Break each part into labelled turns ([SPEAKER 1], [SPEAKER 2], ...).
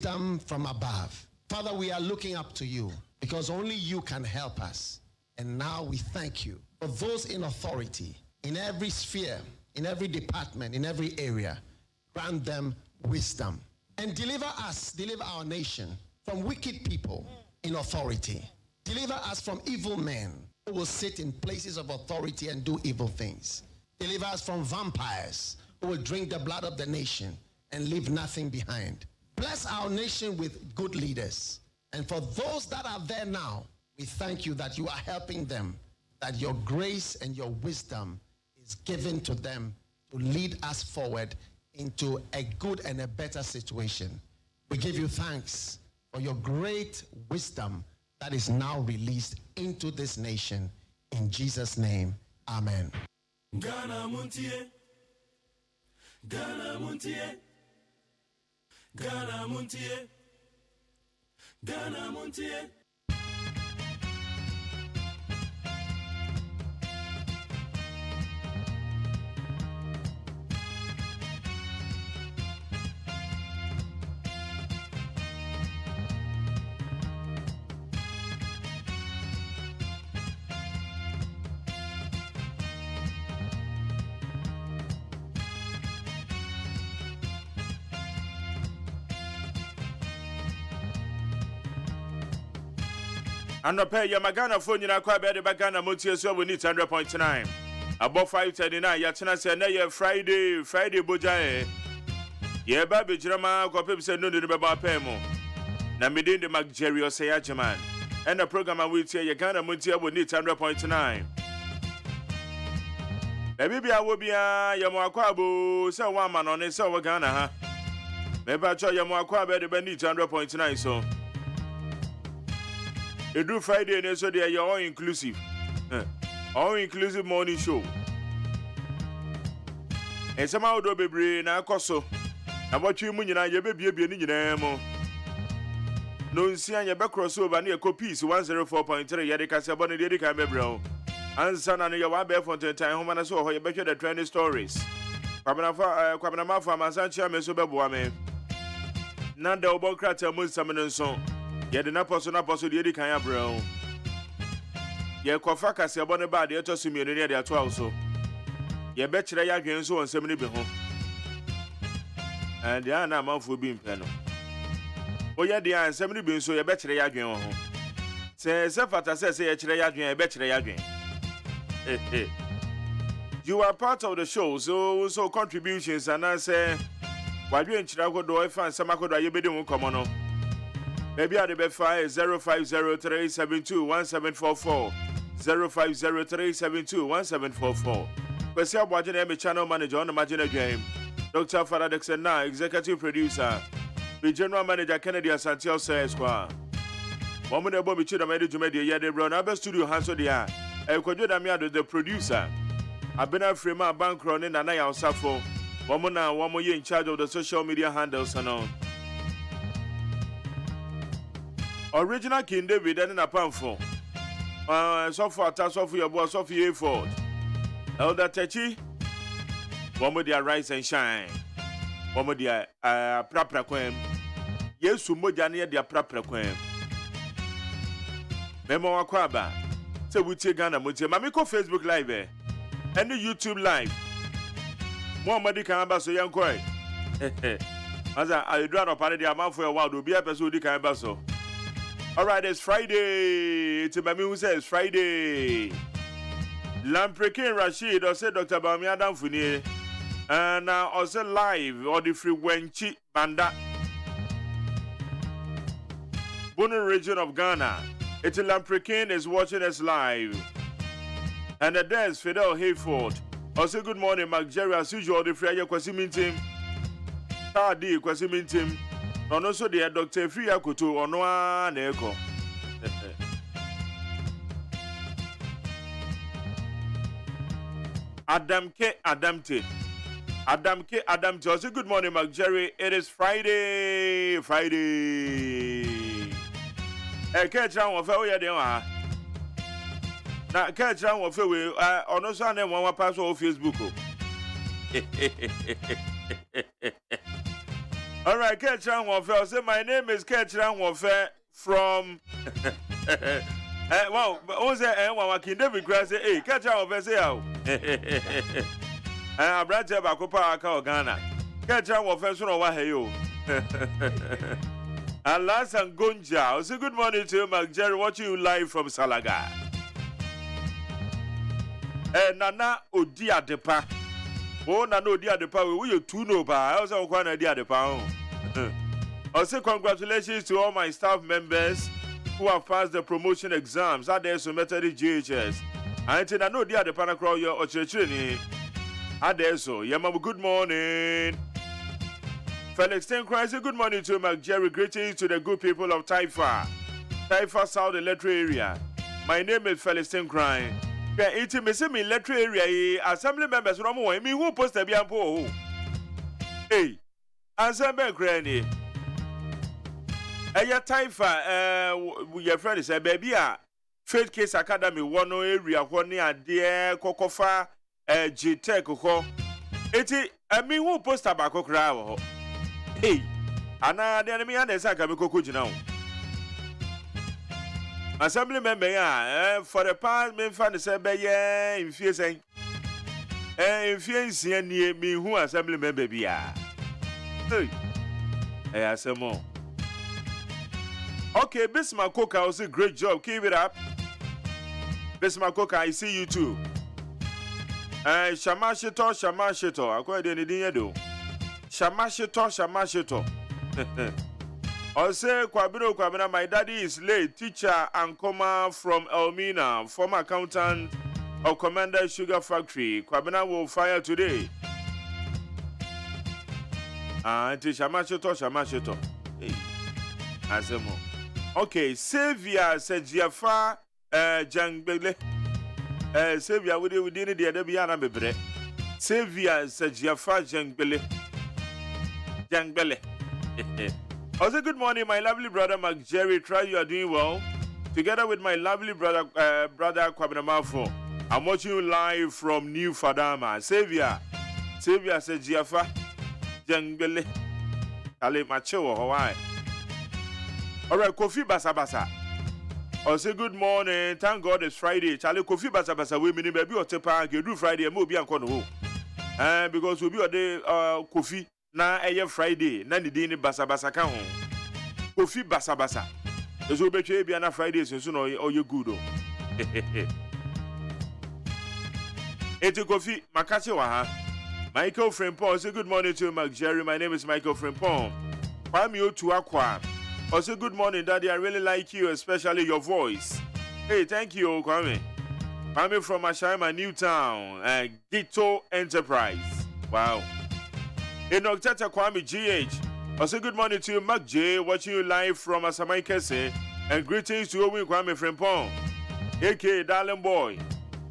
[SPEAKER 1] wisdom from above. Father, we are looking up to you because only you can help us. And now we thank you for those in authority, in every sphere, in every department, in every area. Grant them wisdom and deliver us, deliver our nation from wicked people in authority. Deliver us from evil men who will sit in places of authority and do evil things. Deliver us from vampires who will drink the blood of the nation and leave nothing behind. Bless our nation with good leaders. And for those that are there now, we thank you that you are helping them, that your grace and your wisdom is given to them to lead us forward into a good and a better situation. We give you thanks for your great wisdom that is now released into this nation. In Jesus' name, amen.
[SPEAKER 2] Ghana MONTIE, Ghana MONTIE, Ghana MONTIE, Ghana MONTIE.
[SPEAKER 3] And pay your Magana phone in a quite better Bagana MONTIE, so we need 100.9. About 5:39, Yachana said, "Nay, Friday, Bojae. Ye baby drama, Copip said, no, the Baba Pemo. Namidin the Magjerio OSEI AGYEMAN. And the program I will say, Ghana MONTIE will need 100.9. Maybe I will be a Yamakwabu, so one man on it, so Ghana. Maybe I try Yamakwa better need 100.9, so. You do Friday and so they are all inclusive. All inclusive morning show. And somehow do be na koso. Na what you mean you baby be ni nyamo. No see anya be crossover na copies 104.3 yadika sabon de ka mebro. Ansa na your one be for time home na so ho ye be the trending stories. Kwabena ma fa mansanchi me so be boa me. Na da obokrata mo samene so. Ye de na poso de di kan ya bro. Ye kofa kase abo ne ba de to sumi enu ne de ato awso. Ye be kire ya dwen so onsem ne bi ho. And ya na manfo bi mpe no. O ye de ansem ne bi so ye be kire ya dwen ho. Se fata se ye kire ya dwen ye be kire ya dwen. You are part of the show, so contributions and I say wadwen kire akodo e fan sam akodo ye be de mu komo no. Maybe I'll be 0503721744. 0503721744. Kwesi Abwajene me channel manager on the Imagine Game. Dr. Father Dixon na executive producer. The general manager Kennedy Asante says kwa. Woman ebo mi chida medi jumedi yede bro na be studio hanso dia. E kwadwo da me ado the producer. Abena Frema Bankro ne na ya osafo. Woman na woman ye in charge of the social media handles and on. Original King David and a pamphlet. So far, so for your boss of your effort. Elder Techi, one with their rise and shine. One with their proper quem. Yes, Sumojania, their proper quem. Memo Aquaba. So we take Ghana MONTIE. Mamiko Facebook Live, and the YouTube Live. More Madika so young quite. As I draw up the amount for a while to be a person who can basso. All right, it's Friday. It's Mami who says Friday. Lamprekin Rashid or say Dr. Bami Adam Funi. And also live or the free Wenchi Banda. Bono region of Ghana. It's Lamprekin is watching us live. And there's Fidel Hayford. Also good morning, Mark Jerry, as usual, the free Kwasimin team. Tardy Kwasimin team. And also the Dr. Free Akutu on one echo. Adam K. Adamte. Also good morning, Mark Jerry. It is Friday. Catch round of where they are. Now, catch round of where on also on one pass on Facebook. All right, Ketchan Warfare. Say my name is Ketchan Warfare from. Well, who's that? Well, David Grass say, hey, Ketchan Warfare say how. I'm Brad Bakopa Aka Ghana. Ketchan Warfare so no hey yo. Alas and Gonja. Say good morning to you, Mark Jerry. Watching you live from Salaga. Nana Odia Depa. Oh, Nana Odia Depa. We you two no ba. I also want Odia Depa. I say congratulations to all my staff members who have passed the promotion exams at the submitted GHS. I think I know the other panacrow your ochechini. Adeso, Yamamu, good morning. Felix Tenkrai, say good morning to Mark Jerry. Greetings to the good people of Taifa South Electric Area. My name is Felix Tenkrai. It's me say me Electric Area. Assembly members from me who post a biampo. Hey. Assembly Granny. Eya Taifa, your friend is a baby. Faith Case Academy, one area, one near dear Kokofa, G-Tech, eti, I mean, who post tobacco crowd? Hey, Anna, the enemy and the Sakamiko now. Assembly member, for the past, me found the Sabay, in fear saying, in fear near me who assembly member be. Hey, I ask some more. Okay, Bismarck Coca was a great job. Keep it up. Bismarck Coca, I see you too. Shamashito. I quite anything do. Shamashito. I say, Kwabina, my daddy is late. Teacher and Koma from Elmina, former accountant of Commander Sugar Factory. Kwabina will fire today. Shamashito. Hey, Azemo. Okay, Savior said Jiafa Jangbele. Savior, we didn't the other Biana Bebre. Savior said Jiafa Jangbele. Also, good morning, my lovely brother Mark Jerry. Try you are doing well. Together with my lovely brother Kwabinamafo. I'm watching you live from New Fadama. Savior said Jiafa Jangbele. Ale Macho, Hawaii. All right, Kofi Basabasa. I say good morning. Thank God it's Friday. Charlie Kofi Basabasa. We mean baby or tepa. You do Friday. And we'll be on kono. Because we'll be on the Kofi. Na Friday. Na the day ni Basabasa kan home. Kofi Basabasa. There's will be on Friday. So soon or you good. Eti Kofi Makache waha. Michael Frimpong. Say good morning to you, Mark Jerry. My name is Michael Frimpong. Kwame to Aqua. Also, good morning, Daddy. I really like you, especially your voice. Hey, thank you, Kwame. Kwame from Ashima, Newtown, Gito Enterprise. Wow. In October, Kwame GH. Also, good morning to you, Mark J. Watching you live from Asamai Kese. And greetings to Owen Kwame Frimpong. A.K. Darling Boy,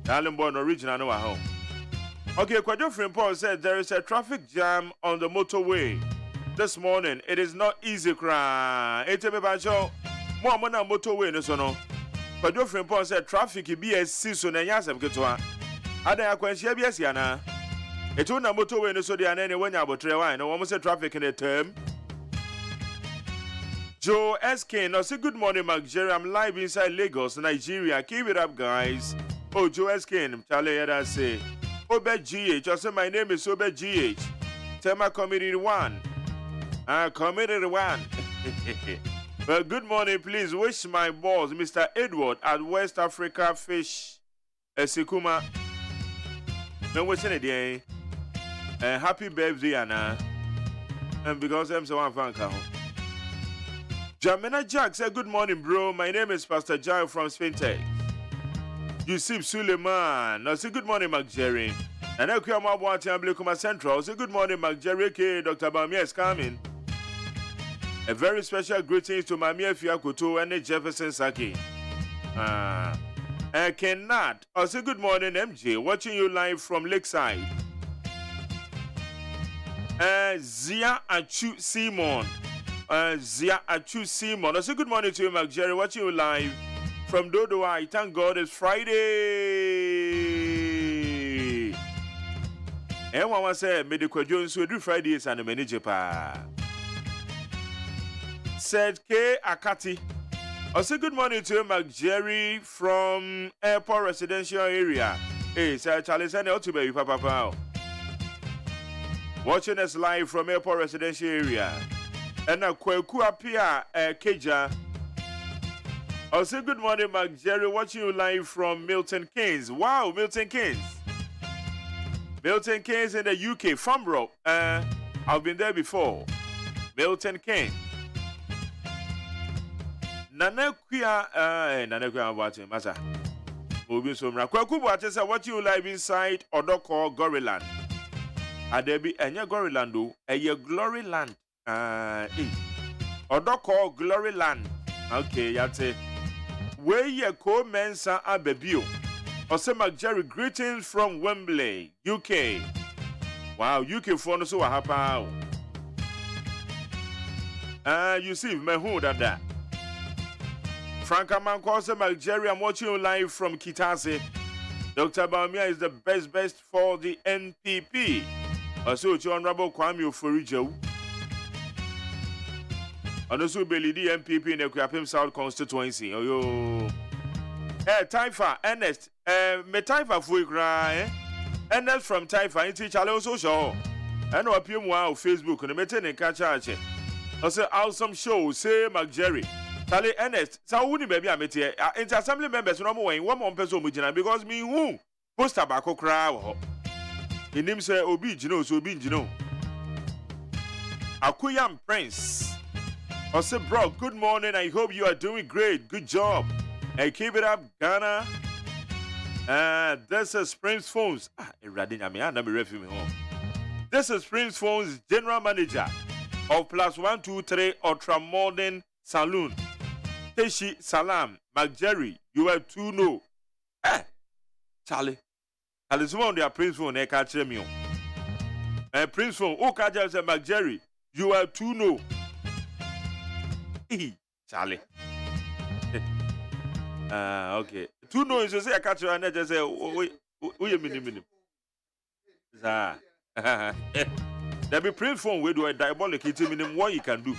[SPEAKER 3] original, no home. Okay, Kwadjo Frimpong said there is a traffic jam on the motorway. This morning, it is not easy, cry. It's a baby show. More money on motorway, no sono. But your friend Paul said traffic be a season and yasam get to her. Ada akwanshia bi asiana. Etu na motorway no so dey ana when you about rewind. No almost say traffic in a term. Joe SK, no say good morning, Mark Jerry. I'm live inside Lagos, Nigeria. Keep it up, guys. Oh, Joe SK, Charlie, I say. Obed GH. I say my name is Obed GH. Tema Committee 1. Committee 1. Well, good morning. Please wish my boss, Mr. Edward, at West Africa Fish, Sikuma. No, what's in it, happy birthday, Anna. And because I'm so fan. Jamina Jack said, good morning, bro. My name is Pastor Jai from Spintech. Yusuf Suleiman. Now, say good morning, Mark Jerry. And I come up watching Blakuma Central. Say good morning, Mark Jerry. Dr. Bamia is coming. A very special greetings to Mamia Fiakuto and Jefferson Saki. Kenneth. Also, good morning, MJ. Watching you live from Lakeside. Zia Achu Simon. Zia Achu Simon. Also, good morning to you, Mark Jerry. Watching you live from Dodo. I thank God it's Friday. Everyone say, Medical Jones will do Fridays and the manager. said K. Akati. I say good morning to Mark Jerry from Airport Residential Area. Hey, Sir Charlie, send it to baby Papa. Watching us live from Airport Residential Area. And now Kweku Apia Keja. I say good morning, Mark Jerry. Watching you live from Milton Keynes. Wow, Milton Keynes. Milton Keynes in the UK, Farnborough. I've been there before. Milton Keynes. Nana Kuya watching Masa. Moving so much. Kweku watches watching you live inside Odoko Goriland. Adebi Enya Gorilando, a Glory Land. Odoko Glory Land. Okay, yate. Where ye co mensa abebio. Osema Jerry, greetings from Wembley, UK. Wow, UK phone so happen. You see, me who that. Franka Manko Jerry, I'm watching you live from Kitase. Dr. Baumia is the best for the NPP. Also, Honorable Kwame Oforijo. And also, Belidi MPP in the Kwapim South constituency. Oh, yo. Taifa, Ernest. Me Taifa Fuikra, Ernest from Taifa, in teach also show. And what PM wow, Facebook, and the meeting in Kachache. Also, awesome show, say Mark Jerry. Tally Ernest, so wouldn't baby I met here. Into assembly members no more in 1 person because me who post tobacco crowd. The name say Obi Jino, so be Jino. Akuyam Prince. I said, bro, good morning. I hope you are doing great. Good job. And keep it up, Ghana. This is Springs Phones. This is Springs Phones General Manager of Plus 123 Ultramodern Saloon. Teshi Salam, McJerry, you are too no. Charlie. Charlie, someone their Prince Phone, they catch me. Prince Phone, oh, Kaja said, McJerry, you are too no. Charlie. Okay. Too no is to say, I catch you and I just say, wait, you mean? There be Prince Phone, we do a diabolic, it's minimum what you can do.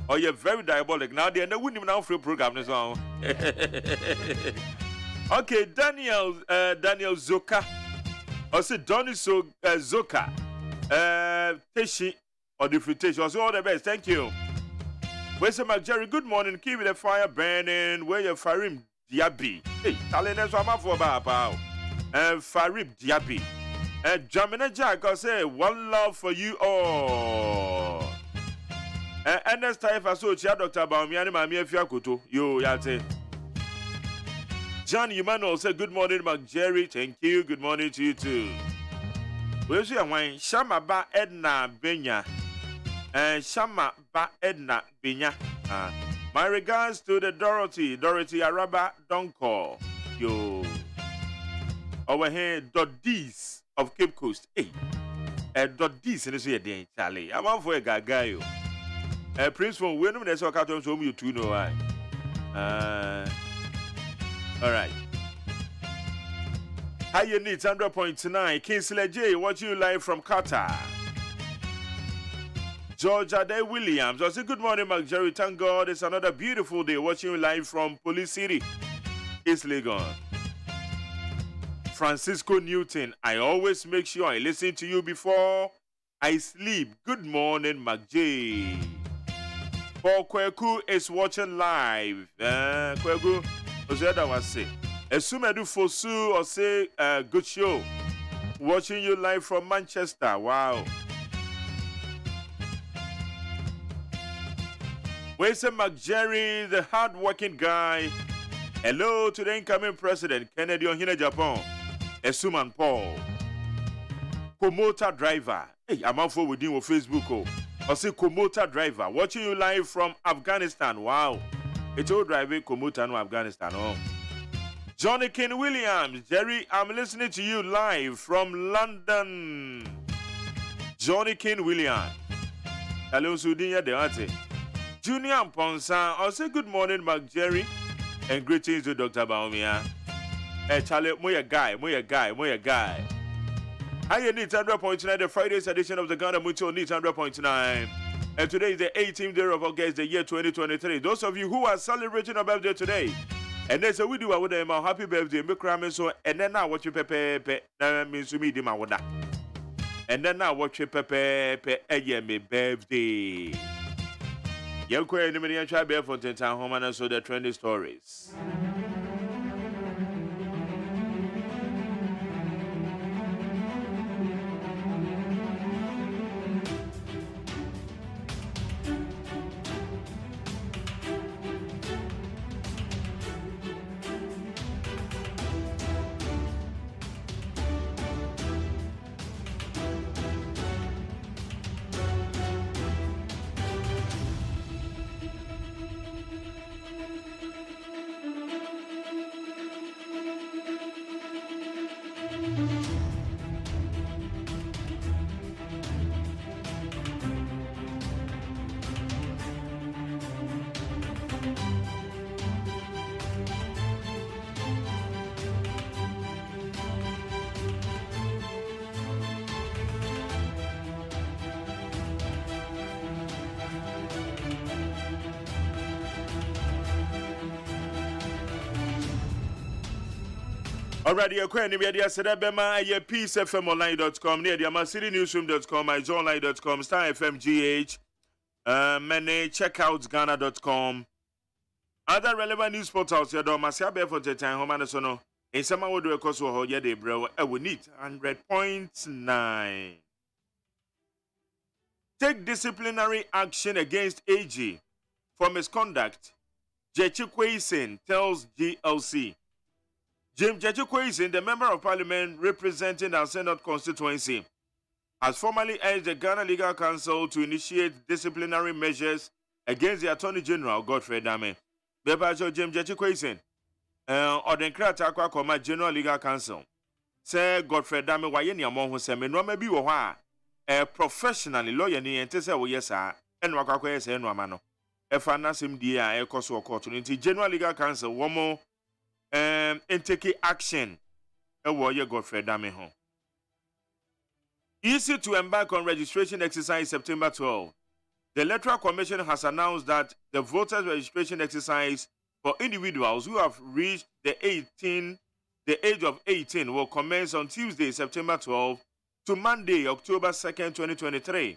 [SPEAKER 3] Oh, you're very diabolic. Now, they wouldn't even have free program this one. Okay, Daniel Zoka. I said, Donny Zoka. Teshi or the fruitation. So all the best. Thank you. Where's the Jerry? Good morning. Keep the fire burning. Where you Farim Diaby? Hey, telling us what I'm for about. Farim Diaby. Jamina Jack, I say, one love for you all. Ernest Taifa so chia Dr. Baumia mami afia koto. Yo, yate. John Emmanuel said, good morning, Mark Jerry. Thank you. Good morning to you too. Where's your wine? Shama ba Edna Benya. Shama ba Edna Benya. My regards to the Dorothy Araba Donko. Yo. Over here, Dodis of Cape Coast. Hey. Dodis in this way, Charlie. I'm on for a guy. Prince from when they saw cartoons home, you too know why. All right. Hi, you need 100.9. Kingsley J, watching you live from Qatar. Georgia Day Williams, I say good morning, Mark Jerry. Thank God it's another beautiful day. Watching you live from Police City, East Legon. Francisco Newton, I always make sure I listen to you before I sleep. Good morning, Mark J. Paul Kweku is watching live. Kweku, Ozeda was say. Esumedu Fosu or say good show. Watching you live from Manchester. Wow. Where's Mark Jerry, the hard-working guy? Hello to the incoming president, Kennedy Ohine Japan. Esuman Paul. Komota driver. Hey, I'm out for with you on Facebook. Oh. I say Komota driver, watching you live from Afghanistan. Wow. It's all driving Komota no Afghanistan. Oh. Johnny King Williams, Jerry, I'm listening to you live from London. Johnny King Williams. Hello, Sudinya Deate. Junior Ponsa, I say good morning, Mark Jerry, and greetings to Dr. Baumia. Charlie, moya guy. I need 100.9, the Friday's edition of the Ghana Mutual needs 100.9. And today is the 18th day of August, the year 2023. Those of you who are celebrating a birthday today, and there's a video with them, happy birthday, make ramen so, and then now watch your pepe, that means to me, the mawada. And then now watch your pepe, me birthday. Yanko, and the million try bear for 10 times home and so the trendy stories. Already, a query media said Bema, a peacefmonline.com, near the amasitynewsroom.com, izonline.com, Star FM GH, many checkouts Ghana.com. Other relevant news portals, your Masia Bear for the time, Homanasono, in some would do a course of Yade Bro, I will need 100.9. Take disciplinary action against AG for misconduct. Jechikweisen tells GLC. Jim Jechikweisen, the Member of Parliament representing our Senate constituency, has formally urged the Ghana Legal Council to initiate disciplinary measures against the Attorney General, Godfrey Dame. Bebajo Jim Jechikweisen, or the Kratakwa General Legal Council, say Godfrey Dame Wayeni among who say, no maybe a professionally lawyer ni entese wo yesa, and Wakako yes and Ramano. If I nasim dia a course or opportunity, General Legal Council, one more. And take action. A warrior Godfrey Dameho. Easy to embark on registration exercise September 12. The Electoral Commission has announced that the voters' registration exercise for individuals who have reached the age of 18 will commence on Tuesday, September 12 to Monday, October 2nd, 2023,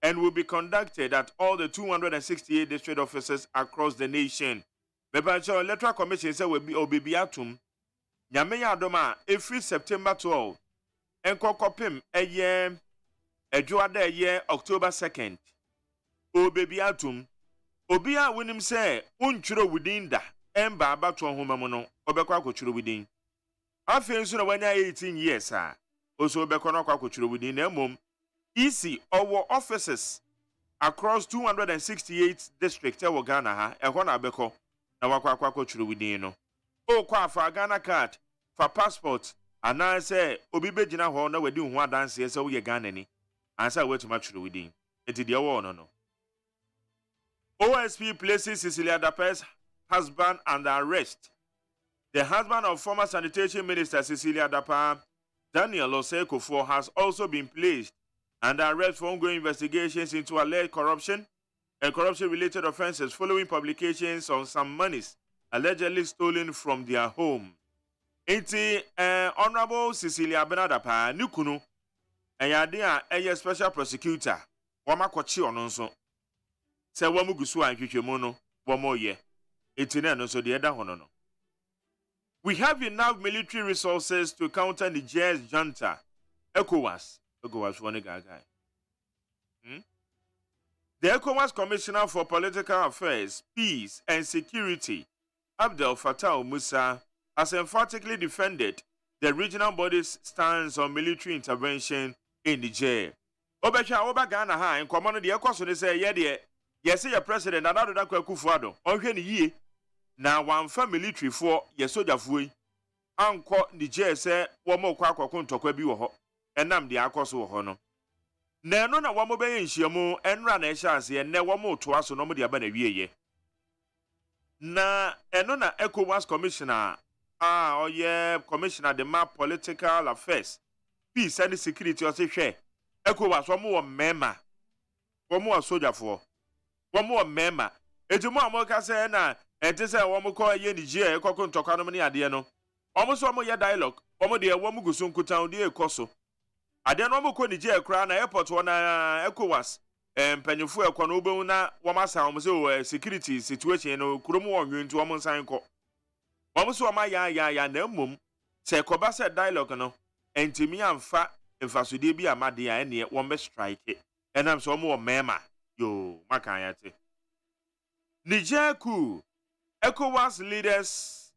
[SPEAKER 3] and will be conducted at all the 268 district offices across the nation. The Electoral Commission said will be Obibiatum. Yameya Adoma every September 12. And Kokopim a year a year October 2nd. Obibiatum. Obia winim say unchuro within da emba about to homamono obekwa kochuro within. Afen so na wanya 18 years also obekwa no kochuro within emom. Easy our offices across 268 districts e Ghana ha ehọ na abekọ. Na wakwa churu within no. O kwa for Ghana card, for passport, and I say obi bejina ho na wedi hu adanse ese wo ye Ghana ni. Answer we to match within. Enti de wo no. OSP places Cecilia Dape's husband under arrest. The husband of former Sanitation Minister Cecilia Dapa, Daniel Osei-Kuffour, has also been placed under arrest for ongoing investigations into alleged corruption and corruption-related offenses following publications on some monies allegedly stolen from their home. Honorable Cecilia Benadapa Nukunu and Yadia a special prosecutor Wamakwachi ononso se wamugusu anhwehwemuno womoye etinano so de eda hono no. We have enough military resources to counter Niger's junta. ECOWAS one guy. The ECOWAS Commissioner for Political Affairs, Peace and Security, Abdel Fattah Musa, has emphatically defended the regional body's stance on military intervention in Niger. Obecha oba Ghana ha in command the ECOWAS say yes your president Nana Akufo-Addo onhwe ni yie na wamfa military for ye soldier fuoi anko Niger say wo mo kwa akoko ntokwa bi wo ho enam de akoso wo ho no. Na no na wamo be nhyiamu enra na ehyanse enne wamo to aso no mo de aba na wieye. Na eno na ECOWAS commissioner commissioner the map political affairs, peace and security o se hwe ECOWAS wamo wo mema wɔn a sojafoɔ wɔn a mmarima etu mu a wɔn kasa na ɛte sɛ wɔn kɔ yɛ Nigeria ɛkɔkɔ ntɔkwa no ne adeɛ no wɔn so wɔn yɛ dialogue wɔn deɛ wɔn gu so nkutan deɛ ɛkɔ so adeɛ no wɔn kɔ Nigeria koraa na airport wɔn na ECOWAS mpanyinfoɔ ɛkɔ no wobɛhu na wɔn asa wɔn sɛ security situation no kurom wɔn nwɛn nti wɔn nsan kɔ wɔn so wɔn ayɛ na mmom sɛ ɛkɔba sɛ dialogue no ntumi amfa mfasodie bi ama deɛ ɛneɛ wɔn bɛ strike ɛnam sɛ wɔn wɔ mmarima yo maka ayate Niger coup ECOWAS leaders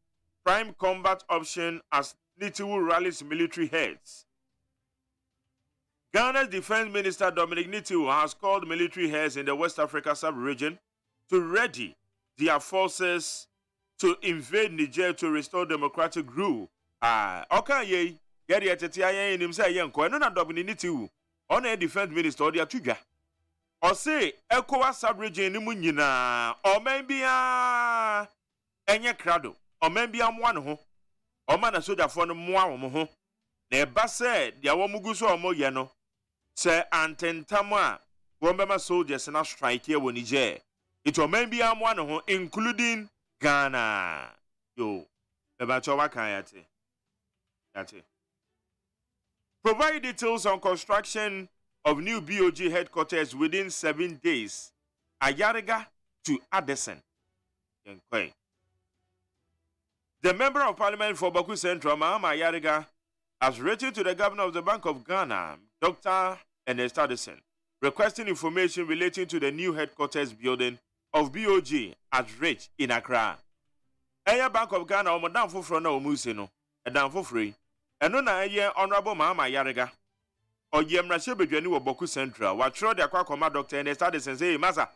[SPEAKER 3] prime combat option as Nitiwu rallies military heads. Ghana's Defense Minister Dominic Nitiwu has called military heads in the West Africa sub-region to ready their forces to invade Niger to restore democratic rule. Okay, ye etete ayen nim say yen ko eno na Dominic Nitiwu on a defense minister or dia tudwa. O say ECOWAS sub-region ni mu nyina oman bia enye krado oman bia moa ne ho oman na sojafo no moa wo ho na eba se dia wo mugu so omo ye no se antentam a wo bema soldiers na strike here wo Niger it oman bia moa ne ho including Ghana yo eba cho waka yate provide details on construction of new BOG headquarters within 7 days. Ayariga to Addison. The Member of Parliament for Baku Central, Mahama Ayariga, has written to the Governor of the Bank of Ghana, Dr. Ernest Addison, requesting information relating to the new headquarters building of BOG at Rich in Accra. Aya Bank of Ghana, Omodan Fufro na Omusino, Edan Fufri, and no na Honorable Mahama Ayariga. Oyemrashe bedwani wo Boku Central wa tro de akwa koma Dr. Ernest Addison say masa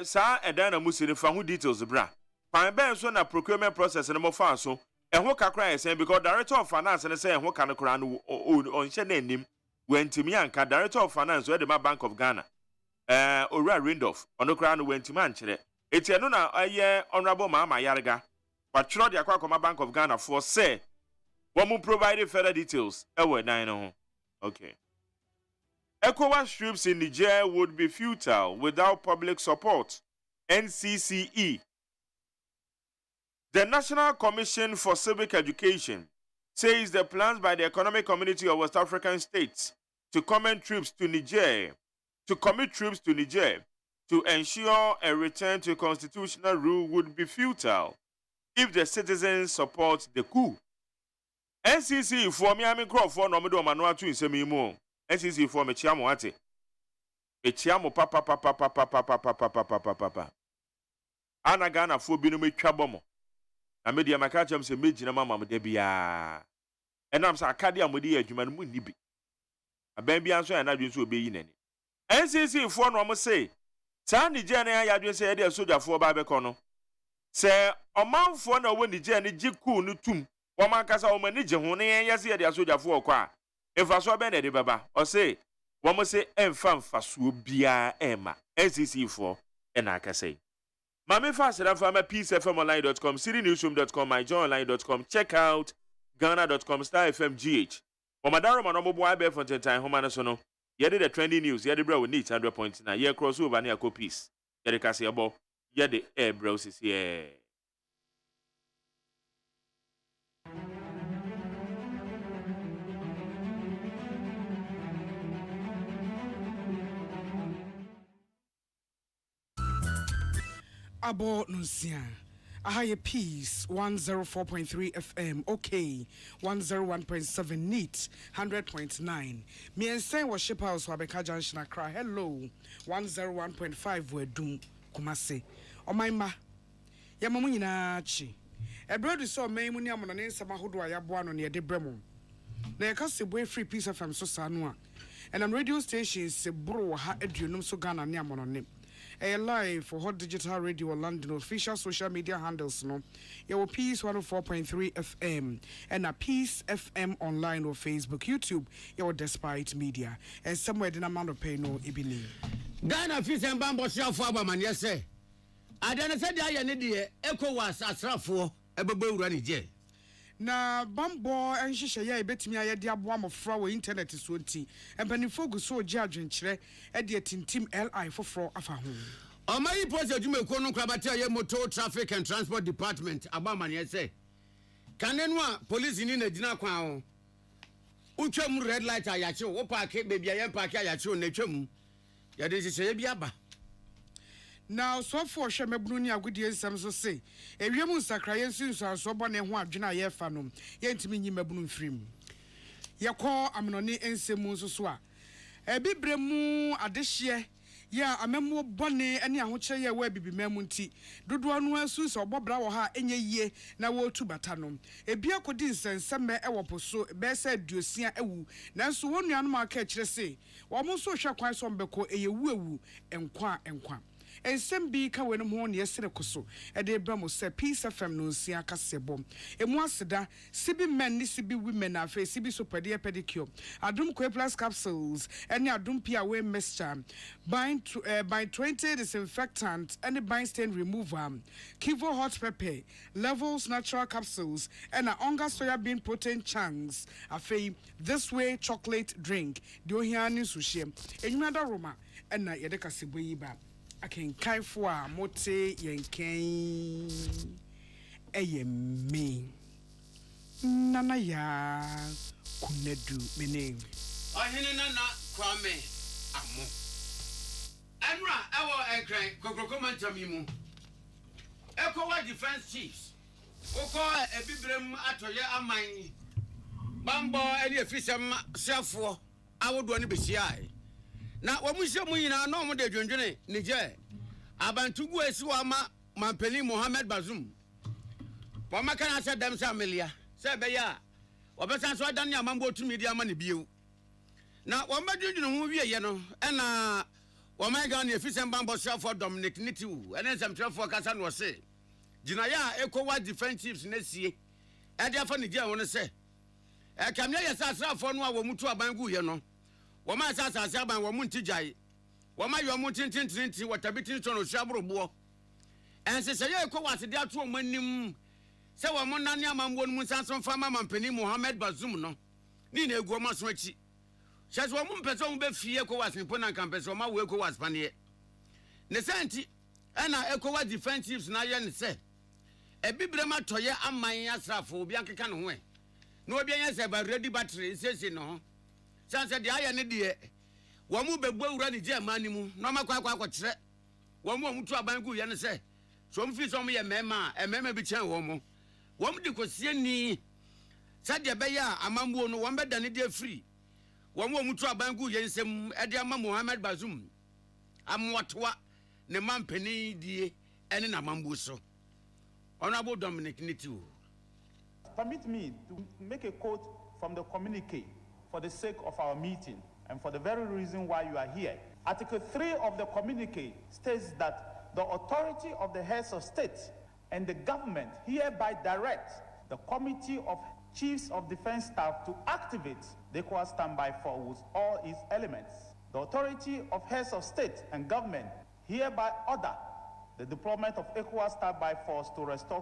[SPEAKER 3] sa edan na musini fa ho details bra pan ben so na procurement process no mo fa so ho kakra esen because director of finance ne say ho kan kra no on hye na anim wantimi anka director of finance we de ma Bank of Ghana Owura Randolph ono kra no wantimi ankere eti eno na honorable Mahama Ayariga wa tro de akwa koma Bank of Ghana for say wo mo provide further details ewe dan no ho. Okay. ECOWAS troops in Niger would be futile without public support. NCCE. The National Commission for Civic Education says the plans by the Economic Community of West African States to commit troops to Niger to ensure a return to constitutional rule would be futile if the citizens support the coup. NCC for Miami Crop for Nomedo Manual to Insemi. NCC for Mechiamo Ate. Echiamo papa. Anagana for Binume Chabomo. I made the Macacham say Major Mamma Debia. And I'm Sakadia Mudia Juman Munibi. A baby answer and I just will be in any. NCC for Nomo say, Sandy Jenny, I just said a soldier for Babecono. Say, a month for no when the Jenny Jiku Nutum. Woman kasa omanije ho ne yesi ya dia soja fo okwa emfaso be na de baba o say woman say emfa mfaso bia ema NCC for na akase mame fa sera fa ma peacefmonline.com cirinewsroom.com myjoyonline.com check out ghana.com *fmgh womadaro manobo abe fonten time homa no so no ye de the trending news ye de bra we need 100 points na ye cross over na akọ peace ye de kase ebo ye de air browses here.
[SPEAKER 4] Abo Nunsia. Ahaya Peace 104.3 FM, okay, 101.7 neat, 100.9. Me and Saint Worship House Wabeka Junction Accra. Hello, 101.5 Wedum Kumase. O my ma. Yamamu na chi. Ebrodu so me muni amono ne nsama hodo ayaboa no ne de bremo. Na yakase boy free Peace FM so sanua. And on radio stations se bro ha aduonum so Ghana ne amono ne. Live for Hot Digital Radio London official social media handles no. Your Peace 104.3 FM and a Peace FM online or Facebook, YouTube, your Despite Media. And somewhere the amount of pay no ibini.
[SPEAKER 5] Ghana Fish and Bambo Shell for man, yes, sir. I don't say I need the ECOWAS as for a baby running jail.
[SPEAKER 4] na bambo enhyehyɛ ya ebetimi ayɛ de aboa mofra wɔ internet so nti empanifo gu so gye adwenkyerɛ de atintim li foforo afa ho
[SPEAKER 5] Omayi post adwumako no krabate aye motor traffic and transport department abamane say kanenu a police ni na gina kwan ho utwam red light ayache wo park baby aye park ayache na twam ya de hyehyɛ bi aba
[SPEAKER 4] now so for hwe mabunu ni agudie nsam so say ewiem nsakraye nsunsu aso bɔ ne ho adwena aye fa no yentimi nyi mabunu mfirim yekɔ amnoni ensemu nso so a ebibre mu adehye ya amemo bone ane ahokyere ye wa bibimam nti dodo anu asu so obobra wo ha enye yie na wo tu bata no ebi akodi nsenseme e wo poso be se aduosia ewu nanso wonuanom aka kire se wo mo so hwe kwan so mbeko eyewu enkwa ensem bi ka wenum ho ne yesere koso e de ba mo se peace fm no nsia kasebo emu aseda sibi men ni sibi women afa sibi so pedicure adum plus capsules ene adum pia we mixture by 20 disinfectant and bind stain remover kivo hot pepper levels natural capsules and a onga soya bean protein chunks afa this way chocolate drink de ohiani sushi enwada roma and na yede kasebo yi ba aken kaifo a mote yenken me nana ya kunedu mene
[SPEAKER 5] ohene nana kwame amo enra ewo ekran kokrokoma ntamimu ekowa defense chiefs oko ebibrem atoye aman bambo eni efisem sefo awodo ne behia na wamuhye mu nyina na omo de dwendwene ne je abantugu esi wa ma mampeni Mohammed Bazoum wa makana se dem sa melia se be ya obesa so adan ne amambo tumi dia ma ne bieu na wa madwendwene ho wie ye no na wa mega ne efisem bambo sefo Dominic Nitiu ene semtrefo kasa no se gina ya ekowa defensives na sie e dia fa ne je ho ne se e kamya ye sa srafo no a wo mutu aban gu ye no wama sasa aban wo munti jai wama yo muntintintinti watabitin so no hwabrobo ensese ye ko wasede ato manim se wo monane amambo no munsanso fa mampeni Mohammed Bazoum no ni na egu maso achi hyeso wo mpese wo be fie ko wasenpo na kampese wo ma wo eko waspane ne senti na ekowa defensives na ye ne se ebibre matoye aman asrafo obi ankeka ne ho na obi anya se ba ready battery sese no sanse de aye ne de wo mu bebu awura ne je amanimu na makwa akire wo mu omutu aban gu ye ne se so mfi so mo ye mema bi chen wo mu de kosie ni sade be ya amambuo no wo beda ne de free wo mu omutu aban gu ye nsem e de ama Mohammed Bazoum amwotwa ne mampeni die ene na amambuo so Honorable Dominic Nitiu.
[SPEAKER 6] Permit me to make a quote from the communique for the sake of our meeting and for the very reason why you are here. Article 3 of the communique states that the authority of the heads of state and the government hereby direct the Committee of Chiefs of Defense Staff to activate the ECOWAS standby force with all its elements. The authority of heads of state and government hereby order the deployment of ECOWAS standby force to restore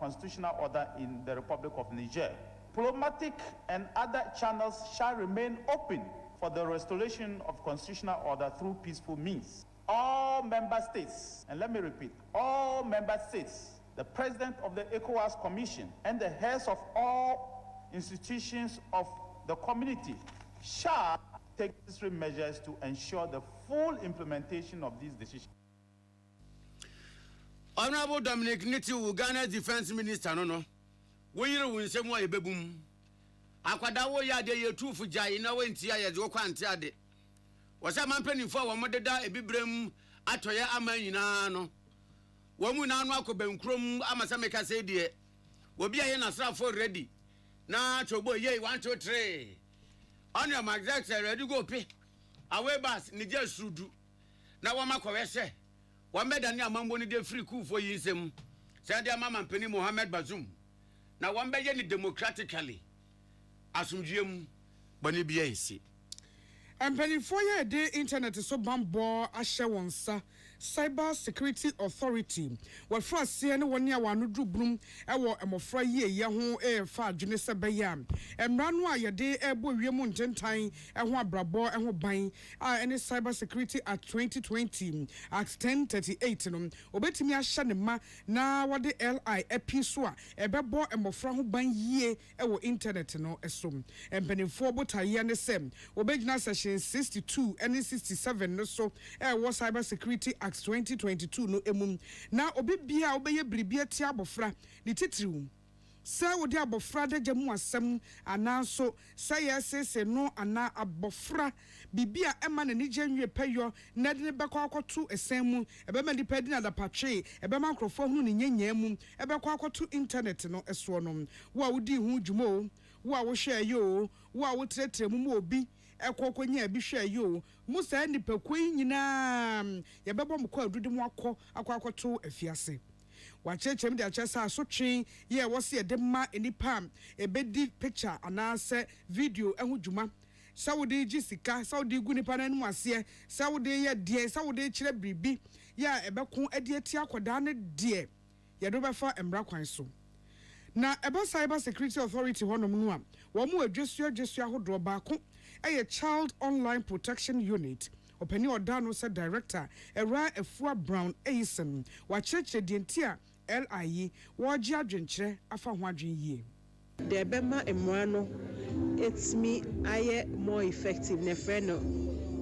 [SPEAKER 6] constitutional order in the Republic of Niger. Diplomatic and other channels shall remain open for the restoration of constitutional order through peaceful means. All member states, and let me repeat, all member states, the president of the ECOWAS Commission, and the heads of all institutions of the community shall take necessary measures to ensure the full implementation of these decisions.
[SPEAKER 5] Honorable Dominic Nitiu, Ghana Defense Minister, no. We are in some way, bebum. Akwada wo ya de ye tufu jai na we ntia ye de kwa ntia de. Was a man penny for one mother da ebibrem atoya aman nyina no. Wo mu na anu akobenkrom amasa meka say de. Wo bia ye na srafo ready. Na chobo ye 1 2 3. On your exact ready go pay. Away bus ni je sudu. Na wa makowe se. Wa meda ni amambo ni de free cool for yinsem. Say de mama penny Mohammed Bazoum. Na wa mbe ye ni democratically. Asumdiem bani bia isi.
[SPEAKER 4] Empanifo ye de internet so bambo ahye wonsa Cyber Security Authority. What first see anyone near one do bloom, ewo emofra ye ho fa adwene se beya. Emra no ayede ebo wiemu ntentan eho abrabo eho ban any Cyber Security Act 2020 Act 1038 no obetimi ahye ne ma na wode LI episo a ebebo emofra ho ban yie ewo internet no esom. Empenifo botaye ne sem obegina section 62 and 67 no so was Cyber Security Act 2022 no emum na obi bia obeye bribia ti abofra ni titirium sa wodi abofra da jamu asem ananso sa yesese no ana abofra bibia ema na ni gyenwe peyo na de bekọ akoto esemu ebema di pedi na da patwe ebema nkrofo hunu ni nyenya mu ebekọ akoto internet no eso no wo wodi hu dwumo wo wo hwe yo wo wo tretre mu obi ekokonya bi hwe yo musa ni pekoi nyina yebebo mko adude mu akoto afiase wachechem de achesa asotwe ye wose de ma enipa ebedi picture anase video ehudwuma sawode gisika sawode gu nipa na nu ase sawode ye de sawode kire bribi ya ebeko ade ati akoda ne de ye do befa emra kwan so na eba Cyber Security Authority honom no a wo mu adwesua hodo baako Child Online Protection Unit openi odano se director Era Efua Brown Eisen wacheche dientia LIE woji adwenkyere afa ho adwen yie
[SPEAKER 7] the bema emrano it's me aye more effective ne friend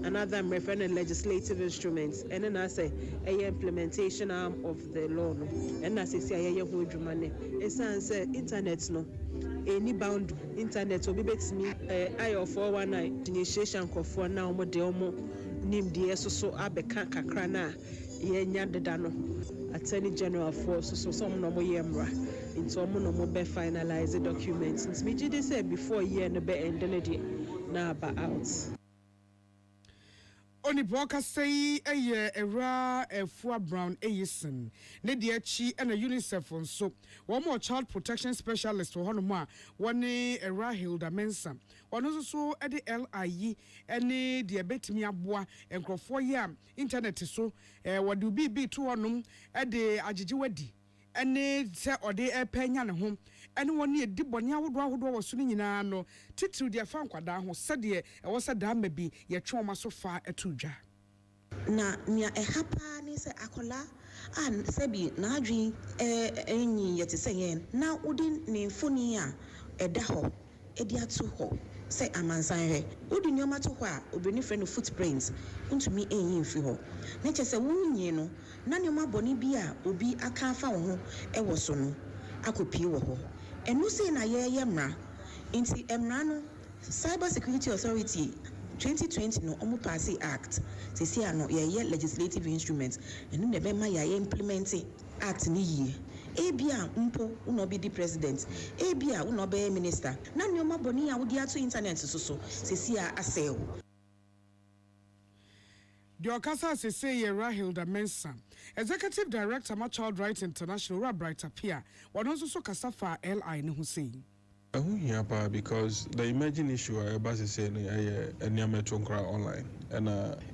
[SPEAKER 7] another reference legislative instruments and then I say a implementation arm of the law no and I say aye ho adwuma ne say internet no any bound internet obi betimi ayo 419 initiation kofo na omo de omo nim de so abeka kakra na ye nya deda no Attorney General for so some no mo yemra into omo no mo be finalize the documents since me did say before year no be ended na ba out
[SPEAKER 4] Oni boka say Era Efua Brown Eisen ne de achi na UNICEF nso one more child protection specialist for honoma one Era Hilda Mensa one so e de LIE ene de betimi aboa enkrofo ya internet so wadu bi to honum e de agege wadi ene se ode epanya ne ho ene woni edi bone ahodo woso ni nyina no titiru de fa nkwada ho sede e wo se da ma bi ye twoma so fa etudwa
[SPEAKER 8] na nia hapa ni se akola an sebi na adwen enyi yete se yen na udi ne mfoni a eda ho edi atu ho se amansan he udi nyoma to ho a obeni frɛ no footprints ntumi enyi mfi ho na che se wunyi no na nyoma boni bi a obi aka afa wo ho wo so no akopie wo ho enu se na ye mra inti emra no Cyber Security Authority 2020 no omo pass act se see ano ye legislative instruments enu ne be ma ya implementing act ni yie ebia mpo uno be the president ebia uno be minister na nyoma boni a wodi ato internet so se see asel
[SPEAKER 4] The Okasa say Hilda Mensa, Executive Director of Child Rights International, Bright Appear, one also Kasafa LI Hussein.
[SPEAKER 9] Because the emerging issue I was saying near Metro online and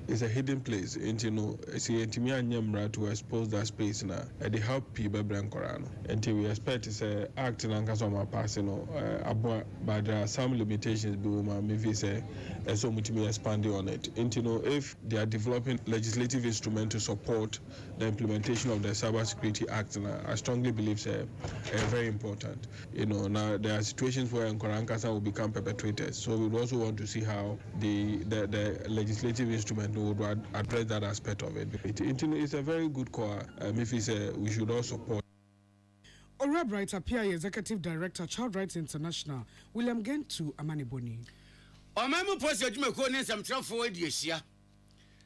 [SPEAKER 9] it's a hidden place and see to expose that space now and they help people until we expect to say act in Ankasoma passing but there are some limitations maybe say so much me expanding on it and if they are developing legislative instrument to support the implementation of the Cyber Security Act I strongly believe say very important now there are situations where Nkarankasa will become perpetrators. So we would also want to see how the legislative instrument would address that aspect of it. It's a very good call. If we say we should all support.
[SPEAKER 4] Bright Appear, Executive Director, Child Rights International, William Gentu Amaniboni.
[SPEAKER 5] Omamu post yajumeko ne some trafo ediesia.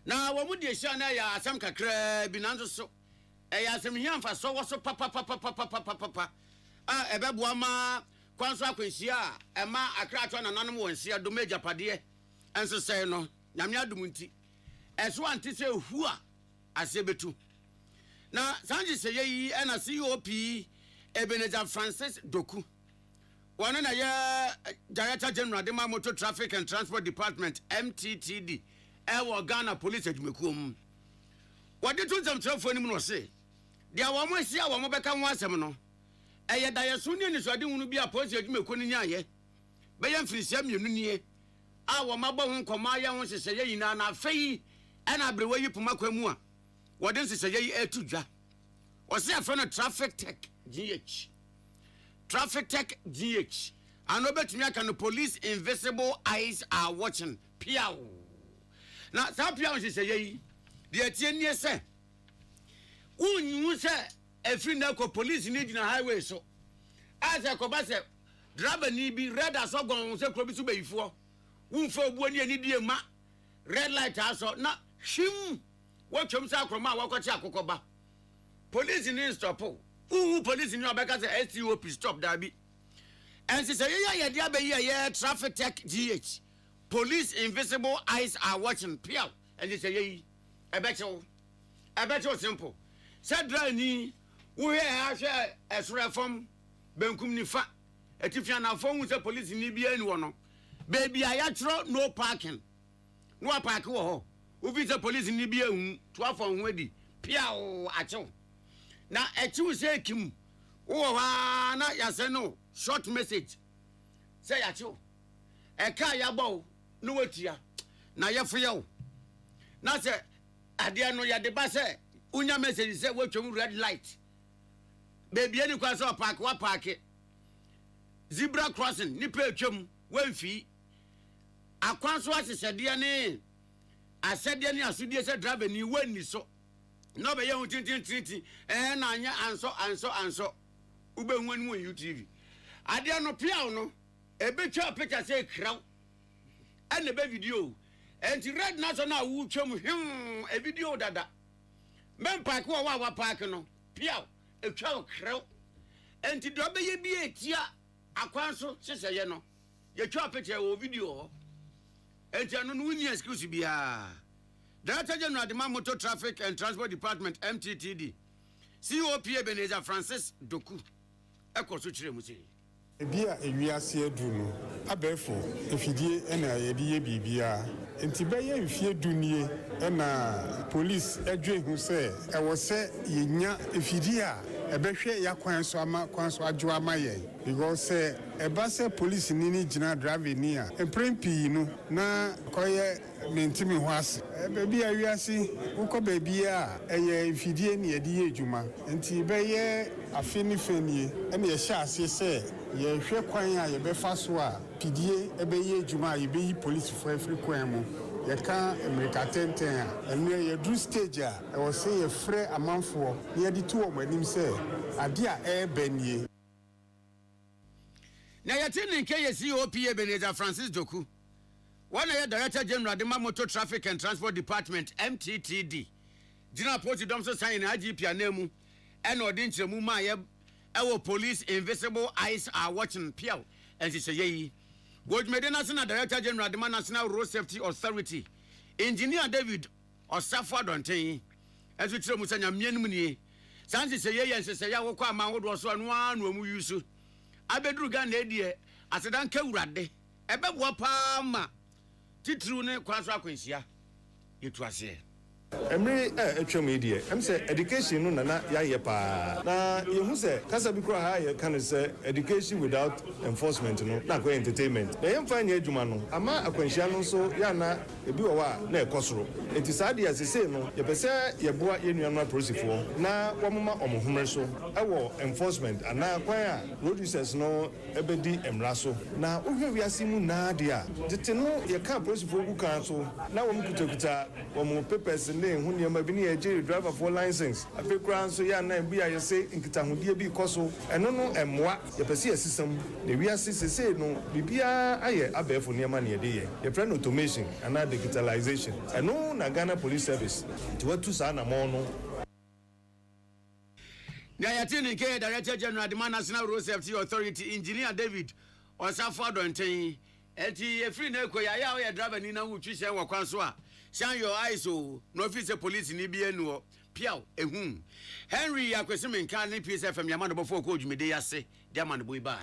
[SPEAKER 5] Na wo mu diesia na ya asam kakra binanzo so. Ya asam hiamfa so wo so papa. Ebebo ama kwanso akwensia ema akrato na nanom wonsia do majapade enso sei no nyame adumunti eso ante se hu a asebetu na sanji se yi na COP Ebenezer Francis Doku one na ye Director General de Motor Traffic and Transport Department MTTD ewo Ghana Police adwumekuom What did you tell for him no say? There were more see our mobile one seminal. A Diasunian is ready to be a positive Mekuniya. Bayan Frisem, you near. Our mother Komaya wants to say, in an affair, and I bring you Pumakwemua. What is it say to Ja? Was there from a traffic tech GH? Traffic tech GH. I know bet me I can the police invisible eyes are watching. Piao. Now, some piao is say, the 10 years say. You say, a free narco police need in a highway so. As a cobasa, driver need be red as all gone, so probably before. For 1 year need a ma red light as or not. Shim. What comes out from my walk Chacoba. Police in stop. Police in your back as a STOP stop, Darby. And she said, yeah, traffic tech GH. Police invisible eyes are watching. Piao. And they say, I bet you simple. Said Drani, we have a reform, Benkum Nifa, a Tifiana phone with the police in Libya and one. Baby, I actually no parking. No park. Who be the police in Libya 12 on Weddy. Piao, Acho. Now, at you say, Kim, oh, not Yaseno, short message. Say Acho. A car yabo, no etia. Now, you're for you. Now, sir, I didn't know you the bus. Unya message say what you red light. Baby any cross or park what park it. Zebra crossing ni pay chum when fee. Akwanso asese de ne. Asede ne asudie se driver ni wani so. No be ye tintin na anya anso. Ube hu anu YouTube. Ade no pia no e be twa picture say kraw. And be video. And red national wu twam a video dada. Men park wa park no piao e twa krew enti do be ye bi etia akwanso seseye no ye twa picture o video ho enti anu no ni excuse bia Director General the Motor Traffic and Transport Department MTTD COP Ebenezer Francis Doku ekoso kire mu sei
[SPEAKER 10] Ebia ewiase adu no abefo efidie ena yediye bibia enti beye efie dunie ena police edwe hu se ewo se yenya efidie a ebehwe yakwan so ama kwan so adwo ama ye because eba se police ni gina driver ni a emprempi no na koye mentimi ho ase bebi awiase ukọ bebi a eye efidie ni yediye adwuma enti beye afini fenie ena ye hya ase se ye hwe kwan a ye befa so a pidie ebeye adwuma ye beyi police for every kwan mu ye kan America tenten a enu ye dru stage a e wo se ye frɛ amanfo ye di to o anim se ade a e banie
[SPEAKER 5] na ye tin nke ye COP Ebenezer Francis Doku one ye Director General the Motor Traffic and Transport Department MTTD General Post dom so sign IGP anemu and odinchemu ma ye our police invisible eyes are watching piao and she say ye Gold National Director General the National Road Safety Authority Engineer David Osafo Donten as we tell musanya mienum nie sanse say ye and say ya wo kwa ma wo do so anu anu mu yusu abedru ga na edie asedan ka wurade ebebo pa ma titru ne kwaso akwansia yetu ase
[SPEAKER 11] Emre atwam idie em say education no na ya ye pa na ye hu say kasa bi kro ha ye kan say education without enforcement no na ko entertainment na ye mfa nya adwuma no ama akwanhia no so ya na ebi wo wa na ekosoro enti saade asese no ye pese ye boa ye nuanu apolisifoɔ na wɔmoma ɔmohomre so ɛwɔ enforcement ana kwan a producers no ebedi emra so na ohwe wiase mu na de a tete no ye ka apolisifoɔ ku kan so na wɔm kutakuta wɔm papers ne hu ne ma bi ne ye driver for license afekran so ya na bi ya say nkitahodie bi koso eno no emwa ye pese ye system ne wiase sese no bibia aye abefo ne ma ne de ye friend automation and digitalization eno na Ghana Police Service to what to sa na mo no
[SPEAKER 5] na yatini ke Director General the National Road Safety Authority Engineer David Osafo Donten enti e free na ekoya ya o driver ni na hu twise wa kwan so a shine your eyes o no officer police ni bi enu piao ehun Henry Akwesime nka ne PSFM yamano before ko dwumede yase dia man boy bye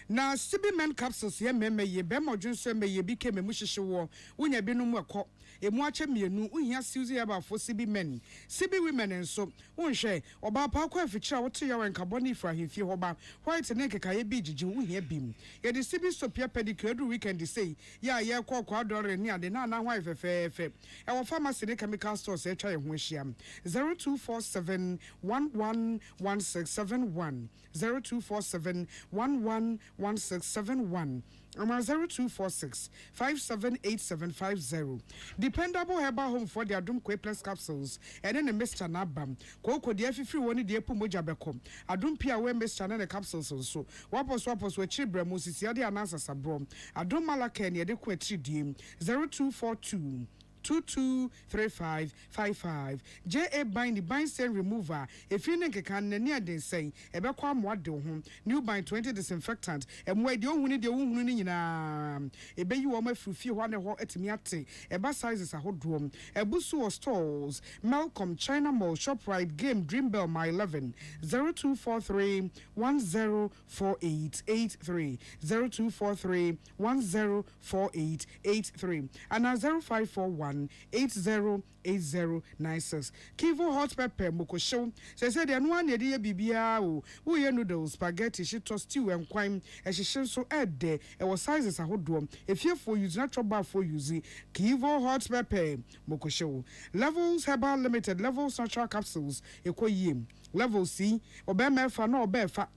[SPEAKER 4] na sibi men capsules ye meme ye be modwun so me ye bi ke me mu hyehye wo wonya bi no mu ekọ emu ache mienu uhia siuzi aba for CB men CB women enso unhwe oba pa kwa afichira wote ya wenkaboni fra himfie hoba white ne kekaye bi jiji uhia bim ye de CB sopia pedicure do weekend say ya ye kwa adore ni ade na hwan fefefe e wo pharmacy ne chemical stores e twa ye ho ahia 0247 111671 0247 111671 0246 578750. Dependable herbal home for the Adum Kwe Plus capsules. And then a Mr. Nabam. Koko the F free one the Epu Moja Becom. Adum Pia we Mr. Nana capsules also. Wapos we chibre Mosisi Adi Anasa Sabrom. Adum Malakeni Adekwe 3D 0242 223555 JA bind stain remover if you think can near den say ebe kwa mwade ho new bind 20 disinfectant emwe de ohunu de ohunu ni nyina ebe yi wo mafrufi ho ne ho etimi ate eba sizes ahodom ebusu or stores Malcolm China Mall Shoprite Game Dreambell my 11 0243 104883 0243 104883 and 0541 808096 Kivo hot pepper mokosho said the one ye bibia o wo ye noodles spaghetti shito stew and kwime e hihye so ede e was sizes ahodom if you for use natural bar for use Kivo hot pepper mokosho Levels Herbal Limited Levels natural capsules ekoyim level C obemefa no obefa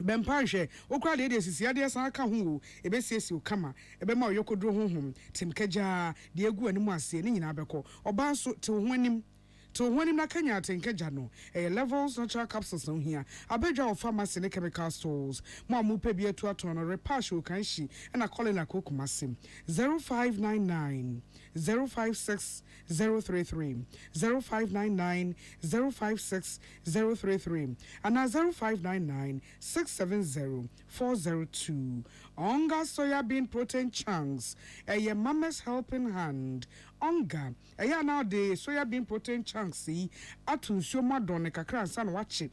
[SPEAKER 4] Bempanche, okra de sisi ade san aka ho ebesiesi okama ebema oyokodro honhom timkeja de egu animu ase ni nyina beko oba so te ho anim na Kenya tenkeja no levels natural capsules no here abedwa of pharmacy ne chemical stores mo amupe bi etu aton no repash okanshi na calling akokumase 0599 056 033 0599 056 033 and 0599 670 402 Onga soya bean protein chunks a mama's helping hand Onga now the soya bean protein chunks see atu nsuoma don kakra ansa na wache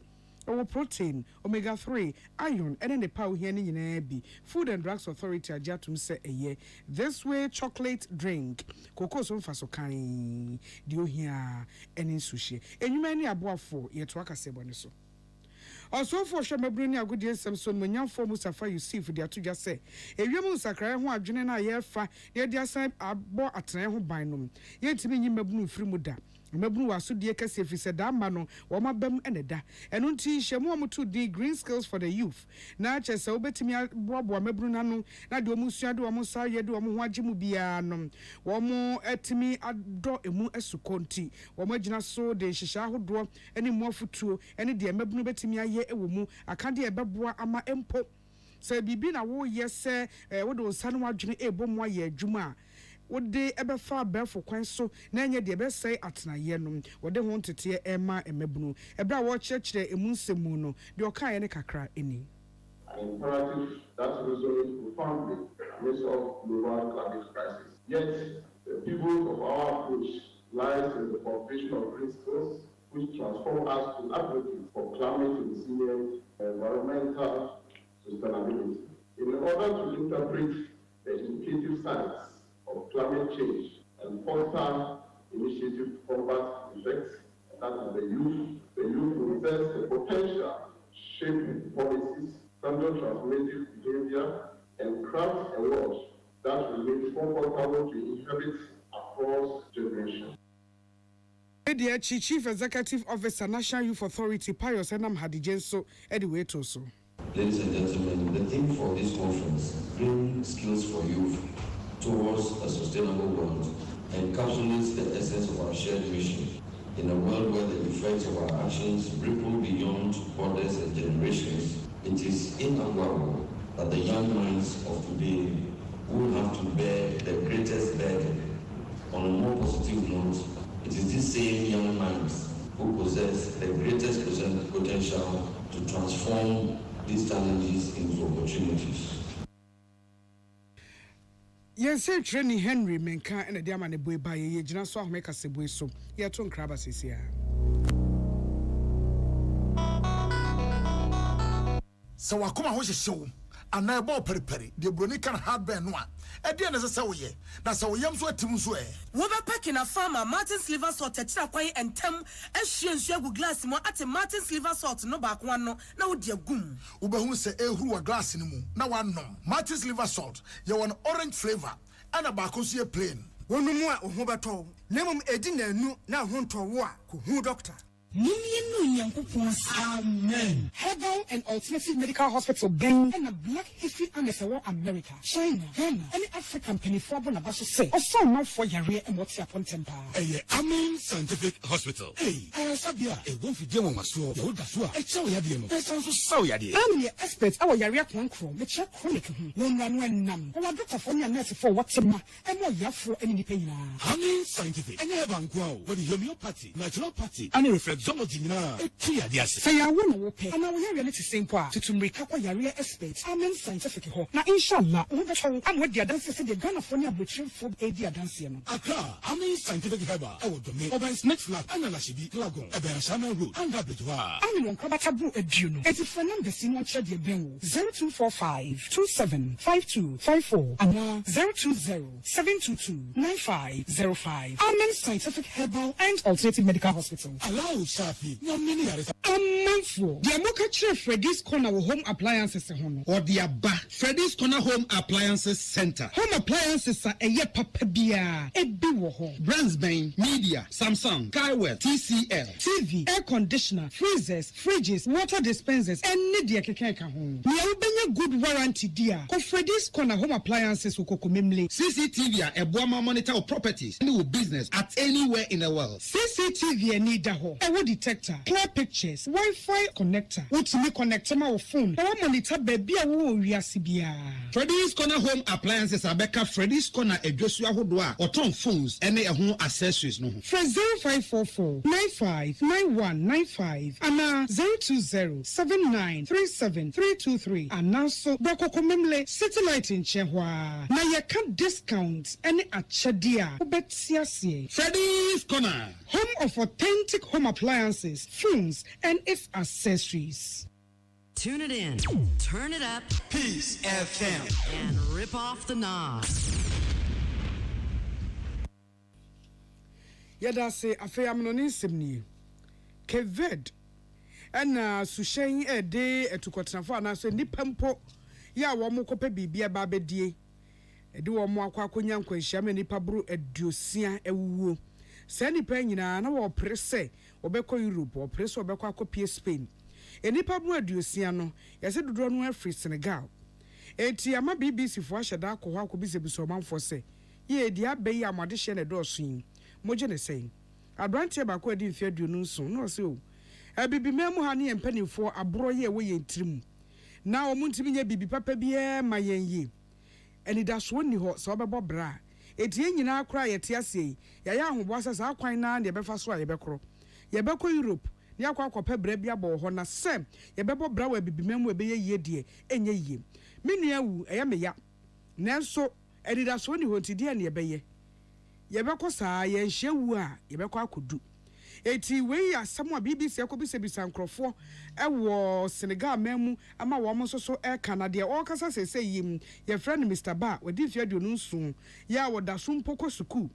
[SPEAKER 4] our protein, omega-3, iron, and then the power here in be Food and Drugs Authority ajatum say a year. This way chocolate drink, cocoa so fasokai, dio here, and in sushi. And you many above for yet waka seboniso. Also for Shamabrini a good year Samson when young for Mustafa you see for the two just say. A young Musakra who are joining a year fa, yet their side are bought at Treho Binum. Yet to me you may blue free muda. Mebru waso de kase fi se da ma no wo mabam eneda eno nti hyemu omuto di green skills for the youth na chese obetimi aboabo mebru na no na de omusua de omo sa ye de omo ho agimu bia no wo mo etimi ado emu esukonti wo magina so de hihya ahodo ene mu afutuo ene de mebru betimi aye ewo mu akade ebeboa ama empo se bibi na wo yese wo de osanu adwene ebomu aye adwuma wode ebefa befo kwan so na enye de ebesai atenaye no wode ho ntete ema emebunu ebra wo chekire emunsemu no de okaye ne kakra eni
[SPEAKER 12] an imperative that resolves profoundly amidst of global climate crisis. Yet, the pivot of our approach lies in the formation of principles which transform us to advocates for climate resilient and environmental sustainability. In order to interpret the indicative signs of climate change and foster initiative to combat effects that of the youth will possess the potential shaping policies, standard transformative behavior, and craft a world that remains comfortable to inhabit across generations.
[SPEAKER 4] The Chief Executive Officer, National Youth Authority, Pius Enam Hadijenso, anyway Toso.
[SPEAKER 13] Ladies and gentlemen, the theme for this conference, Green Skills for Youth Towards a Sustainable World, encapsulates the essence of our shared mission. In a world where the effects of our actions ripple beyond borders and generations, it is inarguable that the young minds of today will have to bear the greatest burden. On a more positive note, it is these same young minds who possess the greatest potential to transform these challenges into opportunities.
[SPEAKER 4] Yes, sir, Training Henry Menka and a diamond boy by a Jina so make us a boy so. Yet on Crabas is here.
[SPEAKER 14] So I come out show. ana ebo periperi de broni kan hardware no a e de na se woye na se woyam so atim so e
[SPEAKER 15] wo be packing a farmer Martin's liver salt techira kwan entem ehwie nsu agu glass mo ate Martin's liver salt no ba kwa no na wo de agum
[SPEAKER 14] wo be hu se ehuru wa glass ni mu na wanom Martin's liver salt ye won orange flavor ana ba ko so plain
[SPEAKER 16] wonu mu a ho beto nemum edi na anu na ho ntowo a ko hu doctor.
[SPEAKER 4] Amen. Herbal and Alternative Medical Hospital, Ben, and a Black History and America, China, Ghana, any African penny for Bonabasso say, or so much for your rear and what's your temper.
[SPEAKER 17] Amen Scientific Hospital. Hey, Sabia, a one for Jemo Maso, Yodasua, a show Yadium, that's also so Yadi.
[SPEAKER 4] I'm the expert, our Yaria Quancro, the check chronic, one num, or a doctor for your nurse for what's a ma, and more Yafro any pain.
[SPEAKER 17] Amen Scientific, and Evan what is homeopathy, naturopathy, and reflect.
[SPEAKER 4] Say I want to pay, and I will hear you same part to recover your experts. Amen Scientific Hall. Now, inshallah, I'm with the dancer said the Ghana for your butcher for a dear dancer.
[SPEAKER 17] Accra, Amen Scientific Harbor, I will domain, Oban Snake Flat, and Alashibi, Lagon, Eberashama Road, and Gabritua. I'm in Kabatabu, a Juno. It is Fernando Sino Chadi Bengo, 0245 275254, and now 020-722-9505. Amen Scientific Herbal and Alternative Medical Hospital. Allow Shafi, no many are
[SPEAKER 4] Amanfo. The Amoka Freddy's Corner Home Appliances or the Abba Freddy's Corner Home Appliances Center. Home appliances are a ye papabia, a biwo brands Bain, Media, Samsung, Skywell, TCL, TV, air conditioner, freezers, fridges, water dispensers, and media kekeka home. We are good warranty dear. Ko Freddy's Corner Home Appliances ukokumimli.
[SPEAKER 18] CCTV a Boama monitor of properties and business at anywhere in the world.
[SPEAKER 4] CCTV need a detector, clear pictures, Wi-Fi connector, which me connect my phone. I monitor baby
[SPEAKER 18] Freddy's Corner Home Appliances Abeka Freddy's Corner a Joshua Hodwa or Tom phones any home accessories no.
[SPEAKER 4] For 0544 959195 and 02079373323 and now so Boko Komemle satellite in Chehwa. Now you can discount any achadia.
[SPEAKER 18] Freddy's Corner,
[SPEAKER 4] home of authentic home appliances, phones, and its accessories.
[SPEAKER 19] Tune it in, turn it up,
[SPEAKER 17] Peace FM,
[SPEAKER 19] and rip off the knob.
[SPEAKER 4] Yada say afe amnoni simni. Keved and sushen a day etukotrafo anaso nipampo ya wo mo kopa bibia ba bedie. Edi wo mo akwa akonya nkwanhia me nipa buru aduosia ewuo. Sa nipa nyina na wo prese obekọ Europe, wo prese obekọ akopie Spain. Enipa buru aduosia no yase dodo no afri Senegal. Eti ama BBC fo ahyeda akọ akọ bisebiso manfo se ye di abeyi amade hye ne dọọso yin moje ne sei abrante ba ko adi mfe aduonu nso no se o abibi memu ha ne mpanimfo aboro ye wo ye ntirim na o muntimi nya bibi papa bia ma yenye eni da so ni ho so obebo bra eti enyina akora ye te ase ya ya ahobo asasa akwan na ne befa so a ye bekoro ye beko Europe ne akwa akọpa bra bia bo ho na se ye bebo bra wa bibi memu ebe ye yie de enye yie menu awu eya meya nanso eni da so ni ho ti de ne ebeye ye beko saa ye nhye wu a ye beko akodu eti we asam a BBC akobisebisa nkrofo ewo Senegal memu ama wo mo so Canada o kasa sese yim ye friend Mr. Ba we di fi aduonu nso ya wo da so mpoko suku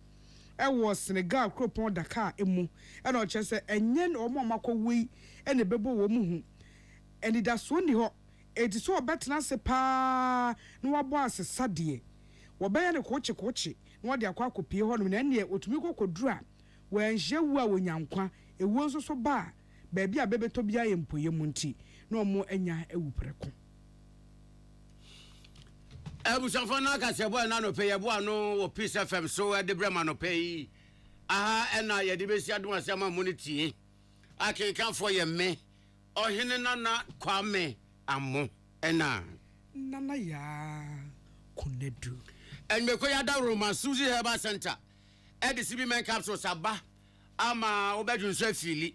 [SPEAKER 4] ewo Senegal kropon Dakar emu e na o chese enye no mo makowei e ne bebo wo mu hu eni da so ni ho eti so obetena se pa no wabo asesa de wo be ya ne koche no de akwa akopie ho no na ne otumi kokodura wenhye wu a wonyankwa ewu nso so ba baabi a bebeto bia ye mpoye munti na omo anya ewu preko
[SPEAKER 5] Ebusanfo na ka se boy na no pay bo ano wo Peace FM so de brema no pay aha ena ye de besi adom asema monity akenkan fo ye me ohene nana kwame amo ena
[SPEAKER 4] nana ya kunedu
[SPEAKER 5] enmeko ya da Roma Suzy Herbal Center CB men capsule saba ama obedun so afili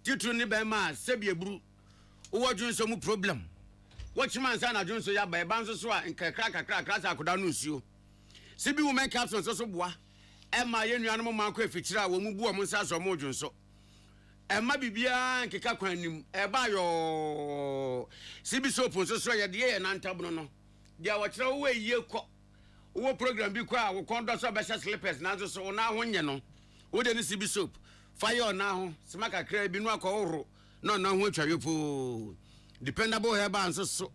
[SPEAKER 5] titru ni be ma sebieburu wodun so mu problem watchman say na dun so ya ba ban so a nkakra sa akoda no nsuo CB women capsule so boa ema ye nuanom ma akọ afikyira wo mu bu o mu nsa so mo dun so ema bibia nkeka kwanim eba yo CB soap so ye de ye na ntabno no dia wɔkyerɛ wo yie kɔ wo program bi kɔ a wo kɔndɔ so bɛhyɛ slippers nanso so na ho nye no wo de ne sibi soap fire na ho sima kakra bi no akɔworo no na ho atwa wepo dependable herbal nso so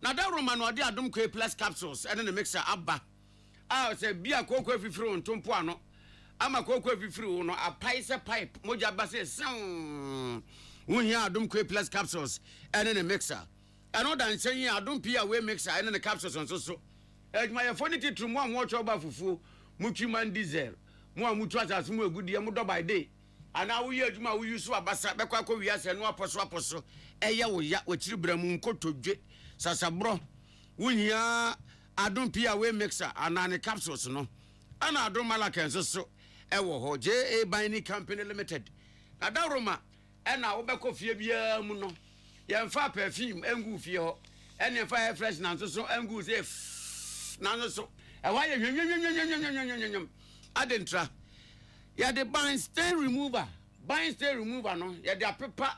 [SPEAKER 5] na da roma no de adom kɔ plus capsules ɛne ne mixer aba a sɛ bia koko afifiri ntompo ano ama koko afifiri no apai sɛ pipe moja ba sɛ sam wo hia adom kɔ plus capsules ɛne ne mixer ɛno da nhyɛn yi adom pia we mixer ɛne ne capsules nso so adwuma yɛ foni titru mo anwo twɔ ba fufuo mutwiman diesel mo amutu asase mo agudie mo dɔ by day ana wo yɛ adwuma wo yusu abasa bɛkɔ akɔ wiase no aposo ɛyɛ wo ya wɔkyiri bramu nkotodwe sasabro wo hia adom pia we mixer ana ne capsules no ana adom malaka nso so ɛwɔ hɔ JA Binding Company Limited adaroma ɛna wo bɛkɔ fie bia mu no yɛmfa perfume engu fie hɔ ɛne fa air fresh na nso so engu se na nso so ɛwa yɛ hwem adentra yɛde bind stain remover no yɛde apepa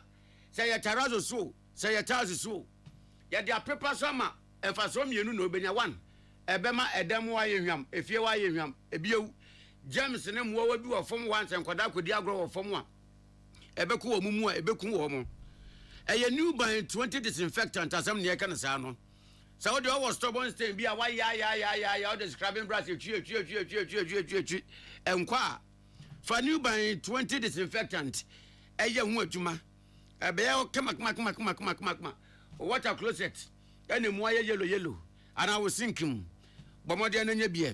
[SPEAKER 5] sɛ yɛ tarazo so sɛ yɛ tazo so yɛde apepa so ama ɛfa so mienu na obenya 1 ɛbɛma ɛdam wa yɛ hwam efie wa yɛ hwam ebiewu James ne mo wa bi wɔ fam wa nsɛn kwada kodi agro wɔ fam a ɛbɛku wɔ mumu a ɛbɛku wɔ mo ɛyɛ new by 20 disinfectant asɛm ne yɛka ne saa no sɛ wode ɔwɔ stubborn stain bi a wa ya wode scrubbing brush twi ɛnkwa a fa new by 20 disinfectant ɛyɛ ho adwuma ɛbɛyɛ kama water closet ɛne mu ayɛ yellow ana wo sinkim bɔmɔde na nya bie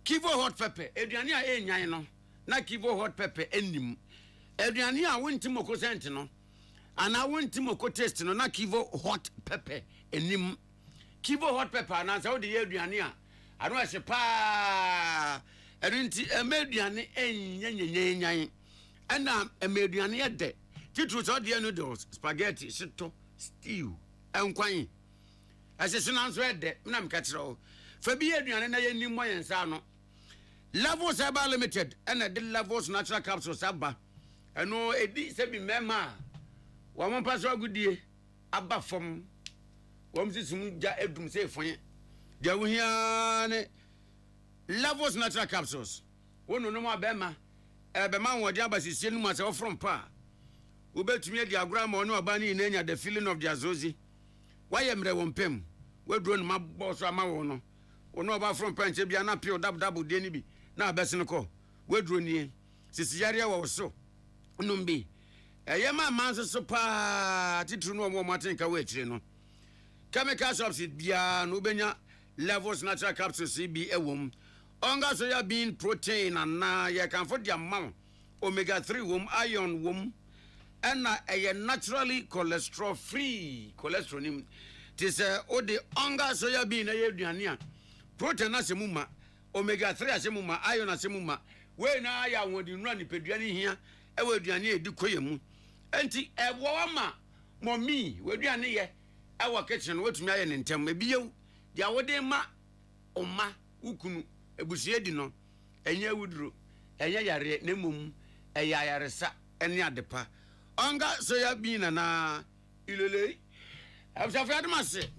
[SPEAKER 5] Kivo hot pepper aduane a enyan no na Kivo hot pepper enim aduane a wontimo ko scent no ana wontimo ko taste no na Kivo hot pepper enim Kivo hot pepper na sa wo de aduane a ano ahye pa erinti aduane enyanyanyan ana aduane yede titru so de noodles spaghetti shito stew enkwan ahye sinanso yede na mka kire fa bi aduane na yenim mo yensa no Levels Herbal Limited and the Levels Natural Capsules Abba. And no, a D. Sebi Mema. One pass good day. Abba from one system Edum say for you. There we hear Levels Natural Capsules. One no more Bema. Ebeman wa Jabas is sending myself from Pa. Who bet me the agram or no bunny in any the feeling of the Azozi. Why am I one pem? Well drawn my boss or my owner. Or no about from Panche be an appeal double denny. Na besenko we droni sisiyaria wo so numbi yema manso so pa titru no mo maten ka we akire no chemical shops bia no benya Levels Natural Capsules bi ewom onga soya bean protein na ye kan for dia ma omega 3 wom iron wom na naturally cholesterol free cholesterol nim tis o de onga soya bean ye aduane a protein na semuma omega 3 asemuma iron asemuma we na ya wodi nura ni peduane hia e we aduane edi koyemu enti e wo ma mommy we aduane ye e wo kitchen wetumi aye ne ntem ebiyew dia wode ma oma ukunu ebusie di no enye wuduro enye yare na mum e yaresa ene adepa onga soya bean na ilele afsafia de mase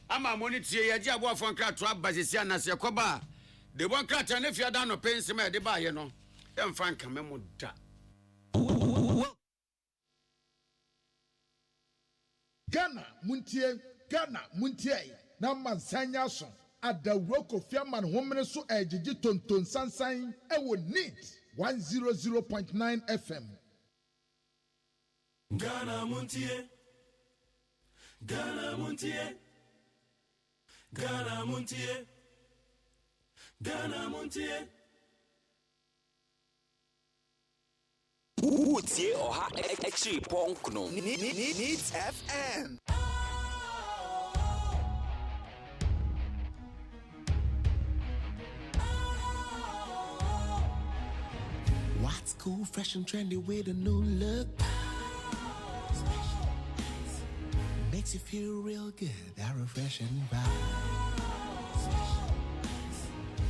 [SPEAKER 5] ama monitie ye ji abo afon kra to abasesia na se koba de bon krata ne fia da no pensi ma de ba ye no emfa nka memo da
[SPEAKER 14] Ghana muntie na mansanya so adawro kofia man homene so ejiji tonton sansan e wo neat 100.9 FM
[SPEAKER 2] Ghana muntie Ghana muntie Ghana muntie Ghana muntie
[SPEAKER 20] Utie oha extra punk no Needs FM
[SPEAKER 21] What's cool, fresh and trendy with a new look? Makes you feel real good, that refreshing vibe.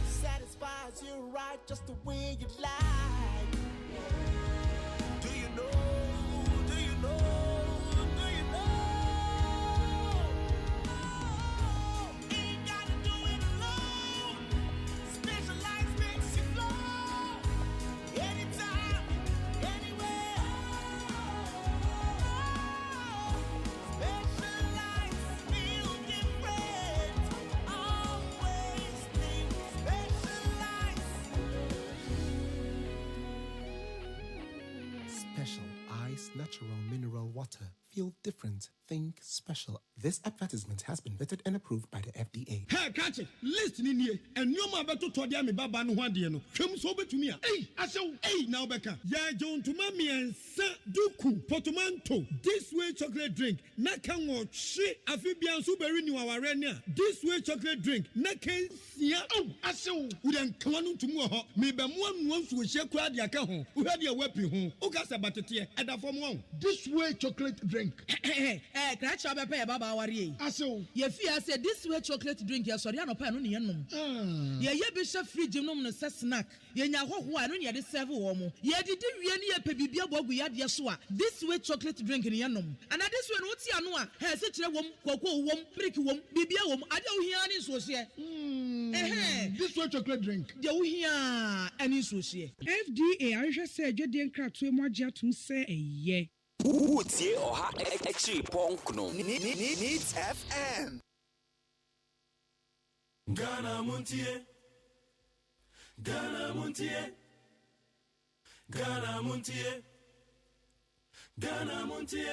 [SPEAKER 21] Satisfies you right just the way you like. Do you know? Do you know? Do you know? Ain't gotta do
[SPEAKER 1] water. Feel different. Think special. This advertisement has been vetted and approved by the FDA.
[SPEAKER 18] Hey, catch it. Listen in here. And you ma beto to dia me baba no hwade no. Twem so betumi a. Hey, asew. Hey, now beka. Ya jon to ma me duku portmanteau. This way chocolate drink. Na kan wo hwe afibian so beri ni waware ni a. This way chocolate drink. Na kan sia. Oh, asew. We dan kan no tumu ho. Me be mo anu so hye kura dia ka ho. Wo hwade e wapi ho. O ka se batete e da fom ho.
[SPEAKER 14] This way chocolate drink.
[SPEAKER 15] Crash up a pair, Baba Warrior.
[SPEAKER 14] So,
[SPEAKER 15] your fear said this way chocolate drink, your Soriano pan on the enum. Ye bishop free genome snack. Ye know who I don't yet serve warm. Ye did really a pebibia bob we had yasua. This way chocolate drink in the enum. And at this one, what's Yanua? Has such a woman, cocoa woman, pricky woman, bibia woman. I don't hear any social.
[SPEAKER 14] This way chocolate drink.
[SPEAKER 15] You hear any social.
[SPEAKER 17] FDA, I just said you didn't crack to more to say a ye.
[SPEAKER 20] MONTIE or actually Ponkno needs FM.
[SPEAKER 2] Ghana MONTIE, Ghana MONTIE, Ghana MONTIE, Ghana MONTIE.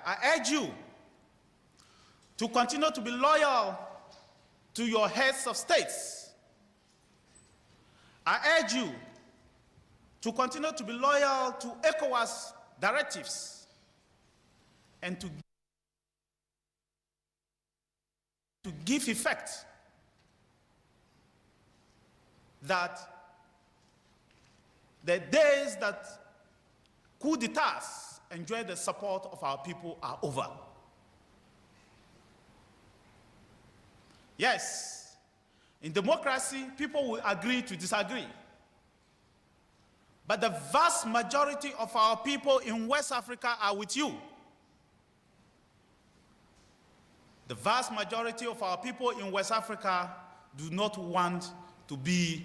[SPEAKER 6] I urge you to continue to be loyal to your heads of states. I urge you to continue to be loyal to ECOWAS directives and to give effect that the days that coup d'etats enjoy the support of our people are over. Yes, in democracy, people will agree to disagree. But the vast majority of our people in West Africa are with you. The vast majority of our people in West Africa do not want to be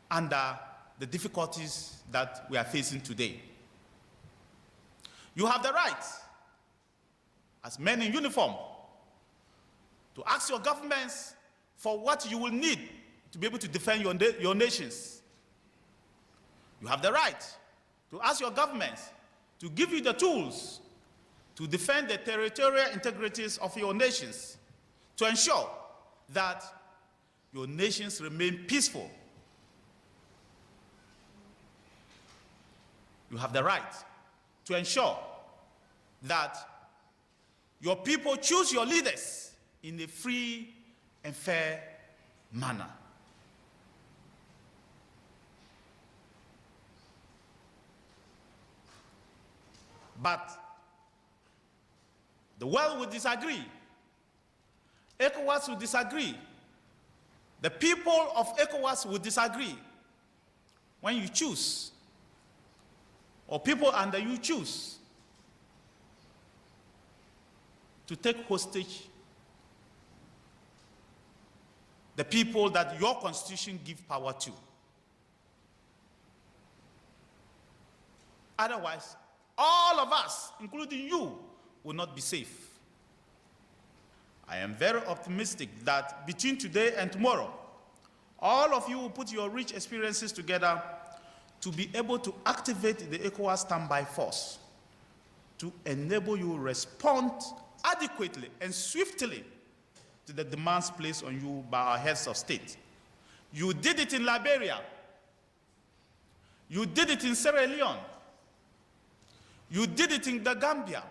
[SPEAKER 6] under the difficulties that we are facing today. You have the right, as men in uniform, to ask your governments for what you will need to be able to defend your nations. You have the right to ask your governments to give you the tools to defend the territorial integrities of your nations, to ensure that your nations remain peaceful. You have the right to ensure that your people choose your leaders in a free and fair manner. But the world will disagree. ECOWAS will disagree. The people of ECOWAS will disagree when you choose, or people under you choose, to take hostage the people that your constitution gives power to. Otherwise, all of us, including you, will not be safe. I am very optimistic that between today and tomorrow, all of you will put your rich experiences together to be able to activate the ECOWAS standby force to enable you to respond adequately and swiftly to the demands placed on you by our heads of state. You did it in Liberia. You did it in Sierra Leone. You did it in the Gambia.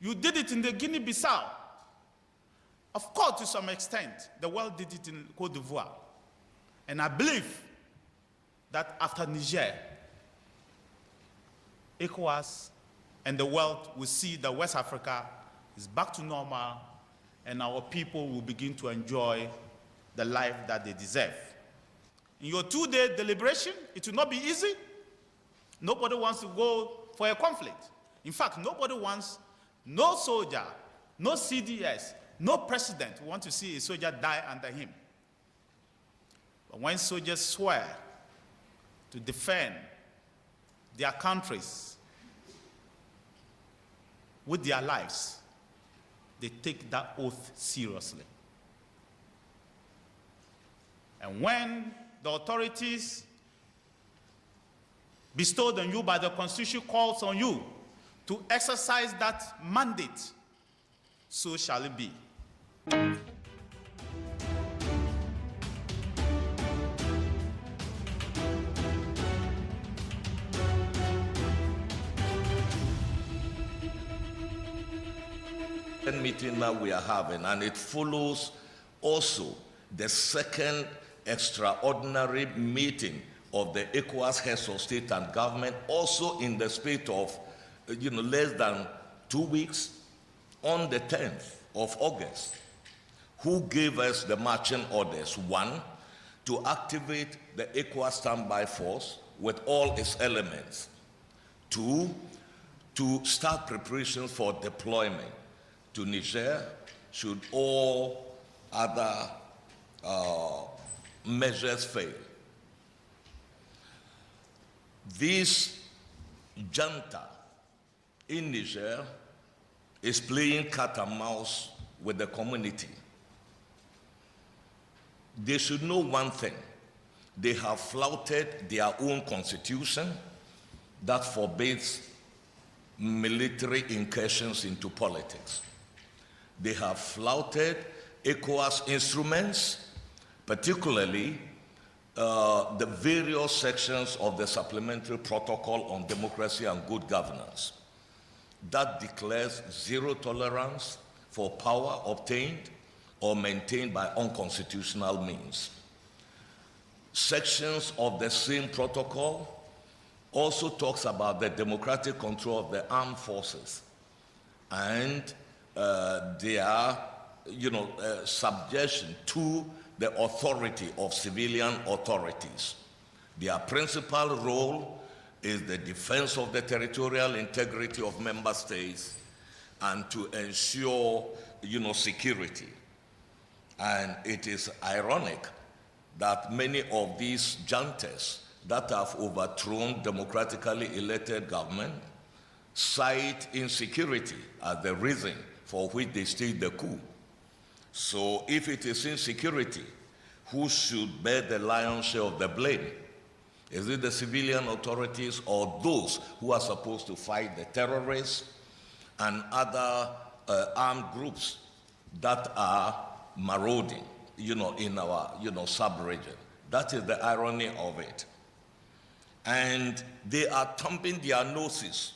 [SPEAKER 6] You did it in the Guinea-Bissau. Of course, to some extent, the world did it in Côte d'Ivoire. And I believe that after Niger, ECOWAS and the world will see that West Africa is back to normal and our people will begin to enjoy the life that they deserve. In your 2-day deliberation, it will not be easy. Nobody wants to go for a conflict. In fact, nobody wants, no soldier, no CDS, no president want to see a soldier die under him. But when soldiers swear to defend their countries with their lives, they take that oath seriously. And when the authorities bestowed on you by the Constitution calls on you to exercise that mandate, so shall it be.
[SPEAKER 3] Meeting that we are having, and it follows also the second extraordinary meeting of the ECOWAS heads of state and government, also in the space of less than 2 weeks, on the 10th of August, who gave us the marching orders: 1, to activate the ECOWAS standby force with all its elements; 2, to start preparations for deployment to Niger should all other measures fail. This junta in Niger is playing cat and mouse with the community. They should know one thing: they have flouted their own constitution that forbids military incursions into politics. They have flouted ECOWAS instruments, particularly the various sections of the Supplementary Protocol on Democracy and Good Governance that declares zero tolerance for power obtained or maintained by unconstitutional means. Sections of the same protocol also talks about the democratic control of the armed forces and their subjection to the authority of civilian authorities. Their principal role is the defense of the territorial integrity of member states and to ensure, security. And it is ironic that many of these juntas that have overthrown democratically elected government cite insecurity as the reason for which they staged the coup. So if it is insecurity, who should bear the lion's share of the blame? Is it the civilian authorities or those who are supposed to fight the terrorists and other armed groups that are marauding, in our sub-region? That is the irony of it. And they are thumping their noses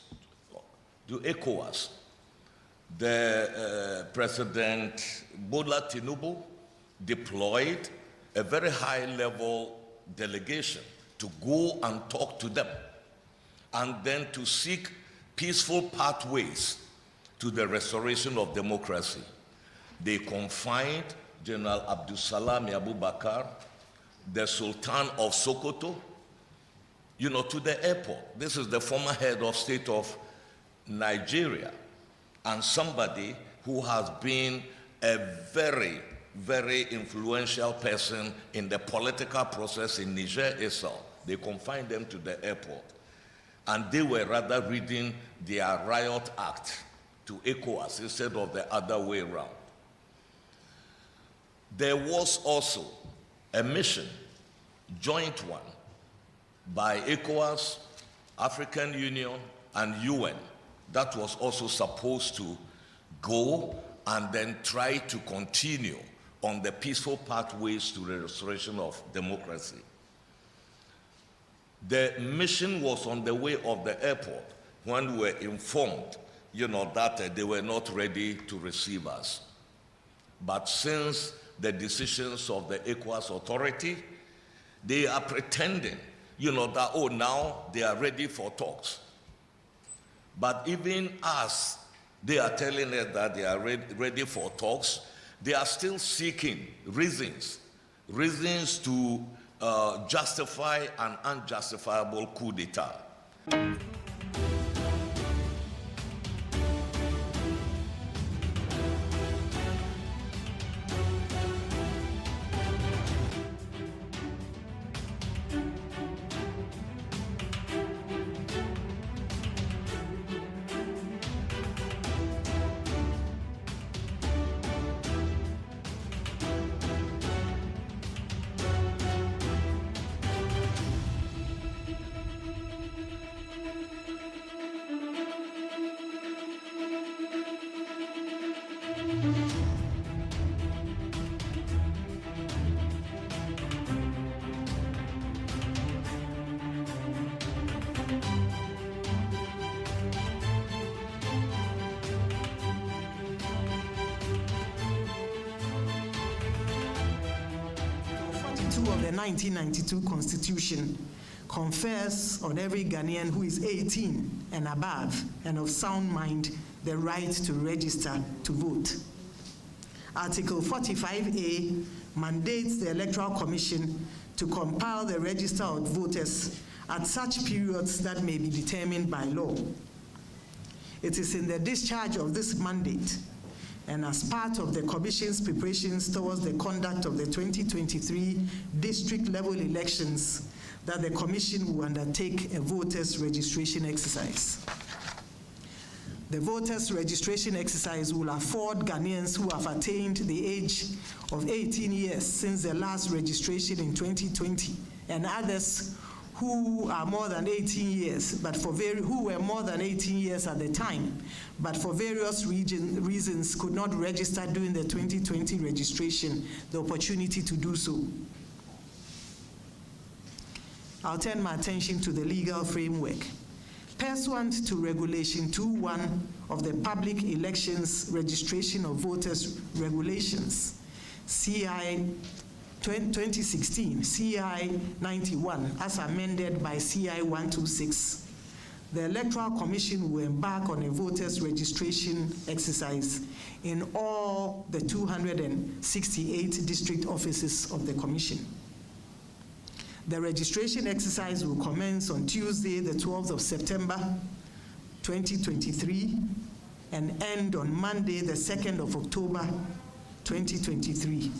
[SPEAKER 3] to ECOWAS. The President Bola Tinubu deployed a very high-level delegation to go and talk to them and then to seek peaceful pathways to the restoration of democracy. They confined General Abdulsalami Abubakar, the Sultan of Sokoto, to the airport. This is the former head of state of Nigeria and somebody who has been a very, very influential person in the political process in Niger itself. They confined them to the airport. And they were rather reading their riot act to ECOWAS instead of the other way around. There was also a mission, joint one, by ECOWAS, African Union, and UN that was also supposed to go and then try to continue on the peaceful pathways to the restoration of democracy. The mission was on the way of the airport when we were informed, that they were not ready to receive us. But since the decisions of the ECOWAS authority, they are pretending, that, now they are ready for talks. But even as they are telling us that they are ready for talks, They are still seeking reasons to justify an unjustifiable coup d'etat.
[SPEAKER 7] Of the 1992 Constitution confers on every Ghanaian who is 18 and above and of sound mind the right to register to vote. Article 45A mandates the Electoral Commission to compile the register of voters at such periods that may be determined by law. It is in the discharge of this mandate and as part of the Commission's preparations towards the conduct of the 2023 district-level elections that the Commission will undertake a voters' registration exercise. The voters' registration exercise will afford Ghanaians who have attained the age of 18 years since the last registration in 2020 and others who are more than 18 years, but who were more than 18 years at the time, but for various reasons could not register during the 2020 registration, the opportunity to do so. I'll turn my attention to the legal framework. Pursuant to Regulation 2.1 of the Public Elections Registration of Voters Regulations, CI 2016, CI 91, as amended by CI 126, the Electoral Commission will embark on a voters' registration exercise in all the 268 district offices of the Commission. The registration exercise will commence on Tuesday, the 12th of September, 2023, and end on Monday, the 2nd of October, 2023.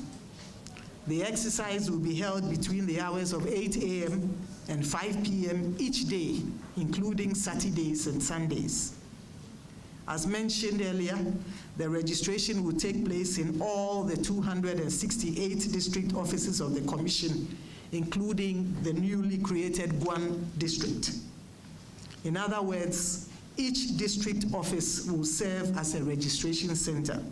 [SPEAKER 7] The exercise will be held between the hours of 8 a.m. and 5 p.m. each day, including Saturdays and Sundays. As mentioned earlier, the registration will take place in all the 268 district offices of the Commission, including the newly created Guan district. In other words, each district office will serve as a registration center.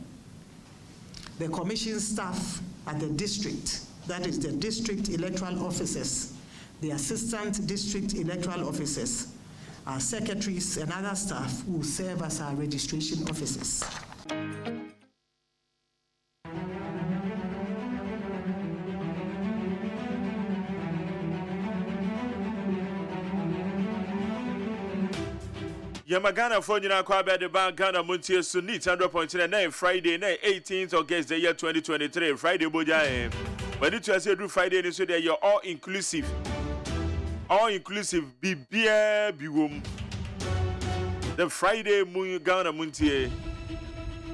[SPEAKER 7] The Commission staff at the district, that is the district electoral officers, the assistant district electoral officers, our secretaries and other staff will serve as our registration officers.
[SPEAKER 22] Yamagana for you now, the bank Ghana Montier Sunit 100.9 Friday, 18th August, the year 2023. Friday, Boja. But it was a Friday, so that you're all inclusive. All inclusive, be beer, be womb. The Friday, Ghana Montier.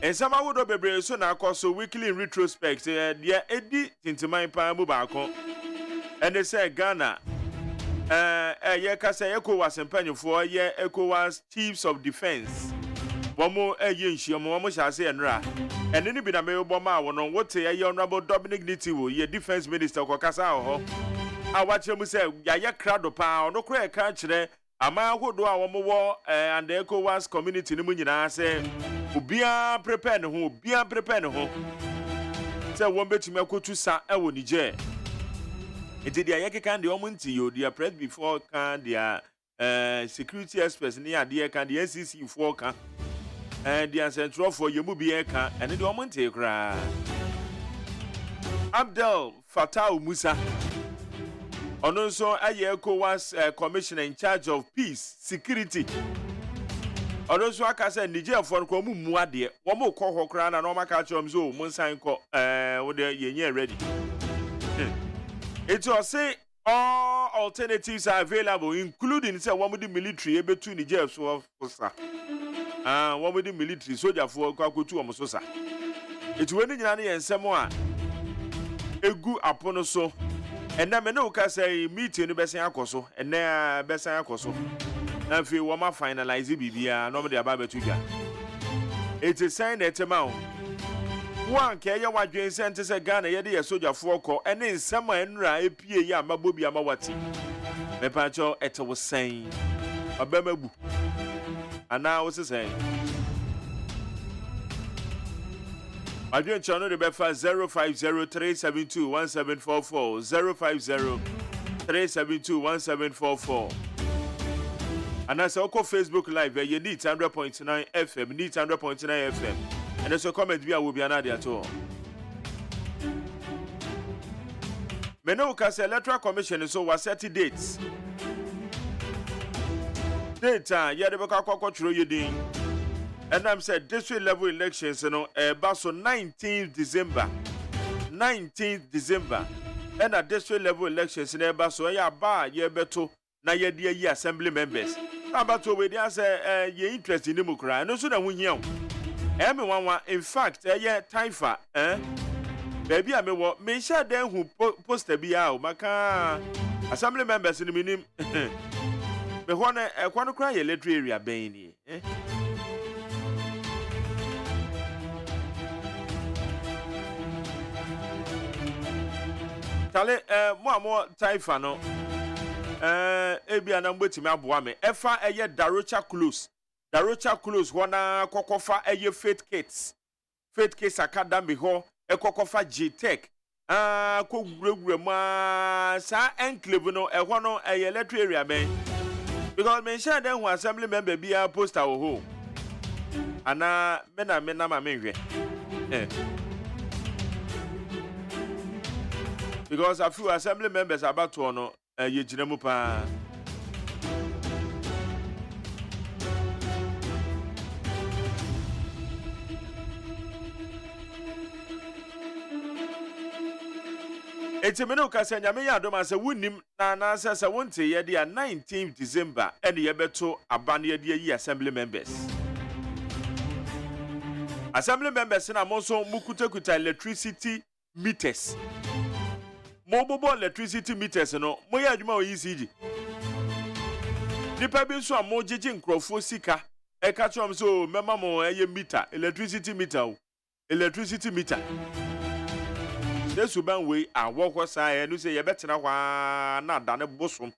[SPEAKER 22] And some I would be so now, so weekly in retrospect, yeah, Eddie, into my Pamubako. And they say Ghana. Kasa ECOWAS and penny for ECOWAS chiefs of defense. One more yenshi, one more shall say and ra. And then be a mail bomber one on what say honorable Dominic Nitiwo, ye defense minister Kokasa. I watch him say, ya crowd of power, no crack country. A man who do our war and the ECOWAS community in the Munina say, Ubia prepare who, be prepared who. Say one bet to me go to Sa Ewo Niger. It did the Ayaki can the MONTIE, the press before can the security experts near the can the NCC for can and the central for Yamubi can and the MONTIE cry. Abdel Fattah Musa, and also ECOWAS commissioner in charge of peace, security. Ono so aka say Nigeria for ko mu ade wo mo kɔ hɔ kra na no maka kyerɛ so mo nsan kɔ wo de yenye ready. It was say all alternatives are available, including say one with the military ebetu Nigeria so for one with the military soldier for kwakutu omososa. It when nyina ne ensem a egu apono so ena me no ka say meeting no besan akoso ena besan akoso na fi wo ma finalize bibia no me de aba betu dwa. It is sign that amount one ke ye wadwen sente se Ghana ye de ye soldier for ko ene nsem a enra epie ye amabobi amawati me pa cho ete wo sen abamabu ana wo se sen Adrian Chano de Befa 05037211744 05037211744 and as Oko Facebook Live you need 100.9 FM need 100.9 FM and as a comment we will be another at all. Menoka Electoral Commission so was 30 dates. Data ya de beka kwakwa churo yedin. And I'm said district level elections, baso 19th December. 19th December. And a district level elections in baso ya ba ye beto na ye dear ye assembly members. About to wait answer ye interest in democrat. No sooner we hear. Everyone in fact ye taifa, baby I me share them who post a be out maka assembly members in the minim. Me wanna cry a letter area baini. Tale mo taifa no ebi anambo timi aboa me efa eye Darocha close wana kokofa eye faith kids academy ho ekokofa G-Tech ko gurugure ma sa enclave no ho no eye electric area ben because me share dem who assembly member bia poster wo ho ana me na ma menhwe because a few assembly members about to no ye jinemu pa eti me no ka se nyame ya adoma se wunim na se wonte ye dia 19th December and ye beto abane ye dia yi assembly members na mo so mukutakuta electricity meters mobile electricity meters no moya adwuma o ECG nipa bi so amojeje nkrofo sika e ka chom so mema mo eye meter electricity meter Yesu ban we awokwo saa no se ye betena kwa na dane bosom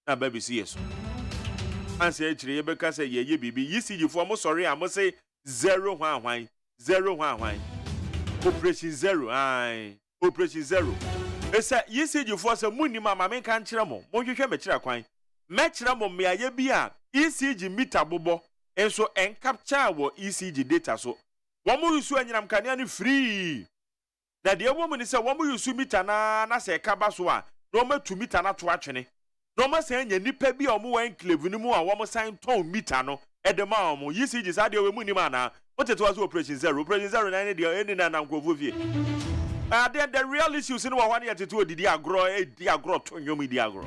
[SPEAKER 22] na ba bisi yeso anse e kire ye beka se ye bibi ECG fo mo sori am say 0 hwan operation 0 operation 0 esa ECG for se munni mama men kan kire mo hwehwe me kire kwan me kire mo me aye bi a ECG meter bobo enso en capture wo ECG data so wo mo yusu anyinam kanea ni free na de wo mo ni se wo mo yusu meter na se ka ba so a no ma 2 meter na to atwene no ma se anya nipa bi a wo mo enclave ni mu a wo mo sign ton meter no edema wo mo ECG sa de we munni ma na what it was operation 0 na any de any na nkofo vie. Then the real issues in one year to did agro to yomi diagro.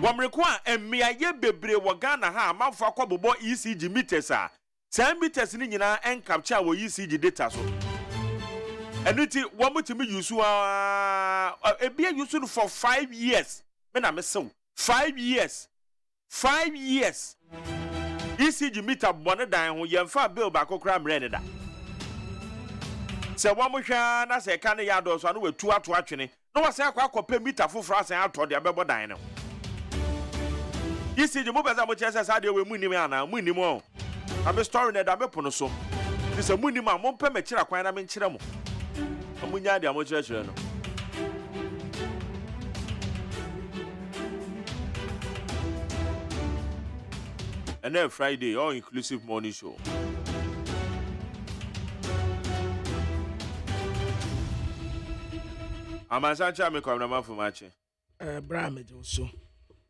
[SPEAKER 22] Wamrekwa and me aye bebre wagana ha manfa kwabobo ECG meters a 10 meters ni nyina en capture wo ECG data so. And it one mo timi use e bia use for 5 years. Me na me so 5 years. 5 years. ECG meter bone dan ho yemfa bill ba kokra mre da. Se wa mo hwa na se ka ne ya do so no watu atwene no wa se akwa meter foforo asan ato de abebo dan no isi je mo beza mo chese sa de we munim ana munim o am story na da bepo no so this munim a mo mpa me kira kwan na me nkire mo amunya de mo kire no and then Friday all inclusive morning show. Amasancha me kwamna mafu mache.
[SPEAKER 4] Bra me so.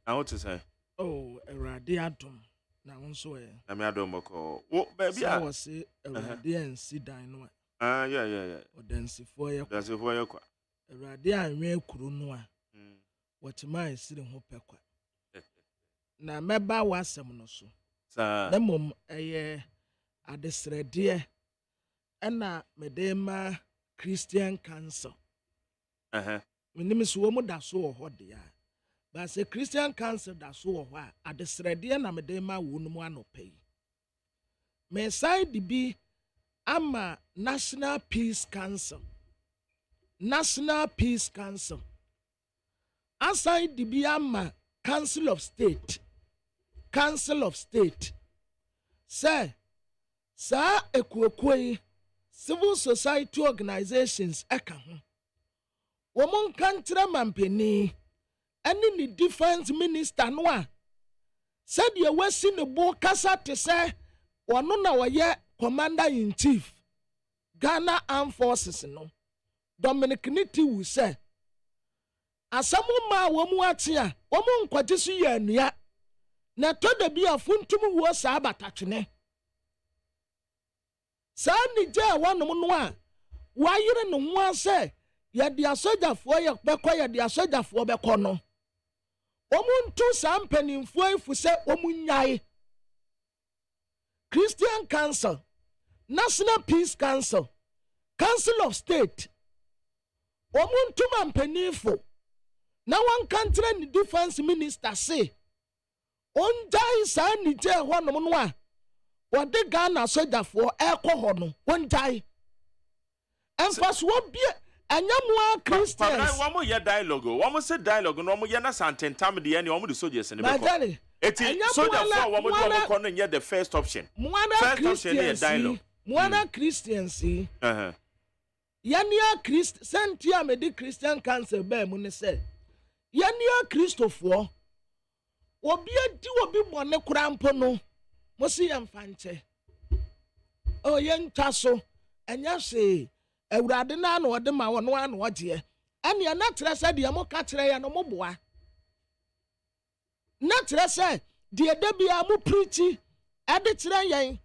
[SPEAKER 22] I want to say.
[SPEAKER 4] Oh, Erade Atom.
[SPEAKER 8] na wonso e
[SPEAKER 22] na me adomoko wo baby a
[SPEAKER 8] wo se Awurade ansi dan no
[SPEAKER 22] yeah
[SPEAKER 8] odansifo ye
[SPEAKER 22] kwa
[SPEAKER 8] Awurade anwe kuru no a wotima esire ho pekwa na meba wasem no so na mom eye adesrede na medema Christian Council minim so wo mu da so wo ho de a ba se Christian Council da so wo ho a adesrede na medema wo no mu anopai me side bi ama National Peace Council aside bi ama Council of State say sa ekuokoi civil society organizations eka ho womon kantre mampeni ene ni defense minister no a said ye wasi ne bo kasa te say wono na woye commander in chief Ghana Armed Forces no Dominic Niti wu say asamu ma womu ate a womu nkwaje so ye anua na to da bi afuntum wo sa abatatwene sa ni je wonom no a wayire no ho ase ye de asojafo ye bekọ ye de asojafo bekọ no omuntu sa mpanimfo ifu se omunyai Christian Council, National Peace Council, Council of State omuntu mpanimfo na one country ni defense minister say onjai sa ni je wonom no a wode Ghana sojafo ekọ no onjai emfaso bi anyamwa Christians
[SPEAKER 22] wamo ye dialogue wamo se dialogue no wamo ye na santentam de ye ne wamo de soldiers ne beko eti soldier for wamo do ko no ye the first option ye dialogue
[SPEAKER 8] mwana Christians yania Christ sentia me di Christian Council ba mu ne se yania Christofo obi adi obi bone krampo no mo se yemfanche o ye ntaso anya se Awurade na na ode ma wono ana oje ene na trese de mo ka kire ya no mo boa na trese de bia mo preachi ade kire yen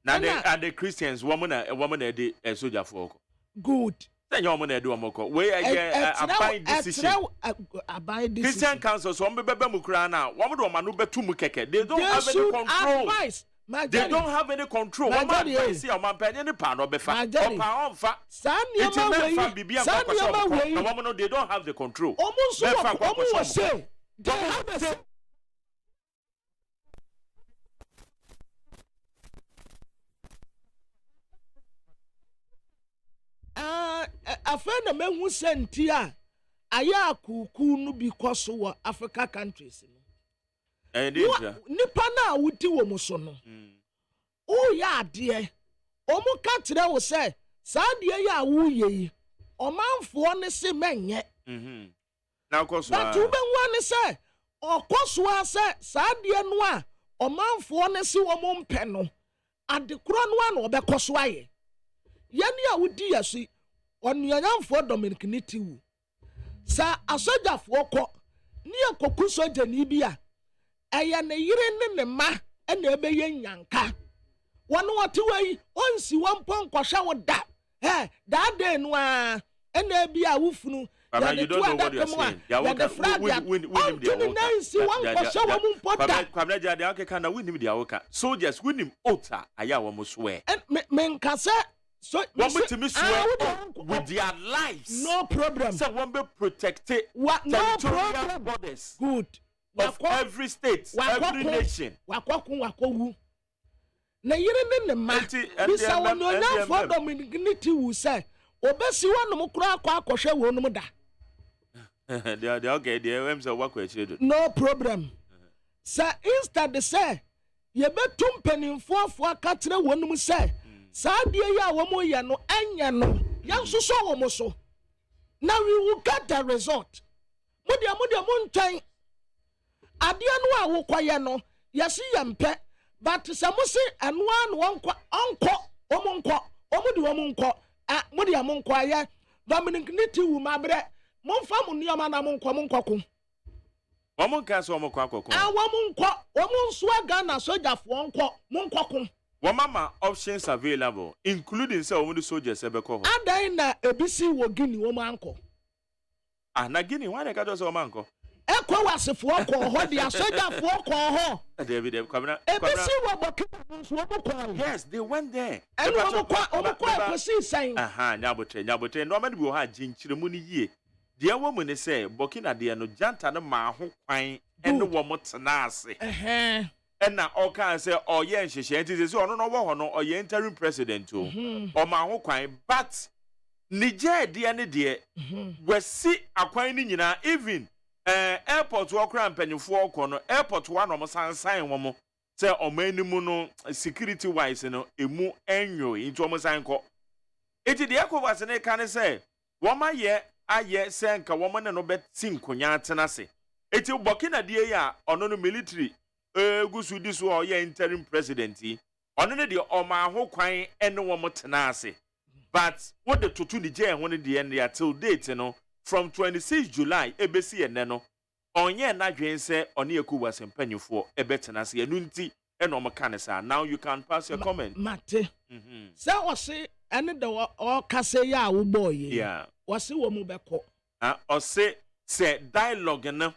[SPEAKER 22] na the Christians woman na de soldier for
[SPEAKER 8] good
[SPEAKER 22] then you woman na de omoko we abide decision Christian Council so mbebe mu kra na wo do ma no betu mu keke they don't have any control they don't have any control woman see woman penny ni pa no be fa opa onfa woman they don't have the control
[SPEAKER 8] say they have a afena mehu senti a aya akuku no bi koso wo Africa countries no nipa na wuti wo mo so no o ya de omu ka kire wo se sa de ya wo ye omanfo ne se menye
[SPEAKER 22] na koso
[SPEAKER 8] but ube nwa ne se okoso a se sa de no a omanfo ne se wo mo mpe no adekoro no a na obekoso aye yani a wudi yasi onuanyamfo Dominic Niti wu sa asojafo ko ni akoku soja ni bia eye ne yire ne ma na ebe ye nyanka wono wote wei onsi wampon kwahwa wo da da de no a na bia wufunu
[SPEAKER 22] you don't know what you're saying. Soldiers win him ota aya wo mo swear.
[SPEAKER 8] Men kase so
[SPEAKER 22] one to swear with their lives.
[SPEAKER 8] No problem.
[SPEAKER 22] So one be protected
[SPEAKER 8] territorial
[SPEAKER 22] borders.
[SPEAKER 8] Good.
[SPEAKER 22] Of every state, every nation.
[SPEAKER 8] Wakowu. Na yire ne ma. Bisa wono na for Dominic wu say obesi wono kura akọhwe wono da.
[SPEAKER 22] They okay, they am say work with.
[SPEAKER 8] No problem. Sir, instead they say ye betum penimfo aka kire wono say sa de ya wo mo ye no anya no yan so wo mo so. Now we will get the result. Mudia muntwan ade no a wo kwaye no yesi yempe but samusi anwa no onko omudi omunko mudia munko aye Dominic Niti wu mabre momfa mu nioma na munko ko
[SPEAKER 22] Woman can so more quack.
[SPEAKER 8] Ah, woman swagger na soldier for unko.
[SPEAKER 22] Wamama options available, including some of the soldiers ebeko.
[SPEAKER 8] Ada na ebisi wo Guinea woman unko.
[SPEAKER 22] Ah, na Guinea, why they got us a manco?
[SPEAKER 8] Ekwa wasefo ko ho dia soldier for ko ho.
[SPEAKER 22] David, come now.
[SPEAKER 8] Ebisi wo bokin.
[SPEAKER 22] Yes, they went there.
[SPEAKER 8] And omo saying.
[SPEAKER 22] Aha, nyabotre. No man will have jinchire muni ye. Dear woman say, Bokina dear no janta no ma ho kwan and no woman tenase. And now all can say, oh, yeah, she is on no one or your interim president too. Or my whole crime, but Niger, dear, we see a quine even airport walk around penny 4 corner, airport one almost sign one say, or many mono security wise, a more annual into almost anchor. It is the echo was an can say, woman, yeah, sank a woman and no bet sing conya tenase. It will Bokina dear or no military. Gusu this war ye interim presidency. Only the Oma ho kwan and no one tenase. But what the tutu the jail when the end till date, from 26 July, ebesi and neno. On ye na dwen say oni eku was empanyu for ebetenase enunti and omakanesa. Now you can pass your comment.
[SPEAKER 8] Mate. So was say any the or kase ya wo boy.
[SPEAKER 22] Yeah.
[SPEAKER 8] Was see wo mu beko.
[SPEAKER 22] Or say dialogue no.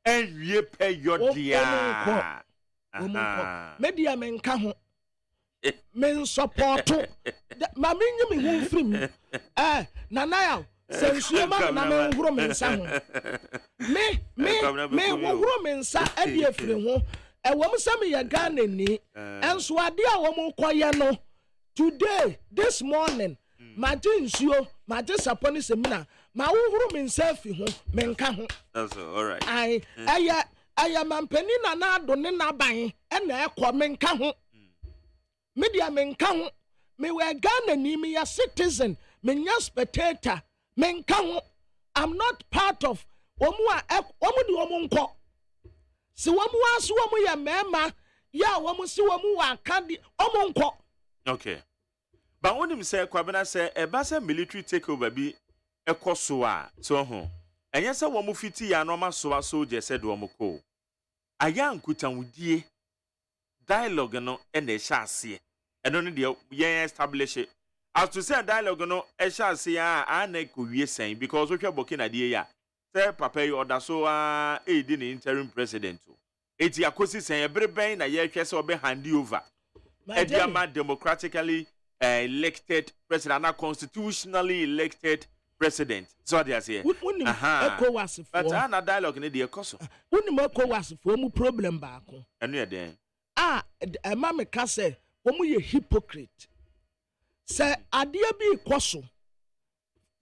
[SPEAKER 22] And ye pay your dear.
[SPEAKER 8] Media men kaho. Men support. Mammy, you mean free. Nanaya, since you man, I'm woman, son. Me, woman, son, and dear free. A woman, some me a gun in me, and so I dear woman, quiet today, this morning, my jeans, you, my disappointed seminar. Ma wo me selfie ho me nka ho.
[SPEAKER 22] That's all right.
[SPEAKER 8] I am penina na do ne na ban e na ekọ me nka ho. Media me nka ho. Me we Ghana ni me ya citizen, me nya spectator, me nka ho. I'm not part of omu di omu nko. Si omu aso omu ya mema, ya omu si omu wa kadi omu nko.
[SPEAKER 22] Okay. But when him say Kwabena say e ba say military takeover bi ekosoa so ho enye se wo mu fiti ya no ma soa soldier said wo mu ko aya nkutanwudie dialogue no e na ehya ase eno no de ye establish it as to say dialogue no ehya ase a na ko wie sen because we hwe Burkina de ya say papa you order so e di the interim president eti akosi sen ebre ben na ye hwe se obe hand over ediama democratically elected president and constitutionally elected president. So they are saying. But ana dialogue in the course.
[SPEAKER 8] Wouldn't was for mu problem back.
[SPEAKER 22] And you are there.
[SPEAKER 8] Mamma can say, Omu ye hypocrite. Say, Adia be kwaso.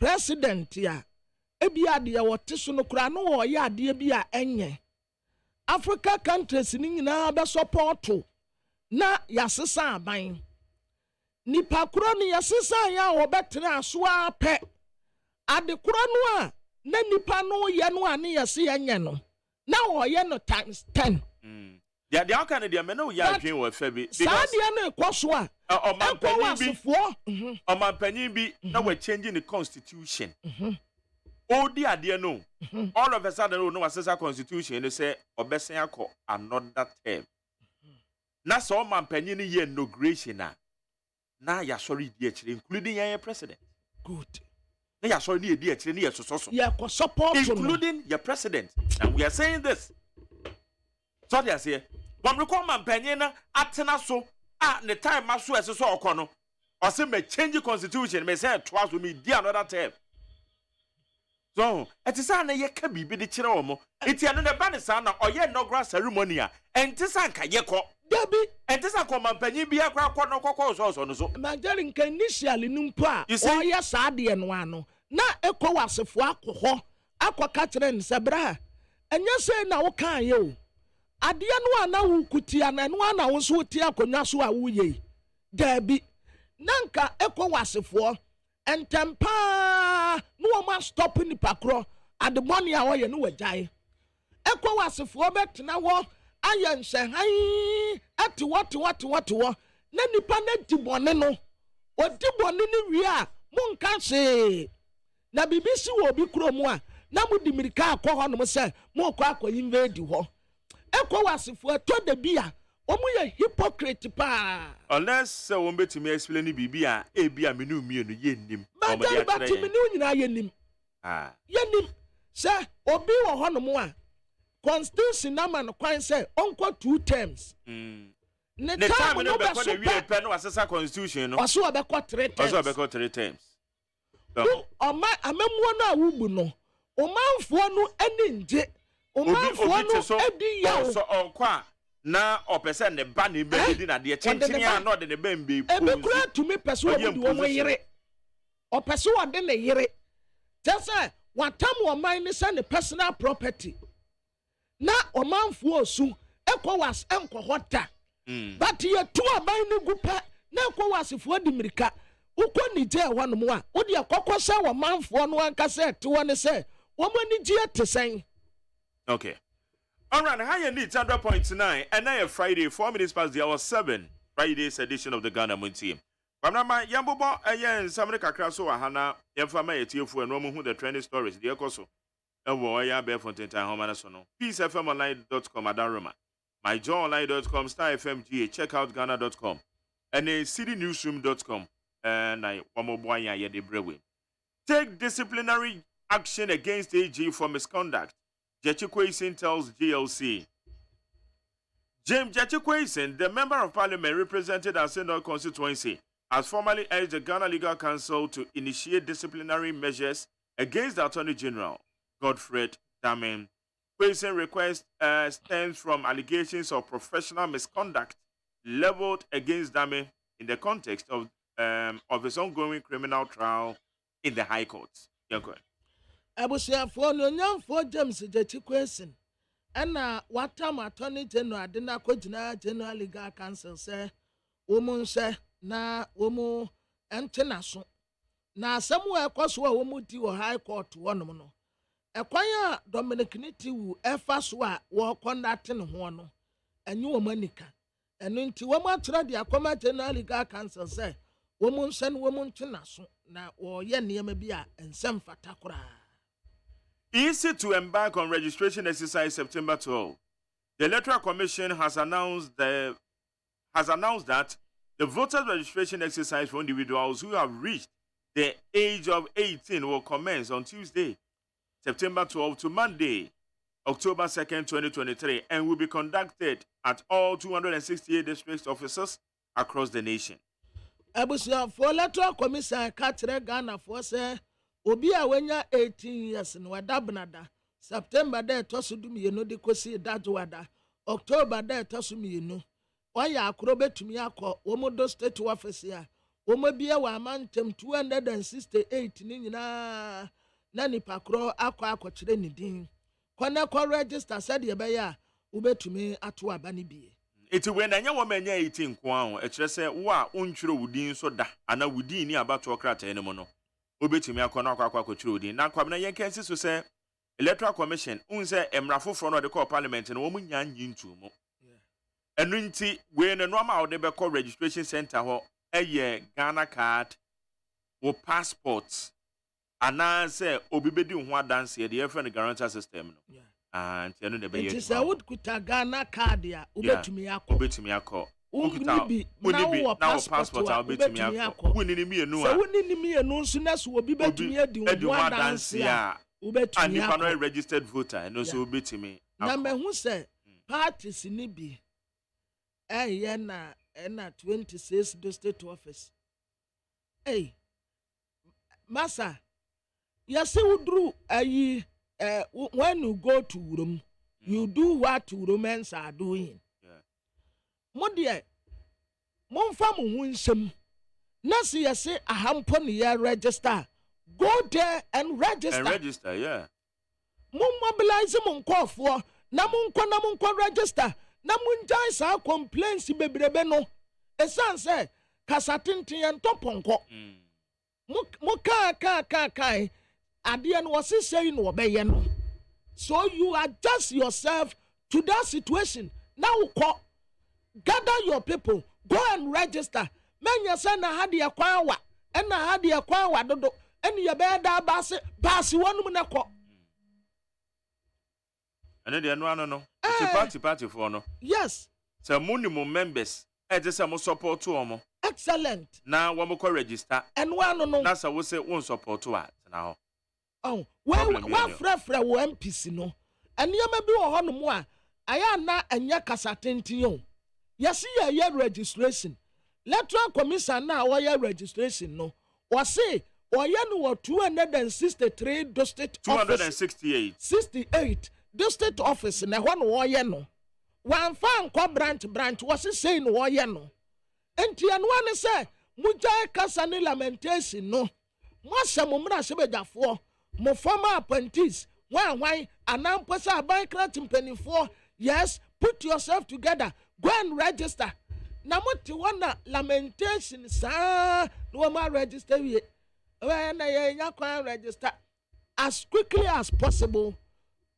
[SPEAKER 8] President ya. Ebia dia watisu no krano or ya dia bia enye. Africa countries na be support na yasesa aban. Nipa kuro ni yasesa ya obetre aso ape. Adekura no a na nipa no ye no ane yesi enye no na wo ye no times 10
[SPEAKER 22] ya de aka ne de me no ya adwen wo fa bi
[SPEAKER 8] because sa de na ekoso a
[SPEAKER 22] omanpanyin bi na we changing the constitution odi ade no all of a sudden no was constitution no say obesen akọ another term na so omanpanyin ye inauguration na ya sorry di akire including your president
[SPEAKER 8] good.
[SPEAKER 22] They sorry near
[SPEAKER 8] support
[SPEAKER 22] including your president. And we are saying this. So they say, when we call man penina atena so at the time masu as so okono. Or say may change the constitution, may say twice with me dear another term. So it is an ye can be the chiromo. It's another banisana or ye no grass ceremony. And Tisanka yeko.
[SPEAKER 8] Debbie,
[SPEAKER 22] and this a common penny be a crowd no cocos also.
[SPEAKER 8] Majarin can initially numpa. You say yes, Adi and Wano. Na echo was a fuaco, aqua catrin sabra. And you say now can you? Adian one who could tian and one I was who tia conasua wuye. Debbie, Nanka echo was a four. And tempa no man stopping the pacro at the money hour you know a jay. Echo was a four bet now. Ayan say hi at what na nipa na dibone no o dibone ni wi a mon kan se na bibisi wo bi kro mu a na mo di mirika akọ ho no mo say mo kọ akọ invade ho ECOWAS fo to da bia omo ye hypocrite pa
[SPEAKER 22] unless won betimi explain bibia e bia menu mienu ye nim
[SPEAKER 8] omo dia tire batimi ni nyina ye nim ye nim say obi wo ho no mo a constitution na man kwan say onko 2 terms
[SPEAKER 22] ne time no be ko the we pen no asesa constitution no
[SPEAKER 8] oso obekọ 3 terms
[SPEAKER 22] oso obekọ 3 terms
[SPEAKER 8] Oma amemuo no awubu no omanfo no ani nje omanfo no edi yawo
[SPEAKER 22] so onkwa na opese ne ba ne be di na de chenchene a no de ne ba mbe ku
[SPEAKER 8] ebe kura tumi pese wo di wo yire opese wo de ne yire tese watam wo man ne se ne personal property na omanfo osu ECOWAS enko hota but ye tu aban ne gupa na ECOWAS fo di mirika uko ni je wanu mu a wo de akokọ se wo manfo no anka se te woni se wo mani je tesen.
[SPEAKER 22] Okay, all right, how you need 100.9 and now Friday 4 minutes past the hour 7 Friday's edition of the Ghana Montie. Bamna yambobo ayen samre kakra so ahana yemfama yetiefu eno mu hu the trending stories de ekoso ewo ya be fonten tan homa na so no peacefmonline.com adaroma myjoyonline.com starfmga check out ghana.com and citynewsroom.com and I wamobo ya ye de brewe. Take disciplinary action against AG for misconduct. Jachikweisen tells GLC. James Jachikweisen, the member of parliament represented Aseno constituency, has formally urged the Ghana Legal Council to initiate disciplinary measures against the Attorney General, Godfred Damen. Kweisen request stems from allegations of professional misconduct leveled against Damen in the context of his ongoing criminal trial in the High Court.
[SPEAKER 8] Abusiafo no nyamfo James Jachikweisen ana watam Attorney General adena kwagina General Legal Council say womun se na womu entena so na asemu ekoso a womu di wo High Court wonom no ekwan a Dominic Nitiwu efa so a wo conduct ne ho no enye wo manika enu nti wo ma tira di akoma General Legal Council say womun se no womu ntena so na wo ye niam bi a ensem fata kora.
[SPEAKER 22] Easy to embark on registration exercise September 12. The Electoral Commission has announced that the voters registration exercise for individuals who have reached the age of 18 will commence on Tuesday, September 12 to Monday, October 2nd, 2023, and will be conducted at all 268 district offices across the nation.
[SPEAKER 8] Abusia for Electoral Commission Katre Ghana for say obi a wenya 18 years no wadabnada September day tosudum ye no de kosi dadwada October day tosum ye no oya akro betumi akọ womodo state office ya womabia wa amantem 268 ni nyina na nipa kro akọ ne din kwana ko register said ye be ya ubetumi ato abani bie
[SPEAKER 22] eti we na nya wo manya 18 ko an e kire se wo a ontwere wudin so da ana wudin ni abato krata ne mo no obetumi akọ akwa chiri odin na kwam na yenkensi so se Electoral Commission unse emrafofo no de call parliament no wo nya nyi ntumo enu nti we ne normal de be call registration center ho eye Ghana card wo passport ana se obi bedi ho adanse de friend guarantee system no and enu de be ye
[SPEAKER 8] it is a would kuta Ghana card ya obetumi akọ
[SPEAKER 22] Unibi na passport a betumi akọ wunini mienu a
[SPEAKER 8] wunini mienu nso na so obi betumi adi wo adanse a ubetumi
[SPEAKER 22] akọ and registered voter and so betumi
[SPEAKER 8] na mehu se parties ni bi na 26 district office masa yase wudru ayi when you go to room you do what Romans are doing. Modie monfa mo hunsem na se yese ahampo ne ya register go there and register mon mobilize mon nkofo na mon register na mon jai sa complaints bebrebe no esan se kasatenten en toponko mo ka ade no wose say no obeye no so you adjust yourself to that situation now ko gather your people, go and register. Menya say na hade yakwan wa, na hade yakwan wa dodo. Eni ye be da basi wonu mu na ko.
[SPEAKER 22] And then no. Party for no.
[SPEAKER 8] Yes.
[SPEAKER 22] So minimum members. Just some support to omo.
[SPEAKER 8] Excellent.
[SPEAKER 22] Now one more register.
[SPEAKER 8] And one no.
[SPEAKER 22] That's how we say one support to us now.
[SPEAKER 8] Oh, well, one frefra wo MPC no. And you may be on more. I am not a nya casatentio. Yes, ye registration. Electoral Commission now wire registration no. Or say, or you 263 district
[SPEAKER 22] 268.
[SPEAKER 8] 68 district office na one warrior no. One fan kwa branch was saying warrior no. Enti anwane say, mujai kasani lamentation no. Mwasa mumra sebejafo. Mo former apprentice, why, and now pesa bankrupt in penny for. Yes, put yourself together. Go and register. Now what you want lamentation, sir? No more register yet. When I register as quickly as possible.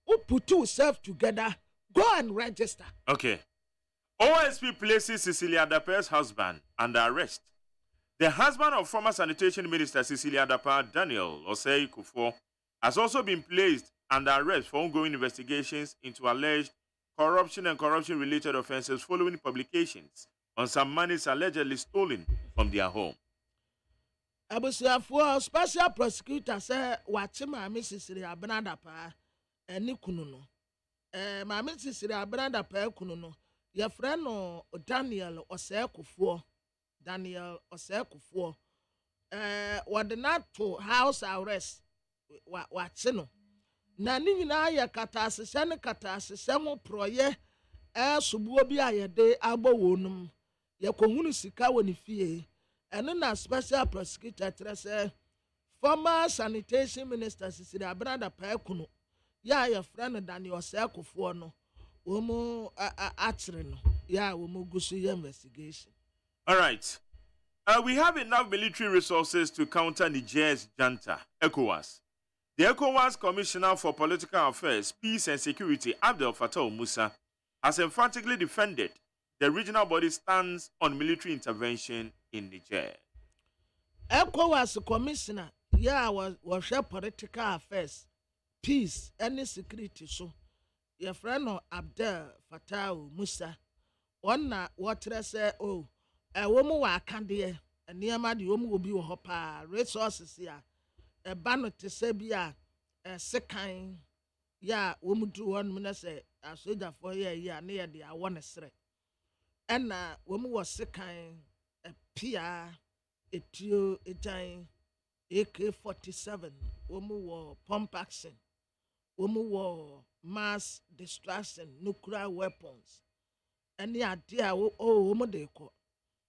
[SPEAKER 8] Who put yourself together? Go and register.
[SPEAKER 22] Okay. OSP places Cecilia Dapa's husband under arrest. The husband of former Sanitation Minister Cecilia Dapa, Daniel OSEI Kufuor, has also been placed under arrest for ongoing investigations into alleged corruption and corruption-related offenses following publications on some monies allegedly stolen from their home.
[SPEAKER 8] Abusiafo special prosecutor say wachi Mami Cecilia Dapa eni kunu no. Mami Cecilia Dapa kunu no. Your friend no Daniel OSEI Kufuor. Daniel OSEI Kufuor. What not to house arrest. Wachi no. Na ni nyina ya kata asese mo proye subuo bi ayede agbo wonum ye kohunu sika woni fie eno na special prosecutor trese former sanitation minister Cecilia Dapa kunu ya friend Daniel OSEI Kufuor no wo mo akyere no ya wo mo gusu investigation.
[SPEAKER 22] All right. We have enough military resources to counter Niger's junta, ECOWAS. The ECOWAS Commissioner for Political Affairs, Peace and Security, Abdel Fattah Musa, has emphatically defended the regional body's stance on military intervention in Niger.
[SPEAKER 8] ECOWAS Commissioner, was political affairs, peace and security. So, your friend Abdel Fattah Musa, one what say, oh, a woman wa candy, and near my woman will be a hopper, resources here. A banner to Sabia, a second, woman do 1 minute say, a soldier for near the I want to say. And woman was second, a PR, a trio, a time, AK-47, woman war pump action, woman war mass destruction, nuclear weapons. And the idea, woman they call.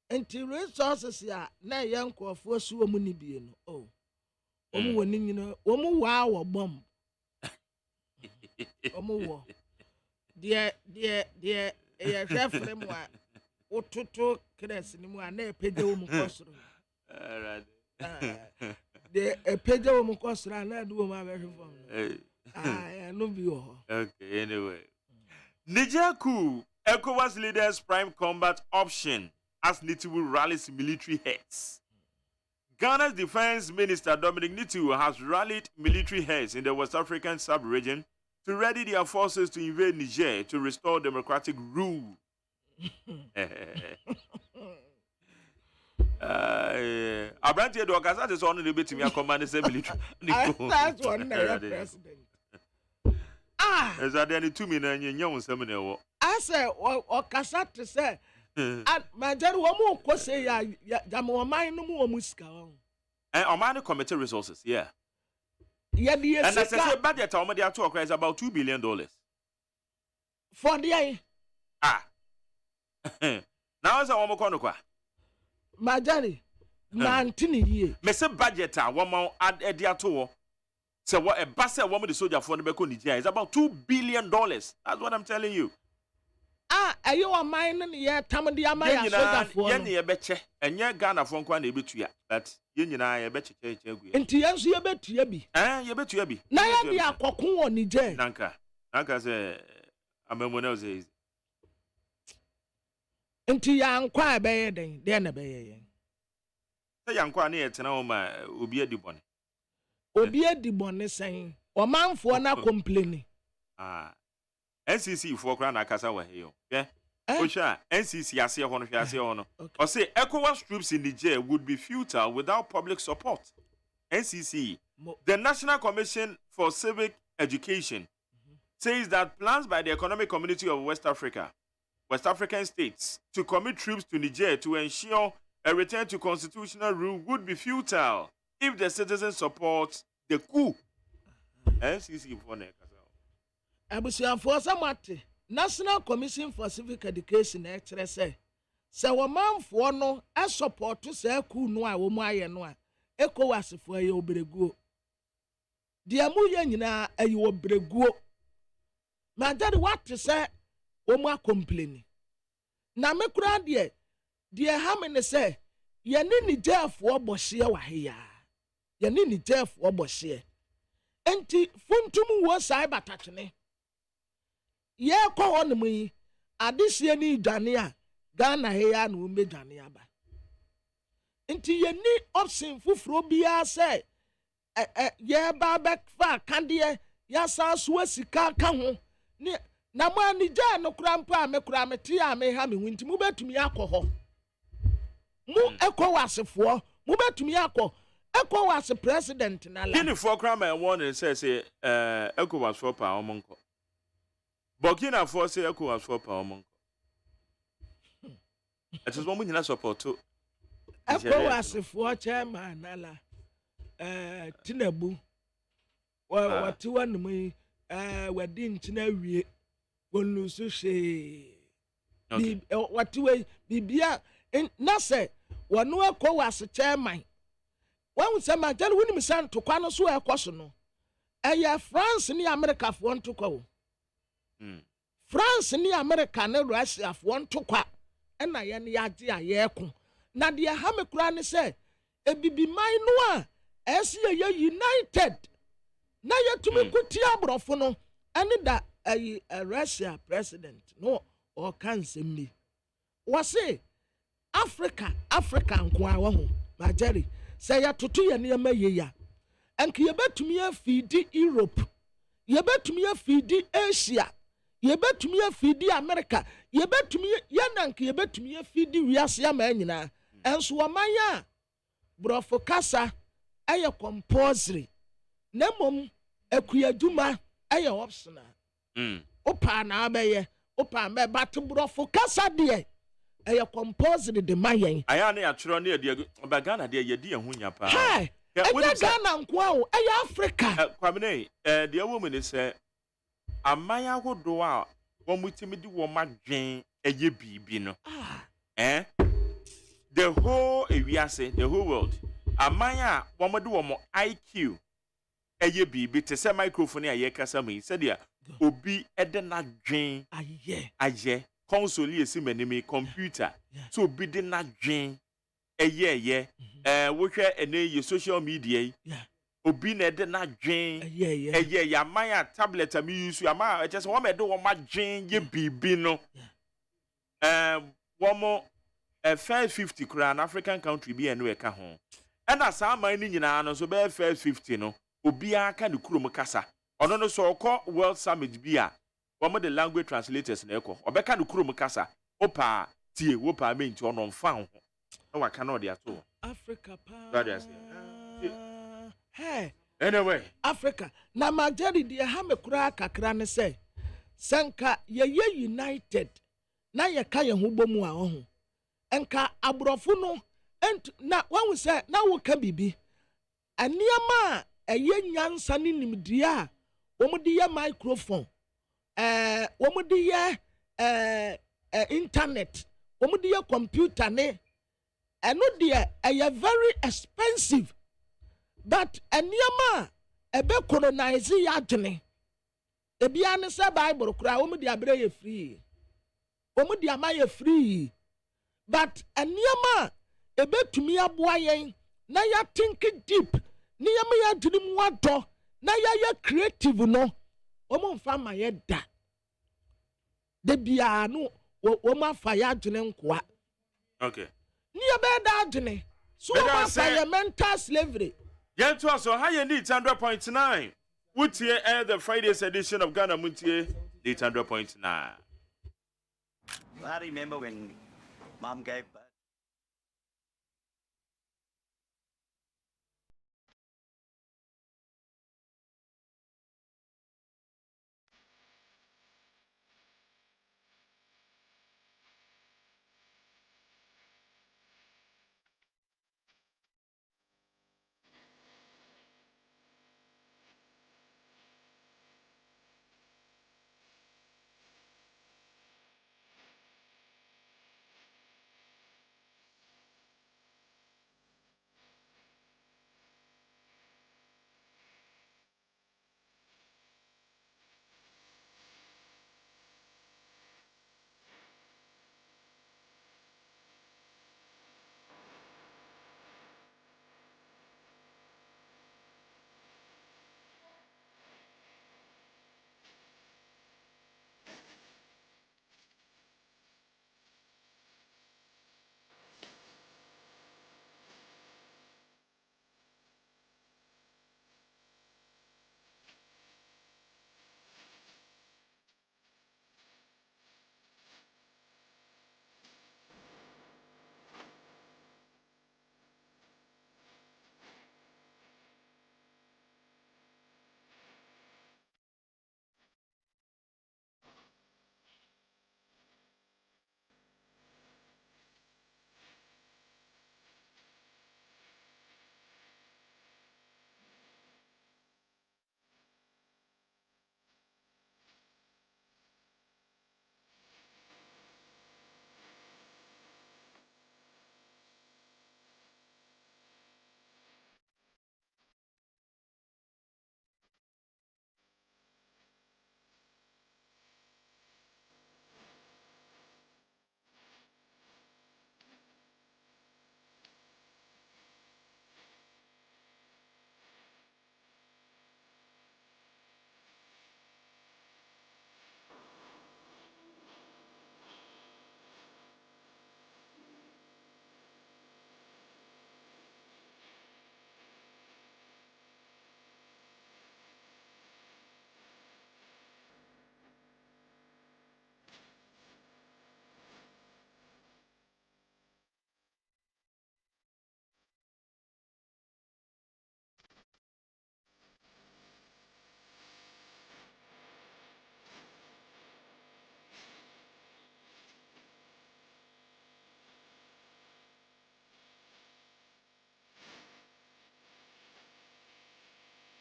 [SPEAKER 8] Until resources, na young for force woman be oh. Omu wa bomb. Omu wa. Dear, chef lemwa. Ototo kres ni mu ana peje omu kosoro. The peje omu kosoro na do ma be hwefom. No bi o.
[SPEAKER 22] Okay, anyway. Niger coup, ECOWAS leaders prime combat option as Nitiwu rallies military heads. Ghana's Defense Minister Dominic Nitiwu has rallied military heads in the West African sub-region to ready their forces to invade Niger to restore democratic rule. Abranti do Okasa is on the bit me command the military.
[SPEAKER 8] That's one president.
[SPEAKER 22] Is that any 2 million in young seminar?
[SPEAKER 8] I say Okasa to say and my dear woman ko say ya jamo mine no mo muska
[SPEAKER 22] and Omani committee resources, yeah.
[SPEAKER 8] Yeah,
[SPEAKER 22] and I say budget on the talk is about $2 billion.
[SPEAKER 8] For the
[SPEAKER 22] now is a woman konokwa.
[SPEAKER 8] My daddy 19 years.
[SPEAKER 22] Me say budget woman add a to say what a basse woman the soldier for the Beko Nigeria is about $2 billion. That's what I'm telling you.
[SPEAKER 8] Are you a mine and yeah, Tamadi Amaya soda for
[SPEAKER 22] Yenny a betche, and yeah, Ghana from Quan Ebitua, but Yen I bet you.
[SPEAKER 8] And Tians you bet you be.
[SPEAKER 22] You bet you be.
[SPEAKER 8] Now be a cocoon on Niger.
[SPEAKER 22] Nanka say, a memory says.
[SPEAKER 8] And Tian Qua Bay, then a bay.
[SPEAKER 22] The young Quan near Tanoma will be a debon.
[SPEAKER 8] Will be a debon saying, or man for not complaining.
[SPEAKER 22] NCC for Krana Kasa were here. Yeah. Osha, NCC Asia Hono. Or say ECOWAS troops in Niger would be futile without public support. NCC, the National Commission for Civic Education, says that plans by the Economic Community of West African states, to commit troops to Niger to ensure a return to constitutional rule would be futile if the citizens support the coup. NCC for
[SPEAKER 8] Nekas. National Commission for Civic Education actually say woman for no as support to say coup no a woman aye no a ECOWAS for ye obregu dia mu ye nyina aye obregu ma that what to say woman complain na me kura de ha me ne say ye ni Nigerfo bohye wa he ya ye ni Nigerfo bohye enti funtum wo sai batatwene ye ko on mu adesie ni dwane a Ghana he ya no me dwane aba nti ye ni option fufuro bia say ye ba back fa kande ya sa so asika ka ho ni na ma ni ja no krampa me kura me ti a me ha me hunti mu betumi akọ mu ECOWAS mu betumi akọ ECOWAS president na la
[SPEAKER 22] Kini for crime and one says ECOWAS for power monko Burkina Faso say ECOWAS for power monko it is one we need support to
[SPEAKER 8] ECOWAS for chairman na la Tinubu what one me wadi ntina wie wonu so she what we bibia na say wonu ECOWAS chairman when say man tell we san to kwa no so ekoso no France ni America for to kwa France ni America na Russia for to kwa na ye ne yaje aye ko na de ha me kura ne say ebibi man no a esi ye united na ye tumi kuti abrofo no ene da Russia president no or can say me was say Africa nko a wo ho ma Jerry say ya tutu ye ne ma ye ya enke ye betumi afidi Europe ye betumi afidi Asia ye betumi afidi America ye betumi ye nanke ye betumi afidi wiase ama nyina enso wo manya brofo kasa eye compulsory na mom akuyaduma eye optional opa na abeye opa me but brofo kasa de eye compulsory de mayen
[SPEAKER 22] aya na ya twero na de Ghana de ye di ehunya pa
[SPEAKER 8] eye Ghana nko awo eye Africa
[SPEAKER 22] kwamene de woman is amaya hodo a wo mutimi di wo madwen eye bibi no the whole ewiase the whole world amaya wo mode wo mo IQ eye bibi te se microphone a ye kasa me se dia obi ede na dwen aye console esi manimi computer so obi de na dwen eye wo hwe ene ye social media obi na ede na dwen eye ya maya tablet am use ama just wo me de wo ma dwen ye bibi no wo mo 550 kra an African country bi eno e ka ho ena sa man ni nyina no so be 550 no obi aka ne kurom kasa ono no so okọ world summit bi a wo mo the language translators na ekọ obeka ne kurom kasa opa tie wo pa me nti ono mfa ho na waka na ode ato
[SPEAKER 8] Africa pa
[SPEAKER 22] hey anyway
[SPEAKER 8] Africa na majority de ha me kura kakra ne say sanka ye united na ye ka ye ho bomu a ho enka abrofo no na wan say na wo ka bibi aniama eye nyansa ne nimdia wo mo de ye microphone wo mo de ye internet wo mo de ye computer ne eno de eye very expensive but aniama ebe colonize ya adwene ebia ne say Bible kura wo mo de abre ye free wo mo de ama ye free but aniama ebetumi aboa yen na ya think deep ni ya ya dream wado na ya creative no wo mfa ma ye da de bia no wo ma fa ya adwene nkoa
[SPEAKER 22] okay
[SPEAKER 8] ni ya be da adwene so wo ma fa ya mental slavery
[SPEAKER 22] yen to so high need 100.9 Wutie the Friday's edition of Ghana Montie 100.9.
[SPEAKER 9] I remember when Mom gave birth.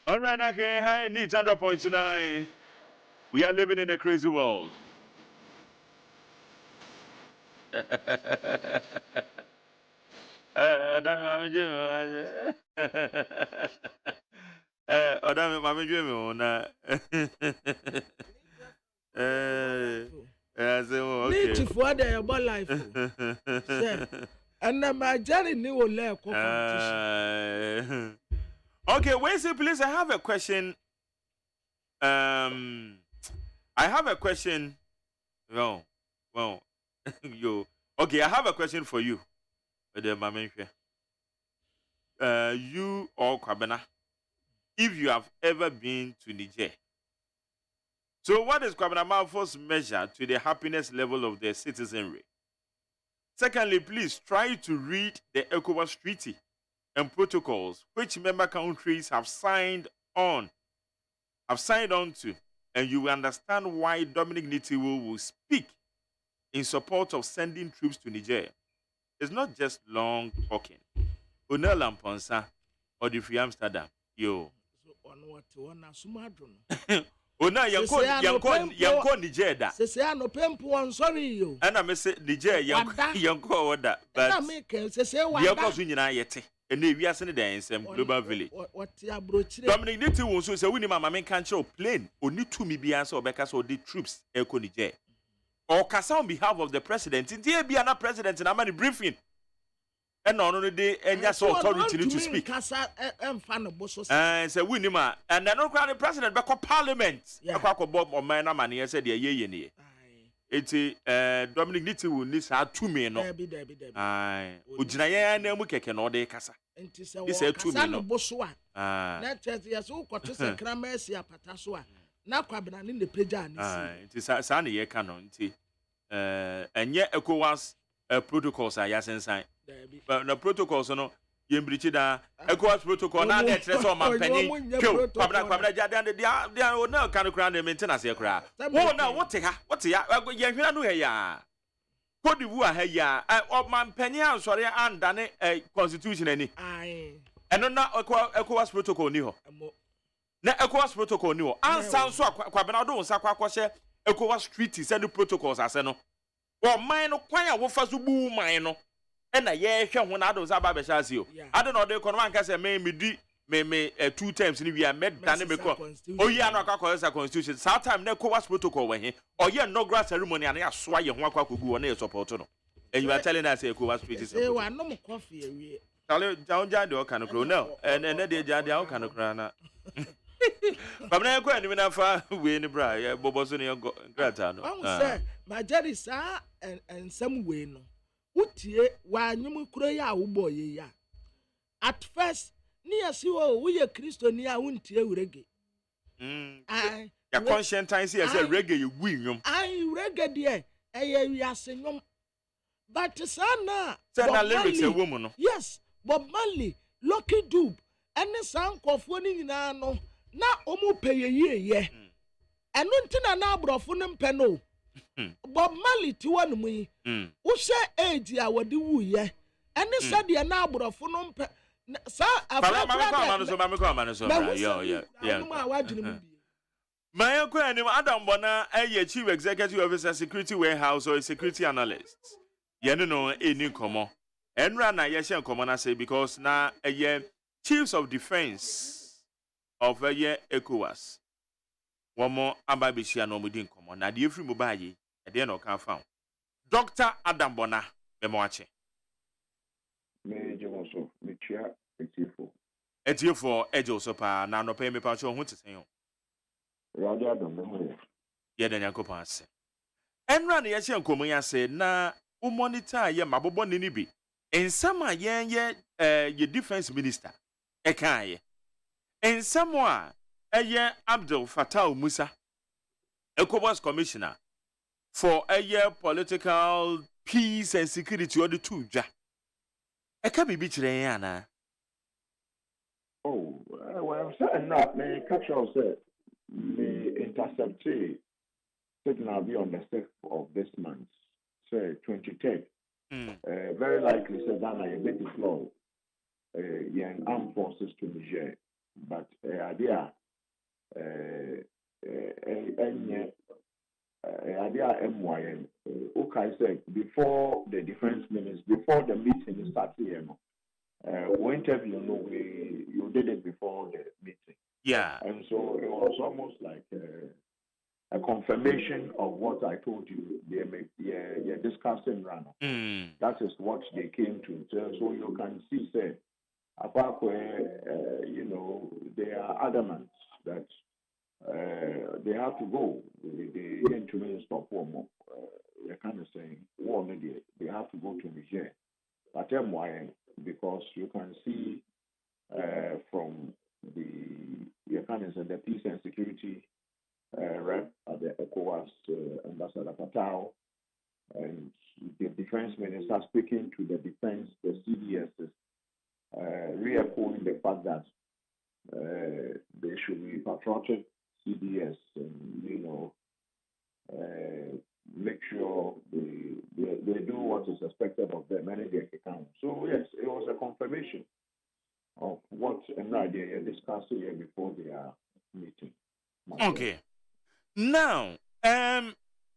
[SPEAKER 22] All right, okay, hi, needs 100.9. We are living in a crazy world.
[SPEAKER 8] Need for the life. And my journey new competition.
[SPEAKER 22] Okay, wait, please. I have a question. I have a question. Well, you. Okay, I have a question for you. You or Kwabena, if you have ever been to Niger. So, what is Kwabena Malfo's measure to the happiness level of their citizenry? Secondly, please try to read the ECOWAS Treaty and protocols which member countries have signed on to, and you will understand why Dominic Nitiwo will speak in support of sending troops to Niger. It's not just long talking. Onel Amponsa or the Free Amsterdam. Yo. Ona yanko Niger da.
[SPEAKER 8] Say I no pempo, I'm sorry you.
[SPEAKER 22] And I say Niger yanko order. But
[SPEAKER 8] I make say what
[SPEAKER 22] yanko so nyina yete. And we are sending there in some global village.
[SPEAKER 8] What ya brochi.
[SPEAKER 22] Dominic Nitiwo so say we ni mama men can show plane. Oni to me be answer because of the troops eko Niger. Or kasa on behalf of the president. In the be another president in a briefing. And on the day and just authority to speak. And say we ni ma and then no the president back parliament. Akwa Bob or man money said ye. It's Dominic Nitiwo needs her 2 million. Aye. Ujinaye na mu keke no de kasa. This is 2 million.
[SPEAKER 8] Net yes o kwato se kramesi apata so a na kwabena ne peja ne
[SPEAKER 22] si nti sa ne ye ka no nti enye ECOWAS protocols a yasensan na protocols no yembrichi da ECOWAS protocol na na etre so man panyin kyo kwabena dia o na kan kra na maintenance ye kra wo na wote ya ye hwena no he ya Cote d'Ivoire ha ya man panyin ansore andane constitution ani eno na ECOWAS protocol ni ho na ECOWAS protocol ni ho ansan so kwabena do nsa kwakɔhye ECOWAS treaty send protocols ase no wo man no kwan a wo fa so bu man no na ye hwe ho na ado nsa ba be sha ase o ado na ode kono man ka se me two times ni we are met than me ko oyi anu akakɔ constitution sa time na ECOWAS protocol we he oye inaugural ceremony and ya so ye ho akwakogu wo na ye support no and you are telling us ECOWAS treaty
[SPEAKER 8] wa no mo coffee awie
[SPEAKER 22] tale jaunja de o kan kro no and de jade o kan kro na Pamna ko ani na fa we ni bra ye bobo so ni grata no
[SPEAKER 8] say my jerry sa and some way no utie wa anyum kuro ya wo boye ya at first ni asi wo ye Kristo ni a untie urege
[SPEAKER 22] ya conscientize say reggae you win nyum
[SPEAKER 8] reggae de eye wiase nyum but sana
[SPEAKER 22] lyrics e wo mu no
[SPEAKER 8] yes Bob Marley Lucky Dube ene sankofo ni nyina no na omu peyeye enu ntina na abrofo ne mpe no Bob Marley ti wonu mu yi wo hye age a wodi wuye ene sade na abrofo no mpe sa afra
[SPEAKER 22] mama so yo
[SPEAKER 8] ma wadwene mu bi
[SPEAKER 22] my ko ani Adam Bona chief executive officer security warehouse or security analyst ye no eni komo enra na ye hye komo na say because na chiefs of defense of ECOWAS. One more Ababishia no mudin common. Na the free mobile, a dear no can found. Dr. Adam Bona, Memoache.
[SPEAKER 12] Major also, Michia,
[SPEAKER 22] Etio Ejo Sopa, now no pay me patcho, who to say.
[SPEAKER 12] Raja don't know.
[SPEAKER 22] Yet an yanko pass. Enra the Asian Comunia said, na, monitor ye mabobo ninibi. And some are ye defense minister. Ekaye. And someone, Abdul Fattah Musa, ECOWAS commissioner for political peace and security or the two. I can't be betraying.
[SPEAKER 12] Oh, well, I'm not. May catch us, may intercept signal be on the 6th of this month, say 23rd. Very likely, said that I may deploy armed forces to Niger. But idea MYN. Okay, said before the defense minister, before the meeting started, we interview, you did it before the meeting.
[SPEAKER 22] Yeah.
[SPEAKER 12] And so it was almost like a confirmation of what I told you. They're discussing Rano. That is what they came to. So you can see, say, apart where, they are adamant that they have to go. They came to me and stop one more. They're kind of saying, they have to go to Niger. But MYN, because you can see from the peace and security rep at the ECOWAS, Ambassador Fattah, and the defense minister speaking to the defense, the CDSs, re-echoing the fact that they should be patriotic CDS and, make sure they do what is expected of them and their account. So, yes, it was a confirmation of what they are discussing here before their meeting.
[SPEAKER 22] Okay. Now,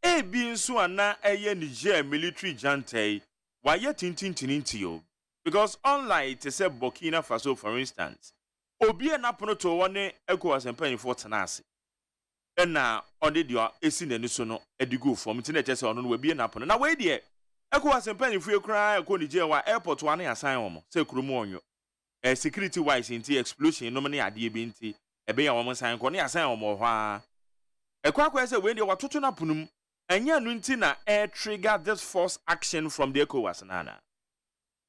[SPEAKER 22] being so na Niger military jante, why yet tintin you? Because unlike to say Burkina Faso, for instance, Obi and Apono to one ECOWAS and paying for Tanasi. And now, on the dia, a sin and so no, a digo from Tinetess on will be an Apono. Now, wait, dear, ECOWAS and paying for your cry, a Niger airport one asylum, say Krumonio. A security wise in the explosion, no many idea binti, a bay woman sign Konya asylum or wha. A quack was a way they were Tutunapunum, and yan wintina air trigger this force action from the ECOWAS Nana.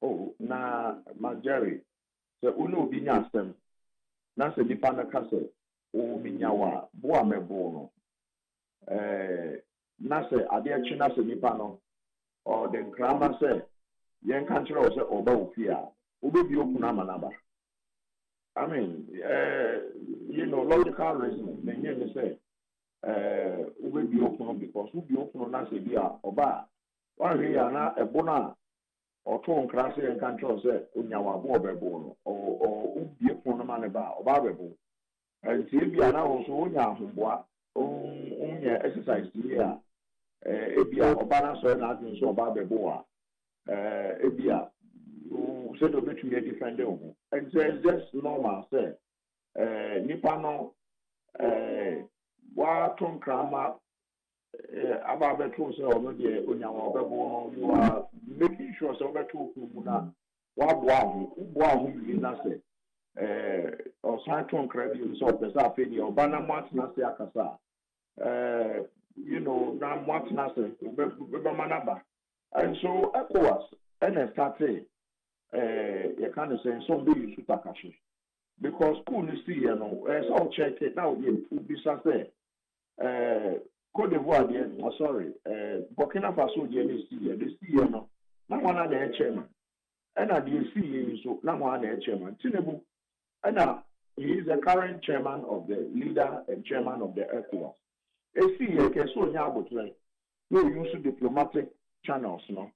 [SPEAKER 12] Oh, na Jerry, the Uno Binyasem, Nasa Dipana Castle,
[SPEAKER 10] o minyawa bo amebo no na se ade achi na se nipa no or the grammar say yen kan kire o se oba ofia obebi okuna manaba. I mean, logical reasoning. Then you say, we be open because we be open on us idea oba. One way na a bona or two class and control say unyawa bo bebo or be open on manaba oba bebo. And see be na also unya humboa unya exercise here. Ebia oba na so na adun so oba bebo ebia said to be different and it's just normal say nipa no wa ton krama aba beto say ono de onyawa obebo you are making sure say obeto ku na wa bo ahu bi na say o san ton krama bi so pesa afedi oba na mat na say akasa na mat na say obeba manaba and so ECOWAS and started you kind of say somebody you should takashi because school is see so check it now you be say Cote d'Ivoire Burkina Faso they see no na one na the chairman and you see so na one na chairman Tinubu and he is the current chairman of the leader and chairman of the ECOWAS see you can so nya abotwe no use diplomatic channels no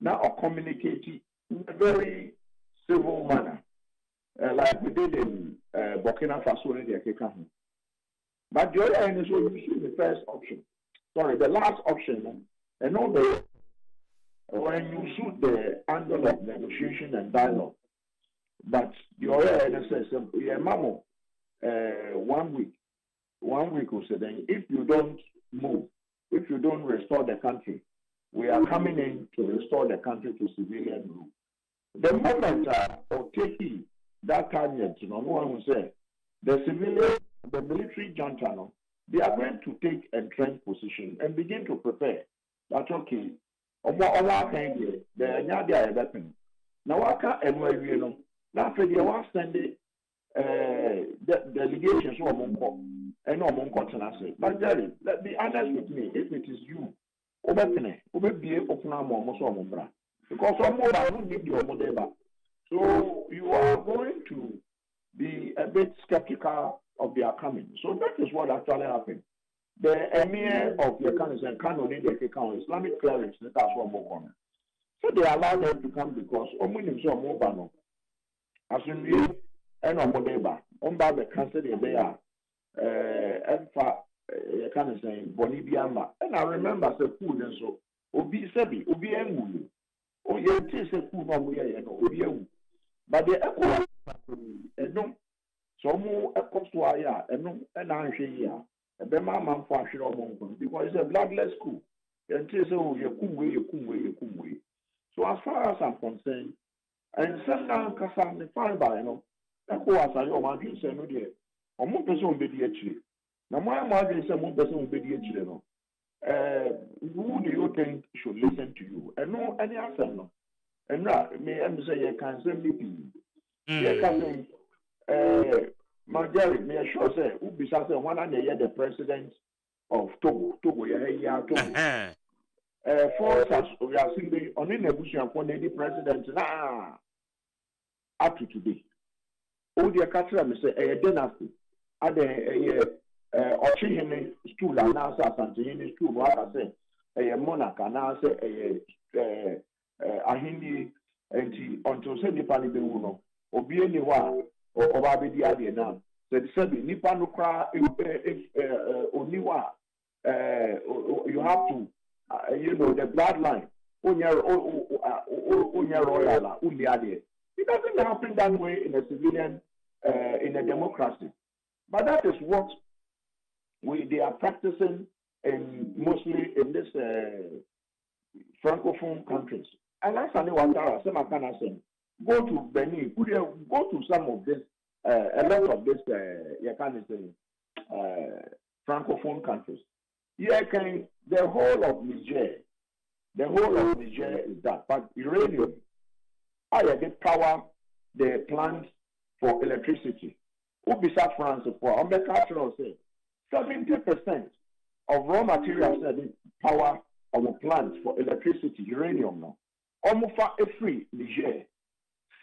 [SPEAKER 10] now communicate in a very civil manner, like we did in Burkina Faso in the Kekahu. But the other end is usually the first option. Sorry, the last option, and all the when you shoot the angle of negotiation and dialogue. But the other end says, yeah, Mamo, 1 week or so, then if you don't move, if you don't restore the country, we are coming in to restore the country to civilian rule. The moment of taking that target, no one will say the civilian, the military junta, they are going to take entrenched position and begin to prepare. That's okay. The Nyadia weapon. Now, I can't anyway, now for the one sending delegations or Monko and no Monko Tenase. But Jerry, let's be honest with me, if it is you, because so you are going to be a bit skeptical of their coming. So that is what actually happened. The emir of the Kano Islamic clerics, that's what more. So they allowed them to come because as in you and Omodeba, the cancer they are you can say Bonibiama. And I remember the food and so Obi Sebi, Obi Emu. Oh, yeah, it is a food on Obi. But the echo and no so more echoes to Aya and no and I say, a Bema man fashion because it's a bloodless school. And it is you kumwe. So as far as I'm concerned, and some Kasam the fire by echo as I imagine say no dear. Or more person be the actually. Now, my imagine someone doesn't be the who do you think should listen to you? And no, any answer, no. And now, may I say, you can send me to my Jerry, may I sure say, who be something one and the president of Togo, for such, we are simply on in a bush and for the president now up to today. Oh, dear Catcher, may say, a dynasty, Ochihini school and now Santini school, what I say, a monarch and I say a Hindi and until say Nipani Beruno, or be anyone or Obabi Diadi now. Said Nipano cry if Oniwa, you have to, the bloodline, Unya Royala, Uniadi. It doesn't happen that way in a civilian, in a democracy. But that is what they are practicing mostly in this francophone countries. And that's only one thing I say. Go to Benin, go to some of this, a lot of this, francophone countries. The whole of Niger is that. But uranium, I get power, the plants for electricity. Ubisa France for cultural say 70% of raw materials that power our plants for electricity, uranium now. Almost a free Niger.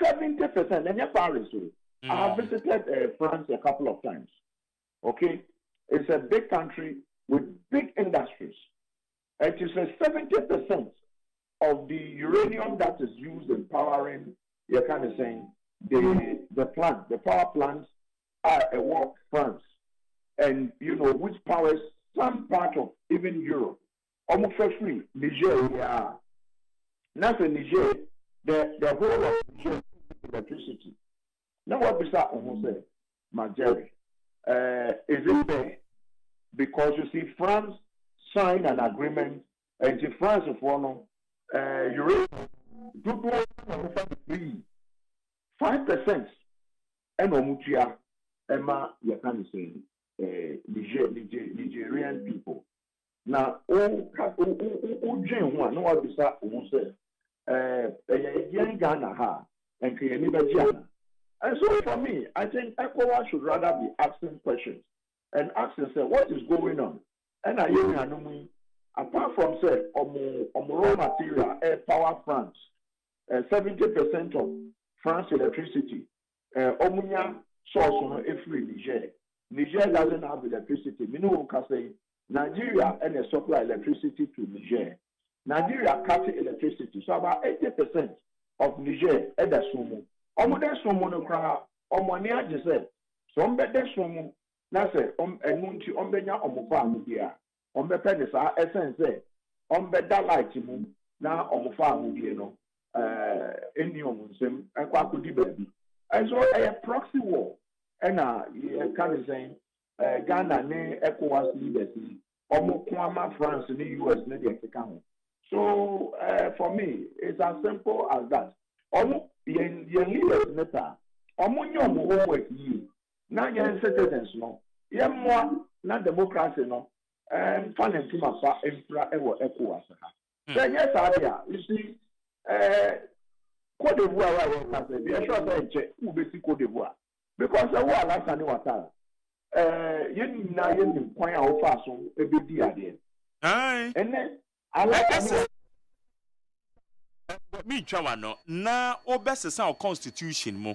[SPEAKER 10] 70%. And Paris. I have visited France a couple of times. Okay, it's a big country with big industries. It is 70% of the uranium that is used in powering. You're kind of saying the plant, the power plants are a work France, and you know which powers some part of even Europe. Almost free Niger, yeah. Not in Niger, the whole of Niger electricity. Now what we start almost say, Jerry, is it fair? Because you see, France signed an agreement, and the France of one, uranium, 5%, and Omutia, Emma, you can say, Nigerian people. Now, no one be sa Ghana ha and Ghana. And so for me, I think ECOWAS should rather be asking questions and ask themselves what is going on. And I hear apart from say raw material, power France, 70% of France electricity, Omunya source on free Niger. Niger doesn't have electricity. Minu can say Nigeria and supply electricity to Niger. Nigeria cut electricity. So about 80% of Niger is the sumu. Omude sumu no kra omwania jese. So mbede sumu na se enunti ombenya omufa amubia. Ombepe ne sa essence ombeda light mu na omufa amubia no eni omunsem ekwa akudi baby. And so a proxy war and can say Ghana ne ECOWAS leaders Omukwama France in the US ne the account. So for me it's as simple as that. Your leaders neta omunyo mo homework yi na your citizens no ye mo na democracy no fan and tuma fa infra ewo ECOWAS ha. Then yes idea you see Cote d'Ivoire was a sure say who be Cote d'Ivoire because the war last time water yen na yen kwan a ofa so e be di ade and then I like
[SPEAKER 22] me twa no na obesesa o constitution mu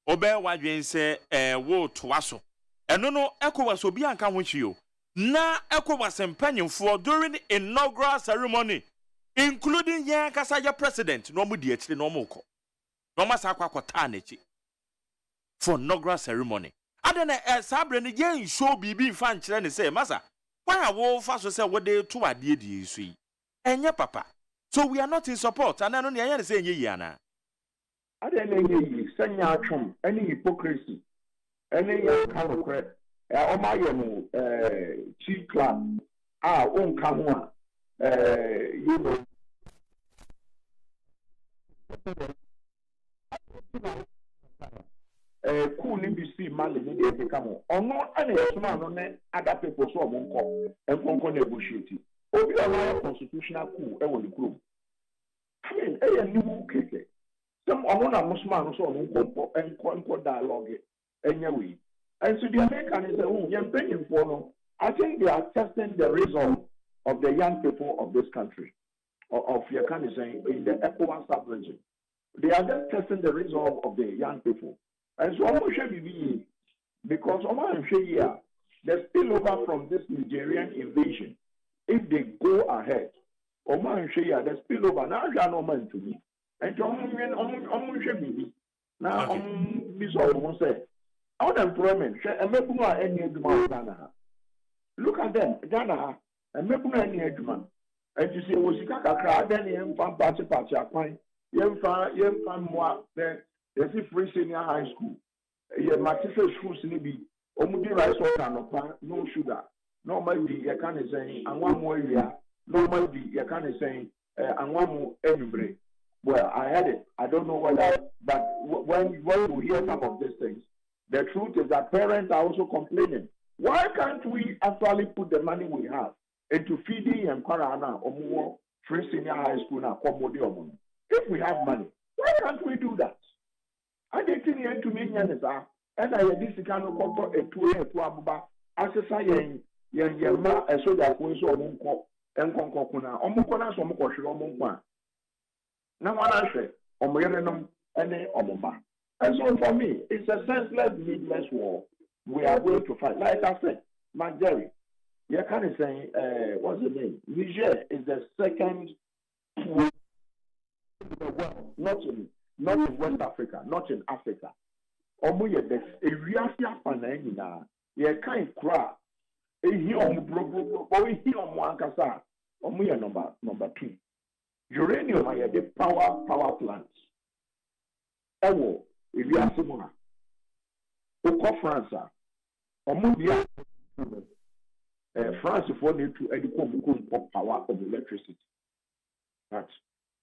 [SPEAKER 22] obe wadwen se wo toa so eno no ECOWAS obi anka ho hwio na ECOWAS mpanyimfo during the inaugural ceremony including yan kasaya president no mu di akire no mu ko no ma sa kwakota na chi for inaugural ceremony adena sabre ne yan show bibi fa nkire ne say masa why wo fa so say wo de to ade di so yi enye papa so we are not in support and no ne yan say enye yi ana
[SPEAKER 10] adena enye yi sanya atwom any hypocrisy any yan kind of crap o ma ye no chief class on ka ho a you know cool NBC Mali ni dey come on no and yesuma no ne other people so omonko enkonko negotiate obi on constitutional coup e won group I mean ni mu keke some omona musman so omonko enkonko dialogue enya we and so the American is yam paying for no I think they are testing the resolve of the young people of this country of your kind of saying in the ECOWAS sub-region. They are just testing the resolve of the young people. And so almost should be because the spillover from this Nigerian invasion, if they go ahead, the spillover now you are no man to me. And should be now this say unemployment look at them, Ghana and maybe any edgeman. And you see, was Kakra, then you found party acquaint, you found more than there's a free senior high school. You material schools maybe, Omudi rice water, no sugar. Normally, you can't say, and one more year, normally, you can't say, and one more anyway. Well, I had it. I don't know whether, but when you hear some of these things, the truth is that parents are also complaining. Why can't we actually put the money we have into feeding and Kwarana or more free senior high school now? If we have money, why can't we do that? I didn't to me ɛna yɛde sika no kɔtɔ etu abụba asesa yɛn ma ɛsojafo nso ɔmo nkɔ na ɔmo nkɔ na so ɔmo kɔhwere ɔmo nkɔ a na wɔn ahwɛ ɔmo yerenom ɛne ɔmo ba. And so for me, it's a senseless, needless war. We are going to fight. Like I said, Jerry, you're kind of saying, what's the name? Niger is the second in the world, not in West Africa, not in Africa. Omuye des eriasia panenina. Ye kind cry. He bro, he ankasa. Omuye number 2. Uranium are the power plants. Ewo. If you ask someone, who France, France for need to educate power of electricity. But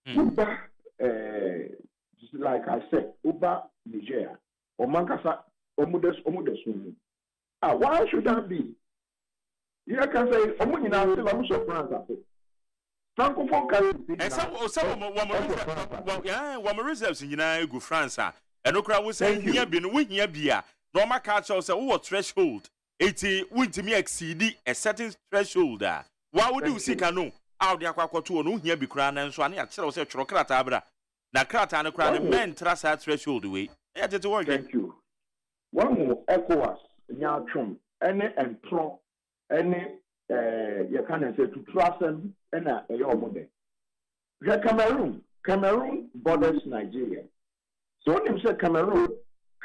[SPEAKER 10] Uber, like I said, Uber Nigeria, or Mankasa, Omudes. Why should that be? You can say, Omuna still a France. Francophone countries.
[SPEAKER 22] And some reserves in France. And no crowd will say, here be no here be normal culture say, oh, threshold. 80 wouldn't me exceed a certain threshold. Why would you see canoe? Out the aqua to no here be crown and so on. I tell us a chocolatabra. Na crata and a crown men trust that threshold away. Thank
[SPEAKER 10] you. One more ECOWAS, Nyatrum, any and pro, any, you can say to trust them and a yomode. Cameroon borders Nigeria. So when you say Cameroon,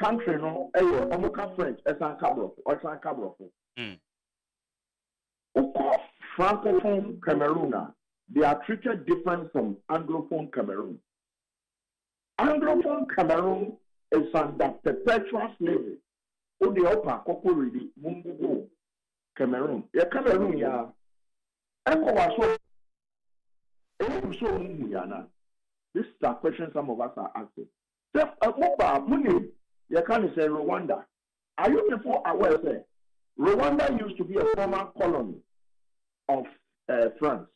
[SPEAKER 10] country no, Omuka French, Esan Cabro. Francophone Cameroon, they are treated different from Anglophone Cameroon. Anglophone Cameroon is under perpetual slavery. O the upper Kokoridi, Mungu, Cameroon. Yeah, Cameroon, yeah. ECOWAS, this is a question some of us are asking. You can say Rwanda. Are you people aware that Rwanda used to be a former colony of France?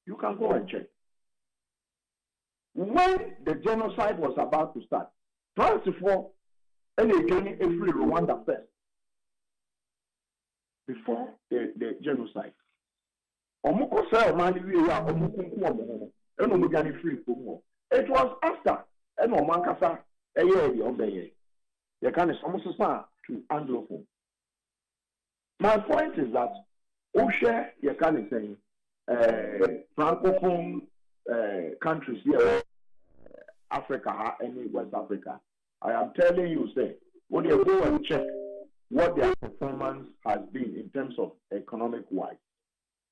[SPEAKER 10] You can go and check. When the genocide was about to start, France before any journey free Rwanda first. Before the genocide. It was after and Omankasa a year the year. You can almost to Anglophone. My point is that Oshe, you can say Francophone countries here, Africa and West Africa. I am telling you, say, when you go and check what their performance has been in terms of economic wise.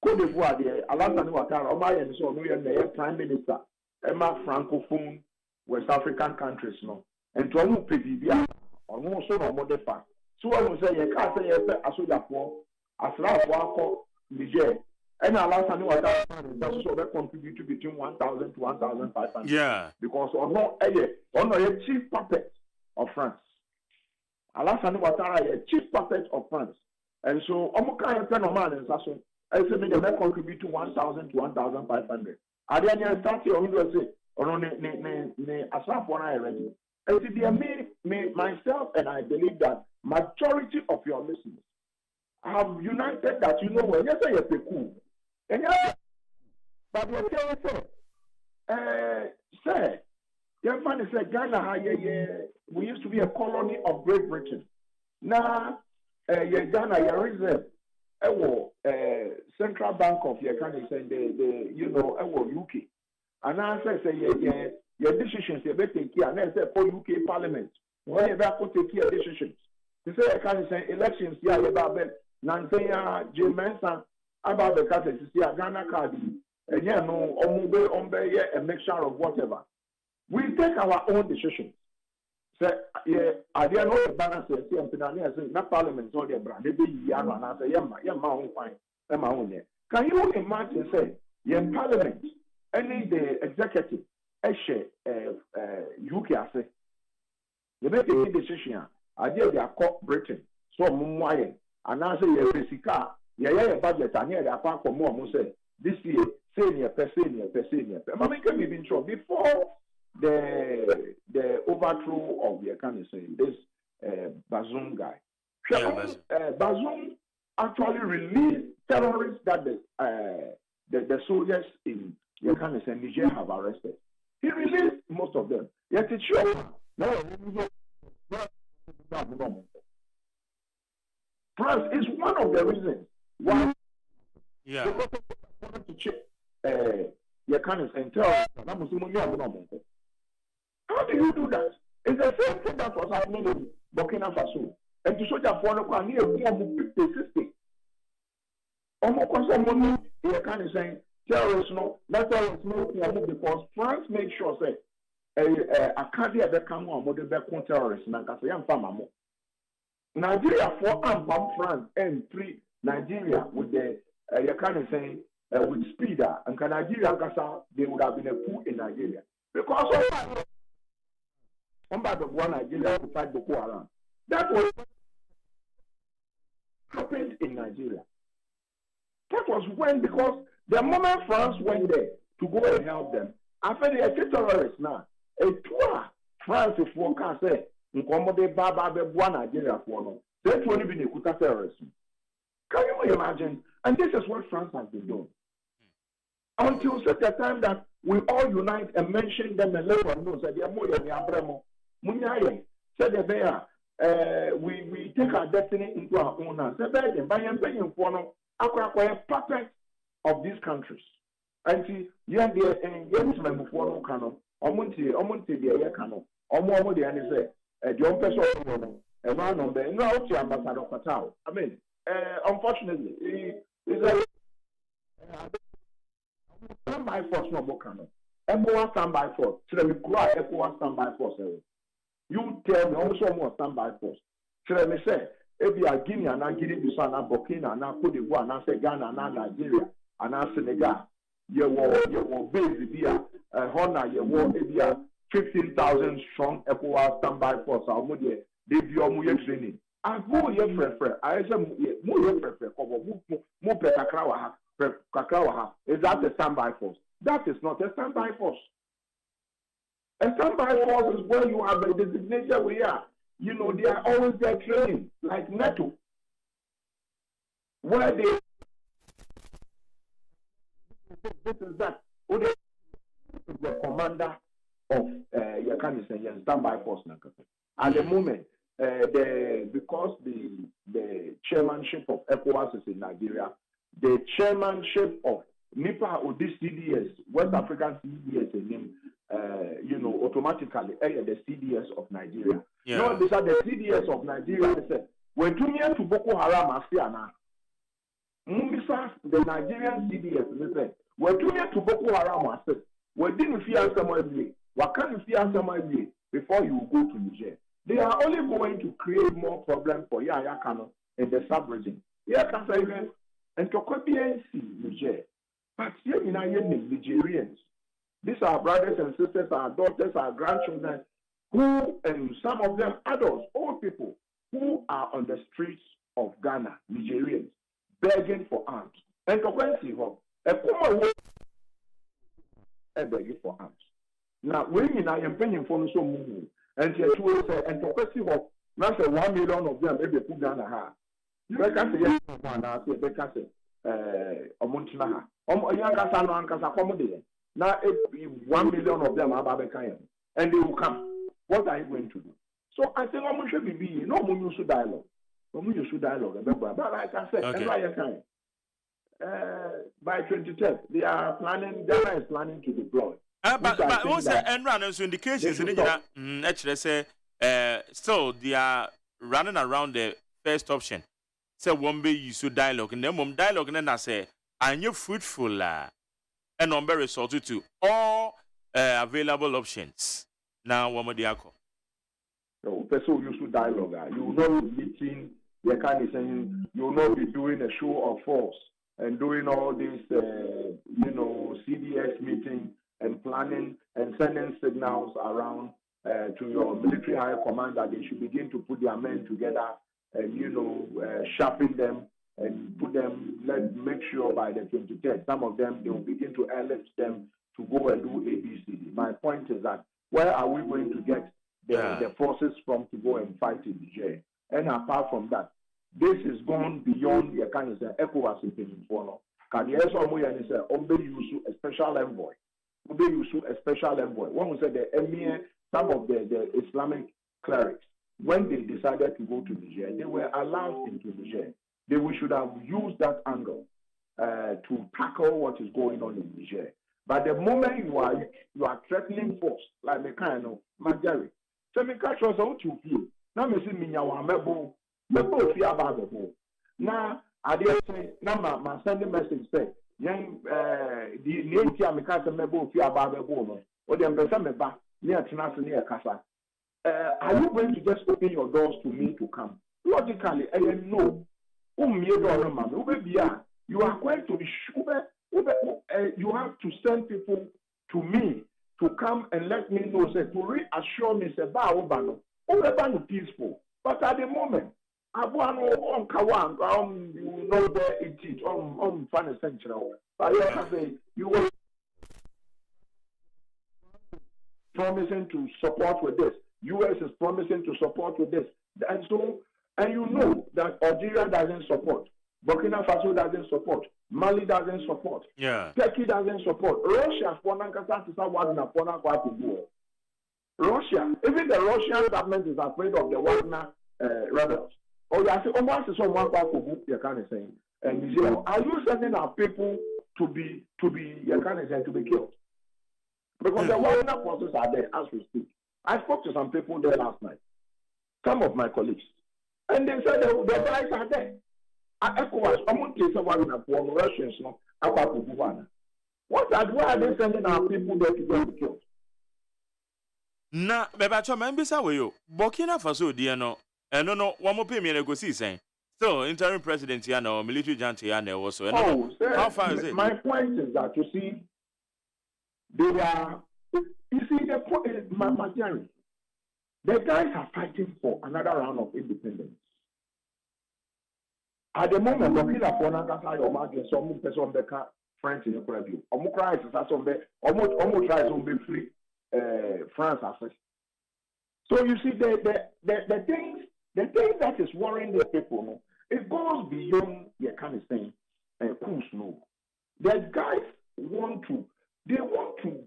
[SPEAKER 10] Cote d'Ivoire, the Alassane Ouattara, Obaye, so no, Prime Minister. Emma Francophone West African countries no and to almost pay almost so no more defa so I will say you can't say asojafo asrafo Niger and Alassane Ouattara that so that contribute to between 1,000 to 1,500 because a chief puppet of France. Alassane Ouattara a chief puppet of France and so omuka phenomenon and so I say they contribute to 1,000 to 1,500. I didn't start your window say, or ne asaf one I already. And me myself and I believe that majority of your listeners have united that you know when you say you're cool. And but you say, your man said Ghana, we used to be a colony of Great Britain. Now, Ghana, your reserve. Central Bank of your country said the UK. And I say your decisions you better take care and then say for UK Parliament. When you better take care decisions. You say I can say elections here about Nansenya Jemensa about the country to see a Ghana card and no a mixture of whatever. We take our own decisions. Say, I didn't know the balance of the Parliament or the brand. Maybe you are and say, can you imagine, say, in Parliament, any the executive, UK, say, you make a decision, I did their court Britain, so Mumwayan, and I say, you're basic car, you're a budget, and here they are for more, say, this year, senior. I mean, can be in trouble before the overthrow of the kind of saying this Bazoum guy. Bazoum actually released terrorists that the soldiers in the kind of saying Niger have arrested. He released most of them. Yet it's sure. France is one of the reasons why.
[SPEAKER 22] Yeah.
[SPEAKER 10] To check your kind of saying terrorists. How do you do that? It's the same thing that was happening in Burkina Faso. And to soldier for no near 50-60. Almost money, you kind of saying terrorists no, not terrorists no, because France makes sure say a candy ever come on model back on terrorists. Nigeria for France and three Nigeria with the you kind of saying with speeder and Nigeria they would have been a coup in Nigeria because of one part of one Nigeria to fight Boko Haram. That was happened in Nigeria. That was when, because the moment France went there to go and help them, after they are terrorists now, a tour France if one can say, Nkomode Baba Bebuan Nigeria for no, that will be the terrorism. Can you imagine? And this is what France has been doing. Until such a time that we all unite and mention them and let them know that they are more than Abramo. Munyaye said we take our destiny into our own hands. Puppet of these countries. And see, yeah, and yes, my Mufono cano, Omonti, the Yakano, Omo, the Anise, a John Pessoa, a man on the ambassador Fatao. I mean, unfortunately, it's like standby force no Bocano. Everyone standby force. So we cry everyone standby force. You tell me also more standby force. So let me say, if you are Guinea and Guinea-Bissau and Burkina and Cote d'Ivoire and Ghana and Nigeria and Senegal, you will base here. Honor you will 15,000 strong ECOWAS standby force. They be on your training. I go here prefer. I say more prefer. More Kakrawa. Is that a standby force? That is not a standby force. A standby force is where you have a designation we are. You know, they are always there training, like NATO. Where they this is that. This is the commander of your kind of say standby force. At the moment, because the chairmanship of ECOWAS is in Nigeria, the chairmanship of NIPA or this CDS, West African CDS, automatically the CDS of Nigeria. Yeah. No, these are the CDS of Nigeria. They said, when two years to Boko Haram, the Nigerian CDS, they said, when 2 years to Boko Haram, when didn't fear someone, what can you fear someone before you go to Niger? They are only going to create more problems for Yaya Kano in the sub-region. Yaya Kano and Tokobian Niger. But here in Nigerians, these are brothers and sisters, our daughters, our grandchildren, who, and some of them adults, old people, who are on the streets of Ghana, Nigerians, begging for arms. And Tokobian begging for arms. Now, when I am paying for so many, and Tokobian not say 1 million of them, maybe put Ghana. You can say, yes, they can say, Omunchinaha. Now, 1 million of them are Babakayan, and they will come. What are you going to do? So I think we should be no more use dialogue. We use dialogue, but like I said, okay. By 2010, they are planning. Ghana is planning to deploy.
[SPEAKER 22] But what's the end run? So indications in actually say still they are running around the first option. Say one be use dialogue, and then dialogue, and then I say, and you're fruitful and number resorted to all available options. Now, one more dialogue.
[SPEAKER 10] So, person use dialogue. You will not be meeting. You can't be saying you will not be doing a show of force and doing all this, CDS meeting and planning and sending signals around to your military high command that they should begin to put their men together and sharpen them and put them. Make sure by the 23rd, some of them they will begin to airlift them to go and do ABCD. My point is that where are we going to get the forces from to go and fight in Niger? And apart from that, this is gone beyond the kind of ECOWAS in Fono. Can you also use a special envoy? Use a special envoy. One who said the emir, some of the Islamic clerics, when they decided to go to Niger, they were allowed into Niger. We should have used that angle to tackle what is going on in Niger. But the moment you are threatening force, like the kind of Magari, so me catch us out to feel. Now me see me nyawa mebo fear about the ball. Now I dare say now my sending message say young the nature me catch mebo fear about the ball. Or the person me back near Tinasi near Casa. Are you going to just open your doors to me to come? Logically, I know. You are going to be sure. You have to send people to me to come and let me know, say, to reassure me, say, peaceful. But at the moment, you will not bear it. Funny central. But you were promising to support with this. US is promising to support with this. And you know that Algeria doesn't support. Burkina Faso doesn't support. Mali doesn't support. Turkey doesn't support. Russia, Russia, even the Russian government is afraid of the Wagner rebels. Oh, you say, almost someone you can say. And you say, are you sending our people to be killed? Because the Wagner forces are there as we speak. I spoke to some people there last night, some of my colleagues, and they said the guys are there. ECOWAS, Russians, why are they sending our people there to get killed?
[SPEAKER 22] Na bebacho membisa we yo Burkina Faso dia no eno no one more pay me go see saying still interim president here no military junta here no also how far is it?
[SPEAKER 10] My point is that you see they are the point is the guys are fighting for another round of independence. At the moment, Burkina Faso your margin some person the French in the preview. Omukra is some almost try to be free France as. So you see the things that is worrying the people, no, it goes beyond the kind of thing cool snow. The guys want to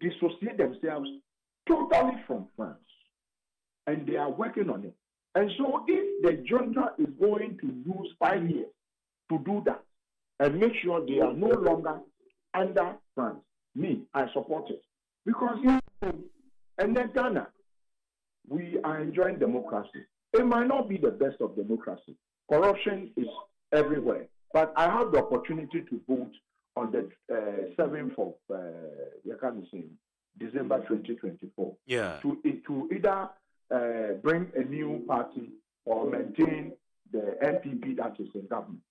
[SPEAKER 10] dissociate themselves totally from France. And they are working on it. And so if the junta is going to use 5 years to do that and make sure they are no longer under France, I support it. Because and then Ghana, we are enjoying democracy. It might not be the best of democracy. Corruption is everywhere. But I have the opportunity to vote on the 7th of December 2024. To either bring a new party or maintain the NPP that is in government.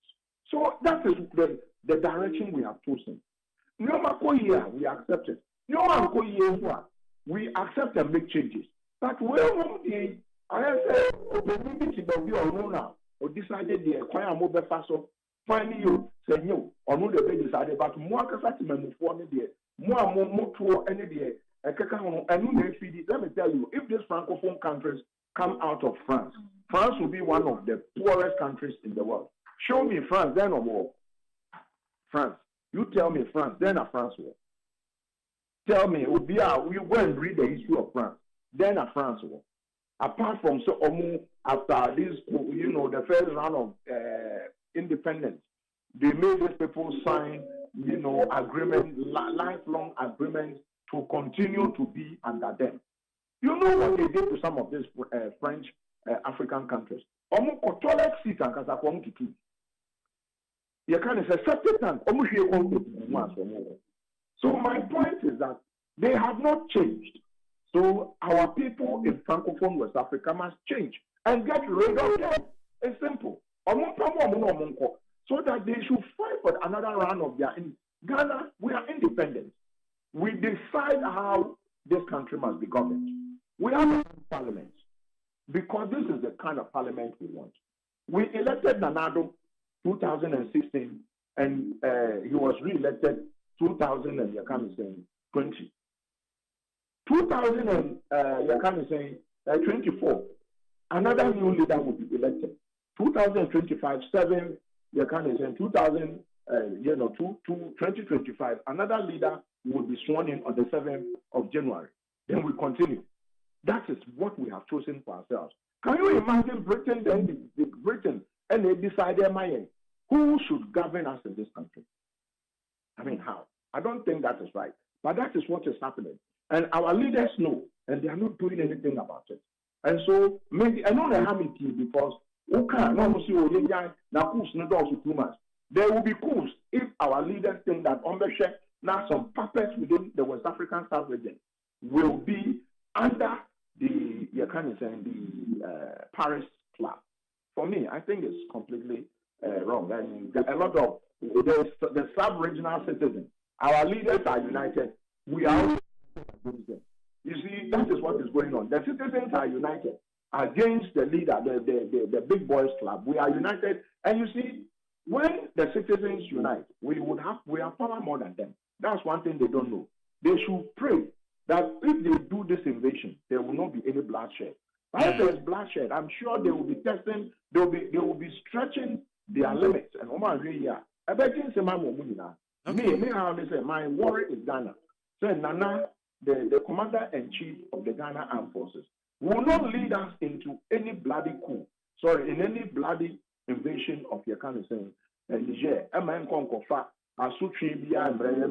[SPEAKER 10] So that is the direction we have chosen. We accept it. We accept and make changes. But decided the acquire mobile faso finally you say no or no the baby decided but more capacity for more any day. Let me tell you, if these francophone countries come out of France, France will be one of the poorest countries in the world. Show me France, then or more. France. You tell me France, then a France war. Tell me, we go and read the history of France, then a France war. Apart from after this, the first round of independence, they made these people sign, agreement, lifelong agreements to continue to be under them. You know what they did to some of these French African countries? Toilet seats and Kazakwam. You can say, so my point is that they have not changed. So our people in Francophone West Africa must change and get rid of them. It's simple. So that they should fight for another round of their Ghana, we are independent. We decide how this country must be governed. We have a parliament because this is the kind of parliament we want. We elected Nanado 2016 and he was re-elected 2020. 2024, another new leader will be elected. 2025, 7, 2025, another leader will be sworn in on the 7th of January. Then we continue. That is what we have chosen for ourselves. Can you imagine Britain and they decide their mind who should govern us in this country? I mean, how? I don't think that is right. But that is what is happening. And our leaders know, and they are not doing anything about it. And so, maybe, I know they have it because, there will be coups if our leaders think that now some puppets within the West African sub-region will be under the Paris Club. For me, I think it's completely wrong. And a lot of the sub-regional citizens, our leaders are united. We are. You see, that is what is going on. The citizens are united against the leader, the big boys club. We are united. And you see, when the citizens unite, we have power more than them. That's one thing they don't know. They should pray that if they do this invasion, there will not be any bloodshed. But if there is bloodshed, I'm sure they will be testing, they will be stretching their limits. And my worry is Ghana. So Nana, the commander-in-chief of the Ghana Armed Forces, will not lead us into any bloody coup. In any bloody invasion of Niger.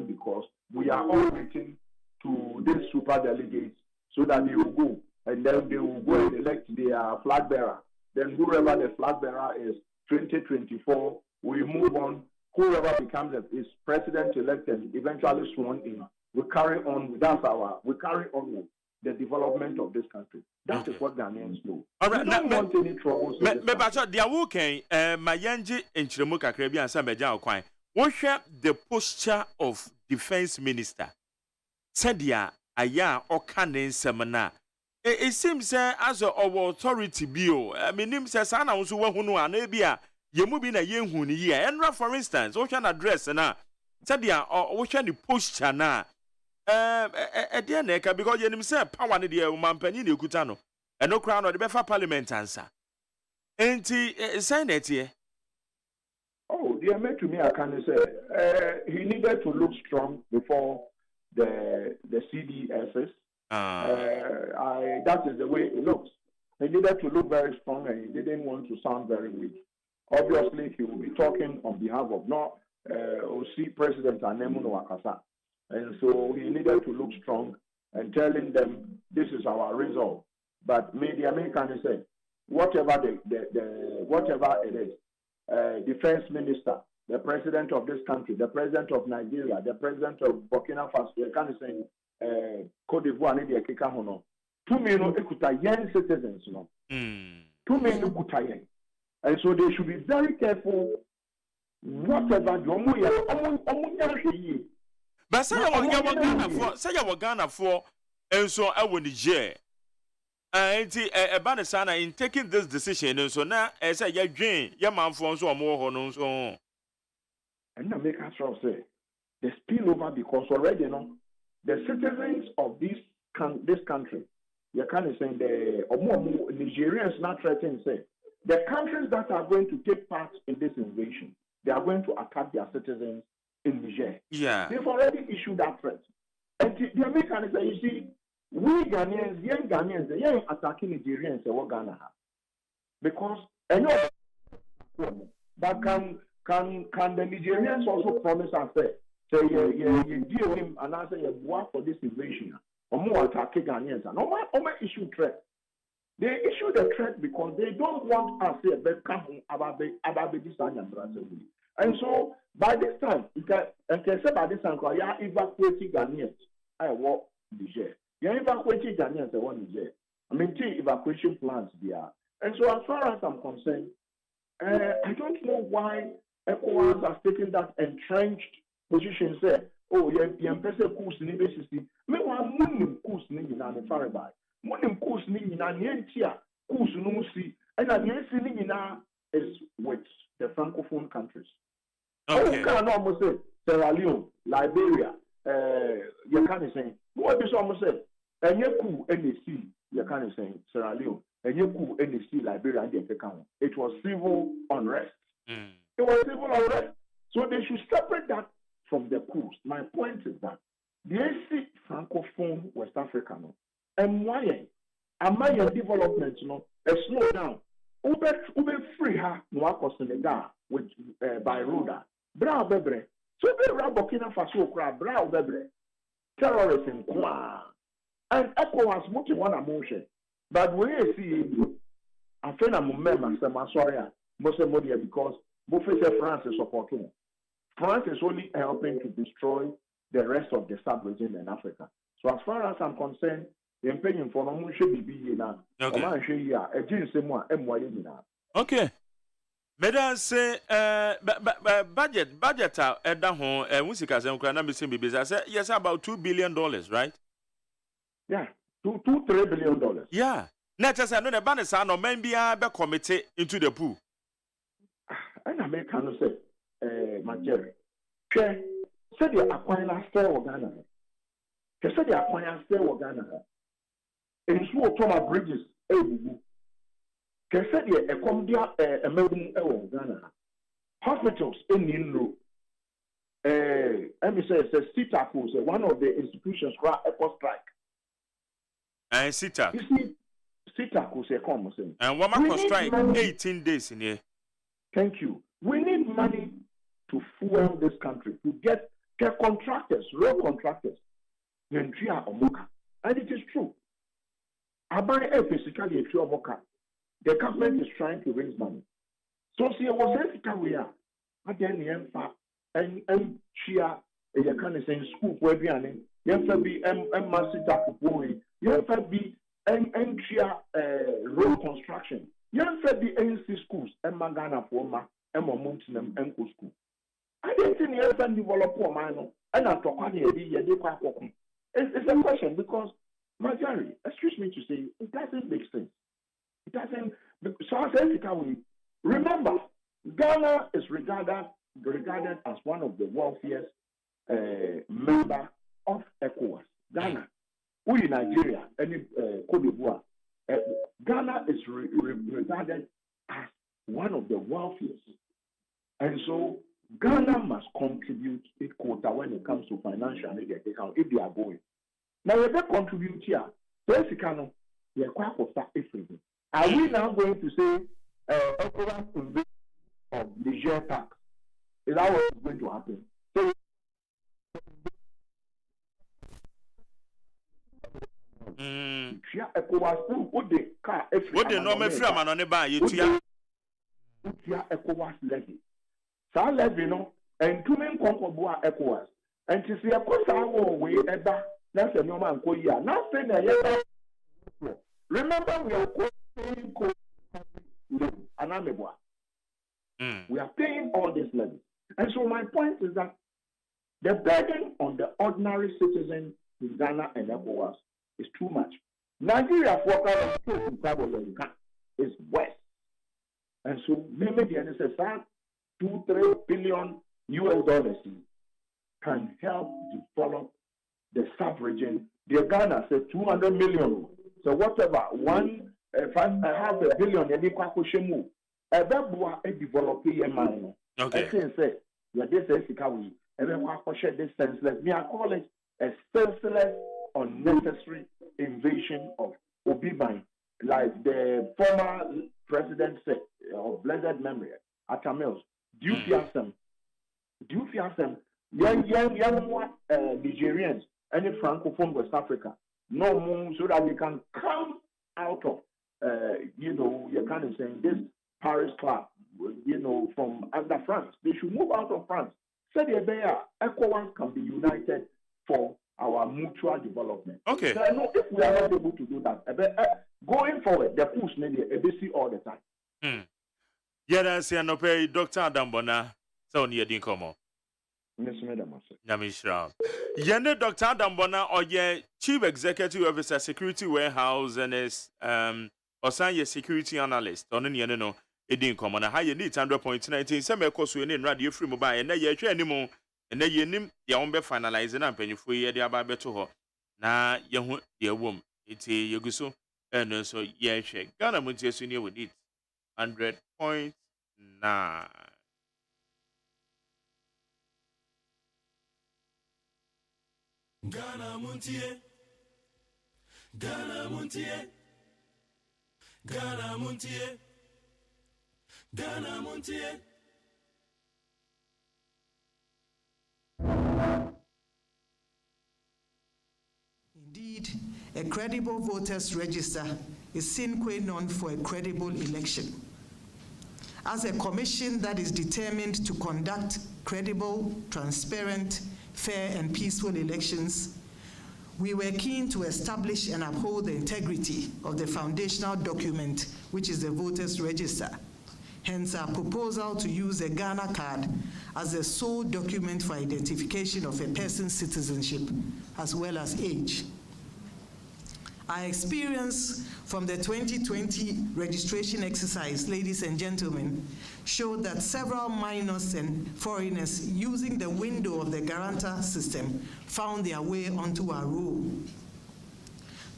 [SPEAKER 10] Because we are all waiting to these super delegates so that they will go. And then they will go and elect their flag bearer. Then whoever the flag bearer is, 2024, we move on. Whoever becomes is president-elect and eventually sworn in, we carry on with the development of this country. That is what Ghanaians know.
[SPEAKER 22] All right,
[SPEAKER 10] we don't want any trouble.
[SPEAKER 22] The posture of defense minister said, aya okane semana. It seems as our authority bio. I mean, him says, Anna was one who are nebia. You move in a young huni here. And for instance, ocean address na said, ocean the posture na. At the end, because you himself power the Mampanini Kutano and no crown or the Befa Parliament answer. Ain't he sign it here?
[SPEAKER 10] Oh, dear man, to me, I can say he needed to look strong before the CDSs. That is the way it looks. He needed to look very strong, and he didn't want to sound very weak. Obviously, he will be talking on behalf of OC President Anemuno Wakasa. And so he needed to look strong and telling them this is our result. But the American said, whatever it is, defense minister, the president of this country, the president of Nigeria, the president of Burkina Faso, the kind of saying, Cote d'Ivoire, Nidia Kikahono, 2 million young citizens, you know. 2 million Kutayen. And so they should be very careful, whatever you
[SPEAKER 22] but say you Ghana for, and so I will Niger. About sana in taking this decision, and so now as I gain, your man for so more on so.
[SPEAKER 10] And now make us say the spillover because already the citizens of this country, you can't say the Nigerians not threatening say the countries that are going to take part in this invasion, they are going to attack their citizens in Niger.
[SPEAKER 22] Yeah.
[SPEAKER 10] They've already issued that threat. And the Americans say, you see, we Ghanaians, young Ghanaians, they ain't attacking Nigerians and what Ghana have. Because but can the Nigerians also promise and say you deal him and answer your war for this invasion or more attacking Ghanaians and no issue threat. They issue the threat because they don't want us here but come about this and so by this time, you can say by this time, you are evacuating Ghanaians. I walk Niger. You are evacuating Ghanaians. I want Niger. I mean, evacuation plans there. And so, as far as I'm concerned, I don't know why ECOWAS has taken that entrenched position. Say, oh, you are person course ni basis. Meanwhile, munim course ni na ne faribai. Munim course ni na nientia course no si. And that nientia ni na is with the Francophone countries. Okay. You can almost say Sierra Leone, Liberia, you can't say. What is almost say Enyeku NEC, you can say Sierra Leone, Enyeku NEC, Liberia, and the account. It was civil unrest. It was civil unrest. So they should separate that from the coups. My point is that the AC Francophone West Africa, and why Amaya development, a slow down. Ube free ha Mwako Senegal with by Roda. Bra bebre. So be Burkina Faso kra bra bebre. Terrorism kwa. And ECOWAS muti wana motion. But we see I feel I'm sorry. Because both France is supporting. France is only helping to destroy the rest of the sub-region in Africa. So as far as I'm concerned, the opinion for no should be now.
[SPEAKER 22] Okay. Madam say budget at that home musicas and Kranam business. I said yes about $2 billion, right?
[SPEAKER 10] Yeah, $3 billion.
[SPEAKER 22] Yeah. Not just I know the banner son or maybe I be committed into the pool.
[SPEAKER 10] And American say, my Jerry, said the acquire stay or Ghana. Said the acquire stay or Ghana. And so Thomas Bridges, said the Ecombia American Ghana. Hospitals in Nino. Let me say, CITA, one of the institutions who are eco strike.
[SPEAKER 22] And CITA.
[SPEAKER 10] You see, CITA could say, come,
[SPEAKER 22] and one man strike 18 days in here.
[SPEAKER 10] Thank you. We need money to fuel this country, to get contractors, road contractors, and it is true. The government is trying to raise money. So, see, I was we are. At the end, and share a kind of saying school where we are. You have to be massive you have to be road construction. You have to be NC schools and Magana for ma and Mountain and school. I didn't think you have to develop poor man and I'm talking it's a question because Majari, excuse me to say, it doesn't make sense. It doesn't. South Africa, remember, Ghana is regarded as one of the wealthiest member of ECOWAS. Ghana, we in Nigeria, and Cote d'Ivoire, Ghana is regarded as one of the wealthiest. And so Ghana must contribute a quota when it comes to financial aid if they are going. Now, if they contribute here, basically, they are quite everything. Are we now going to say ECOWAS invasion of Niger tax? Is that what is going to happen? So,
[SPEAKER 22] what the normal free man on the bar, you
[SPEAKER 10] ECOWAS levy. Sa levy no, and two men conquer ECOWAS. And to see a course I will way ever, that's a normal and Koya. Nothing remember, we are paying Anamebwa. We are paying all this levy. And so my point is that the burden on the ordinary citizen in Ghana and ECOWAS is too much. Nigeria is west. And so maybe the NSSR $2-3 billion can help develop the sub-region. The Ghana said 200 million. So whatever, half a billion, okay. I say, this senseless. Me, I call it a senseless, unnecessary invasion of Obiban, like the former president said, of blessed memory, Atamils. Do you fear them? Young Nigerians, any Francophone West Africa, no more so that they can come out of, you're kind of saying this Paris club, from under France. They should move out of France. So ECOWAS can be united for our mutual development.
[SPEAKER 22] Okay.
[SPEAKER 10] So I know if we are not able to do that, going forward, the push see all the time.
[SPEAKER 22] Yeah, that's an opera, Dr. Adambona. So near Dinkomo. Namishra. Yende Dr. Adambona or ye Chief Executive Officer Security Warehouse and is Osanya Security Analyst. On any no Edin Common. How you need 100.19 some course we in radio free mobile and ye anymore and then you nim your own be finalizing and penny for ye the ababeto. na yehu de wom iti yeguso eno so yehwe Ghana Montie so ne with it 100.9
[SPEAKER 2] Ghana Montie, Ghana Montie, Ghana Montie, Ghana Montie.
[SPEAKER 7] Indeed, a credible voters register is sine qua non for a credible election. As a commission that is determined to conduct credible, transparent, fair, and peaceful elections, we were keen to establish and uphold the integrity of the foundational document, which is the voters register. Hence, our proposal to use the Ghana card as the sole document for identification of a person's citizenship, as well as age. Our experience from the 2020 registration exercise, ladies and gentlemen, showed that several minors and foreigners using the window of the guarantor system found their way onto our roll.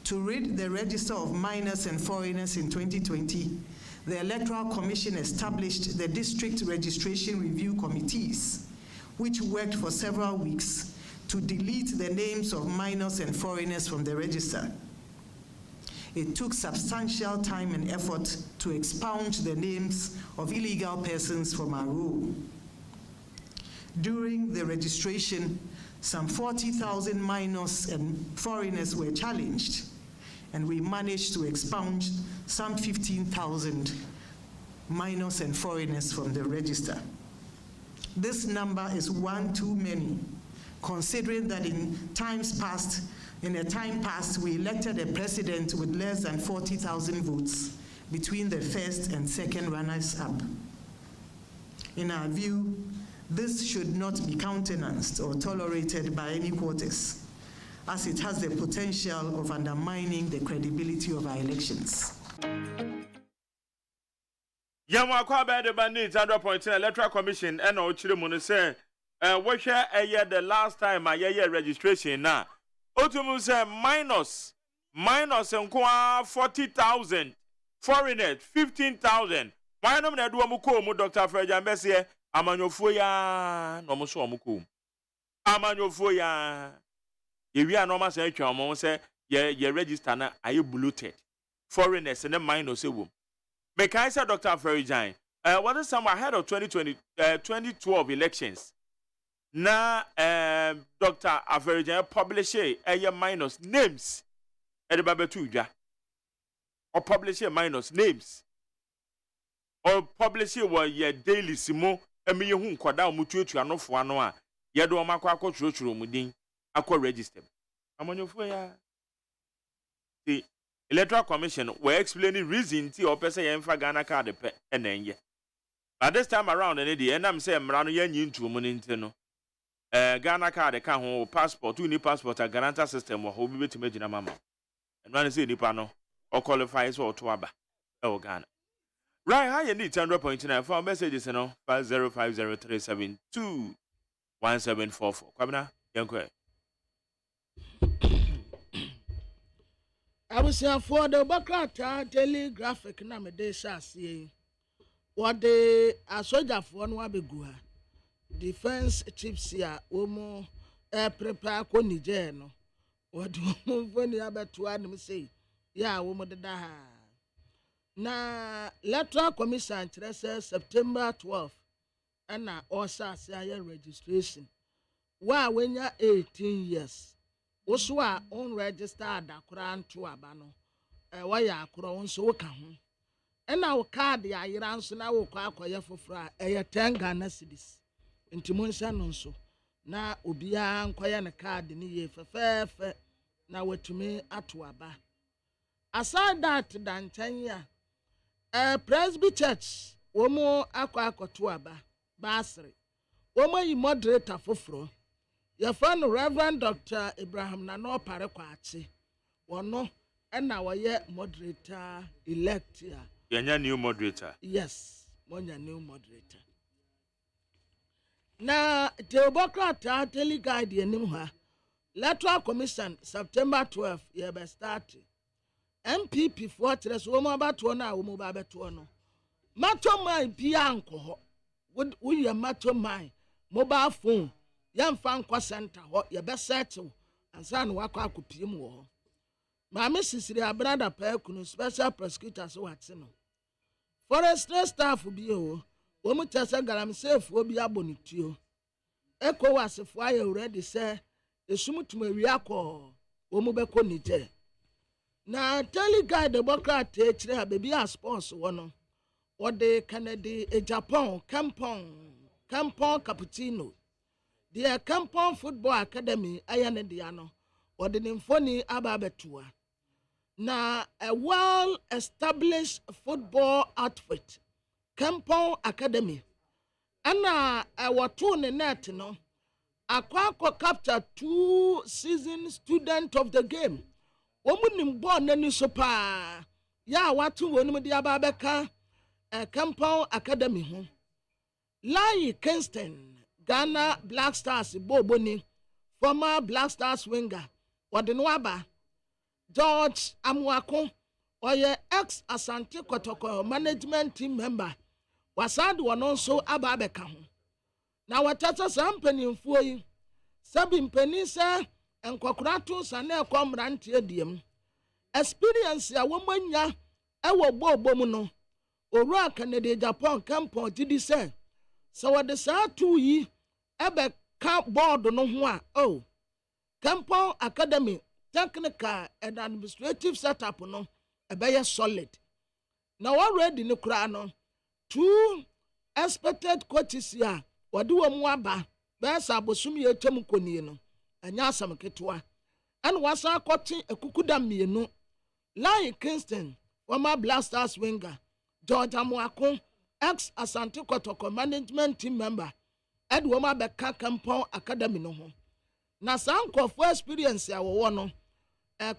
[SPEAKER 7] To rid the register of minors and foreigners in 2020, the Electoral Commission established the District Registration Review Committees, which worked for several weeks to delete the names of minors and foreigners from the register. It took substantial time and effort to expunge the names of illegal persons from our roll. During the registration, some 40,000 minors and foreigners were challenged, and we managed to expunge some 15,000 minors and foreigners from the register. This number is one too many, considering that in a time past, we elected a president with less than 40,000 votes between the first and second runners-up. In our view, this should not be countenanced or tolerated by any quarters, as it has the potential of undermining the credibility of our elections.
[SPEAKER 22] Yamwa kwa bede bandit 100.9 Electoral Commission and ochire mu no say we share the last time a registration na otumu say minus nkwa 40,000 foreigners 15,000 why no na do amuko mu Dr. Freja Mbese amanyofo ya no mo so amuko amanyofo ya yewi anoma say atwa mo say ye register na aye bloated foreigners and minors ewom me kai say Dr. Freja what is some ahead of 2012 elections na Dr. Average publish a minus names at the Babetuja or publish a minus names or publish what ye daily simo and me whom quada mutu to an off one hour ye do macquaco church mudin aqua register. I'm on your fire. The Electoral Commission were explaining reason to or person and Ghana card and then ye. At this time around, and I'm saying Marano yen to Muninteno. Ghana card account ho passport two new passport a guarantor system or be to imagine mama and one say nipa no or qualifies for to aba e Ghana right how you need 100.9 for messages 5050372174 kwabena yankwe
[SPEAKER 8] I was here for the Bakata daily graphic na me de shasi what the soldier for no abegua defense chiefs here omo prepare ko Niger no what omo foni abeto anim say ya omo deda ha na Electoral Commission kyerɛ September 12 na osa say registration wa wenya 18 years oso a on register adakora nto aba no wa ya akoro nso wo ka ho na wo card ya yira nso na wo kwa akoye foforo a 10 Ghana cedis ntimonsa no nso na obia nkoya ne card ni ye fefefe na watumi ato aba aside that dantan ya Presby Church womo akoto aba basri womo yi moderator foforo ya fan Reverend Dr. Abraham na no pare kwachi wono na woye moderator elect ya
[SPEAKER 22] yanya new moderator
[SPEAKER 8] yes monya new moderator na Democrat daily guide enim ha Electoral Commission September 12 ye be start. MPP for tres wo mo abato na wo mo ba beto no. Mato man bia anko ho. Wo ye mato man mobile phone yamfa nkwa center ho ye be settle ansa na wakọ akopiem wo. Maame sisiri abrada pa kunu special prosecutor so wate no. Forestry staff bi o wo mu tese garam safe obi abonituo. ECOWAS fo aye already say esumutuma wi akọ wo mu be ko nije. Na Telecom Democrat kire ha bebi a sports wo no. Wo de Kennedy Japan Kampong Cappuccino. The Kampong Football Academy ayane dia no. Wo de nimfoni aba betua. Na a well-established football outfit, Kampong Academy. Ana watu ne net no. Akwa capture 2 season student of the game. Womunim born nani so pa. Ya watu wonu di aba beka Kampong Academy ho. Lai Kingston, Ghana Black Stars Boboni, former Black Stars winger. Wode no aba. George Amwako, oye ex Asante Kotoko management team member, wasad wanonso ababeka ho. Na watata sampeni mfuoyi, sabi mpeni se enkwakurato sane ekwamrante adiem. Experience ya womanya ewo bobo mu no. Owura Kennedy Japan Kampong gidi se wode saa 2 yi ebe ka board no ho a oh Kampong Academy technical and administrative setup no ebeye solid. Now already no kra no 2 expected coaches here wadi wo mu aba be sa bosum ye twam koni no anya asam ketwa and wasa akoti ekukuda mienu Lai Kingston former Blasters winger George Amwako ex Asante Kotoko management team member Edwoma beka Kampong Academy no ho na sanko for experience ya wo no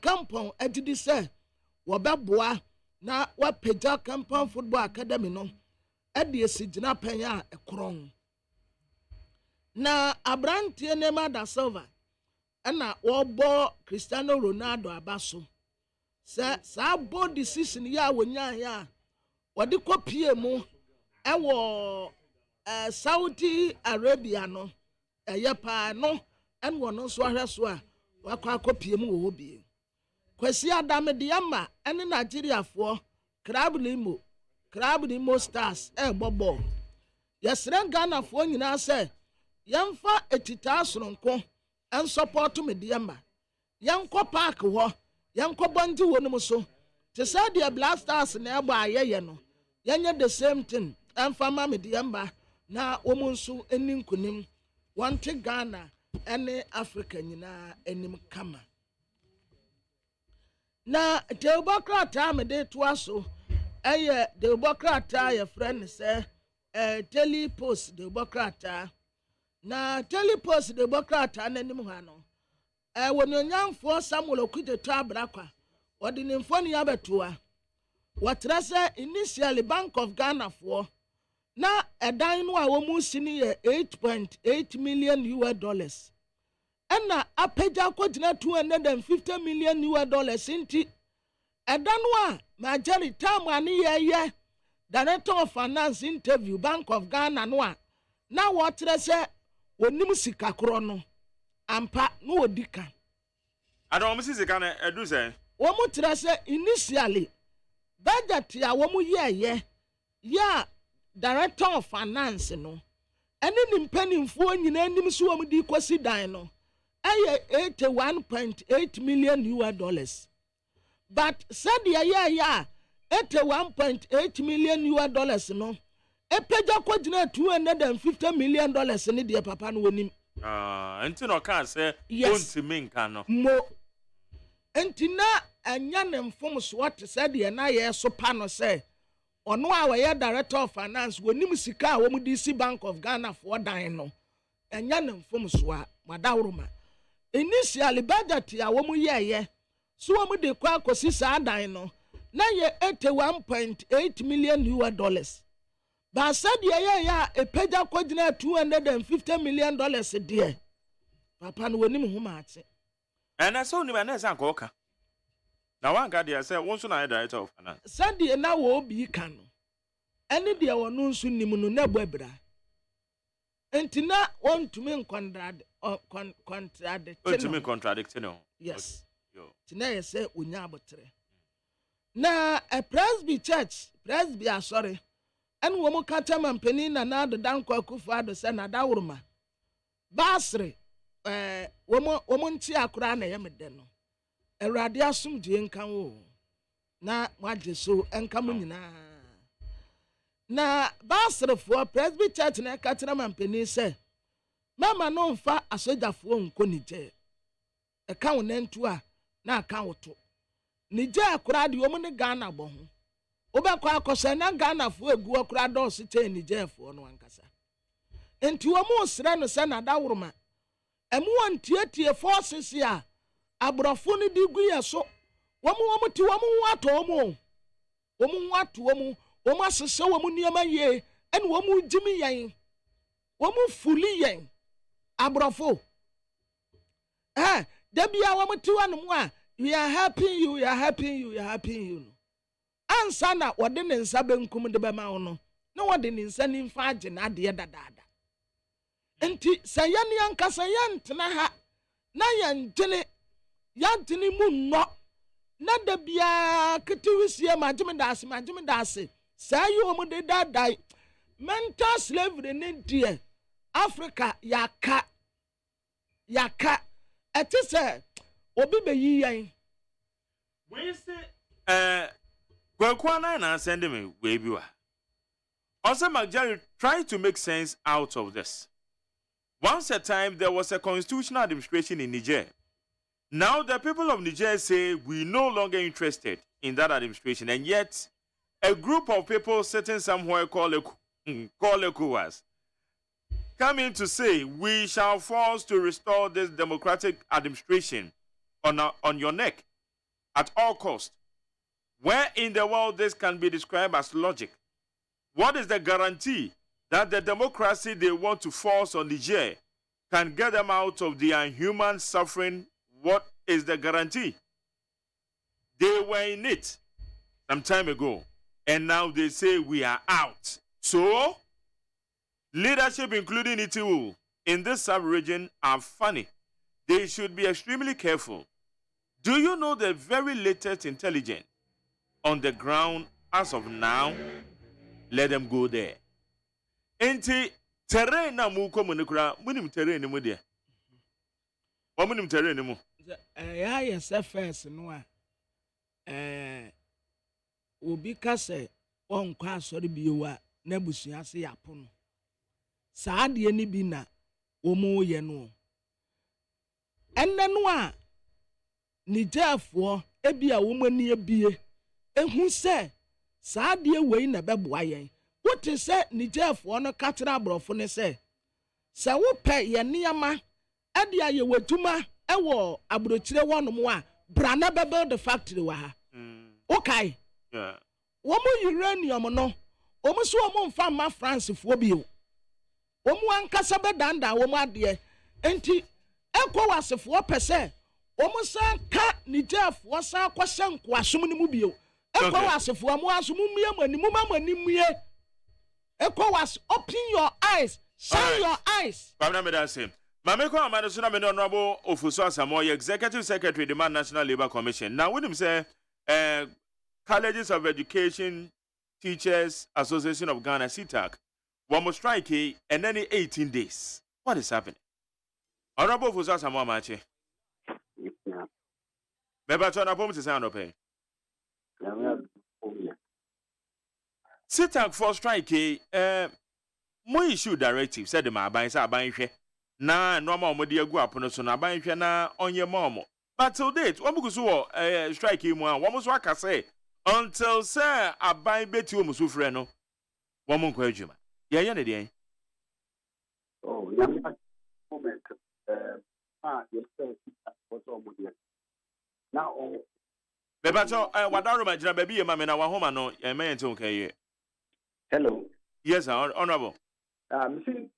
[SPEAKER 8] Kampong edidi se wo beboa na wapeja Kampong Football Academy no edi esigina penya ekron na Abrantie Nema da Silva na wo bo Cristiano Ronaldo abaso se sa bo decision ya wonya ya wodi kopie mu ewo Saudi Arabia no yepa no enwo no so ahweso a wakwa kopie mu wo bi kwasi adame de yama ene Nigeria fo Crab Limo Stars bobo yesren Ghana fo nyina se yemfa etita soronko en support me de yama yenko park ho yenko bonji wonum so te say the Black Stars na ebo ayeye no yenye the same thing emfa ma me de yamba na omunsu eni nkunim wante Ghana ene Africa nyina enim kama. Na Democrat me de to aso eye Democrat ye friend say Telepost Democrat na Telepost Democrat ananim ha no wononyamfo Samuel Okudze to abrakwa odi nimfoni abetoa watra say initially Bank of Ghana for na edan no a womu sini ye $8.8 million ena apeja kwagina $250 million inti edan no a majority time ani ye director of finance interview Bank of Ghana no a na watra say wonim sika kro no ampa no odika
[SPEAKER 22] adom sika na edu say
[SPEAKER 8] womu tra say initially budget ya womu ye ya director of finance no ene nimpanimfo nyina nim so womu di kwasi dan no aye $81.8 million but said ya $81.8 million no epeja kwagina $250 million ni de papa no wonim
[SPEAKER 22] enti no kan say won't mean kan no
[SPEAKER 8] mo enti na anya ne mfom so what said ye na ye so pa no say ono a we director of finance wonim sika a womu DC Bank of Ghana for dan no anya ne mfom so a madawroma initially budget ya womu ye so womu de kwa kosi sa dan no na ye $81.8 million but said ya epeja kwagina $250 million there papa no wonim ho maate
[SPEAKER 22] And I saw him and I coca. Now one guy said, once I director of finance.
[SPEAKER 8] Sunday na wo bi kan. Any dia wono nso nim no na bwebra. Enti na want to mean contradict.
[SPEAKER 22] To me contradict no.
[SPEAKER 8] Yes. Tina ye say onya abotre. Na a Presby church, Presby sorry. And wo mo kata mampeni na do dan kwakufu ado se na dawuruma. Basre wo mo nti akura na ye mede no. Awurade asomdie nkan wo. Na waje so enka mo nyina. Na basrefo Presby church na kata mampeni se mama no mfa asojafo nkonije. Eka wo nantu a na aka woto. Nije akura de wo mo ne Ghana bo ho. Obekwa akose na Ghana fo egu akura do se che nije fo no ankasa. Enti wo mo sre no se na dawuruma. Emu wontiatie forces a abrofo ne digu ye so. Wo mo ti wo mo wato mo. Wo mo wato wo mo asese wo mo niema ye ene wo mo jimi yen. Wo mo fuli yen. Abrofo. Debia wo mo ti wa no mo a we are helping you, we are helping you, we are helping you. Ansa na wode ne nsa benkum de bema wo no. Na wode ne nsa ni mfa age na de dadada. Enti sayani ankasa yantena ha. Na yantini mu no. Na debia ketiwisie majime dase. Say you mo de dadai. Mental slavery ne die. Africa yaka. Etise obi be yiyan.
[SPEAKER 22] We say Gwakwana na send me we biwa. Also Magjari tried to make sense out of this. Once a time there was a constitutional administration in Niger. Now the people of Niger say we no longer interested in that administration, and yet a group of people sitting somewhere called ECOWAS coming to say we shall force to restore this democratic administration on your neck at all costs. Where in the world this can be described as logic? What is the guarantee that the democracy they want to force on Niger can get them out of the inhuman suffering? What is the guarantee? They were in it some time ago, and now they say we are out. So, leadership, including Itiwu, in this sub-region are funny. They should be extremely careful. Do you know the very latest intelligence on the ground as of now? Let them go there. Enti terrain na mu ko munikura munim terrain mu de. Wa munim terrain mu.
[SPEAKER 8] Ya first no a obi ka se on kwa asori biwa na busua se yapono. Saa de ni bi na wo mo ye no. Enne no a Nigerfo ebia wo mani ebie ehu se saa de wei na beboa yen. What is say Nigerfo no katra abrofo ne se wo pe ye niama ade aye waduma ewo abrochire wonom a bra na be build the factory wa ha. Okay.
[SPEAKER 22] Yeah.
[SPEAKER 8] Wo mo uranium no wo mo so wo mo mfa ma France fo bio. Wo mo ankasa be danda wo mo ade enti ECOWAS pese wo mo san ka Nigerfo san kwahye nkoasom ne mu bio. ECOWAS mo asum mie ECOWAS, open your eyes, shine your eyes.
[SPEAKER 22] Pamna me da same. Mameko amado so na me honorable Ofuso Asamoah, executive secretary the National Labour Commission. Now with him say Colleges of Education Teachers Association of Ghana CTAC one more strike and then 18 days. What is happening? Honorable Ofuso Asamoah Mache. Meba tona pom se sound pay. CTAC for strike mo issue directive said ma ban say aban hwe na normal mo de agu apono so na aban hwe na onye mo. But till date wo buku so strike mu a wo mo so aka say until say aban beti wo mo so frɛ no wo mo nkwa adwuma ye ne de
[SPEAKER 11] oh yam moment you say what mo de now
[SPEAKER 22] Bebato wadaro ma jira baby ye ma me na wa homa no me yente okay.
[SPEAKER 11] Hello.
[SPEAKER 22] Yes, sir, honorable.
[SPEAKER 11] See,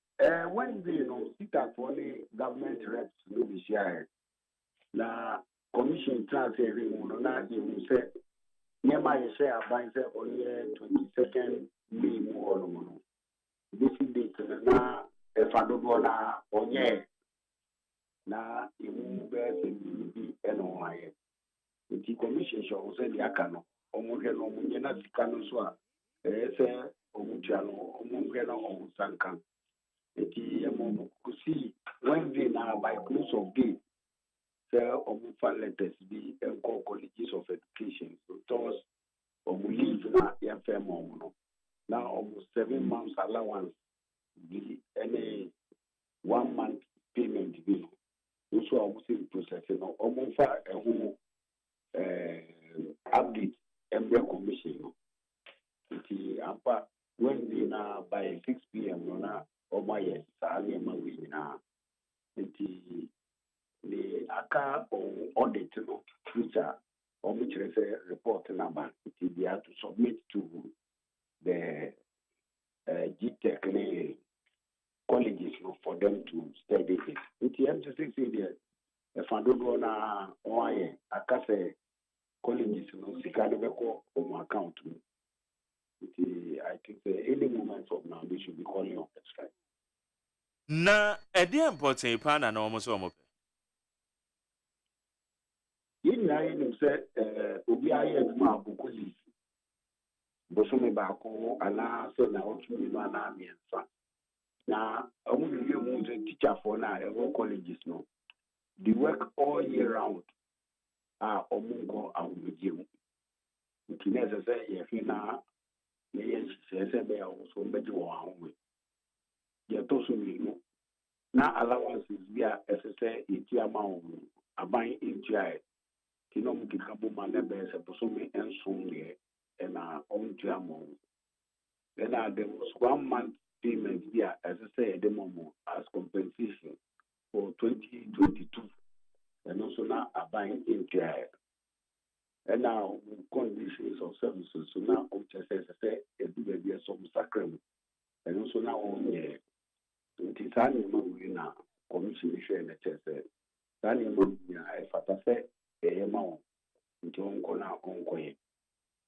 [SPEAKER 11] when the CTAC for the government reps will be shared. na commission transfer no na you say nyema ye say aban say onye 22nd May mu no this date na efa dodo na onye na imu be se bi eno aye the commission show say the aka no omuhwe no munye na sika no so a say omutua no omuhwe no omusanka eti emo kusi Wednesday na by close of day omufa letters be colleges of education so towards leave na ya firm no now almost 7 months allowance be any 1 month payment be so almost in process no omufa update embre commission no iti apa Wednesday na by 6 p.m. no na omaye sa na ma we na iti the aka audit no future which is a report number it be have to submit to the GTech colleges for them to study it. It have to say the fund na why aka say colleges no sika no beko on account. I think any moment from now they should be calling on the strike.
[SPEAKER 22] Na edi important pa na almost omo.
[SPEAKER 11] Yina yin say obi aye ma buku leave. Bosome ba ko ala so na otu mi no na mienfa. Na omu bi mu teacher for na colleges no. They work all year round. Omu go awujewu. Ntinese say ye fi na ye say be so beji wo anwe. Ye to so mi no. Na allowances bia SSA iti amount aban NGI kinom kikabu manebe se posome ensonye na ontuamo then there was 1 month payment bia SSA demomo as compensation for 2022 and also na aban NGI and now conditions of services so now SSA be some sacrament and also now on ye Titani we na commission share na chese tani mo ya efata se eyema nti onko na onko ye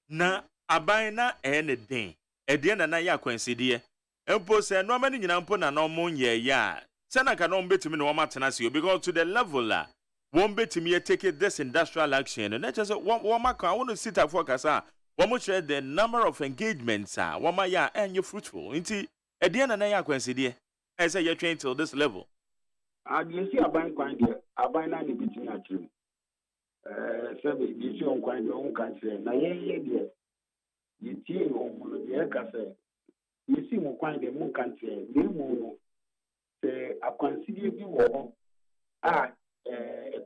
[SPEAKER 22] na aban na ne den ede na ya kwansidie empo se no amani nyina mpo na no mo ye ya se na ka no mbetimi no matena se because to the level la won betimi take this industrial action na chese won maka won sit afọ kasa won share the number of engagements won ma ya enye fruitful nti ede na ya kwansidie I say you're trained till this level.
[SPEAKER 11] You see a bank kind a binary between actually. You see on kind your own country. Now, you see on the cafe. You see more kind the moon country. You know, say a considerable war. A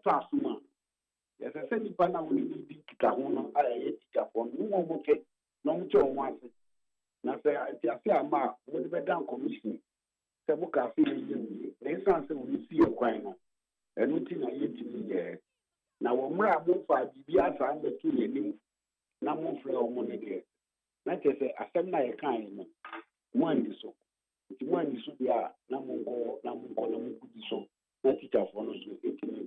[SPEAKER 11] plasma. Yes, I said, if I now need to Kahuna, I ate upon no more. No one. Now, say, I say, a mark with the down commission. Sebuka feel the sense we see a coin and nothing I yet to me there. Now, when we are moved by BBS and the 2 years, no more for money there. Like I say, a seminar kind one is so. It's one is so, yeah, Namungo, so. Not teacher for us to 18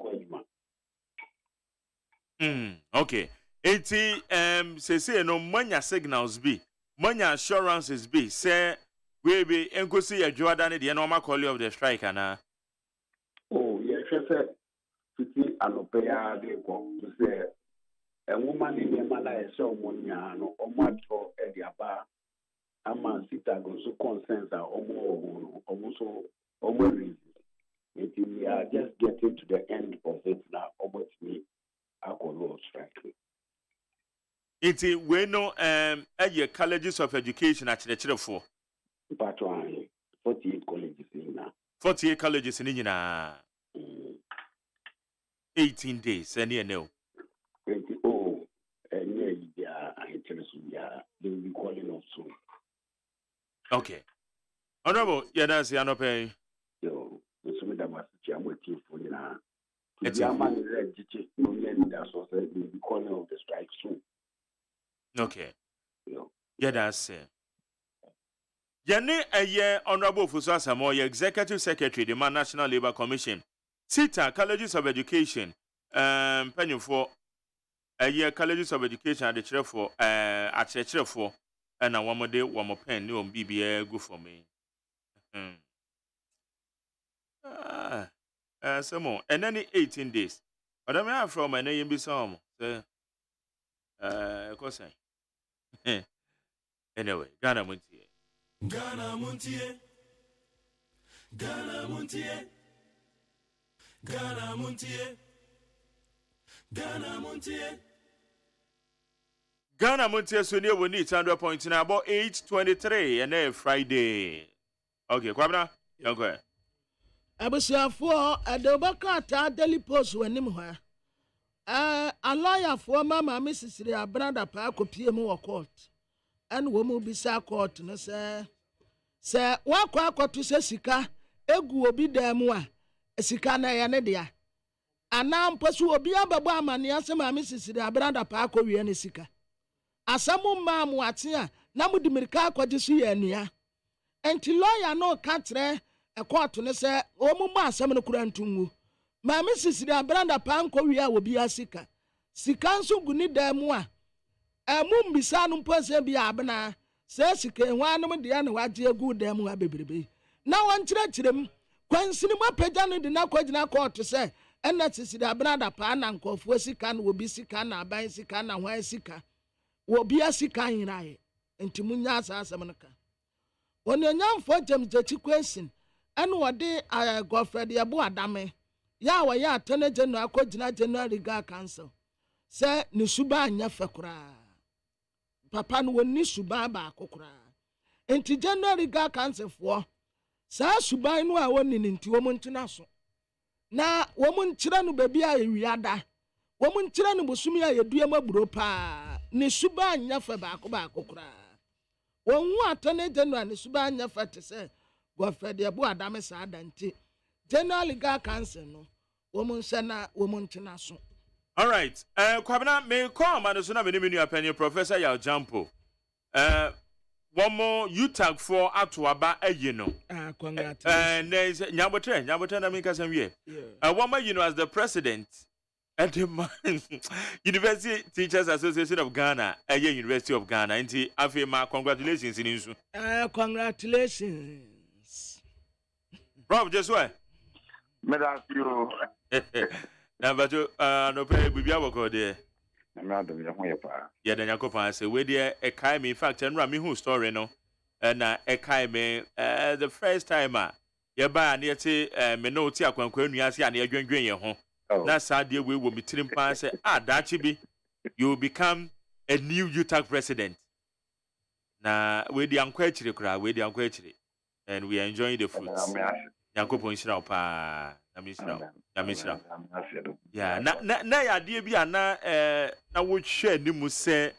[SPEAKER 22] okay. 80 say no money signals be, money assurances be, say. We be enkosi ya Jordan the normal call of the strike na.
[SPEAKER 11] Oh, yes, sir. Fiti anopea de ko to say a woman in the mala so monya no omato e dia ba ama sita go so consensus omo reason. We are just getting to the end of it now about me alcohol strike.
[SPEAKER 22] Iti we no colleges of education at the children
[SPEAKER 11] 48 colleges in now.
[SPEAKER 22] 48 colleges in India. 18 days, and you know.
[SPEAKER 11] 20 and they will be calling us soon.
[SPEAKER 22] Okay. Honorable, that's the Anope.
[SPEAKER 11] Yo, I'm waiting for you now. It's a man that's what they will be calling of the strike soon.
[SPEAKER 22] Okay. That's it. Yane aye Honorable Fuso Asamo, Executive Secretary, the National Labour Commission. Sita Colleges of Education. penny for a year colleges of education at the chair for at the chair for and a one more day, one more pen, no BBA good for me. Some more, and then 18 days. But I'm not from an AMB some. Course. Anyway, Ghana Montie.
[SPEAKER 2] Ghana Montie. Ghana Montie. Ghana Montie. Ghana Montie.
[SPEAKER 22] Ghana Montie so near we need 100 points now about 8:23 and then Friday. Okay, Kwabna, you go.
[SPEAKER 8] Abusiafo adobaka ta Daily Post wanim ho. A lawyer for mama Mrs. Brother pa kopie mu wo court. And wo mu bisa court no say wa kwa akoto se sika egu obi dam a sika na ya ne dia. Ana mposu obi ababo amane asem Mrs. Brother pa akowie ne sika. Asamu ma mu ate a na mu dimirika akwaje so ya anua. Enti lawyer no ka tre e court no say o mu ma asem no kura ntungu. Ma Mrs. Brother pa akowie a obi asika. Sika nso guni dam a mum bisa no mpose bia abena se sika enwanum de na waje egu dam a bebrebe. Na won kyerɛkyerɛm kwansini mapagya no de na kwagina court se ena Mrs. Brother pa na nkofo sika na obi sika na aban sika na hwan sika. Wobi asika hirae enti munya asasem no ka onanyamfo jamjachi question ene wode Godfred Yabo Adame ya wa ya atene genu akogina General Legal Council se ni suba anya fekura papa no woni suba ba akokura enti General Legal Council fo sa suba no a woni nti wo muntuna so na wo munkyira no baby a ewiada wo munkyira no bosumi a yedua maburo pa ni suba anya fa ba akokura wonwu atene General ni suba anya fa te se Godfred Yabo Adame sa adanti General Legal Council no womun sana womun tina so.
[SPEAKER 22] All right. Kwabena me call man so na me ni opinion Professor Yao Jampo. One more you tag for atoaba no.
[SPEAKER 8] Congratulations.
[SPEAKER 22] There's nyabotre na me kasam wie. One more as the president at the University Teachers Association of Ghana, University of Ghana. Nti afema congratulations in you.
[SPEAKER 8] Congratulations.
[SPEAKER 22] Prof, just what?
[SPEAKER 11] Medal you.
[SPEAKER 22] Na bato no pay bibia woko de.
[SPEAKER 11] Na me adom ye ho ye pa.
[SPEAKER 22] Ye da nyakopan say we de e kai me in fact enra me hu story no. Na e kai me the first time ye ba na ye te me no ti akwankwa nua ase na ye dwendwen ye ho. Na sa de we wo mitirim pa say dachi bi you will become a new UTAG president. Na we de ankwa chire kura we de ankwa chire and we are enjoying the fruits. Yankopon shira pa na mishira. Yeah, na ya de bi ana na wo hwe ni mu se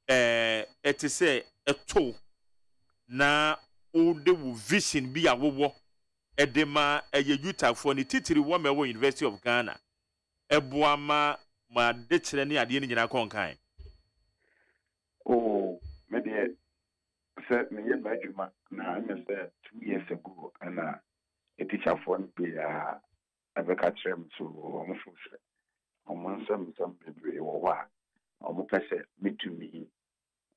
[SPEAKER 22] ete se eto na o de wo vision bi a wo edema eye Utah for ni titiri wo mewo University of Ghana eboama ma de kire ne ade ni nyina konkan.
[SPEAKER 11] Oh, me de se me ye badwuma na me se 2 years ago and a teacher for be abekachrem to omfuse omansam some bebre wo wa omopese metumi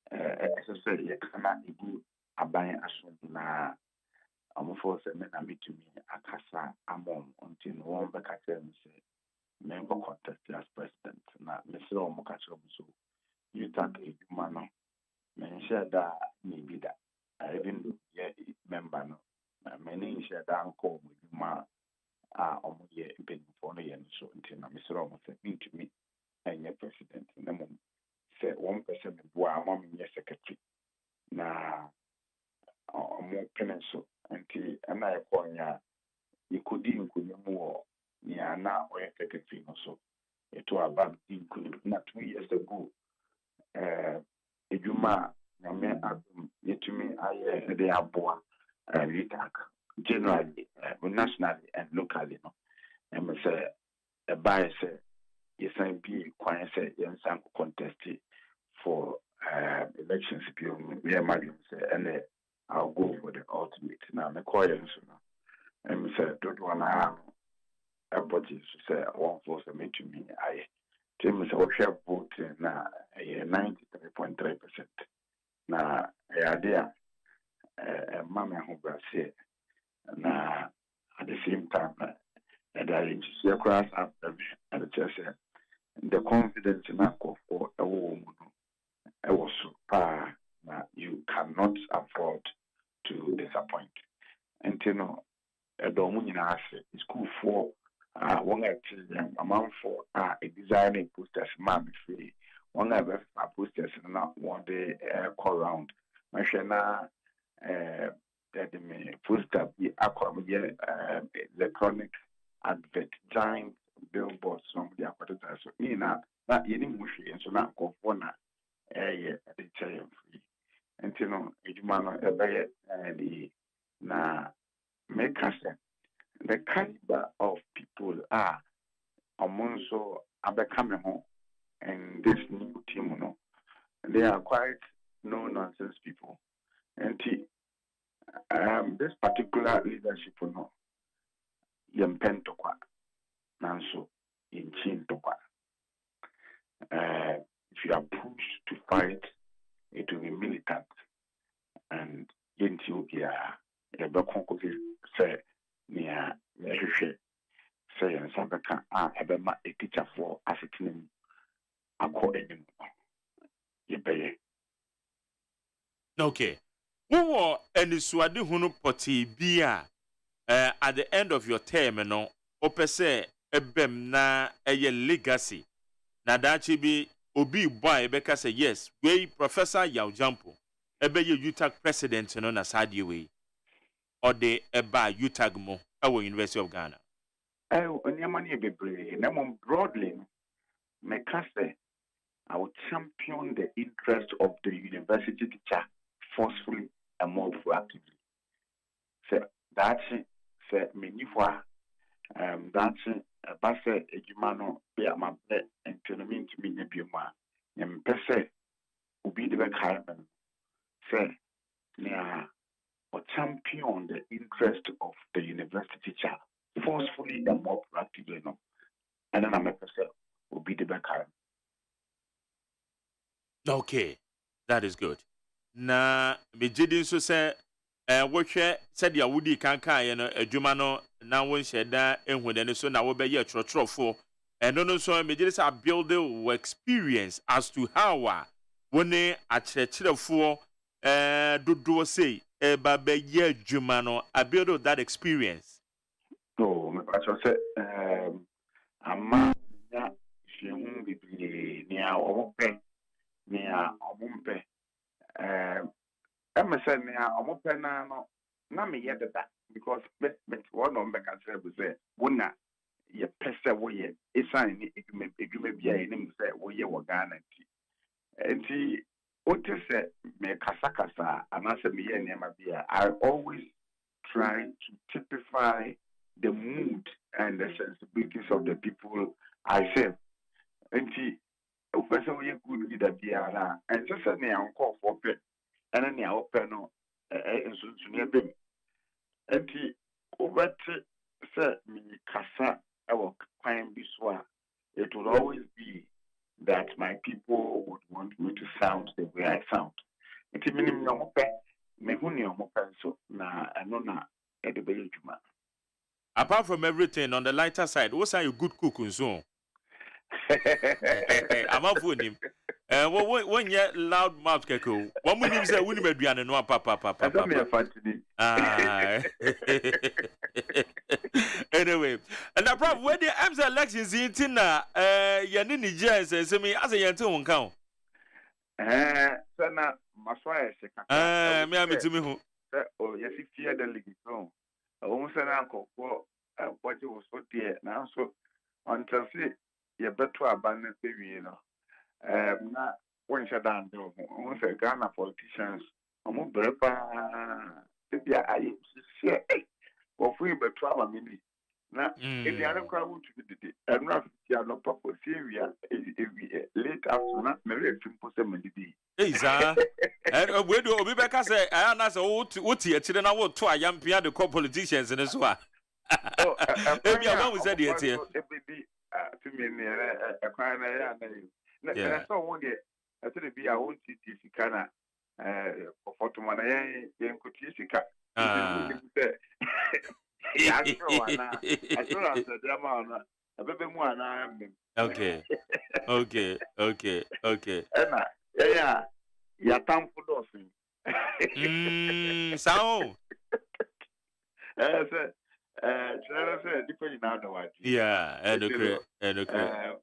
[SPEAKER 11] say ye kana igu aban aso na omfuse me na metumi akasa amom until one bekachrem say me go contest as president na me say omokachrem so you thank eduma no me share da me bi da I even ye member no many share da nko eduma omoye impedimento no yen so until na me say omose me and your president na mom say one person bo amam me secretary na omo peninso until na e konya ikodi nkunyamu o ni ana o secretary no so eto abam nkunu na 2 years ago eduma na me adum yetumi aye de aboa generally nationally and locally no and me say a buy say yes and be quite say yes and contest for elections we imagine say and I'll go for the ultimate now me call you so and me say don't wanna a body to say one force me to me. I tell me so share vote na 93.3%. Na idea mama who say na at the same time that I see class after me and the church the confidence in for a woman I was super you cannot afford to disappoint. And you know a dominant school for one amount for a designing posters man free one ever posters not one day call round machine that me poster be electronic advert giant billboards from the advertisers so na yeni mushi and so na kofona the chain free and you know AGYEMAN the na make us the caliber of people are among so becoming home and this new team, you know, they are quite no nonsense people. And this particular leadership, you know, yempen to kwa, nanso inchin to kwa. If you are pushed to fight, it will be militant, and yenti will be a bakonko say. Near say and some can ebema a teacher for ascertaining according you pay.
[SPEAKER 22] Okay. Who any swadi hunu poti bia at the end of your term no opese ebem na eye legacy na dachi bi obi boy beka say yes we Professor Yaujampo ebe ye UTAG president no na sadie we or the eba UTAG mo our University of Ghana.
[SPEAKER 11] Onyamani bebre na mo broadly me ka say I will champion the interest of the university teacher forcefully and more proactively. Say that say menifwa that ba say AGYEMAN be ama be entertainment me na bi mu a nyem pese obi de be kai say na or champion the interest of the university teacher forcefully and more proactively, no. And then I'm a person will be the back.
[SPEAKER 22] Okay, that is good. Na me jidin so say wohwe said ya wudi kanka ye no adwuma no na won hyeda ehunde ne so na wo be ye trɔtrɔfo eno no so me jidin say build experience as to how woni akyerɛkyerɛfo dodo say eba be ye adwuma no I build that experience.
[SPEAKER 11] So me pacho say amma ya shehun bibiri ni a omope ni a omumpe say ni a omope na no na me ye dada because but one of me can say wona ye pese wo ye esan ni edwuma bia ye nim say wo ye wo Ghana enti what you say me kasa anase me ye nema bia I always try to typify the mood and the sensibilities of the people I serve. And see, person we good leader biara, and just say na call for pet, and then na open no, and so near them. And see, over say me kasa, our crime biswa, it will always be that my people would want me to sound the way I sound. It's minimum no open, me huni open so na anona at the AGYEMAN.
[SPEAKER 22] Apart from everything on the lighter side, what's a good cook and so? I'm up with him. When you loud mouth keko, one would say, "Wouldn't be an no papa." Anyway, and the problem when the AMS elections in Tina, Yanini Jens and me as a young count.
[SPEAKER 11] Sana Maswaya,
[SPEAKER 22] me to me who.
[SPEAKER 11] Oh, yes, if you had a little. Almost an uncle for what you was so dear now. So until see you better abandon baby, you know. Not when you're done, almost a Ghana politicians. I'm a brepa. If you are, I say, or free but travel mini. Now, if the other crowd would be the and not no proper Syria, late after not very simple 70.
[SPEAKER 22] Hey, sir. And where do we back? I say, I answer what you children. I want to a young piano politicians in this one. Maybe I want to say the here.
[SPEAKER 10] To me, a crying, and I saw one day, I said, be I won't see this kind for tomorrow, then could you see cat? Yeah, I saw the drama, a baby one.
[SPEAKER 22] Okay.
[SPEAKER 10] Yeah, time for those.
[SPEAKER 22] So.
[SPEAKER 10] Different in other words.
[SPEAKER 22] Yeah, and okay.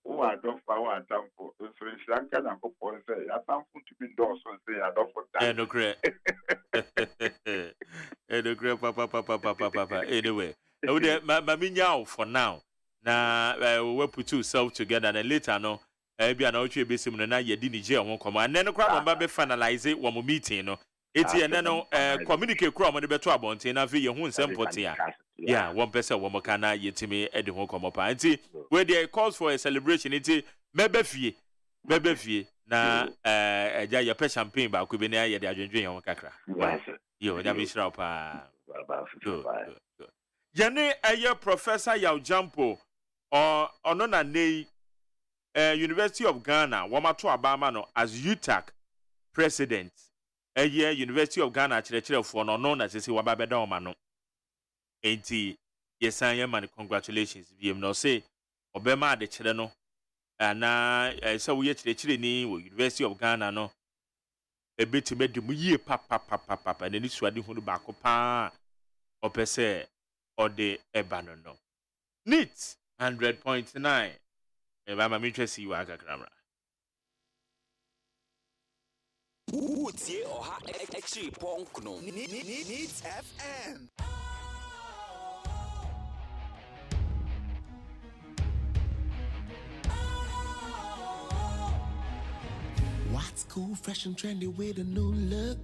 [SPEAKER 10] Who are done for one time for so Sri Lanka and go for say, I found food to be doors and say, I don't for that.
[SPEAKER 22] And okay, papa. Anyway, Maminya for now. Now, we put two self together and later, no. Be an outro be similar na ye dini je won come and then no crowd be finalize it one meeting no eti and no communicate crowd on the beto abonte na fe ye hu nsem potia yeah one person one kana yetimi e de ho come up enti where there calls for a celebration enti mebe fie na eja ye pe champagne ba ko be na ye de adwendwen won kakra yo da be shira pa yene eye professor Yaw Jampo or ono na nei University of Ghana, Wamato Abama no as UTAC president. A year University of Ghana chere for no known as Wababeda Omano. Enti yes I am and congratulations. We no say Obama de Chileno. And so we chere ni University of Ghana no. A bit to make the ye papa and then this wadi hu back pa or per se or the ebano no. Neat 100.9. I'm interested you aga grammar.
[SPEAKER 20] Utie oha extra ponkno. Needs FM.
[SPEAKER 1] What's cool, fresh and trendy with a new look?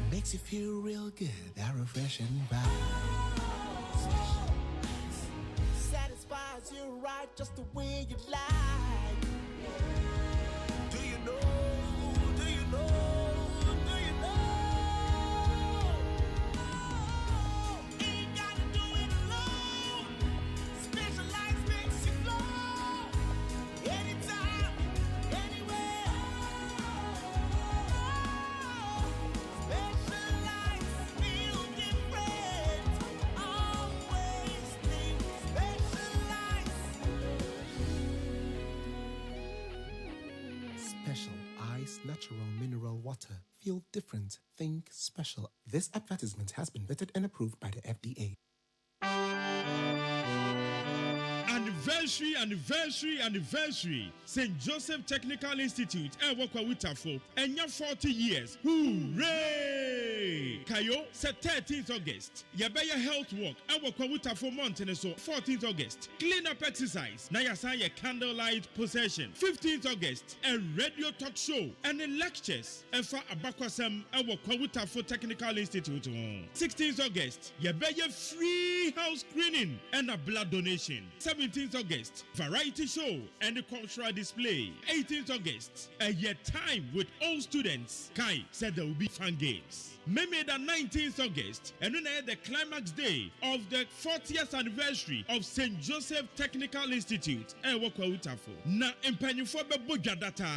[SPEAKER 1] Makes you feel real good, that refreshing vibe. Satisfies you right just the way you like. Do you know? Do you know? Do you know? Ain't gotta do it alone. Specialized makes you flow. Anytime, anywhere. Specialized feel different. Always think specialized. Special Ice Natural Mineral Water. Feel different. Think special. This advertisement has been vetted and approved by the FDA.
[SPEAKER 18] Anniversary. St. Joseph Technical Institute, Workwa Witafo, and 40 years. Hooray! Kayo, set 13th August. Yabeya Health Walk, Workwa Witafo Mountain, so 14th August. Clean up exercise, Nayasaya candlelight procession. 15th August, a radio talk show, and the lectures, and for Abakwasam, Workwa Witafo Technical Institute. 16th August, Yabeya free house screening, and a blood donation. 17th August, variety show and the cultural display. 18th August, a year time with all students. Kai said there will be fun games. Made the 19th August, and then the climax day of the 40th anniversary of St. Joseph Technical Institute. Na empanifo be boja data.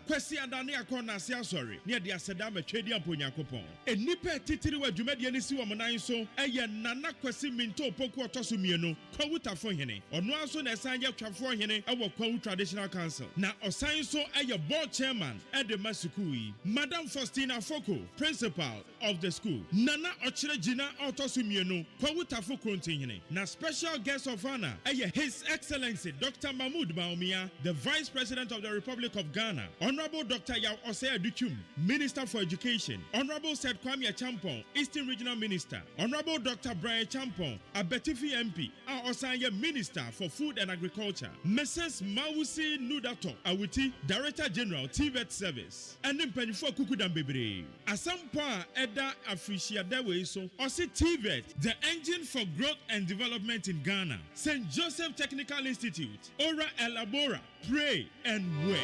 [SPEAKER 18] Kwesi adane akona sia sorry. Near the asedam twedi amponyakopon. Enipa titiri wa dwumade ani si wo monan so eye nana kwesi minto poku otoso mienu. Kwawutafo hene. Ono aso na esanye twafo hene ewo Kwawu Traditional Council. Na osan so eye board chairman at the Masukui. Madam Faustina Foko, principal of the school. Nana Ochire Jina Otosumienu, Kwawutafo Krontinhene. Na special guest of honor, His Excellency Dr. Mahmoud Baumia, the Vice President of the Republic of Ghana. Honorable Dr. Yaw OSEI Duchum, Minister for Education. Honorable Seth Kwame Champon, Eastern Regional Minister. Honorable Dr. Brian Champon, Abetifi MP, Osanya Minister for Food and Agriculture. Mrs. Mawusi Nudato, Awiti, Director General, TVET Service. And then Penifo Kukudam Bebre. Asampa Eda Afishia Dewe so, Osi TVET, the engine for growth and development in Ghana. St. Joseph Technical Institute, Ora Elabora, pray and work.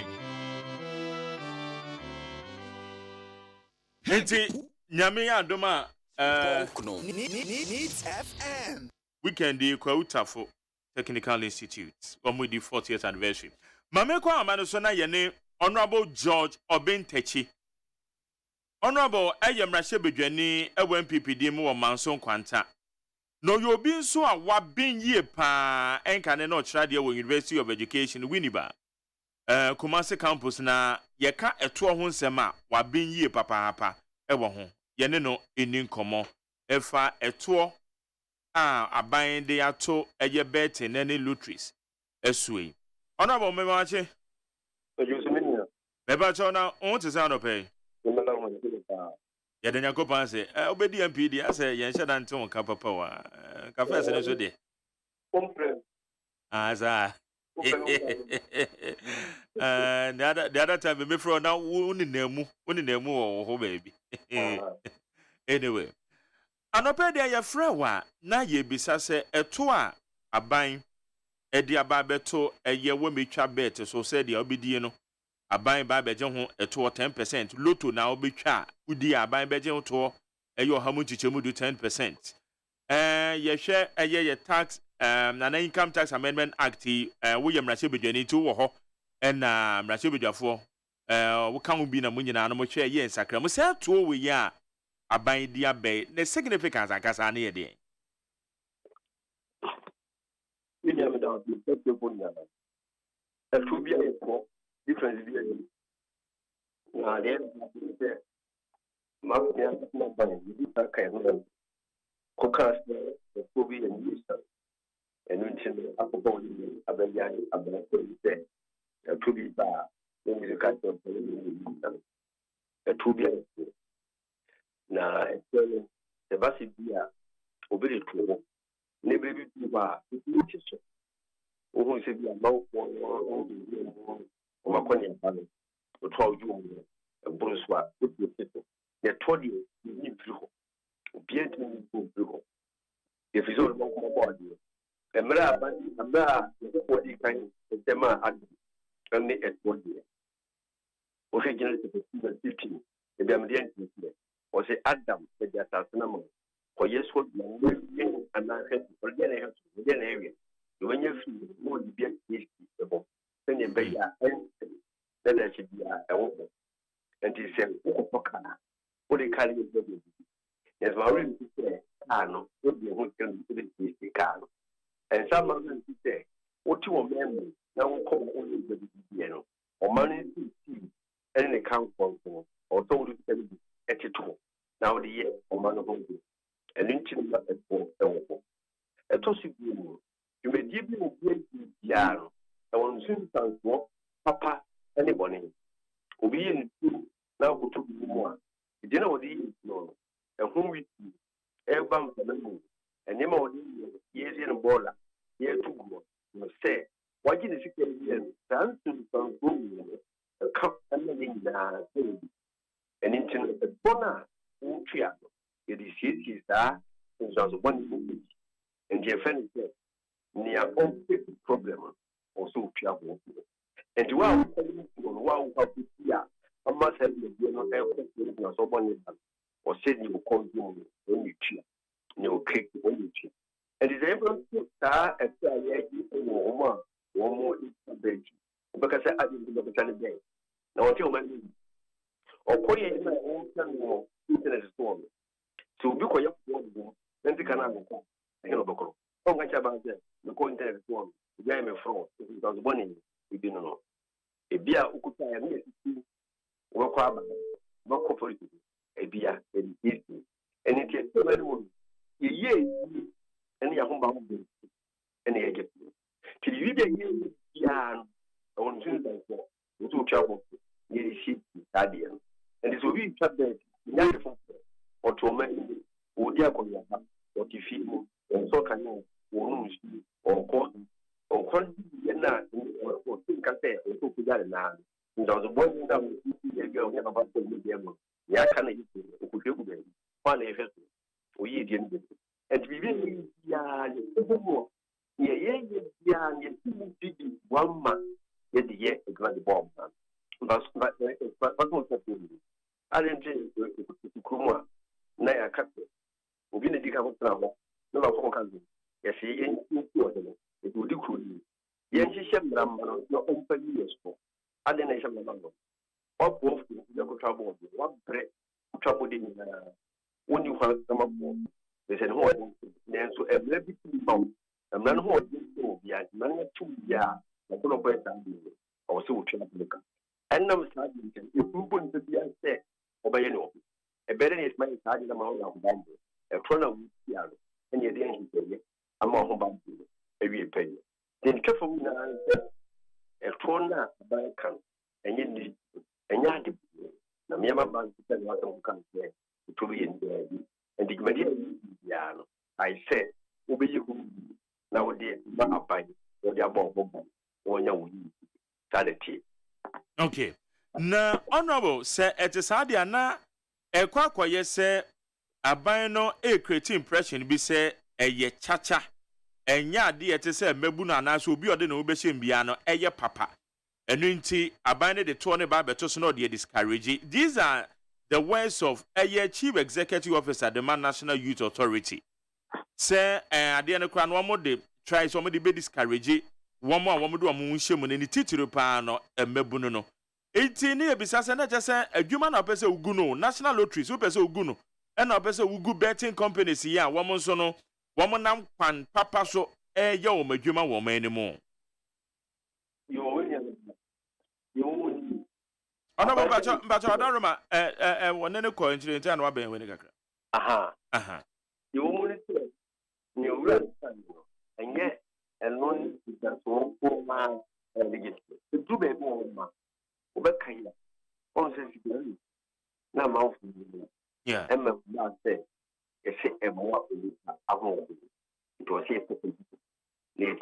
[SPEAKER 22] Enti nyame adoma
[SPEAKER 20] Needs FM.
[SPEAKER 22] Weekend the Kwautafo Technical Institute. Omo di 40th anniversary. Mame kwa amano so na yene Honorable George Obentechi. Honorable Ayemrashe Bedwani MPPD mu wo Manson Kwanta. No you be nso a wabin ye pa enka ne no chira de wo University of Education Winneba. Kumasi campus na yeka eto ho nsem a wabin ye papa ewo ho. Yene no eni nkomo efa eto aban de ato eye bete ne lutris esue. Honorable Mebache. Mebache na on te say no pay. Ya denya ko pan se obedi MPD ase yen hye dan te won ka papa wa ka fa se ne so de aza the other time me fro na woni namu wo ho baby anyway anope de ya fra wa na ye bisa se eto a aban edi aba beto eye wo metwa bet so se de obedi no aban ba beje ho eto 10% loto na obetwa udi aban beje ho to eyo hamu chichemu do 10%. Ye share ye tax na income tax amendment act wo ye mrahye bedwani to wo ho na mrahye bedwafo wo kan bi na munyina no mo hwe ye nsakra mo se to we ya aban dia be the significance akasa na ye de
[SPEAKER 13] ni ya me da o te ko nya na e fu bi e ko difference bi e na de ma ko ya na ba ni ta kai no ko ka se ko bi en ni sa enu ntin akobo ni abanya abana ko ni se e fu bi ba ni ka to ko ni e fu bi na e se ba si bia obere to ne be bi ba ni ti so o se bia ma o ma ko ni ba no o to oju o broswa o ti to ne to di ni bi ho bien ni ko bi ho e fi so mo ko bo di e mra ba ko di kan e ma adi ne e to di o se general secretary ti e bi am di en ti o se Adam e di asasna mo ko yeso ni ana he o de ne he when you feel more the big people then you be ya and then there should be a woman and he said okokana o de carry the baby yes my room to say no o be who can be the car and some of them say what you remember now come only the baby no or money see and they come from or told you to be at it now the year or man of and into the possible you may give me a great yarn. I want to thank Papa, anybody. We in now go to more. You know what he is known, and whom we see, Elbam for the moon, and Nemo years in a baller, here to go. You say, why did you get here? Dance to the room, a cup and the baby. And into the bona, who trial. It is his that is also one movie. And the offended near all problem also travel. And to our wow, I must have the someone or said you call you when you cheer, no cake when you cheer. And is able to start at one more bed because I didn't know the day. Now until my or call in my own internet storm. So be quiet, then the canal. Oh, my child, the coin there one, the game of fraud, it was one in, we didn't know. A beer who could say, work up, not for a beer, and it is so many women. Ye, any a home, any agent. Till you get yarn, I want to say, to travel, nearly sheep, guardian. And this will be trapped there, or to a man who dear call your back, or to feel, and so can you. Or court or not or think I say or took that now. There was a boy that was girl never about the devil. Yeah, can I could do them? One effort. We didn't get it. And we really, yeah, one month, yet the year a grand bomb. But what was that? I didn't say Kuma, Naya Captain, Yeshem Ramano, no open years for. I didn't nation Ramano. What both the trouble, what bread trouble in when you have some of them. They said, "What?" Then so a very big bomb. A man who was so yeah, man 2 years. I don't know where that is. I was so trying to look. And now starting if you put the say obey no. A better is my starting amount of bomb. A front of Yaro. And yet then he said, I'm on bomb. Maybe a penny. Then careful a phone by can and you need and you had to the Myanmar bank to tell what can say to be in there. And the Canadian Yano, I said, Obey you nowadays, not by the above when you started.
[SPEAKER 22] Okay. Na honorable say it is hard na ekwa ye say aban no e create impression bi say eye chacha enya ade ete say mebu na na so obi ode na obehye mbia no eye papa enu nti aban ne de to ne ba beto so no de discourage. These are the words of eye chief executive officer the Man National Youth Authority. Say ade ne kra no omo de try so omo de be discourage womo a womo do omo nhye mu ne titiri pa no mebu no. Eti ni ebisa se na jese adwuma na pese ugu no national lottery so pese ugu no e na pese ugu betting companies ya womo nso no womo nam kwan papa so ye o madwuma wo man ni mu ona bacho adoroma wonene ko enchire ntia na waben weni kakra aha
[SPEAKER 13] yo mo ni ura sanno enye enon da so ko ma register tu be mo ma obekaya on se sigari na ma ofu
[SPEAKER 22] yeah
[SPEAKER 13] emma ba se ese emo aho to se ko ne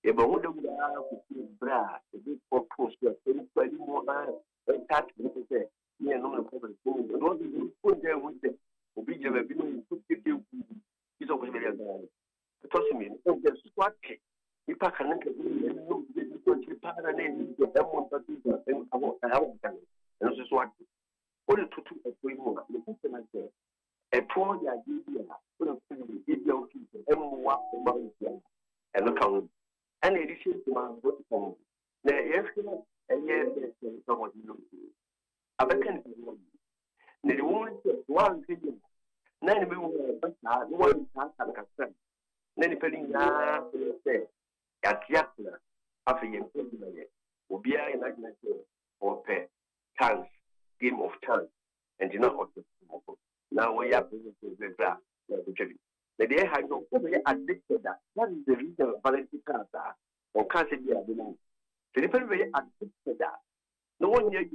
[SPEAKER 13] e ba wo de bra ku bra e bi ko post ya se ko ali mo na e tat ni se ni no no ko ko do do ko de wo de obi je ba bi no ku ke ku iso ko be ya to se mi o de swat ipa kanan ka ni no de ko ti para ne ni de mo ta ti ta en abo abo kan no se swat o de tutu e ko mo na le ko na se e pro ya di ya o de ko ni di ya o ki e mo wa o ma ya e no kan and it is ma go to na yes ko e ye de so mo di no abakan ne de wo ni one thing na ni be wo ba ta no wa ta kan ka san na ni peli na se Yatiatna, after you put it, will be an argument or pay chance, game of chance, and do not also. Now we have to the graph. The day I know addicted that is the reason of Valenti Carta or Cassidy. The different way addicted that. No one yet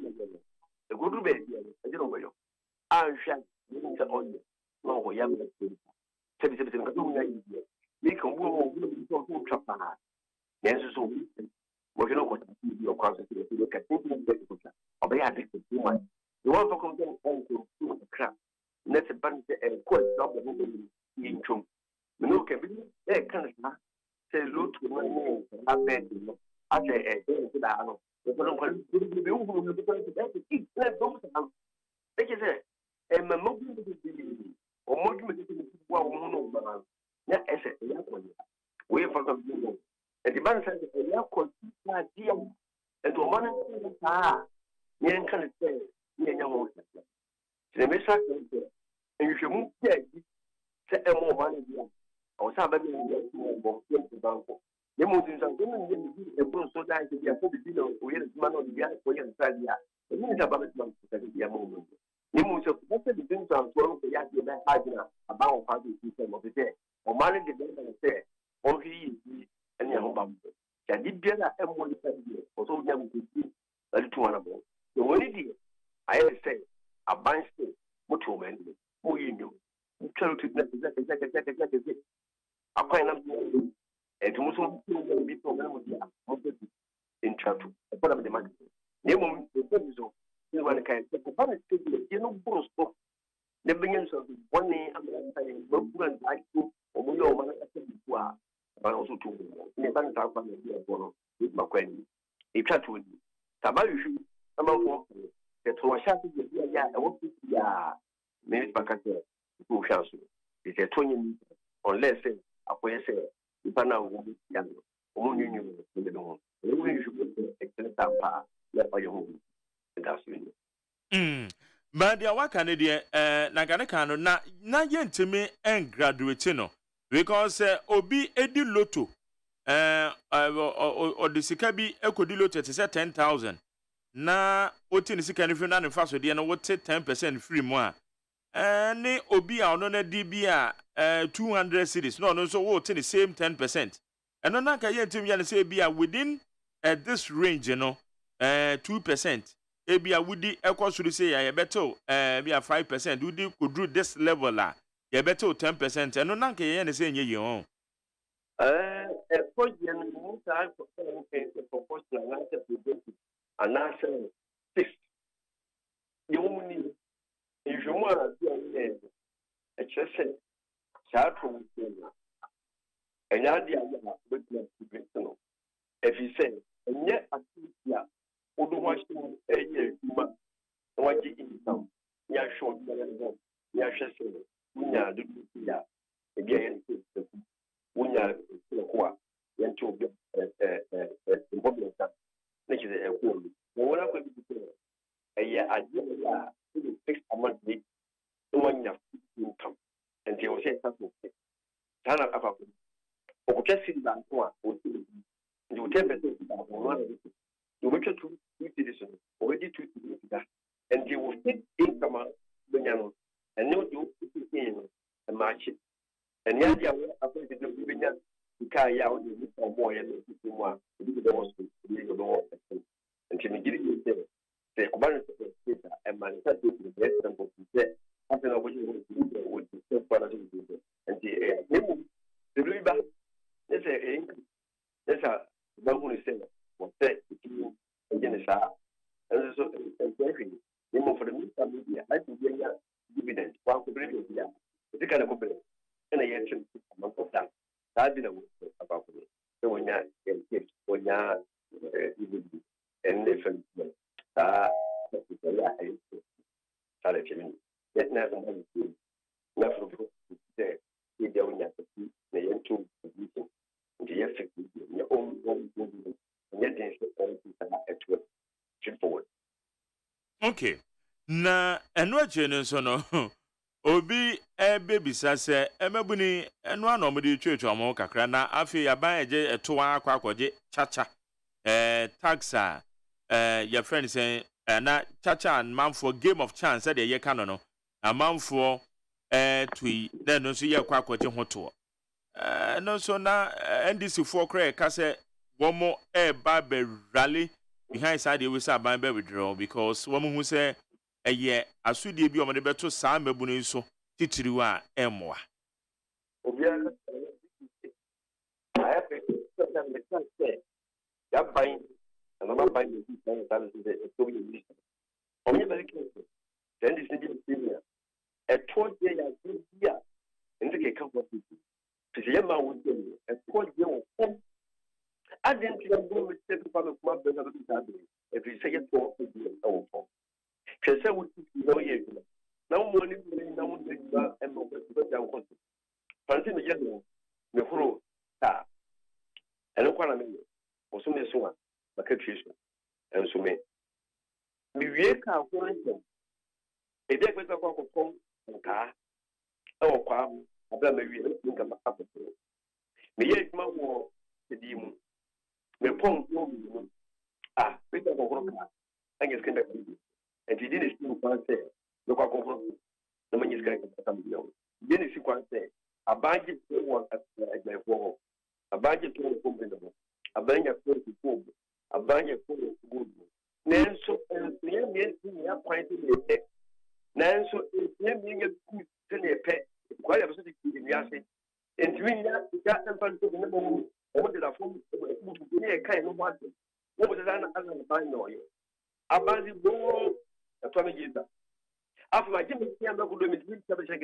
[SPEAKER 13] the good baby, I don't know. I shall the audience. No, we have we can move to yes, so we can look at your process to look at or be addicted to one. You want to come to the crap. Let's a bunch of quite double in chum. No can be there, kind of say, look to my name, I bet you. I say, a day to that. But I don't want to eat. Let's go. Take it, and my movement or movement is well, yeah, I said, we for the and the man says, "I have considered dear, and to one and Yan can say, Yan Yamo." The Messiah, and you should move there. Say a more money, or somebody in the bank. The most important thing is a good so that you have to be with man of the other for your side. The minister about it to the moment. You must have the things on 12 the Yakin about how to system of the day. Or money the say, or he is. Any of them. Can you get a M1 or so young to see a little one about? The one idea I say, a bind state, much woman, who you knew. You tell to exactly. I find out and to Muslim be programmed in church. I put up the money. Name the so you want to kind of the public you know, Bruce book. The beginnings of one name, I'm saying, Bogan, I do, or we all want to but also to the bank with my friend. If that would be Tabayu, I'm of the Tomasha, I want to be a minute back at the two chances. It's a 20 unless I say, if I now will be young.
[SPEAKER 22] But the work and the Naganakano na yentime and graduate no because obi edi loto or the sikabi ekodi loto te say 10,000 na oti ni sika ni fi na ne fa so de na wote 10% free mo a ne obi a ono na di bi a 200 cedis no so wote the same 10% and no na ka yentime ya say bi a within this range you know 2%. Ebi a wudi ekosuru say ya beto be a 5% wudi could do this level la ya beto 10% eno na nke ye ne say nye ye on
[SPEAKER 13] project no time for proportional and answer 6 you money if you want to do a chese chat from and ya dia na with no if you say nye activity odo washing ma waji income ya show ya shese munya do ya e bia yen munya ko ya nto bi problem ta ne ki e ko mi wona ko bi ya aje ya fix amount ni munya income and they will say something tana afa ko ko kesi da ko a o ti ni o te beto da ko you wait to citizen already to that and they will fit income benyano and no you put in a match and yeah they are after the benya ka ya o de for boy and the one the was to the law and to give you the command and manifest the best and what you say after what you would so far as and the riba is a one who is saying what that again and so everything for the media I think dividend one could bring it yeah it's kind of company and I mentioned a month of that didn't about me so when and different
[SPEAKER 22] okay na eno agye so no obi ebebisa se emebuni eno anomde twetwa mo kakra na afi yaban eje etowa akwakoje chacha taxa your friend say na chacha and man for game of chance said ye kan no a man for twi na no so ye kwakoje hoto no so na NDC for cray ka se womo ba be rally behind side we say ban be withdraw because womo hu say eye asudie bi omde beto saa mabunu so titiriwa a emwa
[SPEAKER 13] obi a I have to say that buying and I'm buying the story list. Only very careful. Then this is senior. A 12 year and the account of people. To the man would do a 12 year old. I didn't go with 7 of my brother if you say it for our phone. She said, we no year. Now, money, now, and no Fancy me, general, the whole star. And no one also miss one, but and so me. Me wake up one thing. A day with a cock of phone and car. Oh, quam, I blame me, think I'm up to me. Yet, my war, the demon. Me pong, no, with a car. And it's kind of and he didn't see one say, look up over the money is going to come down. Didn't see one say, a budget was at my wall, a budget to a bang of food, a bang of food, good. Nanso, and me quite in the pet. Nanso, being a good pet, quite a city in Yassi. And doing that, the cat and fun to the number over the phone, a kind of one. What was an buying oil? A buzzy ball, a Tommy Gita. After my Jimmy, I'm not going to meet the secretary,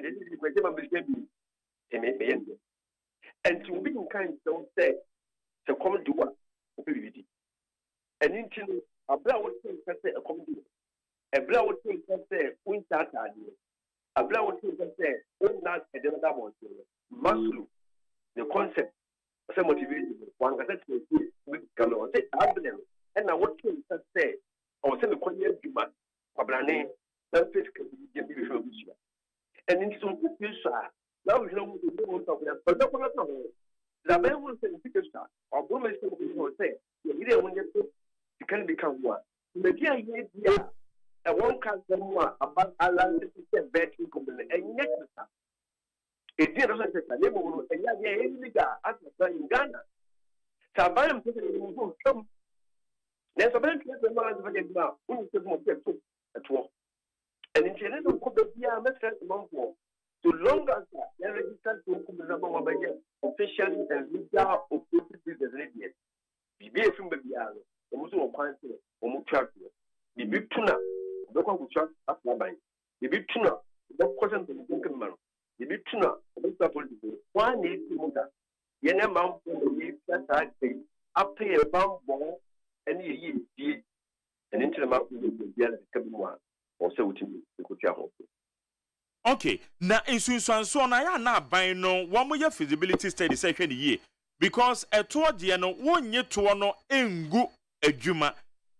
[SPEAKER 13] and to be kind don't say to come to one activity. And into a blow thing can say a comedy. A blow thing can say, we start idea. A blow thing can say, we not a another one. Muscle, the concept, some motivation, one can say with Galo, say, Abner, and I want to say, or say, the Konya Juma, Pabrane, that fish can be before this year. And in some good now we know what we want to talk but not the man will say, or woman will say, you didn't want you can become one. The idea, a one can come one about Allah, betting company, and yet, it didn't say, and yet, in Ghana. Sabayam will come. There's a man the man now, who is more at work. And in general, could be a message among war. So long as they register to officially and legal operating business readiness. Be a film baby, almost all kinds of almost track. The big tuna, the one who trust up by. The big tuna, the question to the Duncan man. The big tuna, the political. One needs to move that. Yana mount that I say, up pay a bomb ball and ye, and into the mountain will be the one, or so to me, the good job.
[SPEAKER 22] Okay, na insunsuanso na ya na ban no one more feasibility study session ye because toward the no one ye to no engu adwuma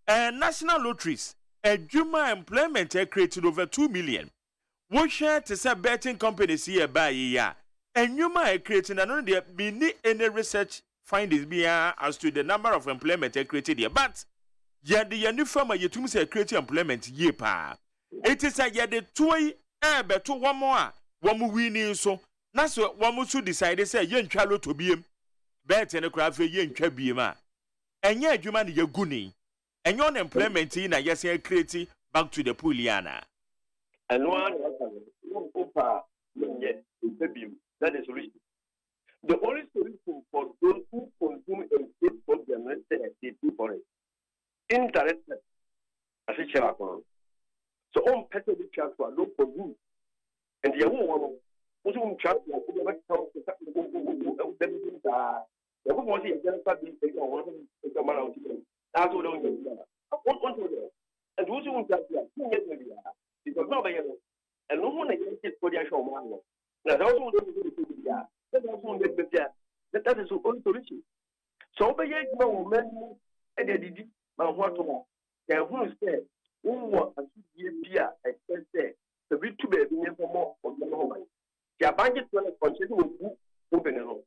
[SPEAKER 22] national lotteries adwuma employment created over 2 million. What share to say betting companies here by ya enwuma creating and there be ni any research findings be as to the number of employment created here but ya the new firm ye to say create employment ye pa it is a ya the toy beto one more one winning so that's what one to decide say yen chalo to be bet and a craft yen chabima and yet you man ye guni and your employment in a yes creating back to the Puliana.
[SPEAKER 13] And one that is solution. The only solution for those who consume and pay for their mental for it. Interest as a child. So on petrol the chart for look for you. And the other one also chart for the next time to them the was the general being taken on the man out. That's what don't get. And who's who that it was not by and no one against it for the actual man. Now also that also get better. That is the only solution. So by no men and they did what to who is there. Who was a year expensive the bit to be more of the moment. The abandoned one is considered with open.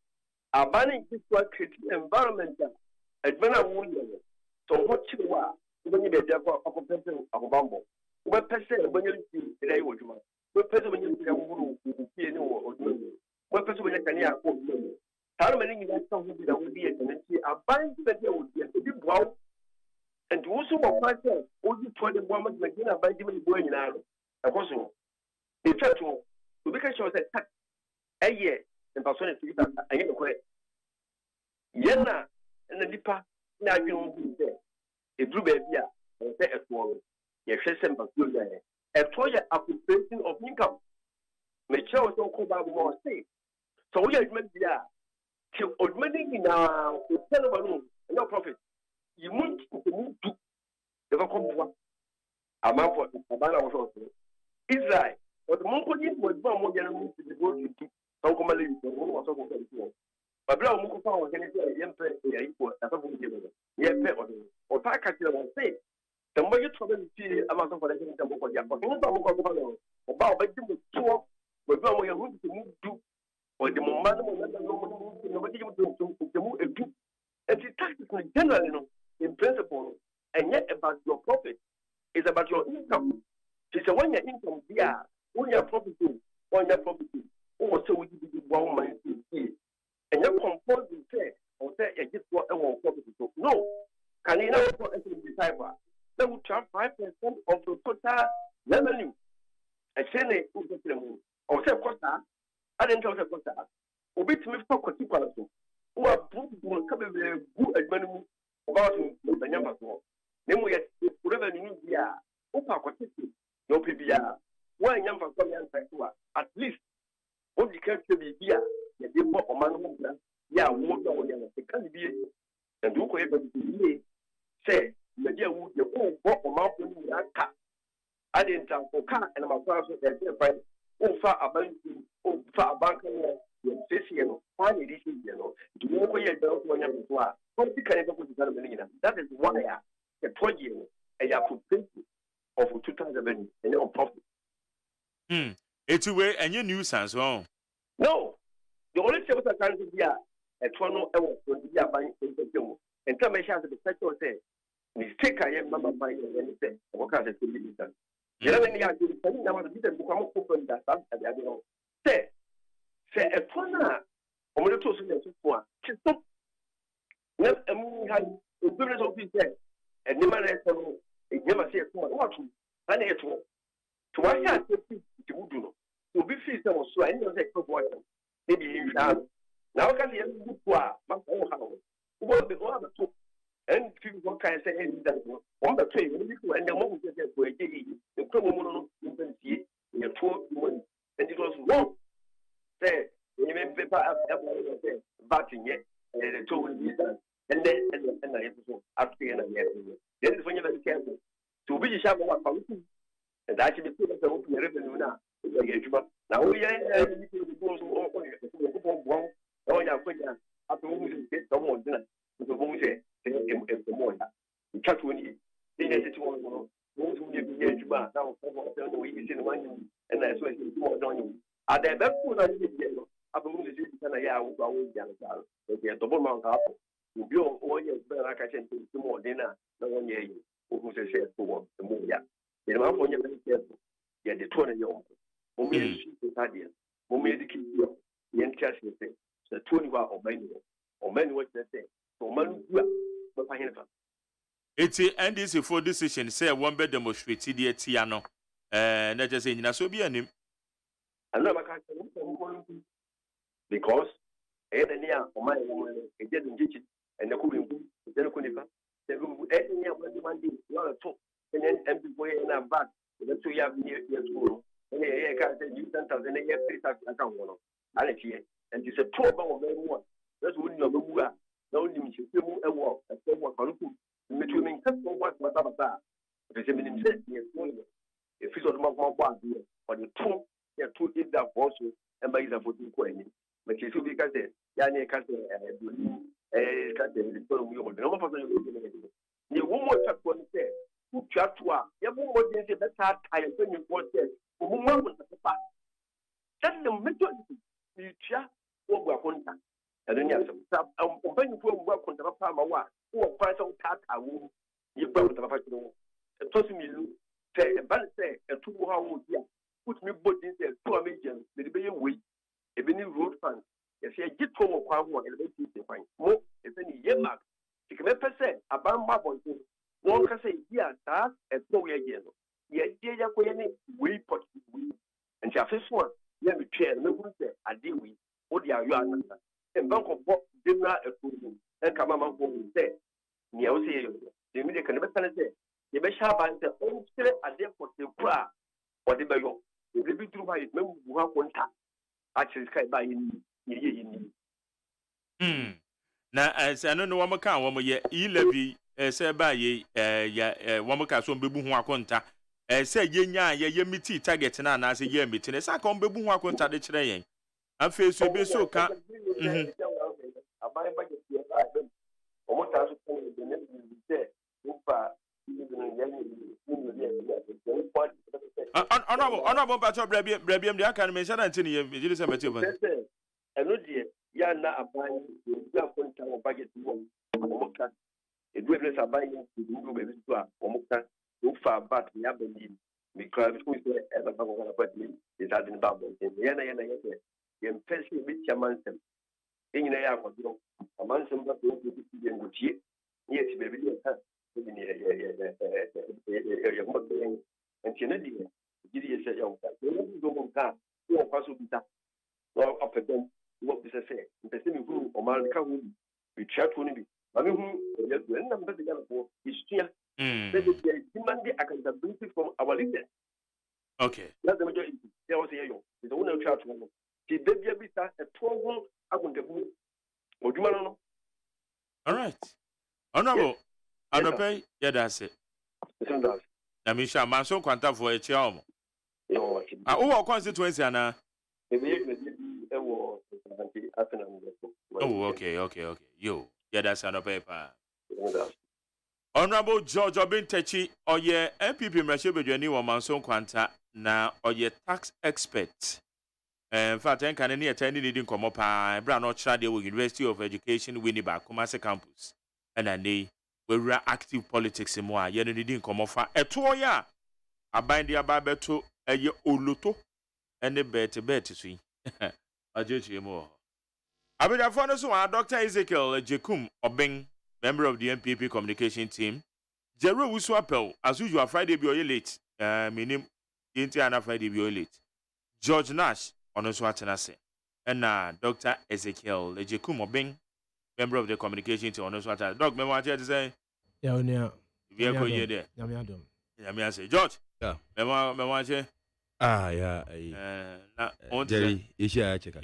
[SPEAKER 13] Abandoning this one creating environment as when I won. So what you are when you be there for a person of Bumble. What person when you see the day would you? What person when you see a woman who see or what person when you can hear? How many that would be a tendency? Abandoned that there would be a big wow. And also, what myself, only 20 women begin by giving going in Ireland. Of course, in fact, to make sure that a year in person to get a year away. Yena and the Lipa, now you will be there. A blue baby, and say at one, yes, but you a 2 year appropriation of income. Make sure it's all about more state. So we are meant there to augmenting in our balloon, no profit. You want to move to the Vancouver. A man for Abana Israel, but the Moncoin was more general to the world to Tonkomali, the one was over the but Brown Moko was anything equal as a woman. Yes, or Pakistan will say, the more you trouble to see about for the Mokoya, but no about the tour, but now we are going to move to or the moment nobody to move a group. And the taxes generally in principle, and yet about your profit is about your income. It's a 1 year income, yeah, 1 year profit, 1 year profit, or so we do 1 month. And you compose the say, or say, I just want a profit. No, can you now put it in the cyber? They will charge 5% of the total revenue. I say, or say, Costa, I didn't tell the Costa, or bit me for Cotica, who are will come very good at money. About the number four. Then we have revenue here. Opa quantity, no PBR. One number at least what you can be here. The depot of man, yeah, water or the can be and do whatever you say. The dear would the whole book of mountain that cat. I didn't tell for car and my father that they find far about far bank. Yes, finally, this is, you know, to walk away down to 1 year before. That is why the project is appropriate of 2000 and on profit.
[SPEAKER 22] It's a way and your nuisance. Oh,
[SPEAKER 13] no, the only thing that can be a tono and come and shout the sector say, mistake I am number by anything. What can I say? You know, when you are doing now, the become open that say a toner, only to see one. Let a moon had a good officer and never never say what and it will. To what I say, to do to be free, so I know that maybe you have now can you do what my own house? What the other two and people can say that on the train and the moment that we're getting the criminal infancy in your 12 months and it was wrong. Say, you may paper batting yet and told me that and then and I after and then is when you're very careful to be sharp about policy and actually put the open revenue now. Now we are
[SPEAKER 22] it's and this is for decision. Say one bed demonstrate the Tiano. Not just saying, so be a name.
[SPEAKER 13] Because any of my woman didn't teach it and the cooling then couldn't any of one day, not a talk, and then before in a back, the 2 years near school. And I can't say you sent us in a year 3 account. And it's a trouble of everyone. That's when you're the no limit to a walk, a form of between what about the same if it's not more one or the two, there are 2 is that also and by the voting coin. But you should be because Yanni can't say, no person you won't touch one say, who chat to us, you won't say that I am going to watch it. Just the method you chat over contact. And then yes, when you work on the farmer, who are quite so tat, I will you brought the factory. Toss me, say, a bad say, a 2 hour year, put me both in there, 2 Americans, the baby week, a mini road fund. If you get home of one elevated fine, more if any year mark, you can never say about my boy. One can say, yeah, that and so we are again. Yet, dear, we put and your first one, let me chair, no good say, I deal with what you are. And Bank of Bob did not approve and come among whom say, near the media can never say, you may have answered all still at their for the cry, whatever you will be through my member who have one time. Actually, by
[SPEAKER 22] Now, as I don't know what my car, one more year, levy, say by ye, one more car, some baby who are contact. Say, ye meet target and I say, ye meeting. As I come baby who are contact the train. I feel so be so can't. Honorable Patrol Brebium, the Academy, Anthony, you just have a
[SPEAKER 13] and no dear, Yana are buying the budget one. It will are buying to do baby to so far back we have been because we say ever is adding bubble. Yana, the impression with your man. In a year, a man, some of those who be yes, baby, and Kennedy, Gideon said, "Young, don't come, you are possible that. Well, up at them, what does I say? The same room or Malika would be chat to me. I mean, when I'm better is still demanding accountability from our leaders.
[SPEAKER 22] Okay.
[SPEAKER 13] That's the majority. There was a young, the owner of church woman. She did be a 12 accountable. Would you know?
[SPEAKER 22] All right. Honorable, Anope, yeah, that's it. I mean, I'm so content for a child. Oh, constituency, Anna. Oh, okay. Yo. Yeah, that's on the paper. Honorable George Obintechi, oye MPP Mrashebedwani wa Manson Kwanta na oye tax expert. In fact, I can attend the Komopa, Brown Orchard, University of Education, Winnipeg, Kumasi campus. And then they were active politics in more. Yen didn't come off a 2 year. I bind the ababeto a ye oluto and the better swing. I judge you more. I mean, I found us one Dr. Ezekiel Jekum Obeng, member of the MPP communication team. Jero Uswapel, as usual, Friday be late. Meaning, Indiana Friday be late. George Nash, on us what I say. And Dr. Ezekiel Jekum Obeng, member of the communication team, on us what I Doc, member what to say?
[SPEAKER 16] Yeah,
[SPEAKER 22] we are going there. Yamiadum. Say, George.
[SPEAKER 16] Yeah.
[SPEAKER 22] Member what you
[SPEAKER 16] yeah. Jerry, Asia check.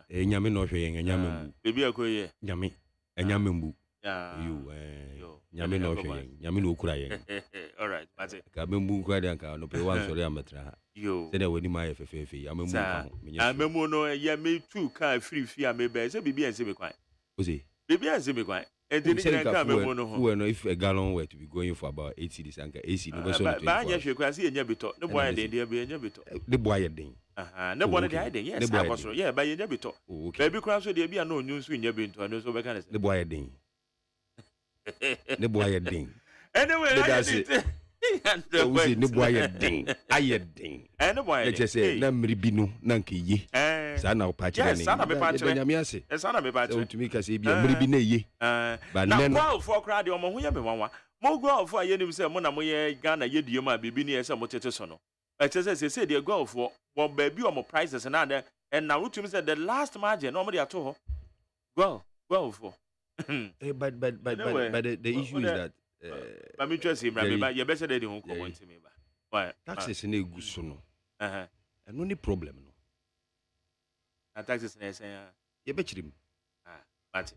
[SPEAKER 16] Nyame no hwe yen nyame mbu.
[SPEAKER 22] Bebi akoye.
[SPEAKER 16] Nyame. Nyame mbu.
[SPEAKER 22] Yeah.
[SPEAKER 16] You nyame no hwe yen. Nyame no okura yen.
[SPEAKER 22] All right, mate.
[SPEAKER 16] Ka membu nkura de anka no pe wan sori amatra.
[SPEAKER 22] Yo.
[SPEAKER 16] Se de wani ma ye fefefe. Amemu ka ho.
[SPEAKER 22] Amemu no ya me tu ka free am be se bibi ense me kwan.
[SPEAKER 16] Ozi.
[SPEAKER 22] Bibi ense me kwan.
[SPEAKER 16] No, if a gallon were to be going for about 80 this anchor AC, no,
[SPEAKER 22] the boy
[SPEAKER 16] the boy ding.
[SPEAKER 22] No one did, yes, I was, yeah, by your debito. Baby cross would be no news when you've been to another mechanism.
[SPEAKER 16] The boy ding. The boy ding.
[SPEAKER 22] Anyway, that's it.
[SPEAKER 16] The boy ding. I ding.
[SPEAKER 22] And the boy,
[SPEAKER 16] let's just say, Namribino, Nanki ye. Sana patch.
[SPEAKER 22] Yes, son of a patch.
[SPEAKER 16] Yes,
[SPEAKER 22] son of a patch.
[SPEAKER 16] To make us a Mribine ye.
[SPEAKER 22] But now, for crowd, your Mohuya, more go for a yenim say, Monamoye, Ghana, Yedioma, Bibini, as a motesono. But as I said, they go for one baby or more prices and other. And now, to me, said the last margin, normally at all. Well for.
[SPEAKER 16] But the issue is that.
[SPEAKER 22] I'm interested, but you're better than you come to me. Why?
[SPEAKER 16] Taxes in a good son. And only problem.
[SPEAKER 22] Taxes in a
[SPEAKER 16] you bet him.
[SPEAKER 22] But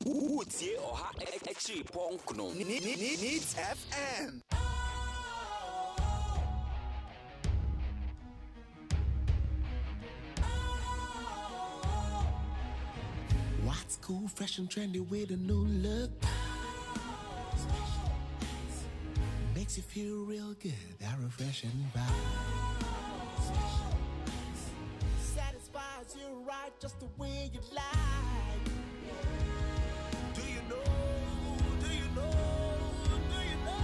[SPEAKER 20] MONTIE or actually Ponkno needs FM.
[SPEAKER 1] What's cool, fresh and trendy with a new look? Makes you feel real good, that refreshing vibe. Satisfies you right just the way you like. Do you know? Do you know? Do you know?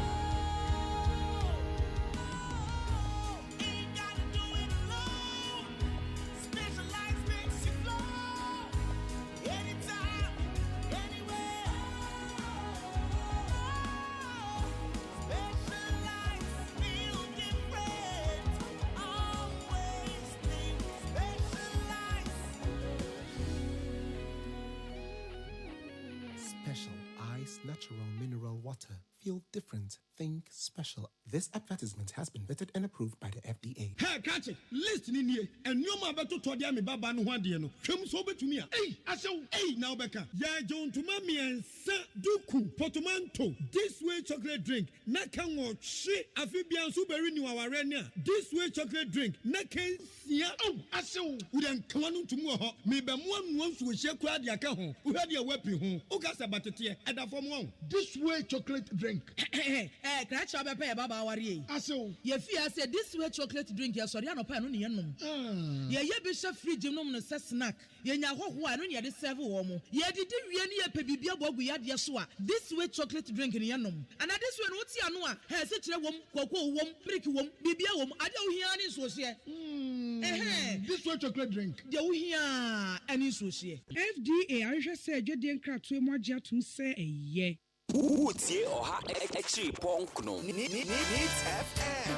[SPEAKER 1] Ain't gotta do it alone. Specialized makes you flow. Anytime, anywhere. Special ice, natural mineral water. Feel different. Think special. This advertisement has been vetted and approved by the FDA.
[SPEAKER 18] Hey, catch it. Listen in here. And you ma beto to dia me baba no hwade no. Hwem so betumi a. Hey, asew. Hey, now beka. Ya John to mami ensa duku potomanto. This way chocolate drink. Na kan wo hwe afibian so beri ni waware ni a. This way chocolate drink. Na kan sia. Oh, asew. We dan kanu to mu ho. Me be mo anu so hye kura dia ka ho. Wo hwade a wapi ho. O ka se batete. Eda fom won.
[SPEAKER 14] This way chocolate drink.
[SPEAKER 15] Can I try to pay Baba Wari?
[SPEAKER 14] Aso.
[SPEAKER 15] Yefia said this way chocolate drink, ya sorry, no pan on the enum. Ye bishop free gymnum and snack. Ye nya ho I don't yet serve womo. Ye did really a pebibia bogu yad yasua. This way chocolate drink in the enum. And at this one, what's yanua? Has such a wom, cocoa wom, prick wom, bibia wom, I don't hear any so
[SPEAKER 14] this way chocolate drink.
[SPEAKER 15] You hear any so
[SPEAKER 17] FDA, I just said you didn't crack to more to say a ye.
[SPEAKER 20] MONTIE or actually Ponkno needs FM.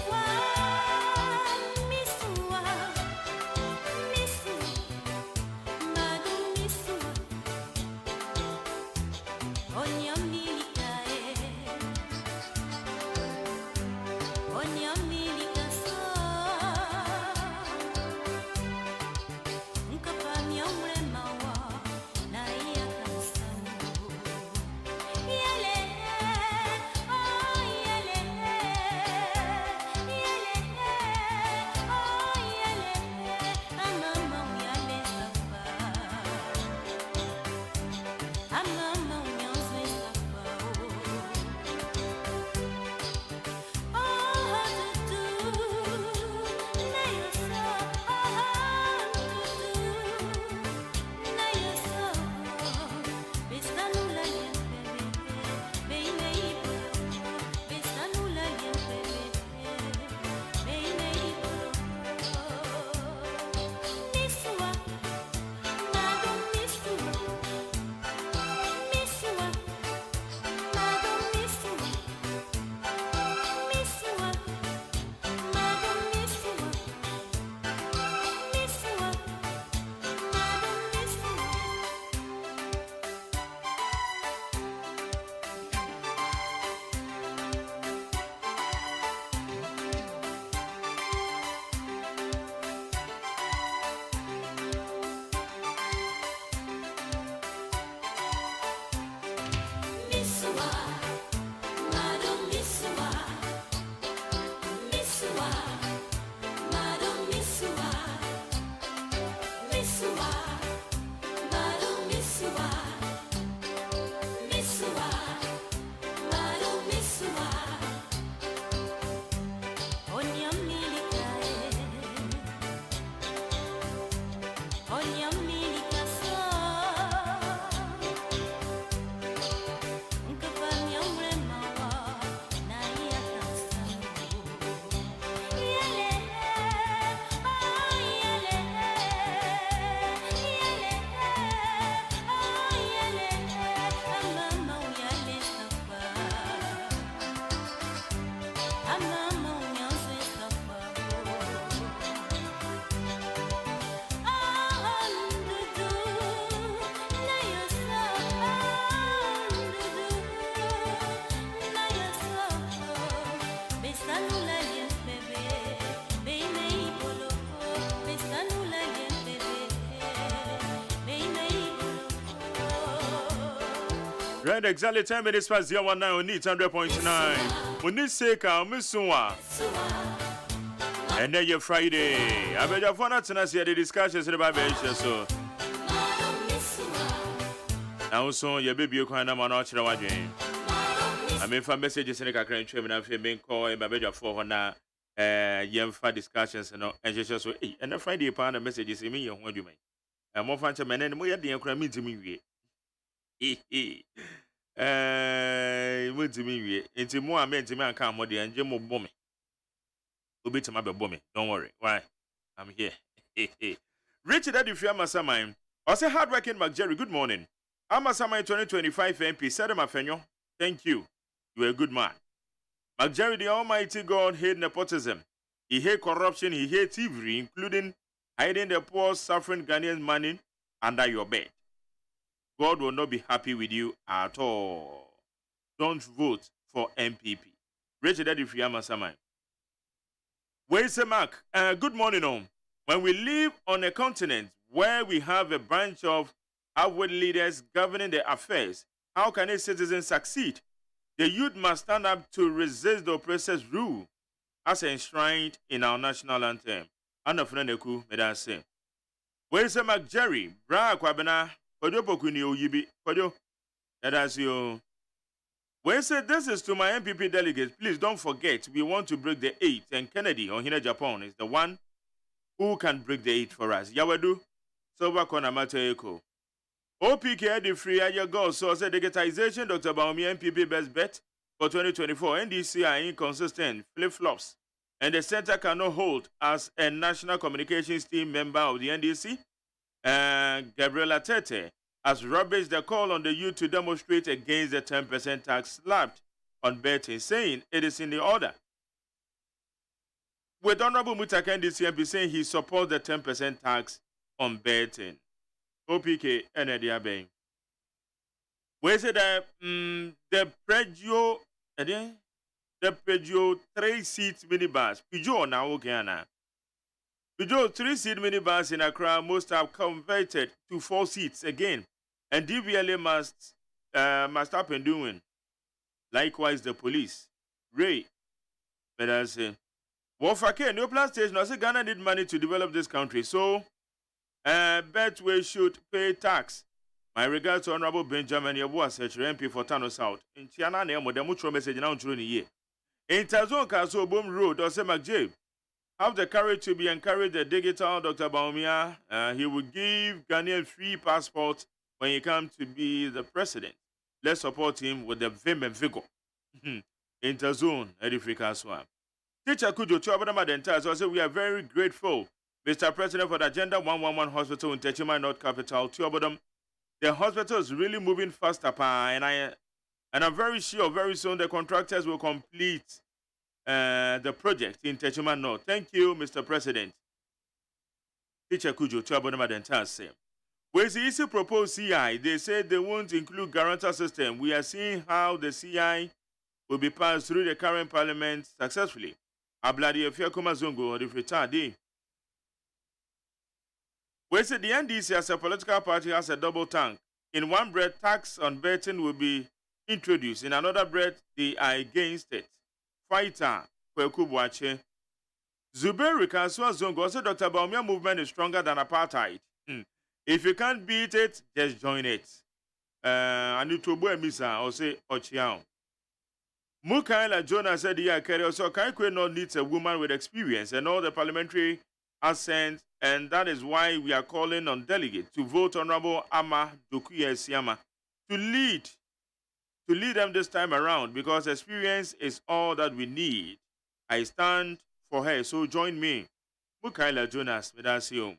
[SPEAKER 1] Wow.
[SPEAKER 22] Red exactly 10 minutes past 019 on Neat 100.9. Uniseka Misua. And then your Friday. I bet your phone at the discussions about the so. Now, so your baby, you can't have an archer. I mean, for messages in a crane trim and I've been calling my bed for now. Young for discussions and just so. And a Friday upon the messages in me, what do you mean? I'm more fancy man and more than you to me. What do you mean? Into more meant to me and come with the engine more bombing. We'll be to my bombing. Don't worry. Why? I'm here. Richard, if you are my Samine, I say hardworking McJerry, good morning. I'm a Samine 2025 MP, said Mafenyo. Thank you. You are a good man. McJerry, the Almighty God, hate nepotism. He hate corruption. He hate thievery, including hiding the poor, suffering Ghanaian money under your bed. God will not be happy with you at all. Don't vote for MPP. Richard, if you are my Samine. Where's the mark? Good morning, home. When we live on a continent where we have a bunch of outward leaders governing the affairs, how can a citizen succeed? The youth must stand up to resist the oppressor's rule, as enshrined in our national anthem. Anna Freneku, may I say. Where's the mark, Jerry? Bra Kwabena, Kojo Pokuni Oyibi, Kojo. That as you. When said this is to my MPP delegates, please don't forget we want to break the 8, and Kennedy Ohina Japan is the one who can break the 8 for us. Yawadu, Silva Konamata Eko. OPK the free aja goal so said digitization Dr. Baumi MPP best bet for 2024. NDC are inconsistent, flip-flops, and the center cannot hold as a national communications team member of the NDC. Gabriela Tete has rubbished the call on the youth to demonstrate against the 10% tax slapped on betting, saying it is in the order. With Honorable Mutaka NDC MP saying he supports the 10% tax on betting. OPK and Ediabe. We say that the Peugeot 3-seat minibus, Peugeot now okay now. Peugeot 3-seat minibus in Accra most have converted to 4 seats again, and DVLA must happen doing. Likewise, the police. Ray, but I say, Wofake, no plan station. I say Ghana need money to develop this country, so bet we should pay tax. My regards to Honorable Benjamin Yabua, MP for Tano South. In Tiana, Nemo, the mutual message now through the year. In Tazon Castle Boom Road, or say McJay, have the courage to be encouraged the digital Dr. Baumia. He will give Ghanaian free passport when he comes to be the president. Let's support him with the vim and vigor. Interzone, Edifrica Swam. Teacher Kujo Chuabadama Dental, so we are very grateful, Mr. President, for the Agenda 111 Hospital in Techima, North Capital, Chuabadam. The hospital is really moving faster, and I'm very sure very soon the contractors will complete the project in Techima North. Thank you, Mr. President. Teacher Kujo Chuabadama Dental said. With the issue proposed CI, they said they won't include guarantor system. We are seeing how the CI will be passed through the current parliament successfully. Abladi Efiakoma Zongo, the Fritadi. We said the NDC as a political party has a double tank. In one breath, tax on betting will be introduced. In another breath, they are against it. Fighter, Kweku Bwache. Zuberi Kansua Zongo said Dr. Baumia movement is stronger than apartheid. If you can't beat it, just join it. Anitobo Emisa or say Ochiao. Mukaila Jonah said, yeah, Kerry, so Kaikwe not needs a woman with experience and all the parliamentary assent, and that is why we are calling on delegates to vote Honorable Ama Dokuya Siama to lead them this time around, because experience is all that we need. I stand for her, so join me. Mukaila Jonas, Medasio.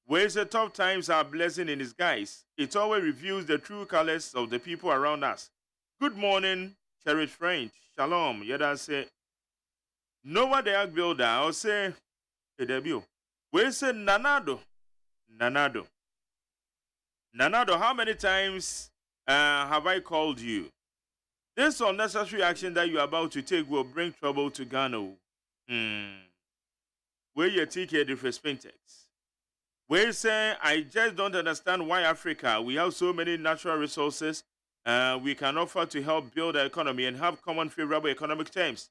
[SPEAKER 22] Where the tough times are a blessing in disguise, it always reveals the true colors of the people around us. Good morning, cherished friend. Shalom. Yada say, Noah the Ark Builder, or say, a debut. Where say Nanado? Nanado, how many times have I called you? This unnecessary action that you are about to take will bring trouble to Ghana. Where you take a different Spintex. We say, I just don't understand why Africa, we have so many natural resources we can offer to help build the economy and have common favorable economic terms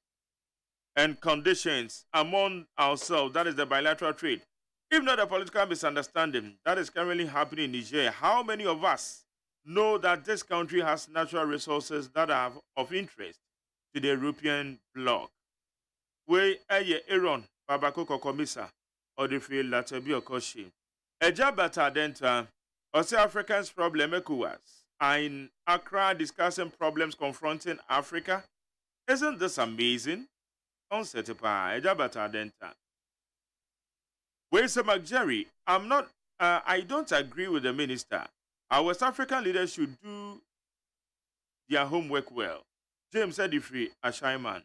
[SPEAKER 22] and conditions among ourselves. That is the bilateral trade. If not a political misunderstanding that is currently happening in Niger, how many of us know that this country has natural resources that are of interest to the European bloc? We Aaron Babako Kokomisa or the field Latabi Okoshi. Ejabata Denta, Ose Africans problem ECOWAS are in Accra discussing problems confronting Africa. Isn't this amazing? Uncertified. Ejabata Denta. Where's McJerry? I don't agree with the minister. Our West African leaders should do their homework well. James Edifree, AGYEMAN.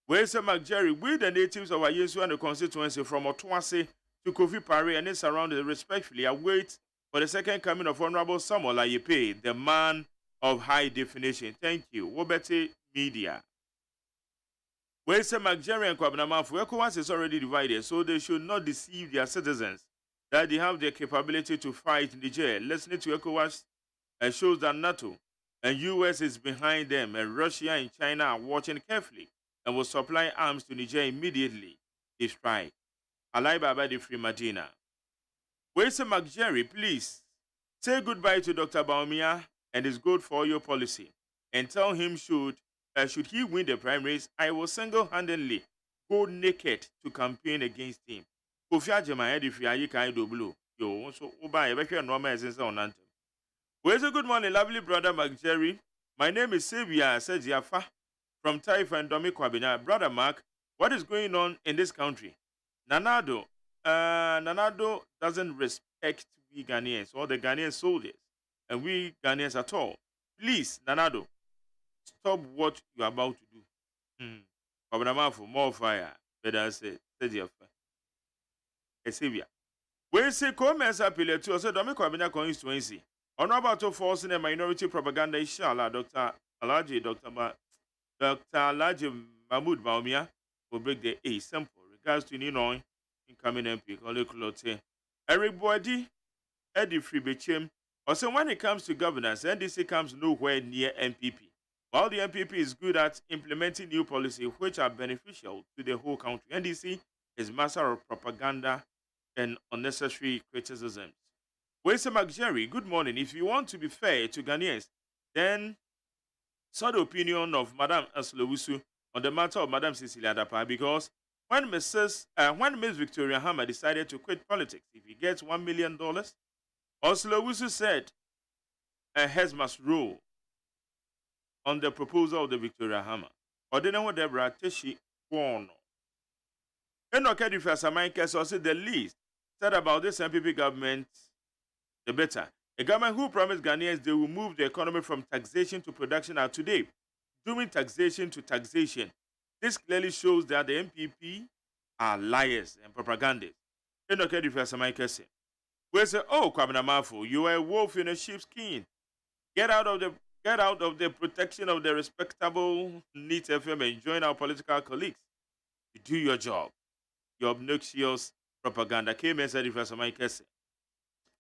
[SPEAKER 22] Where's McJerry? We the natives of Ayesu and the constituency from Otuase to Kofi Pare and its surroundings respectfully await for the second coming of Honorable Samuel Ayepe, the man of high definition. Thank you. Wobete Media. Where's McJerry and Kwabnamafu? ECOWAS is already divided, so they should not deceive their citizens that they have the capability to fight Niger. Listening to ECOWAS shows that NATO and US is behind them, and Russia and China are watching carefully and will supply arms to Niger immediately they strike. Alai Baba de Free Madina. Where's McJerry? Please say goodbye to Dr. Baumia and his good for your policy, and tell him should he win the primaries, I will single-handedly go naked to campaign against him. Kofi AGYEMAN if you are blue. Yo, so Uba, a normal essence on anthem. Where's a good morning, lovely brother McJerry? My name is Sylvia Sejiafa from Taif and Domi Kwabina. Brother Mark, what is going on in this country? Nanado doesn't respect we Ghanaians or the Ghanaian soldiers and we Ghanaians at all. Please, Nanado, stop what you're about to do. For more fire. Better say, Sylvia. When say comments appeal to us, Domi Kwabina constituency. Honorable to forcing a minority propaganda, inshallah, Dr. Alhaji Mahmoud Baumia will break the A simple regards to Ninoy incoming MP, Ole Eric Boadi, Eddie Fribechem. Also, when it comes to governance, NDC comes nowhere near MPP. While the MPP is good at implementing new policies which are beneficial to the whole country, NDC is master of propaganda and unnecessary criticisms. Wese McJerry, good morning. If you want to be fair to Ghanaians, then saw the opinion of Madame Aslowusu on the matter of Madame Cecilia Dapa, because when Miss Victoria Hammer decided to quit politics, if he gets $1 million, Aslowusu said a heads must roll on the proposal of the Victoria Hammer. Ordinary Deborah Teshi Bono. Enoke Difasamaike also the least said about this MPP government, the better. A government who promised Ghanaians they will move the economy from taxation to production are today doing taxation to taxation. This clearly shows that the MPP are liars and propagandists. Enoke Difasamaike said, we say, oh, Kwabena Mafo, you are a wolf in a sheep's skin. Get out of the protection of the respectable NEET FM and join our political colleagues. You do your job. Your obnoxious propaganda came and said, if you're somebody kese.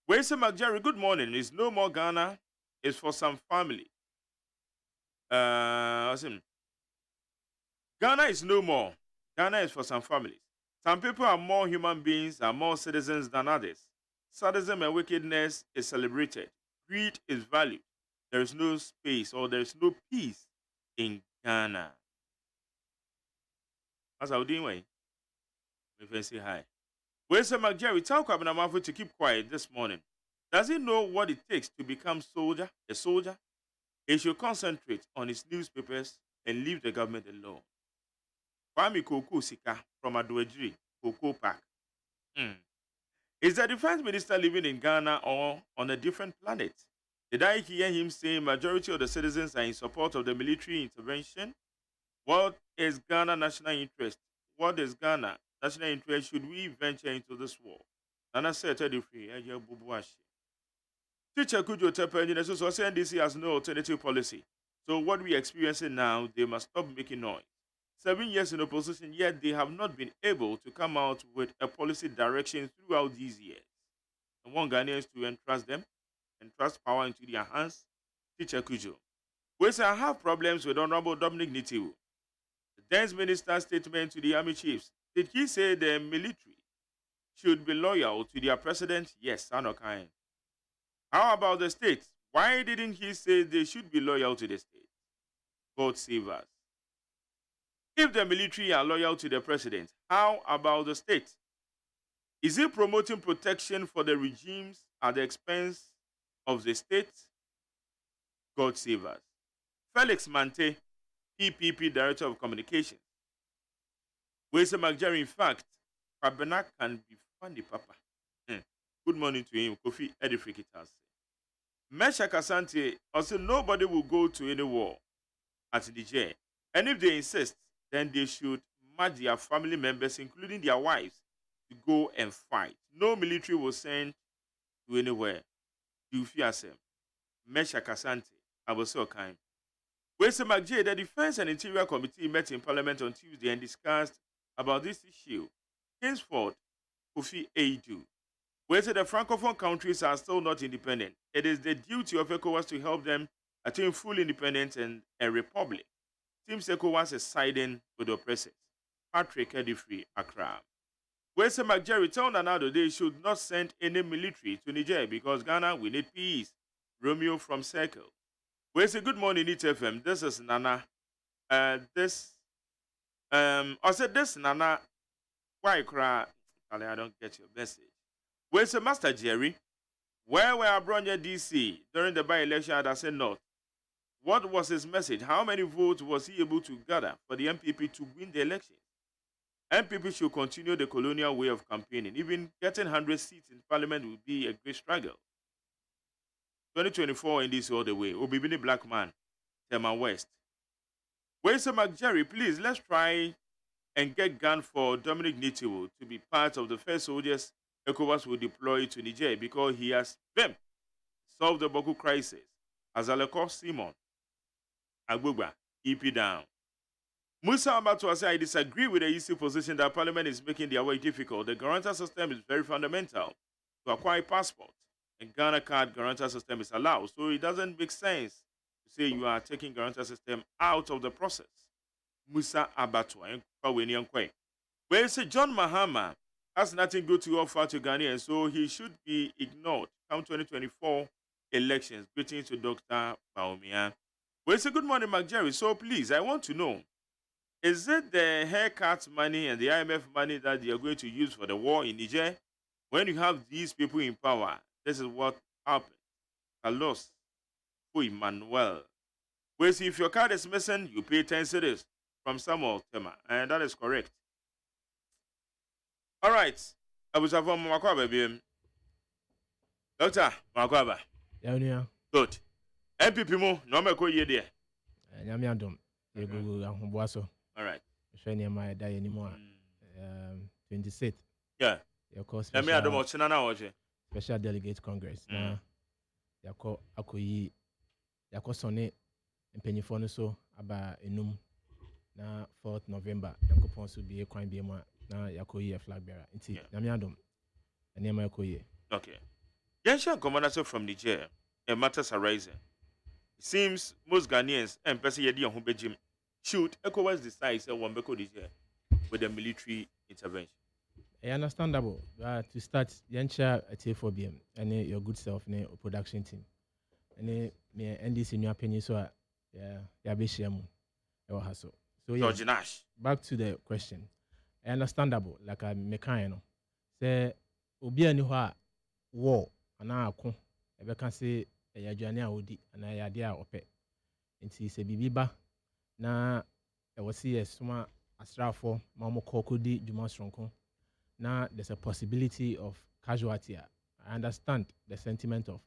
[SPEAKER 22] Wese McJerry, good morning. It's no more Ghana. It's for some family. Ghana is no more. Ghana is for some families. Some people are more human beings, are more citizens than others. Sadism and wickedness is celebrated. Greed is valued. There is no space or there is no peace in Ghana. As I was doing, if I say hi. Where's McJerry? Tell Kwabena Mafo to keep quiet this morning. Does he know what it takes to become a soldier? He should concentrate on his newspapers and leave the government alone. Kwame Koko Sika from Adoedri, Koko Park. Is the defense minister living in Ghana or on a different planet? Did I hear him say majority of the citizens are in support of the military intervention? What is Ghana national interest? What is Ghana national interest? Should we venture into this war? Nana said, Teacher Kujo Tepe, so NDC has no alternative policy. So what we are experiencing now, they must stop making noise. 7 years in opposition, yet they have not been able to come out with a policy direction throughout these years. I want Ghanaians to entrust them, entrust power into their hands. Teacher Kujo. We say I have problems with Honorable Dominic Nitiwu. The then minister's statement to the army chiefs. Did he say the military should be loyal to their president? Yes, Anokain. How about the states? Why didn't he say they should be loyal to the state? God save us. If the military are loyal to the president, how about the state? Is he promoting protection for the regimes at the expense of the state? God save us. Felix Mante, PPP Director of Communications. Wese McJerry, in fact, Kwabena can be funny, Papa. Good morning to him, Kofi Edifikitas. Mesha Kasante also nobody will go to any war at Niger. And if they insist, then they should match their family members, including their wives, to go and fight. No military will send to anywhere. You fear them. Mesha Kasante, Abosokai. Wese McJay, the Defense and Interior Committee met in Parliament on Tuesday and discussed about this issue. Henceforth, Kofi Aidu. Wese the Francophone countries are still not independent. It is the duty of ECOWAS to help them attain full independence and a republic. Teams ECOWAS is siding with the oppressors. Patrick Edifree, Accra. Wese McJerry told Nanado they should not send any military to Niger because Ghana will need peace. Romeo from Circle. Wese good morning, It FM. This is Nana. I said this Nana. Why cry? I don't get your message. Wese Master Jerry. Where were Abronya DC during the by-election at Ase North? What was his message? How many votes was he able to gather for the MPP to win the election? MPP should continue the colonial way of campaigning. Even getting 100 seats in parliament will be a great struggle. 2024 in this all the way. Obibini Black Man, Tema West. Wese McJerry, please, let's try and get gun for Dominic Nitiwu to be part of the first soldiers ECOWAS will deploy to Niger because he has them solve the Boku crisis. Azaleko Simon Agbugba, EP down. Musa Abatua said, I disagree with the EC position that Parliament is making their way difficult. The guarantor system is very fundamental to acquire passport. And Ghana card guarantor system is allowed. So it doesn't make sense to say you are taking guarantor system out of the process. Musa Abatua. Well, say John Mahama has nothing good to offer to Ghanaians, so he should be ignored come 2024 elections. Greetings to Dr. Baumia. Well, say good morning, Mark Jerry. So please, I want to know, is it the haircut money and the IMF money that they are going to use for the war in Niger? When you have these people in power, this is what happened. Carlos Emmanuel. Well, see, if your card is missing, you pay 10 cedis from Samuel Tema, and that is correct. All right. I was having Makwaba, baby. Doctor Makwaba.
[SPEAKER 5] Yeah.
[SPEAKER 22] Good. MPP mo, no me ko ye there.
[SPEAKER 5] Nyamiadom. You go ahomboaso.
[SPEAKER 22] All right.
[SPEAKER 5] Shani my die anymore. 26th.
[SPEAKER 22] Yeah.
[SPEAKER 5] Your course.
[SPEAKER 22] Nyamiadom o china na oje.
[SPEAKER 5] Special Delegate Congress. Na yako akoyi yako sone mpanyifo no so aba enum na 4th November. Yankopon so be kwan be mu na yakoyi flag bearer. Nti nyamiadom. Enema yakoyi.
[SPEAKER 22] Okay. Yansha commander from Niger. Matters arising. It seems most Ghanaians and person yedi on bejim should ECOWAS decide say one beko Niger with the military intervention.
[SPEAKER 5] Understandable. To start, Yansha at A4BM and your good self ne production team. And me NDC new opinion so yeah be share mo hassle. So yeah, back to the question. Understandable like a mechanic. Say obi ani ho a war ana ako ebe kan say yadwane a odi ana yade a ope. Nti se bibiba na e wosi yesuma asrafo ma mo kokodi djuma stronko. Now there's a possibility of casualty. I understand the sentiment of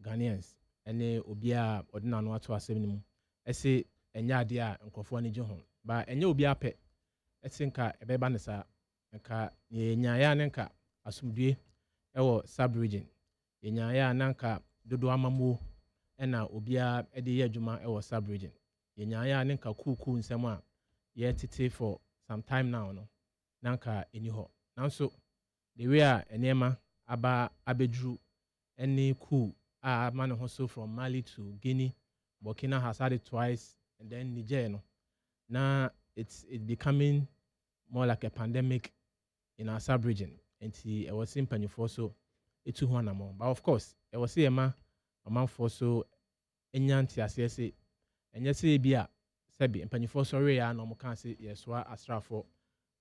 [SPEAKER 5] Ghanaians. Ene obia odina no ato asem nimu. Ese enya ade a nkofo ani je ho. Ba enya obia pe. Ese nka ebeba ne sa nka nya ya ne nka asumdue ewo sub region. Enya ya nanka dodo amamuo ena obia ede ye adwuma ewo sub region. Enya ya ne nka kuku nsem a ye tete for some time now no. Nanka eni ho. Now so the way enema aba abedru any coup man also from Mali to Guinea, Burkina has had it twice, and then Niger. No, now it's becoming more like a pandemic in our sub-region. And I was in Pennyfor so it's 200 more. But of course, I was saying a man for so enyanti asese and yes bia sebi and Pennyfor sorry no mo can say yes wa astra for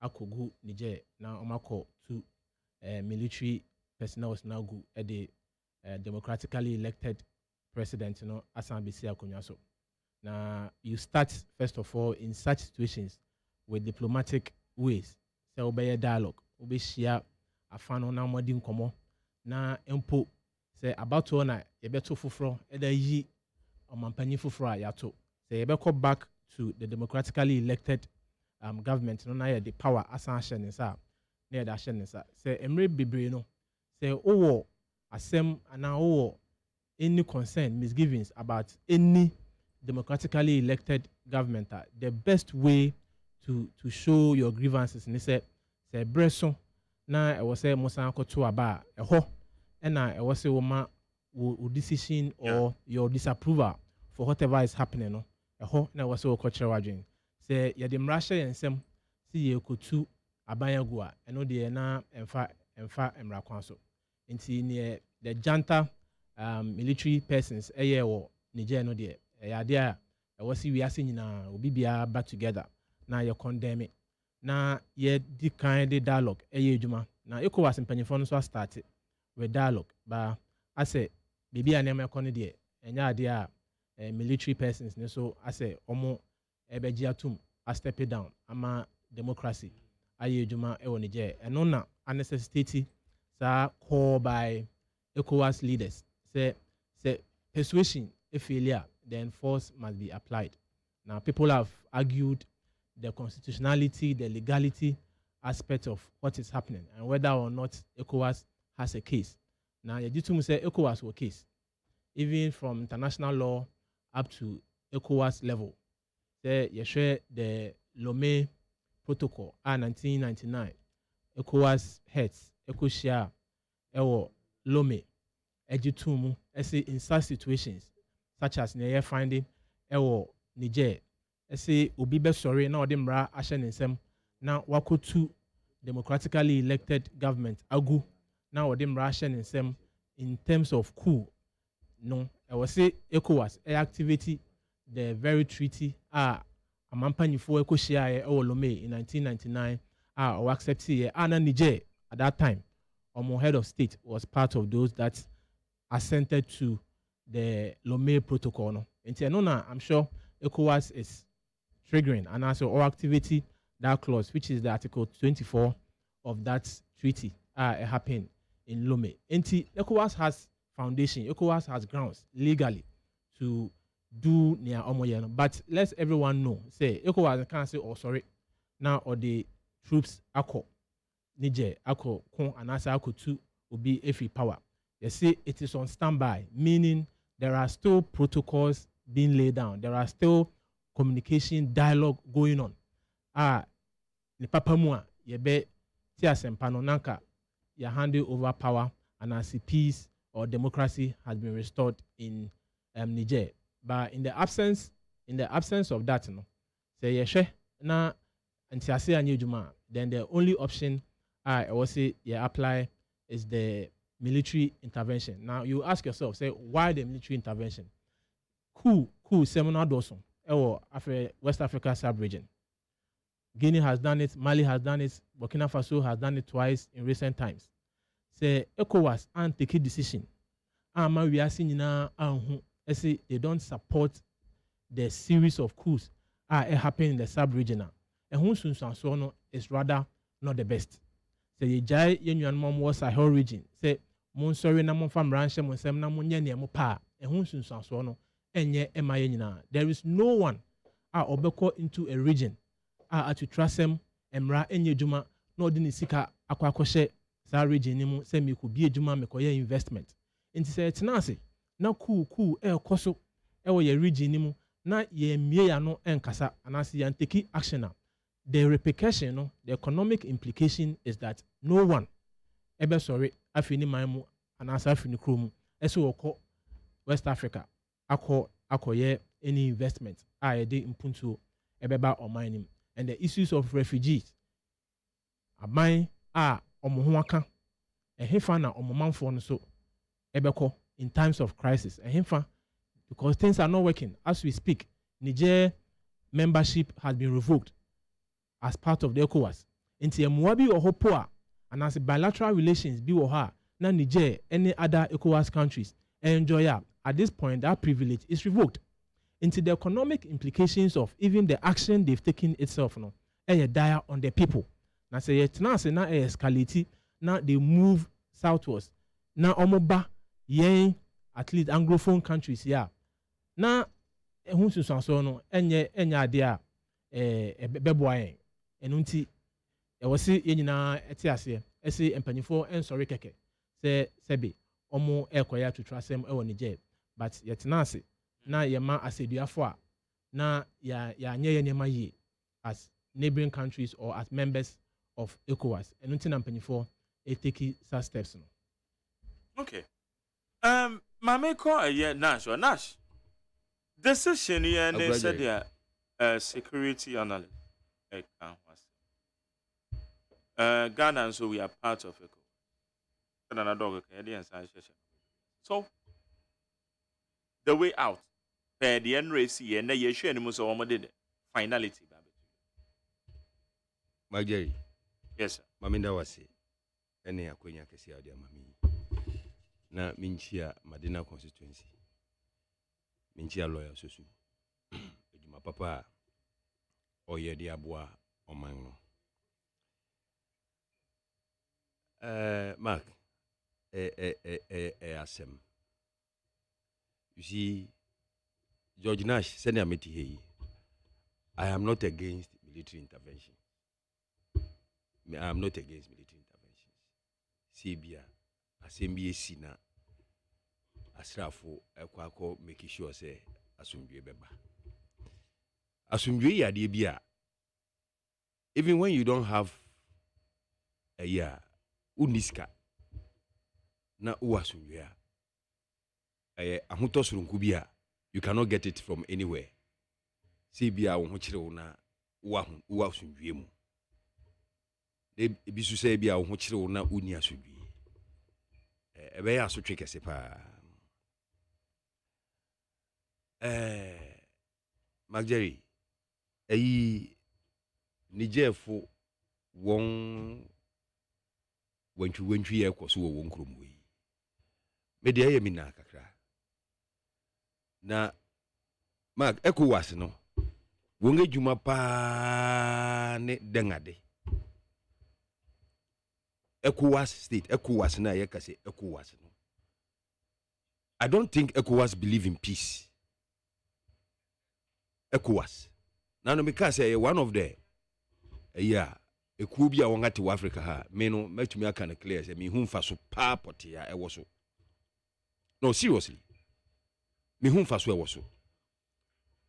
[SPEAKER 5] akogu Niger now omako to military personnel was now go at the democratically elected president, you know, Asambisi Akonyaso. Now you start first of all in such situations with diplomatic ways. Say obey dialogue, obey share afano na modin komo na empo say about to na yebeto fufro eda yi omampanyi fufro yato. Say yebeko back to the democratically elected government no na the power asan nsa na da nsa. Say emre bebre no say owo asem ana owo any concern misgivings about any democratically elected government, the best way to show your grievances ni say breso na e was say musa akoto aba e ho na e was say wo decision or your disapproval for whatever is happening no e ho na e was say cultural wadwen say ye dem rasha yensem see ye kotu abanyagu a eno de na emfa emrakwan so nti ne the janta military persons wo Niger no de yade a was see we are seeing na obi bia back together na ye condemn it na ye di kind of dialogue adwuma na ECOWAS mpanyefo no so start with dialogue ba I say bibi anema kono de enya ade a military persons ne so I say omo ebeji atum a step it down ama democracy aye adwuma wo Niger eno na necessity sa call by ECOWAS leaders say persuasion a failure then force must be applied. Now people have argued the constitutionality, the legality aspect of what is happening and whether or not ECOWAS has a case. Now you do say ECOWAS will case. even from international law up to ECOWAS level. Say you share the Lomé Protocol 1999. ECOWAS heads ECOSHA ewo Lomé Ejitumu in such situations such as near finding ewo Niger say obi be sorry na ode mra ahye nsem na wakotu democratically elected government agu na ode mra ahye nsem in terms of coup no I was say ECOWAS activity the very treaty amampanifo ekohia Lomé in 1999 or accept na Niger at that time head of state was part of those that assented to the Lomé protocol no I'm sure ECOWAS is triggering and also or activity that clause which is the article 24 of that treaty happened in Lomé. ECOWAS has foundation, ECOWAS has grounds legally to do near Omoyen, but let everyone know say ECOWAS can't say sorry now or the troops ako Niger ako kon anasa ako two will be free power. They say it is on standby, meaning there are still protocols being laid down, there are still communication dialogue going on. Ni papa mua yebe tia sempano nanka ya handing over power and as peace or democracy has been restored in Niger. But in the absence of that, no, say yeshe na antiase anyejuma, then the only option I will say apply is the military intervention. Now you ask yourself, say why the military intervention? Coup seminar doson. After West Africa sub-region. Guinea has done it, Mali has done it, Burkina Faso has done it twice in recent times. Say ECOWAS and take a decision. We are seeing now they don't support the series of coups happening in the sub-region. And who soon is rather not the best. Say ye jai yenyuan mom was Sahel region. Say mon sorry na mon fam ranche mon sem na mon nye mo pa. And who soon no enye ema. There is no one obeko into a region to trust them emra enye juma no di ni sika akwakoshe sa region ni mu say me could be a juma me koye investment. Inti say tenase na cool koso wo ye region ni mu na ye mie ya no enkasa anase yan take action na. The repercussion, no, the economic implication is that no one ever sorry afini maimu and asa afini krumu eso oko West Africa akoye any investment de impuntu ebeba or mining and the issues of refugees aban omo aka ehefa na omo manfo no so ebeko in times of crisis ehefa because things are not working as we speak. Niger membership has been revoked as part of the ECOWAS. Inti emuabi or hopoa and as bilateral relations be or na Niger any other ECOWAS countries enjoy at this point that privilege is revoked. Into the economic implications of even the action they've taken itself no dire on the people. Na say yet na escalate now they move southwards. Na omoba yen at least anglophone countries na ehun susanso no enye ade a beboayen enunti wose yenyina etiase ese empanifo ensori keke se sebe omo ekoya to trasem ewo Niger but yetna ase na yema aseduafo a na ya anye yenema yi as neighboring countries or as members of ECOWAS enunti na empanifo take such steps no.
[SPEAKER 22] Okay. Mame ko Nash decision here they said they security analyst Ghana, and so we are part of it. So the way out, the end race here, and you share any so did finality.
[SPEAKER 16] Mageri.
[SPEAKER 22] Yes, sir.
[SPEAKER 16] Maminda wasi. Ene akwenya kesi adi mami. Na minchia Madina constituency. Minchia lawyer susu. Ejuma papa oye di abua omango. Mark, asem. You see, George Nash, send a meeting here. I am not against military intervention. I am not against military interventions. CBA, Assembly Sina, asrafo ekwa make sure say asumdwe beba asumdwe ya de bia even when you don't have a year uniska na uasumdwe ahotosorunku bia you cannot get it from anywhere see bia wo ho kire wo na wo asumdwe mu ebi su say bia wo ho kire wo na uni asumdwe ebe ya so twekese pa Magjerry Nigerfo won wentwi ekoso wo nkromu yi me de aye mi na kakra na Mark ECOWAS no wonge juma pa ne dengade ECOWAS state ECOWAS na ye kase ECOWAS no I don't think ECOWAS believe in peace. ECOWAS now no because say one of the ekuo bi a wongate wa Africa ha me no matumi aka na clear say me hu mfa so pa pote ya ewo so no seriously me hu mfa so ewo so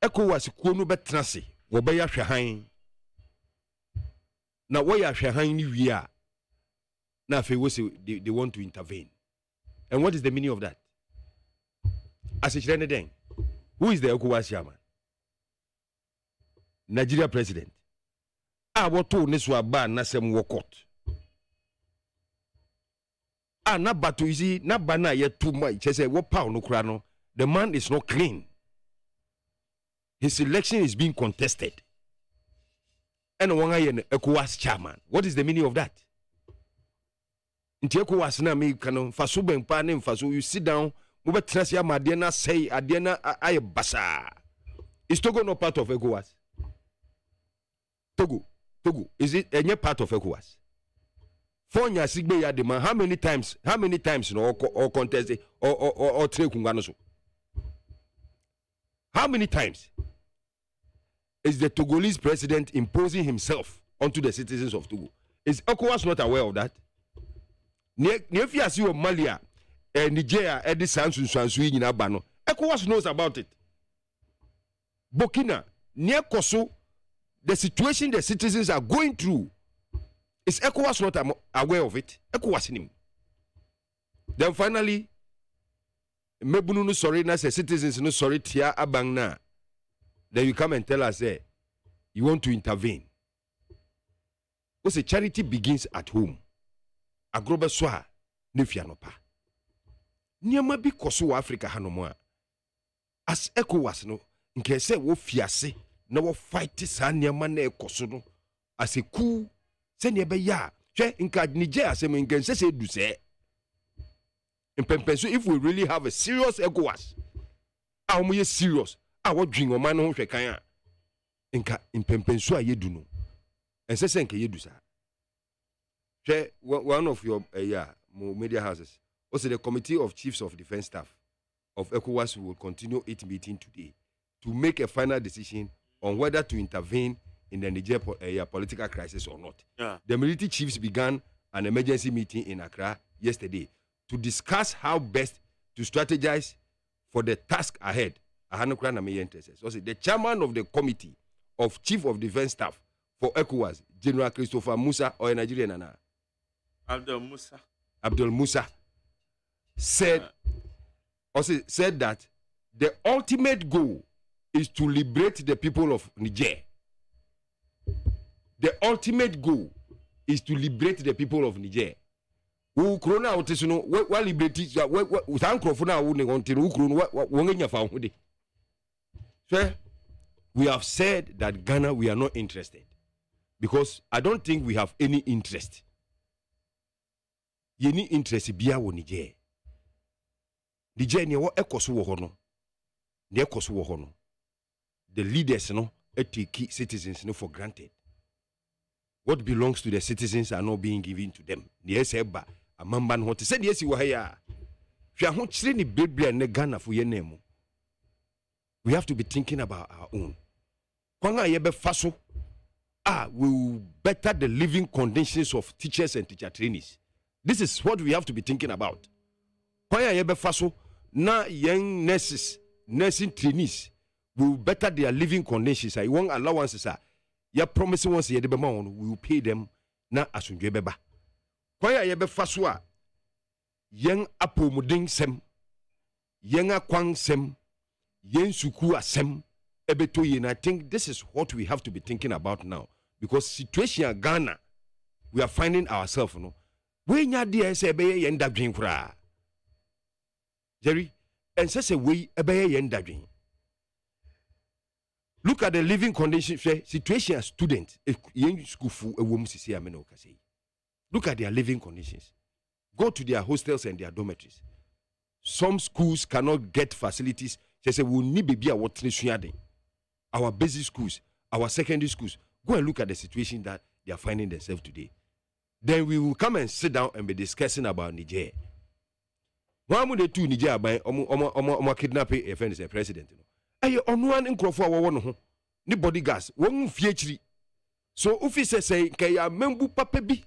[SPEAKER 16] ECOWAS kuo no betra se wo be ya hwehan na wo ya hwehan ni wi a na fe wo say they want to intervene. And what is the meaning of that? As a Chinese, who is the ECOWAS chairman? Nigeria president. What to neswa ba na sem workout. Na batu isi na bana ye too much. Say what power no krano. The man is not clean. His election is being contested. And wanga ye ECOWAS chairman. What is the meaning of that? Nti ECOWAS na me kanu faso ben pa ne faso you sit down. Mube trust ya madena say adena aye basa. Is Togo not part of ECOWAS? Togo, is it any part of ECOWAS? Fonya sigbe ya demand. How many times no or contest or trade kungano? How many times is the Togolese president imposing himself onto the citizens of Togo? Is ECOWAS not aware of that? If you see Malia, Nigeria, Edison, ECOWAS knows about it. Burkina, near Koso, the situation the citizens are going through, is ECOWAS not aware of it? ECOWAS in him. Then finally, Mebunu no sorry na say citizens no sorry tia abang na. Then you come and tell us say you want to intervene. We say charity begins at home. Agroba swa ne fianopa. Niema bi koso Africa hanomo as ECOWAS no nke say wo fiase na wo fight sa niema na ekoso no as a coup se ne be ya hwe nka Nigeria asem nke se du se impempenso if we really have a serious ECOWAS we ye serious wo dwin o man no hwe kan a nka impempenso a yedu no ense se nke yedu sa hwe one of your media houses also the Committee of Chiefs of Defense Staff of ECOWAS will continue its meeting today to make a final decision on whether to intervene in the Niger political crisis or not. Yeah. The military chiefs began an emergency meeting in Accra yesterday to discuss how best to strategize for the task ahead. Also, the chairman of the Committee of Chief of Defense Staff for ECOWAS, General Christopher Musa, or Nigerian Abdul Musa, said that the ultimate goal is to liberate the people of Niger. The ultimate goal is to liberate the people of Niger. Corona autism, well, liberty, so we have said that Ghana, we are not interested because I don't think we have any interest. Any interest biya wo Niger. Niger ne wo ekoso wo hono. Ne ekoso wo hono. The leaders no take citizens no for granted. What belongs to the citizens are not being given to them. Ne seba amamba no te said yes wo ha ya. Hwa ho kire ni bebia ne Ghana fo ye nemu. We have to be thinking about our own. Kwanga ye be faso we will better the living conditions of teachers and teacher trainees. This is what we have to be thinking about. Kwaya yebe faso na young nursing trainees will better their living conditions. I won't allowances are. Ya promise once ye de bema on, we will pay them na asundwe beba. Kwaya ye be faswa young apomuding sem, young akwang sem, yen suku asem, ebeto yen. I think this is what we have to be thinking about now. Because situation in Ghana, we are finding ourselves, you know. We nya dia se be yen dadwen kura. Jerry, and says a way ebe yen dadwen. Look at the living conditions, situation as students. Look at their living conditions. Go to their hostels and their dormitories. Some schools cannot get facilities. Our basic schools, our secondary schools. Go and look at the situation that they are finding themselves today. Then we will come and sit down and be discussing about Niger. One of the two Niger by kidnapping a friend is a president. Aye onwan nkrofo awowo no ho ni bodyguards won fiechiri so officer say kaya membu papa bi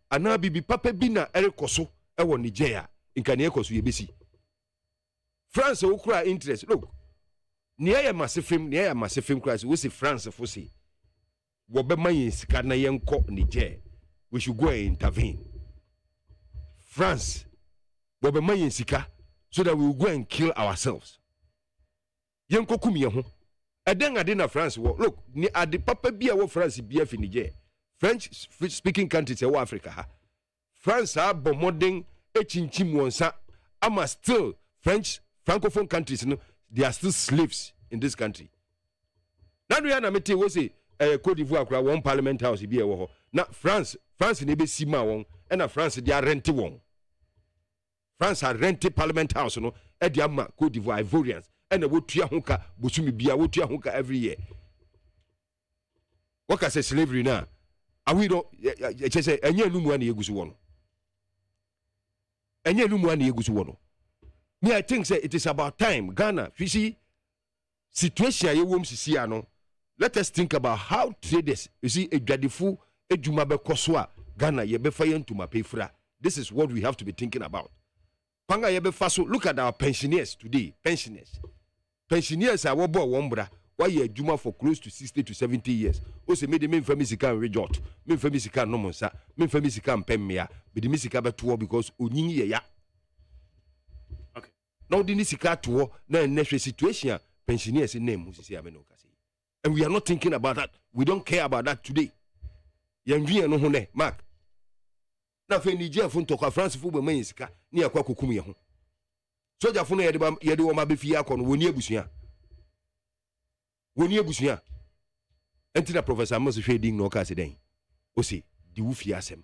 [SPEAKER 16] ana bibi papa bi na erekoso e wo Nigeria nka ne ekoso yebesi France okura interest look near massive film crisis we see France for see wo be man sika na yenko Niger we should go and intervene France wo be man sika so that we will go and kill ourselves. Yenko kumiye ho eden ade na France wo look ni ade papa bia wo France bia fi Niger French speaking countries e wo Africa ha France are modern echinchim wonsa ama still French francophone countries no they are still slaves in this country. Now we na mete wo say Cote d'Ivoire kura one parliament house bia wo ho na France ne be sima won e na France they are rent won France are rented parliament house no e dia ma Cote d'Ivoire Ivorians and a wotia hunka busumi bia wotia hunka every year. What can say slavery now? Are we don't say any numu ani egusu wono? Any numu ani egusu wono? Me I think say it is about time Ghana you see situation ye wom sisi ano. Let us think about how traders you see a jadifu ejuma be koswa Ghana ye be fayen to ma pefra. This is what we have to be thinking about. Panga ye be faso look at our pensioners today pensioners are wo one bra why ye juma for close to 60 to 70 years o se me de me mfami sika rejot me mfami sika no monsa me mfami sika mpemmea be de me sika beto because onyin ye ya okay now the sika to na next situation pensioners name sisi ameno kasi and we are not thinking about that we don't care about that today yenwie no ho ne mark na fe Niger fun to kwa France fu be man sika ni akwa kokum ye ho soja funu yede wo ma be fie akọ no woni abusua entina professor Amos Sheding no ka se den o se di wu fie asem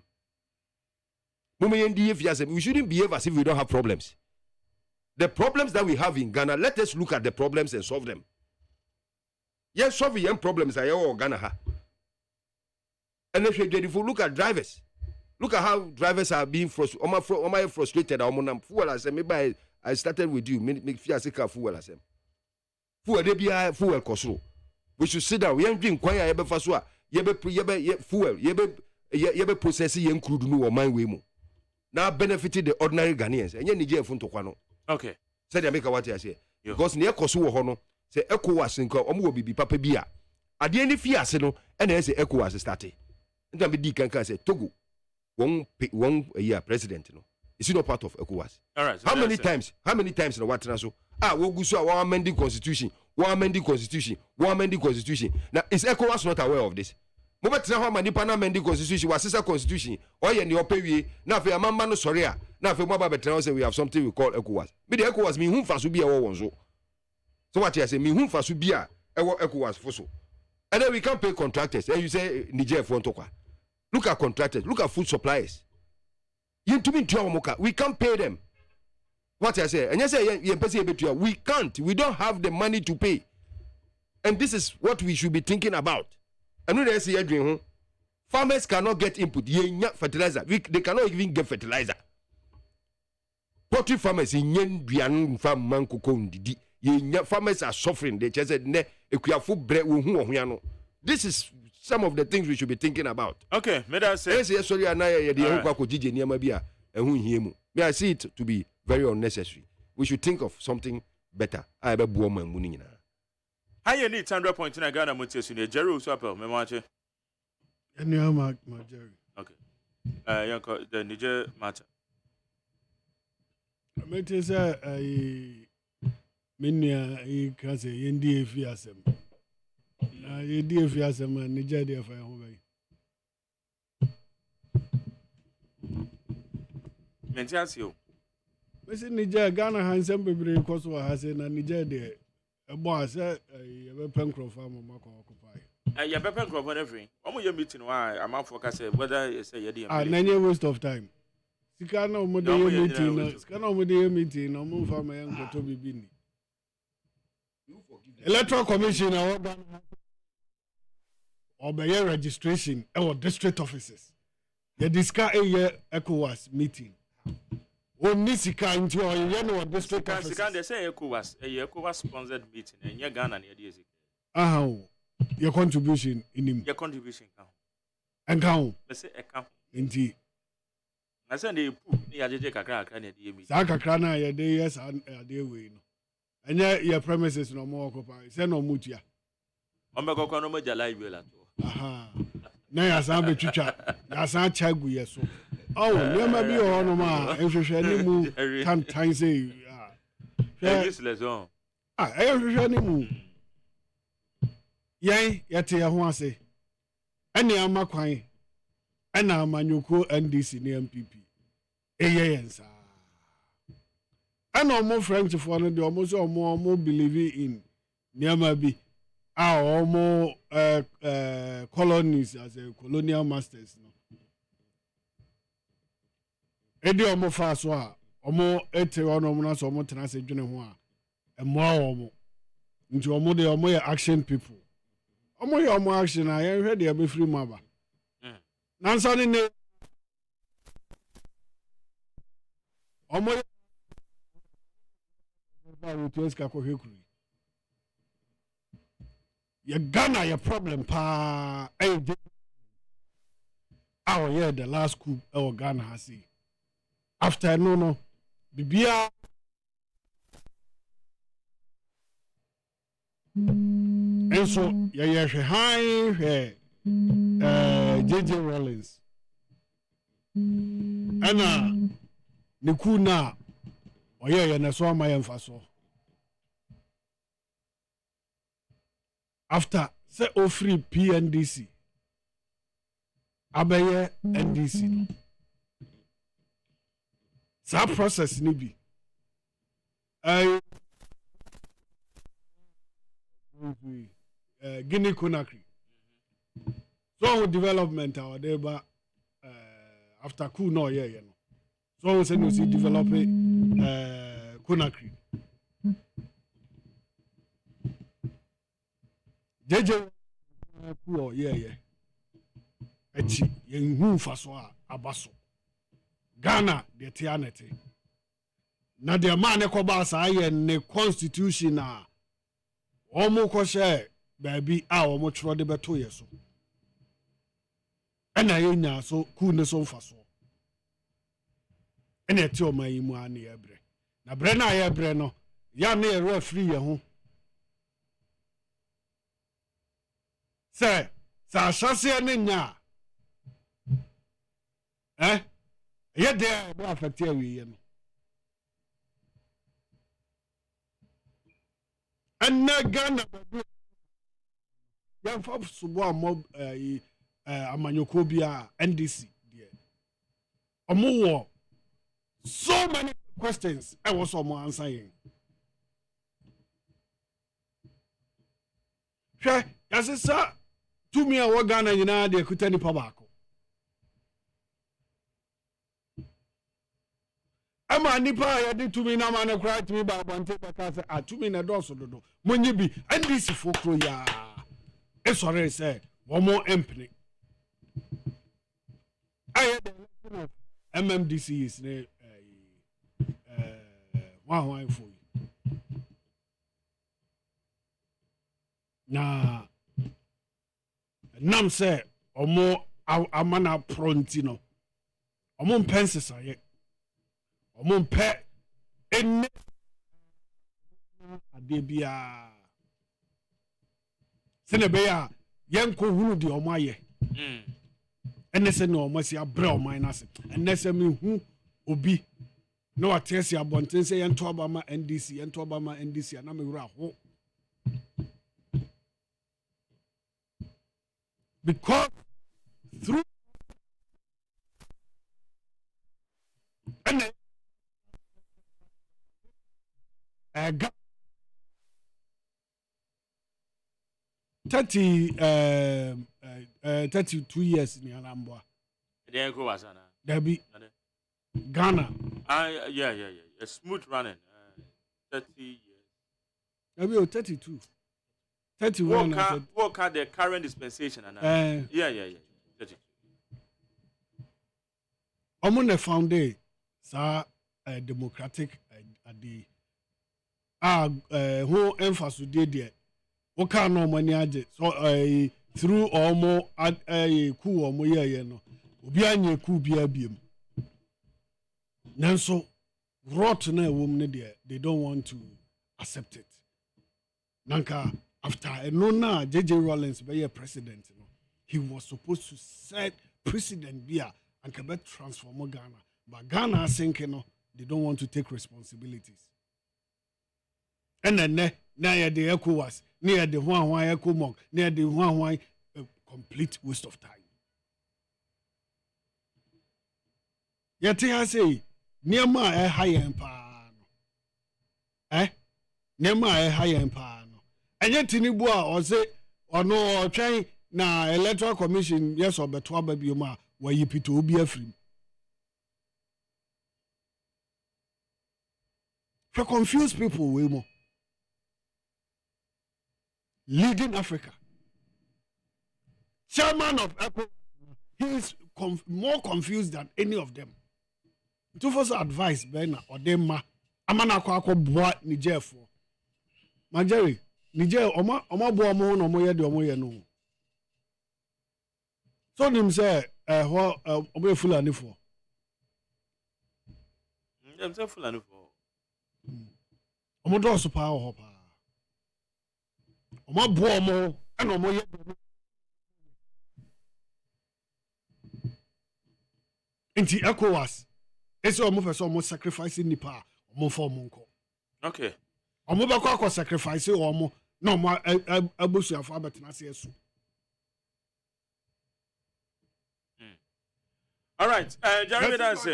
[SPEAKER 16] mum yendi fie asem we shouldn't behave as if we don't have problems. The problems that we have in Ghana, let us look at the problems and solve them. Yes, solve your problems are your Ghana ha. And if you look at drivers, look at how drivers are being frustrated. Maybe I started with you. Make fear sick fuel as them. Fuel they be fuel cost. We should sit down. We ain't drink quite a faswa. Yebe fuel. Yebe process yen crude no or mine way mo. Now benefited the ordinary Ghanaians. And yen Niger fun to kwano.
[SPEAKER 22] Okay.
[SPEAKER 16] Said America what I say. Because near kosu hono say ECOWAS nko omo bibi papa bia. Ade any fear se no and say ECOWAS started. Nta be di kan say Togo one year president no. Is he not part of ECOWAS?
[SPEAKER 22] All right. So
[SPEAKER 16] how many times in what so? We go so one amending constitution. Now is ECOWAS not aware of this? Mobet na how many pana amending constitution was sister constitution. Or ye ni opewi na fe amamba no sorry a. Na fe mo ba betra say we have something we call ECOWAS. Me the ECOWAS me hu fa so bia wo so. So what you say me hu fa so bia e wo ECOWAS for so. And then we can pay contractors. And you say Niger for ntokwa. Look at contractors, look at food suppliers. We can't pay them. What I say, and you say we can't. We don't have the money to pay. And this is what we should be thinking about. And when they say farmers cannot get input, fertilizer. They cannot even get fertilizer. Poultry farmers farmers are suffering. They just said this is some of the things we should be thinking about.
[SPEAKER 22] Okay, may I say?
[SPEAKER 16] May I see it to be very unnecessary. we should think of something better. I be buo man muni nyina.
[SPEAKER 22] How you need 100.9 Ghana Montie so Jerry so apel me watch.
[SPEAKER 19] Any my Jerry.
[SPEAKER 22] Okay. Yanko the Niger matter.
[SPEAKER 19] I say minia I can say yendi efi asem. Na yendi efi asem Niger dey fa ho bai.
[SPEAKER 22] Mentias yo.
[SPEAKER 19] We say Niger Ghana hansem bebre koso wa ha say na Niger dey e bo say e be penkro fa mo mako occupy.
[SPEAKER 22] You be penkro for every. Omo ye meeting why am for ka say whether you say ye dey.
[SPEAKER 19] Ah, na nye waste of time. Sika na omo dey meeting na sika na omo dey meeting na omo fa ma yan goto bibi ni. Electoral Commission na organ obey registration or district offices. The discuss a year ECOWAS meeting. Only sika into or district offices.
[SPEAKER 22] Sika they say ECOWAS sponsored meeting and ye Ghana near the
[SPEAKER 19] your contribution in him.
[SPEAKER 22] Your contribution count.
[SPEAKER 19] And count.
[SPEAKER 22] Let's say account.
[SPEAKER 19] Indeed.
[SPEAKER 22] I said they put near the Kakra near the meeting.
[SPEAKER 19] Saka Krana, your day, yes, and a day way. And yet your premises no more occupied. Send no mutia.
[SPEAKER 22] Omega Kono Jalai Villa.
[SPEAKER 19] Aha. Now, as I be chucha, as I check with you. Oh, never be on ma. If you shall move, can't time say,
[SPEAKER 22] useless on.
[SPEAKER 19] Ah, I shall move. Yea, yet I want to say, any ama quine, and now Manuko NDC MPP. Yes, I know more French for the almost or more believe in Niamabi, our more colonies as a colonial masters. Eddie or more fast or more 80 or more transit general and more into a more action people. Or more action. I heard they be free mother. Nansan you Ghana your problem pa our yeah the last coup our Ghana has see after no bibia and so yeah high JJ Rollins and Nikuna or yeah na so my emphasis after say free PNDC abeye NDC that process ni bi Guinea Conakry so development our there but after coup no yeah you know so say no see develop Conakry JJ coup yeah echi yenhu faso abaso Ghana de tianete na de man ne koba sa ye ne constitution a omo ko share baby a omo tro de beto yeso ena yenya so ku ne so faso ena ti o man mu an ye bre na bre na ye bre no ya na ye free ye ho se sa shase ne nya ye de be affect we ye no and na Ghana ya fa subo mob amanyoko bia NDC there omo so many questions I was omo answering hwe yasesa tumi a wo Ghana nyina de kutani pa baako ama nipa ya de tumi na ma ne kra tumi ba bonte be ka se atumi na doso dodo monyi bi NDC fokro ya e sore se wo mo empne aye the election of MMDC is ne wa for you na nam se omo amana pronti no omo pensesa ye omo mpe enne ade bia sene be ya yenko hunu de omo aye ene se no omo si abre oman na se ene se me hu obi no atesi abonten se yento abama NDC na me wura ho because through and 32 years ni alambwa.
[SPEAKER 22] Then go was ana.
[SPEAKER 19] Debi Ghana.
[SPEAKER 22] Yeah. A smooth running. 30 years.
[SPEAKER 19] Debi 32. 31.
[SPEAKER 22] What kind the current dispensation and yeah. 32.
[SPEAKER 19] Omune founded sa democratic ade who emphasis there. Oka no money aje so through omo ku omo ye no obi anye ku bia biem nanso rot na ewom ne there they don't want to accept it nanka after no na JJ Rawlings be president no he was supposed to set precedent bia and can transform Ghana but Ghana think no they don't want to take responsibilities and then na ya the ECOWAS near the one ECOMOG near the one complete waste of time. Yet I say near my high empire near my high empire and yet Tinibua or say or no try na electoral commission yes or but baby ma where you pit to be a free. For confuse people way more. Leading Africa. Chairman of ECO, he is more confused than any of them. To first advice, Ben or them ma, amana kwa boa Niger for. Majeri, Niger, oma boa mo no moye de omoye no. So nim say, omoye Fulani for.
[SPEAKER 22] Them say Fulani for.
[SPEAKER 19] Omo do so pa ho pa. Omo bo omo and omo ye inti ECOWAS ese omo person omo sacrificing nipa omo for omo nko
[SPEAKER 22] okay
[SPEAKER 19] omo be kwa sacrifice omo na omo abusu afọ abetena se esu.
[SPEAKER 22] All right Jeremy dance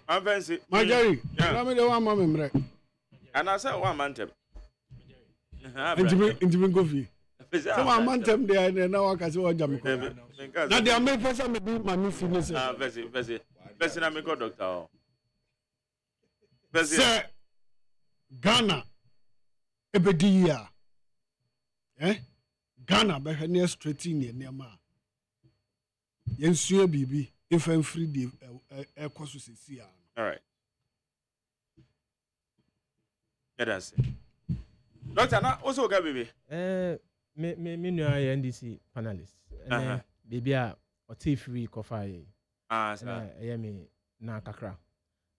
[SPEAKER 22] I'm fancy
[SPEAKER 19] my Jerry na me dey wan ma memre
[SPEAKER 22] and I say one man tem
[SPEAKER 19] Injimi Gofi. So my man them there na waka se wajam ko. Na they make person me be mami finish.
[SPEAKER 22] Versi na me go doctor.
[SPEAKER 19] Versi Ghana ebedi ya. Ghana be hene straight in near ma. Yensuo bibi if I'm free the ekoso se ya.
[SPEAKER 22] All right. Yeah, that's it. Doctor, na also ga baby.
[SPEAKER 5] Me no NDC panelist. Baby a oti free kofa ye. Sir. Me na kakra.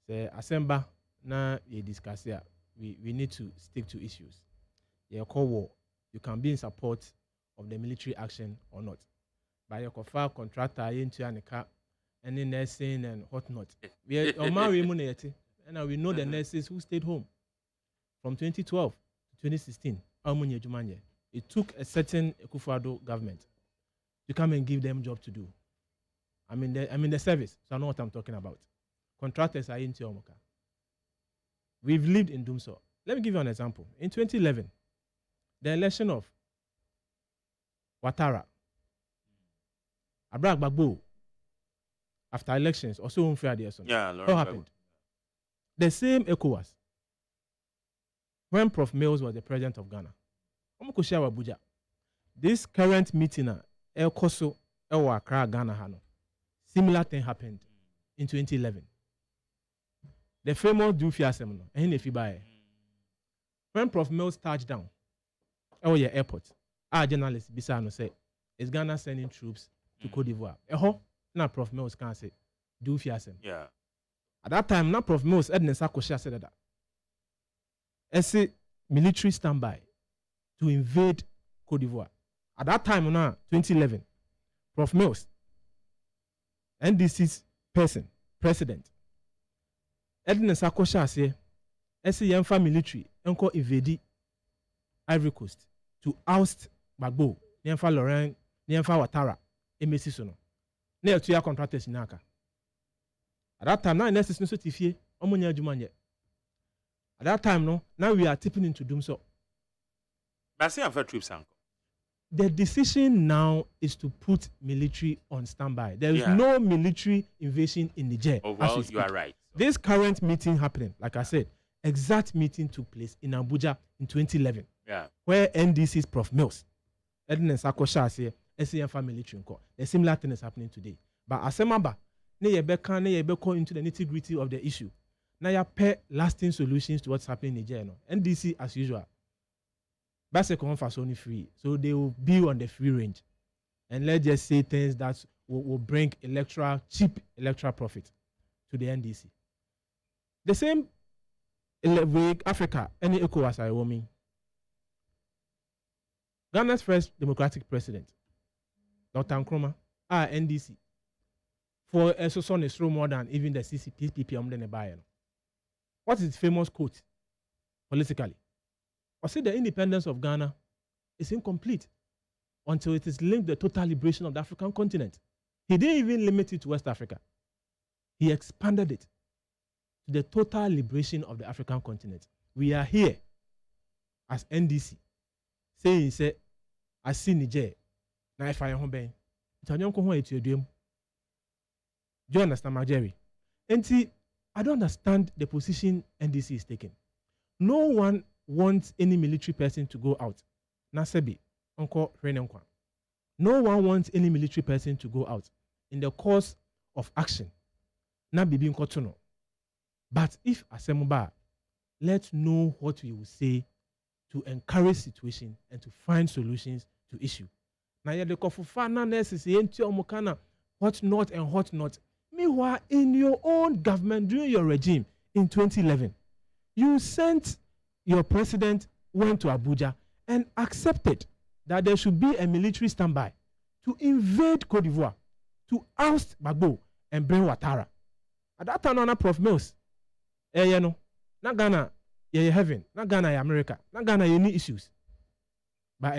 [SPEAKER 5] Say asemba na ye discuss here. We need to stick to issues. Your call war. You can be in support of the military action or not. By your kofa contractor into aneka any nursing and whatnot. We and we know the nurses who stayed home from 2012 to 2016. It took a certain Akufo-Addo government to come and give them job to do. I mean the service, so I know what I'm talking about. Contractors are into Omoka. We've lived in Dumso. Let me give you an example. In 2011, the election of Ouattara, Abrak Gbagbo, after elections, also unfair there. What happened? The same ECOWAS, when Prof. Mills was the president of Ghana, Abuja, this current meeting, El Koso, El Accra, Ghana, similar thing happened in 2011. The famous Dufia seminar, when Prof. Mills touched down at your airport, our journalist Bisano said, is Ghana sending troops to Cote d'Ivoire? Now Prof. Mills can't say Dufia sem.
[SPEAKER 22] Yeah.
[SPEAKER 5] At that time, now Prof. Mills Edna Sakosha said that. I say military standby to invade Cote d'Ivoire. At that time, 2011, Prof. Mills, NDC's president, Edna Sakosha say, SCM military, enko invade Ivory Coast to oust Bagbo, Nienfa Laurent, Nienfa Ouattara, Emesi Sono. Ne 2 year contractors in Naka. At that time, now in essence, no certifié, omonya jumanye. At that time, no, now we are tipping into doom so.
[SPEAKER 22] But I say I'm for trips, uncle.
[SPEAKER 5] The decision now is to put military on standby. There is no military invasion in Niger.
[SPEAKER 22] Oh, well, you are right.
[SPEAKER 5] This current meeting happening, like I said, exact meeting took place in Abuja in 2011.
[SPEAKER 22] Yeah.
[SPEAKER 5] Where NDC's Prof. Mills, Edna Sakosha say, SCM military in court. The similar thing is happening today. But as a member, ne yebeko into the nitty-gritty of the issue. Now you pay lasting solutions to what's happening in Niger. NDC as usual. Basically, only free, so they will be on the free range, and let's just say things that will bring cheap electoral profit to the NDC. The same way Africa, any ECOWAS I mean. Ghana's first democratic president, Dr. Nkrumah, NDC, for a son is more than even the PPM than a buyer. What is his famous quote politically? I say the independence of Ghana is incomplete until it is linked to the total liberation of the African continent. He didn't even limit it to West Africa. He expanded it to the total liberation of the African continent. We are here as NDC saying, I see Niger. Now if I am home, do you understand, my Jerry? And see, I don't understand the position NDC is taking. No one wants any military person to go out. Nasebi, Uncle Renenkwa. No one wants any military person to go out in the course of action. Na bibi nkotono. But if Asemuba, let's know what we will say to encourage situation and to find solutions to issue. Na yede kofufana necessary enti omukana what not and what not. Meanwhile, in your own government during your regime in 2011, you sent your president went to Abuja and accepted that there should be a military standby to invade Cote d'Ivoire, to oust Bagbo and bring Ouattara. At that time, no Prof. Mills, no, not Ghana, heaven, not Ghana, America, not Ghana, any issues. But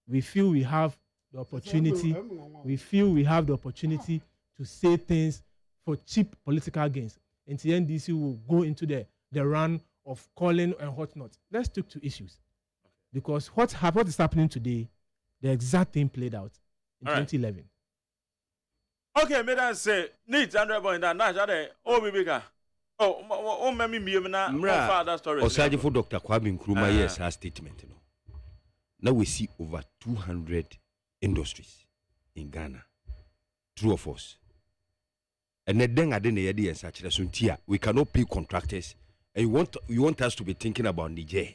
[SPEAKER 5] we feel we have the opportunity. We feel we have the opportunity to say things for cheap political gains. And the NDC will go into the run of calling and whatnot. Let's stick to issues. Because what is happening today, the exact thing played out in 2011.
[SPEAKER 22] Okay, may I say, needs Andrew Boy, that Nash, oh, bigger. Oh, mammy, me, father story.
[SPEAKER 16] Osaji for Dr. Kwame Nkrumah, yes, her statement. Now we see over 200 industries in Ghana. True of us. And then I didn't and such as we cannot pay contractors. And you want us to be thinking about Niger.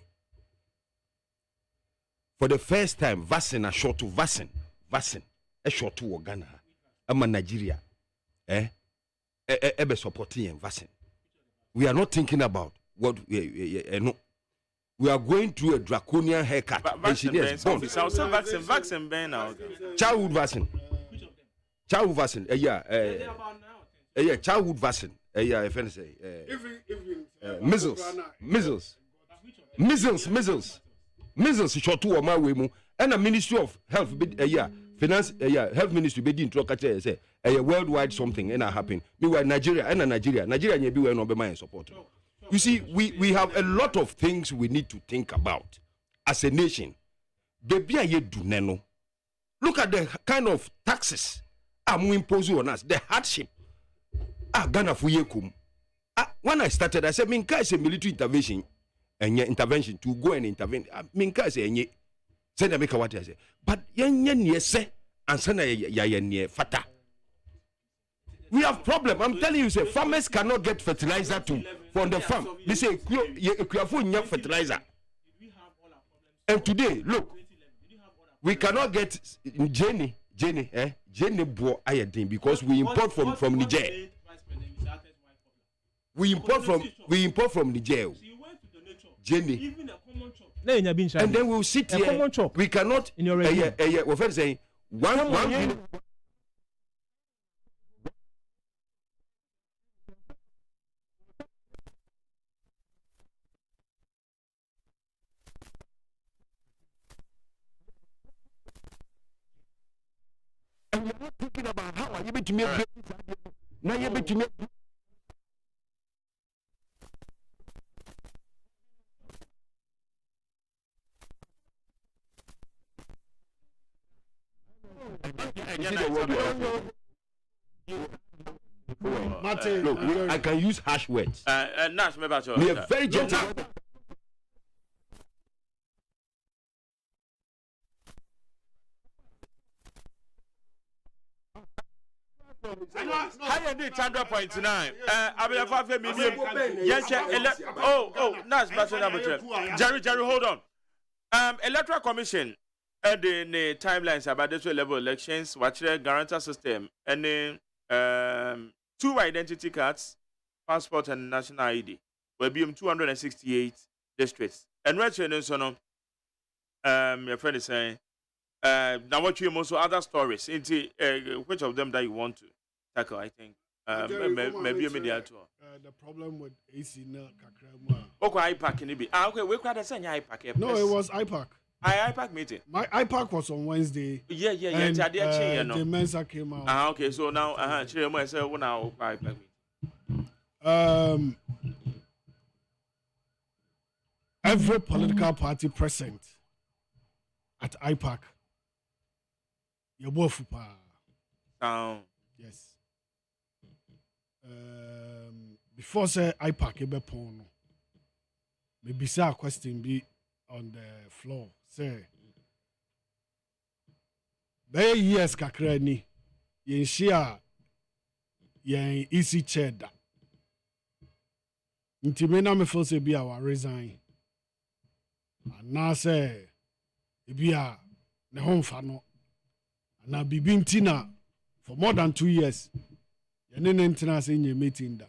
[SPEAKER 16] For the first time, vaccine a short to vaccine a short to Ghana. I'm a Nigeria. Ebe supporting vaccine. We are not thinking about what we are going through a draconian haircut.
[SPEAKER 22] Vaccine ban now.
[SPEAKER 16] Childhood vaccine. Childhood vaccine. Childhood vaccine. If I say measles short to my way and a Ministry of Health finance health ministry be intro catch say a worldwide something and happen. Meanwhile Nigeria be where no be my support. You see, we have a lot of things we need to think about as a nation. Baby ye do neno. Look at the kind of taxes I'm imposing on us, the hardship. Ghana for yekum. When I started, I said, Minka is a military intervention to go and intervene. Minka is a said I make what I say. But yen say and sana ya fata. We have problem. I'm telling you, say farmers cannot get fertilizer from the farm. They say you fertilizer. And today, look, we cannot get Jenny bo iodine because we import from Niger. We import from Niger. Jenny.
[SPEAKER 5] Even a common chop.
[SPEAKER 16] And then we'll sit here.
[SPEAKER 5] Common chop.
[SPEAKER 16] We cannot.
[SPEAKER 5] In your regime.
[SPEAKER 16] We're first saying one. And we're not thinking about how are you able to make now you're able to make. Look, I can use harsh words.
[SPEAKER 22] Nash, maybe
[SPEAKER 16] we are very gentle.
[SPEAKER 22] Higher than 100.9. I mean, 5 million. Yes, Nash, Jerry, hold on. Electoral Commission. And the timelines about this level elections, watch the guarantor system, and then 2 identity cards, passport, and national ID. Will be 268 districts. And right here, your friend is saying, now what you also other stories into which of them that you want to tackle? I think maybe a media tour.
[SPEAKER 19] The problem with AC now,
[SPEAKER 22] okay, IPAC can it be? Okay, we quite a same IPAC.
[SPEAKER 19] No, it was IPAC.
[SPEAKER 22] IPAC meeting.
[SPEAKER 19] My IPAC was on Wednesday.
[SPEAKER 22] Yeah.
[SPEAKER 19] And, the Mensa came out.
[SPEAKER 22] Okay, so now, I say, well, now IPAC
[SPEAKER 19] meeting. Every political party present at IPAC, you're both yes. Before say IPAC ebe pono, maybe say a question be on the floor. Say, be years kakra ni yen share yen easy chair da. Nti me na me feel say be our resign. And now say be a ne home fa no. Na bibi ntina for more than 2 years. Yen ntina say nye meeting da.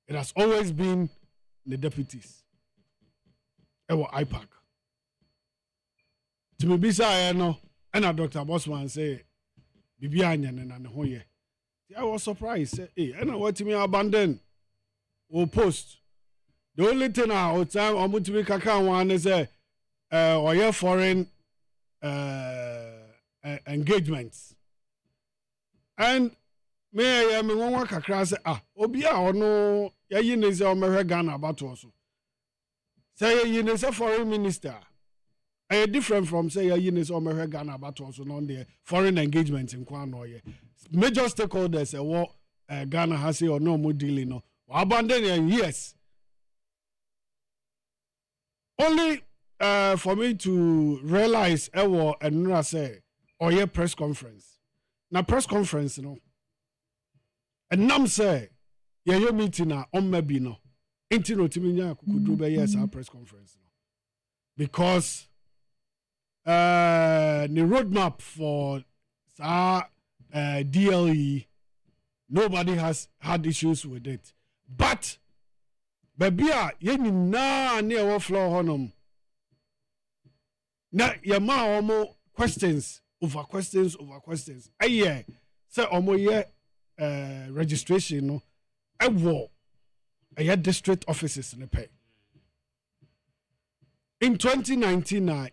[SPEAKER 19] It has always been the deputies. Ewo IPAC. To me bisa no, and Dr. Bosman say, Bibi Anyan and Hoye. I was surprised. Say, hey, I know what me abandon or post. The only thing I time I'm to make a one is or your foreign engagements. And me I am one kakra say obia or no ya yin is Ghana about also. Say yin is a foreign minister. Different from say yin is Ghana about also non the foreign engagements in Kwanoye. Major stakeholders what Ghana has say or no more dealing no. Abandon yes. Only for me to realize and say or your press conference. Now press conference no. And nam say your meeting on maybe no. Inti no timinya kukudu be yes our press conference no. Because the roadmap for DLE, nobody has had issues with it. But baby, yeni na near floor honum. Na yama omo questions over questions over questions. Aye, say omo ye registration no. Ewo aye district offices ne pay. In 2019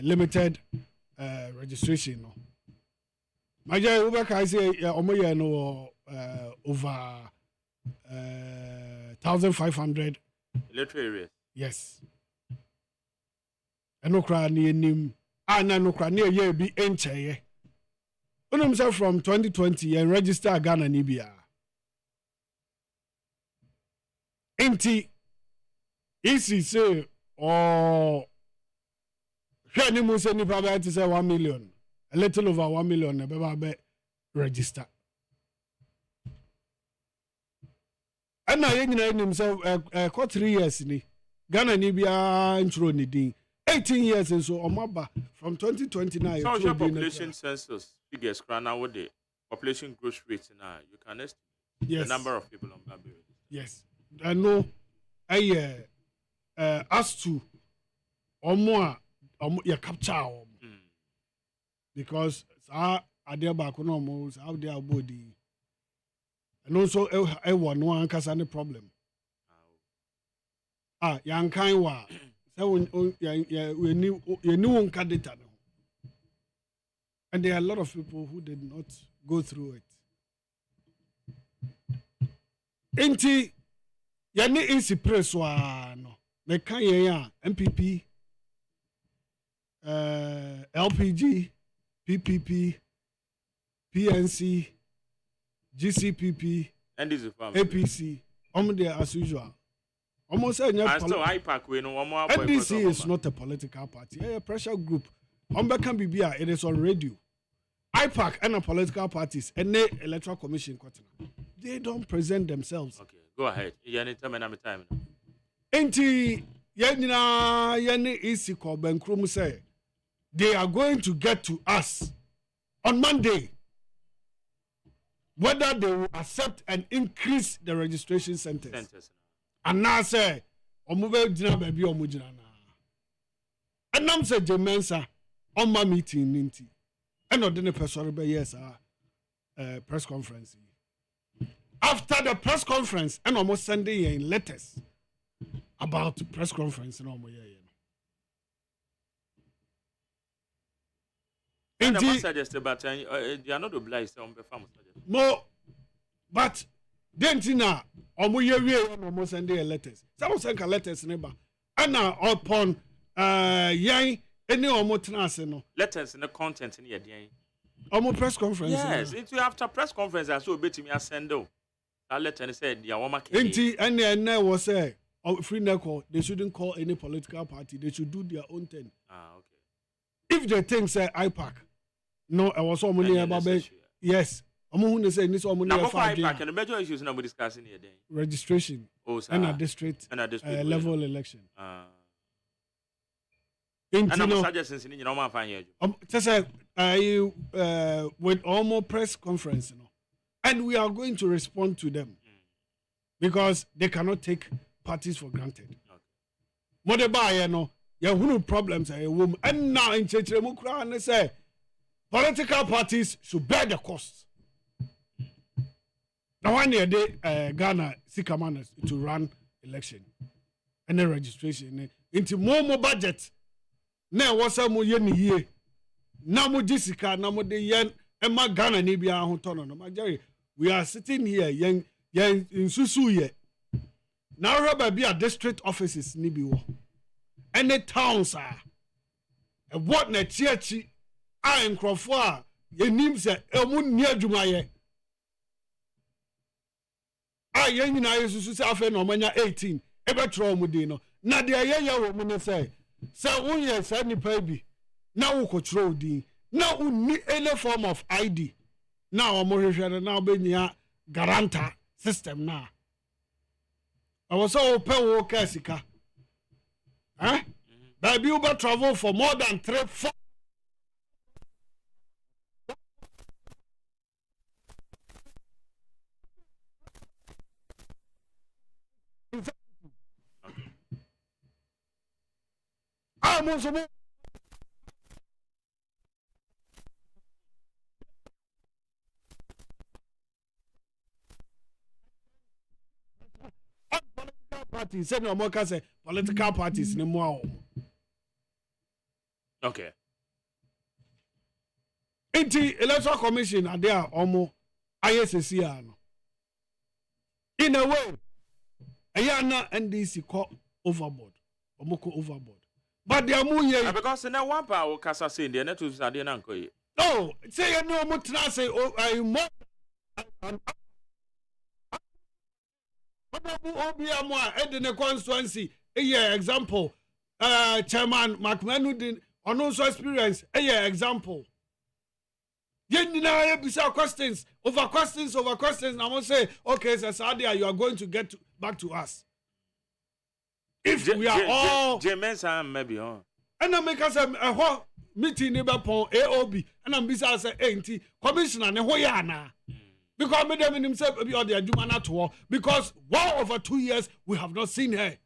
[SPEAKER 19] limited registration no. Maja Ubaka say omo no over 1,500
[SPEAKER 22] electoral areas.
[SPEAKER 19] Yes. And no cry near nim. No cry near ye be enche. Himself from 2020 and register Ghana Nibia. Inti easy say or Shani Musa ni probably to say 1 million. A little over 1 million be register. And now himself 3 years ni Ghana Nibia intro ni din 18 years and so omaba from 2029.
[SPEAKER 22] So population census figures now with the population growth rate now you can estimate the number of people on Gambia.
[SPEAKER 19] Yes. I know as to omo ya capture because adeɛ baako na ɔmo saa adeɛ abodi ɛno nso ɛwɔ no ankasa ne problem yankan wa sɛ yɛni wo nka data no and there are a lot of people who did not go through it nti yɛne isi press wa no meka yɛn a MPP LPG PPP PNC, GCPP, APC, there as usual. Almost NDC is not a political party, a pressure group. Can be it is on radio. IPAC and a political parties and the electoral commission. They don't present themselves.
[SPEAKER 22] Okay, go ahead.
[SPEAKER 19] Enti yani isi ko Benkrum say they are going to get to us on Monday. Whether they will accept and increase the registration centers. And now say, Omuve Jina baby Omujina. And now say Jemensa on my meeting Ninti. And not the person yes, press conference. After the press conference, and almost sending in letters about the press conference and all my
[SPEAKER 22] they are not obliged on the farm.
[SPEAKER 19] No, but then Tina, almost sending letters. Some send letters, neighbor. And now upon yang any almost
[SPEAKER 22] letters in the content in the day.
[SPEAKER 19] Almost press conference.
[SPEAKER 22] Yes, it's after press conference. I saw bit me a sendo. That letter said, Yawama.
[SPEAKER 19] And I was say, free call. They shouldn't call any political party. They should do their own thing.
[SPEAKER 22] Okay.
[SPEAKER 19] If they think say IPAC, no, I was so many about yes. I'm say this so many
[SPEAKER 22] IPAC and the major issues now we discussing here.
[SPEAKER 19] Registration and a district level election.
[SPEAKER 22] And I'm suggesting in your find here.
[SPEAKER 19] Just with almost press conference, and we are going to respond to them because they cannot take parties for granted. What about no problems and now in Chechemukra they say political parties should bear the costs. Now one year they Ghana Sikaman to run election and then registration into more budget. Now what's some yen here? Now mo Jessica, now mo de yen and my Ghana Nibia Hontono. My Jerry, we are sitting here yen in Susu ye. Now rubber be a district offices Nibiwo. And the towns are and what na chiachi I in Crawford ye name say Elmun near Jumaye. I yen in I Susu Safen or Mania 18 ever throw mudino. Nadia ya woman say. So when you say any baby, now we control the now we need any form of ID. Now I'm more now being a guarantor system now. I was so open work Sika. Huh? Baby Uber travel for more than 3-4. I'm also political parties. Say no more can say political parties no more.
[SPEAKER 22] Okay.
[SPEAKER 19] Inti electoral commission are there almost ISSC ano. In a way, ayana NDC call overboard. Omoko overboard. But they are more here.
[SPEAKER 22] Because now one power Casa saying the net was Adian Uncle.
[SPEAKER 19] No, say no more say I more. In the constituency, a year example, Chairman McMahon on also experience, a year example. Questions over questions. I must say, okay, so Sadia, you are going to get back to us. If we are all
[SPEAKER 22] maybe
[SPEAKER 19] and I make us a meeting neighbor upon AOB and I'm busy as a commissioner and Hoyana. Because Madam himself be on the Ajumana tour because well over 2 years we have not seen her.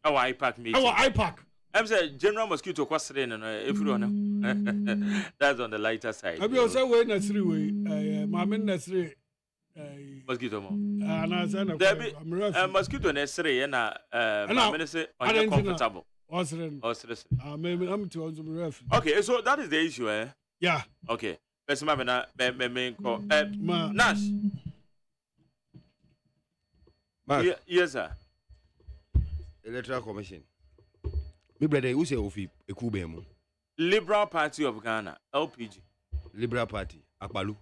[SPEAKER 22] Our IPAC meeting.
[SPEAKER 19] Our IPAC.
[SPEAKER 22] I'm saying General Mosquito question and everyone. That's on the lighter side.
[SPEAKER 19] I be also way Nasri way. Mamin Nasri.
[SPEAKER 22] Mosquito mo.
[SPEAKER 19] I'm
[SPEAKER 22] Mosquito Nasri and I'm say uncomfortable.
[SPEAKER 19] I'm to ref.
[SPEAKER 22] Okay, so that is the issue, eh?
[SPEAKER 19] Yeah.
[SPEAKER 22] Okay. Let's Nash. Yes, sir.
[SPEAKER 16] Electoral Commission. Me brother, who say ofi ekubemu?
[SPEAKER 22] Liberal Party of Ghana, LPG.
[SPEAKER 16] Liberal Party, Akbalu.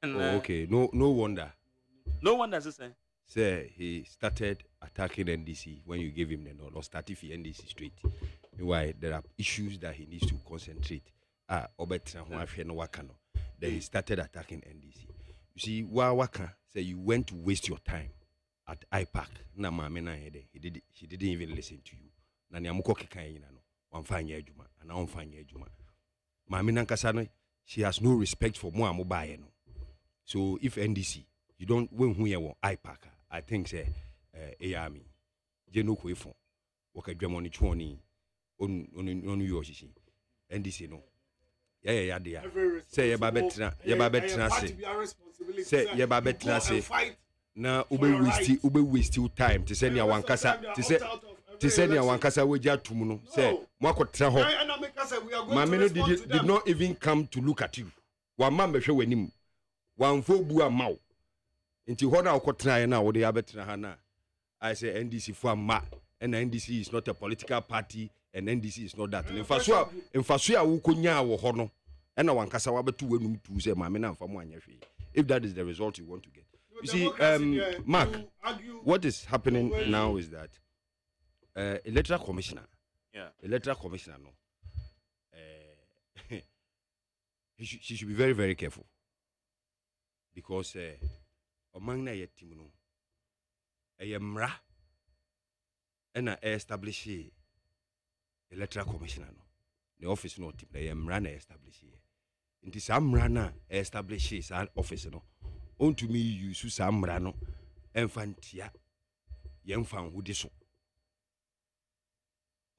[SPEAKER 16] Okay, no wonder.
[SPEAKER 22] No wonder, sir.
[SPEAKER 16] Say he started attacking NDC when you gave him the nod, or started for NDC straight. Why there are issues that he needs to concentrate. Then he started attacking NDC. You see, Waka say you went to waste your time at IPAC. She didn't even listen to you. She has no respect for more mobile. So if NDC, you don't when who you IPAC, I think say ARMY, Jeno Kwefon, Waka Germany Chwani, on Yoshi, NDC no. Yeah, dear. Say your babetra, say your babetra say. Now ube waste your time to send your one casa to send your one casa we just tumuno. Say Mako Traho. Mamino did not even come to look at you. One man be show him. One fo bua mau. Into what I could try now, the abetra hana. I say NDC for ma, and NDC is not a political party. And NDC is not that. In Fasua, Wukunya or Hono, and one Casawa to win to say Mamina from 1 year. If that is the result you want to get. You see, Mark, what is happening now is that electoral commissioner, no, she should be very, very careful. Because among the Yetimuno, a Yamra, and I establish electoral commissioner no the office no tip the runner establish here into some runner establish his office no on to me use some rano infantia young fan who this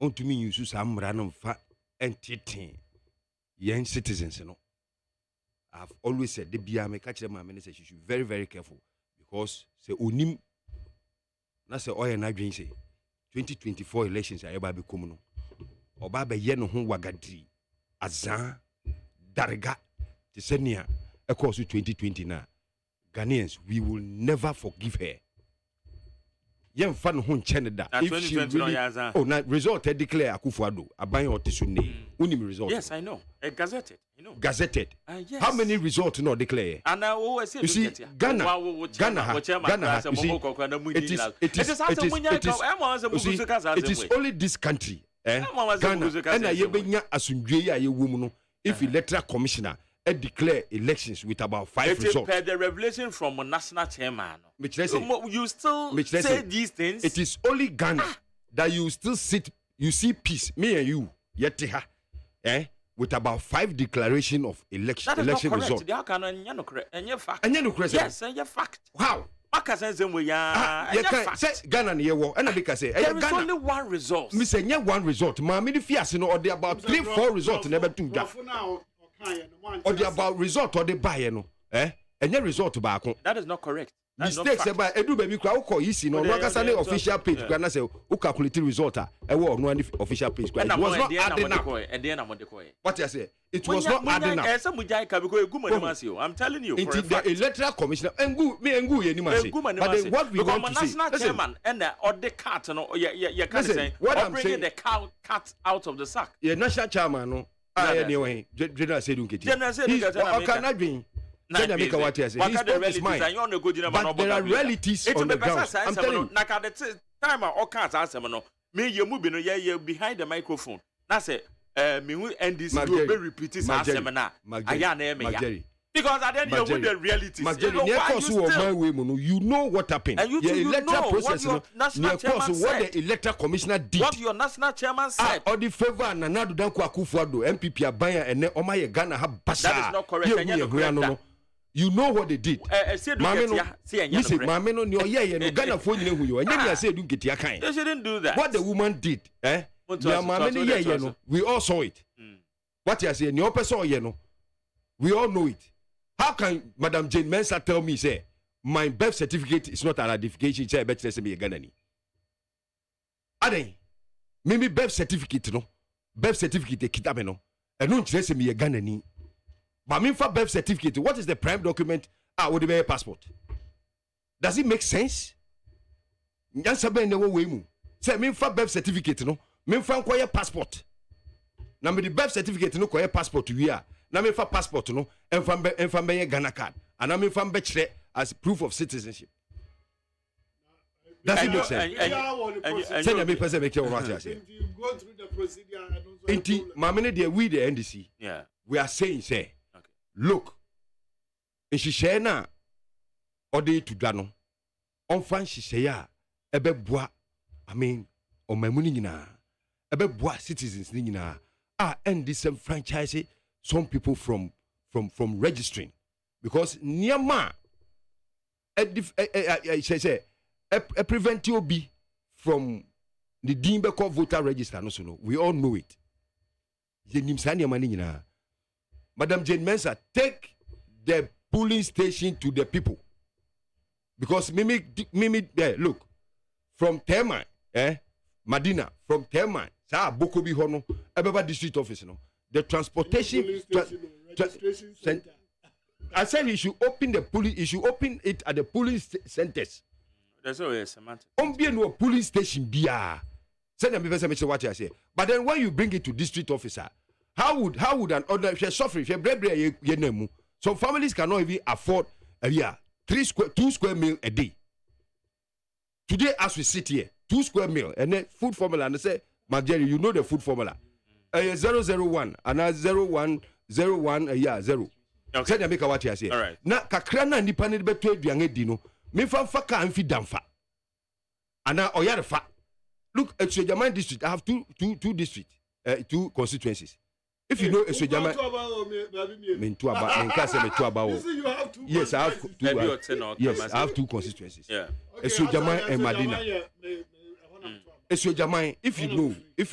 [SPEAKER 16] on to me use some random fat entity young citizens no I've always said the BMA catch them my minister she should be very, very careful because say unim na say oil na dream say 2024 elections are able to come no Obaba yeno ho wagadri azan darga to senia across 2020 na Ghanaians we will never forgive her. Yen fan ho nchene da if she really oh na result declare Akufo-Addo aban otisune unim result.
[SPEAKER 22] Yes, I know. Gazetted, you know.
[SPEAKER 16] Gazetted.
[SPEAKER 22] Yes.
[SPEAKER 16] How many results no declare?
[SPEAKER 22] And I say
[SPEAKER 16] you see Ghana it is only this country Ghana and yebenya asundwe ya yewum no if electoral commissioner declare elections with about 5 results.
[SPEAKER 22] Per the revelation from a national chairman. You still say these things?
[SPEAKER 16] It is only Ghana that you still sit, you see peace, me and you, yetiha, with about 5 declaration of election results.
[SPEAKER 22] How can you correct? And your fact.
[SPEAKER 16] And you correct.
[SPEAKER 22] Yes, and your fact.
[SPEAKER 16] How?
[SPEAKER 22] Ghana
[SPEAKER 16] and I say
[SPEAKER 22] there is only one result.
[SPEAKER 16] Me say one result. Ma me fias no or there about 3-4 results never do that. Or the about result or the buy no and your result back.
[SPEAKER 22] That is not correct.
[SPEAKER 16] Mistakes about edu baby kwa uko isi no wakasa ne official page kwa na say u calculate result e wo no any official page kwa it was not adding up. What I say it was not adding up.
[SPEAKER 22] I'm telling you
[SPEAKER 16] for a fact. The electoral commissioner engu ye ni mase but then what we want to say
[SPEAKER 22] national chairman and the cat no you can say
[SPEAKER 16] what I'm saying
[SPEAKER 22] the cat out of the sack.
[SPEAKER 16] Yeah, national chairman no anyway general say dunketi cannot be but there are realities on the ground. I'm telling you.
[SPEAKER 22] Time all cats answer no. Me you move no yeah behind the microphone. That's it. Me we NDC will be repeating seminar. Because at the end of the realities.
[SPEAKER 16] You know what happened.
[SPEAKER 22] And you electoral process what What your national chairman said.
[SPEAKER 16] Or the favor and Nana Akufo-Addo MPP abaya and Omaye Ghana have basa.
[SPEAKER 22] That is not correct.
[SPEAKER 6] You know what they did.
[SPEAKER 22] Mameno,
[SPEAKER 6] no, no, Ghana phone you, and then I said, don't get your kind.
[SPEAKER 22] They shouldn't do that.
[SPEAKER 6] What the woman did, we all saw it. What you say, no person, we all know it. How can Madam Jane Mensah tell me, say, my birth certificate is not an identification, say, I bet you say me a Ghanaian? Ade, maybe birth certificate, no, birth certificate, kitabe no, and no, say me a Ghanaian. But me for birth certificate, what is the prime document? Would be a passport. Does it make sense? Nyansabe ne wo we mu. Say me for birth certificate no, me for acquire passport. Na me the birth certificate no acquire passport we are. Na me for passport no, enfam be Ghana card. And na me for be chere as proof of citizenship. Does it make sense? Say na me person make what I say.
[SPEAKER 19] You go through the procedure and also
[SPEAKER 6] Inti, mamene de we the NDC.
[SPEAKER 22] Yeah.
[SPEAKER 6] We are saying say look, nhyehyɛ na ɔde to dwa no ɔmfa nhyehyɛ a ɛbɛboa ɔmamu no nyinaa ɛbɛboa citizens no nyinaa end this franchise some people from registering because nneɛma a prevent obi from the din bɛkɔ voter register no so no we all know it yɛnim saa nneɛma no nyinaa. Madam Jane Mensah, take the polling station to the people. Because Mimi, look, from Tema, Madina, from Tema, Bokobi Hono, Ababa district office, the transportation. I said he should open the police, he should open it at the police centers.
[SPEAKER 22] That's always semantic.
[SPEAKER 6] No police station, bia. Send them what I say. But then when you bring it to district officer, how would an ordinary suffering some families cannot even afford 2 square meal a day. Today as we sit here, 2 square meal and then food formula and they say, Marjorie, you know the food formula. 001 and 0101 0. Say they make what you say.
[SPEAKER 22] All right.
[SPEAKER 6] Na kakra na nipa ne be to aduane di no. Me fa ka amfi damfa. Ana oyare fa. Look, at Sojaman district, I have two districts, 2 constituencies. If you know a Sojaman, yes, I have 2. Yes, I have 2 constituencies.
[SPEAKER 22] Yeah.
[SPEAKER 6] Sojaman and Madina. Sojaman, if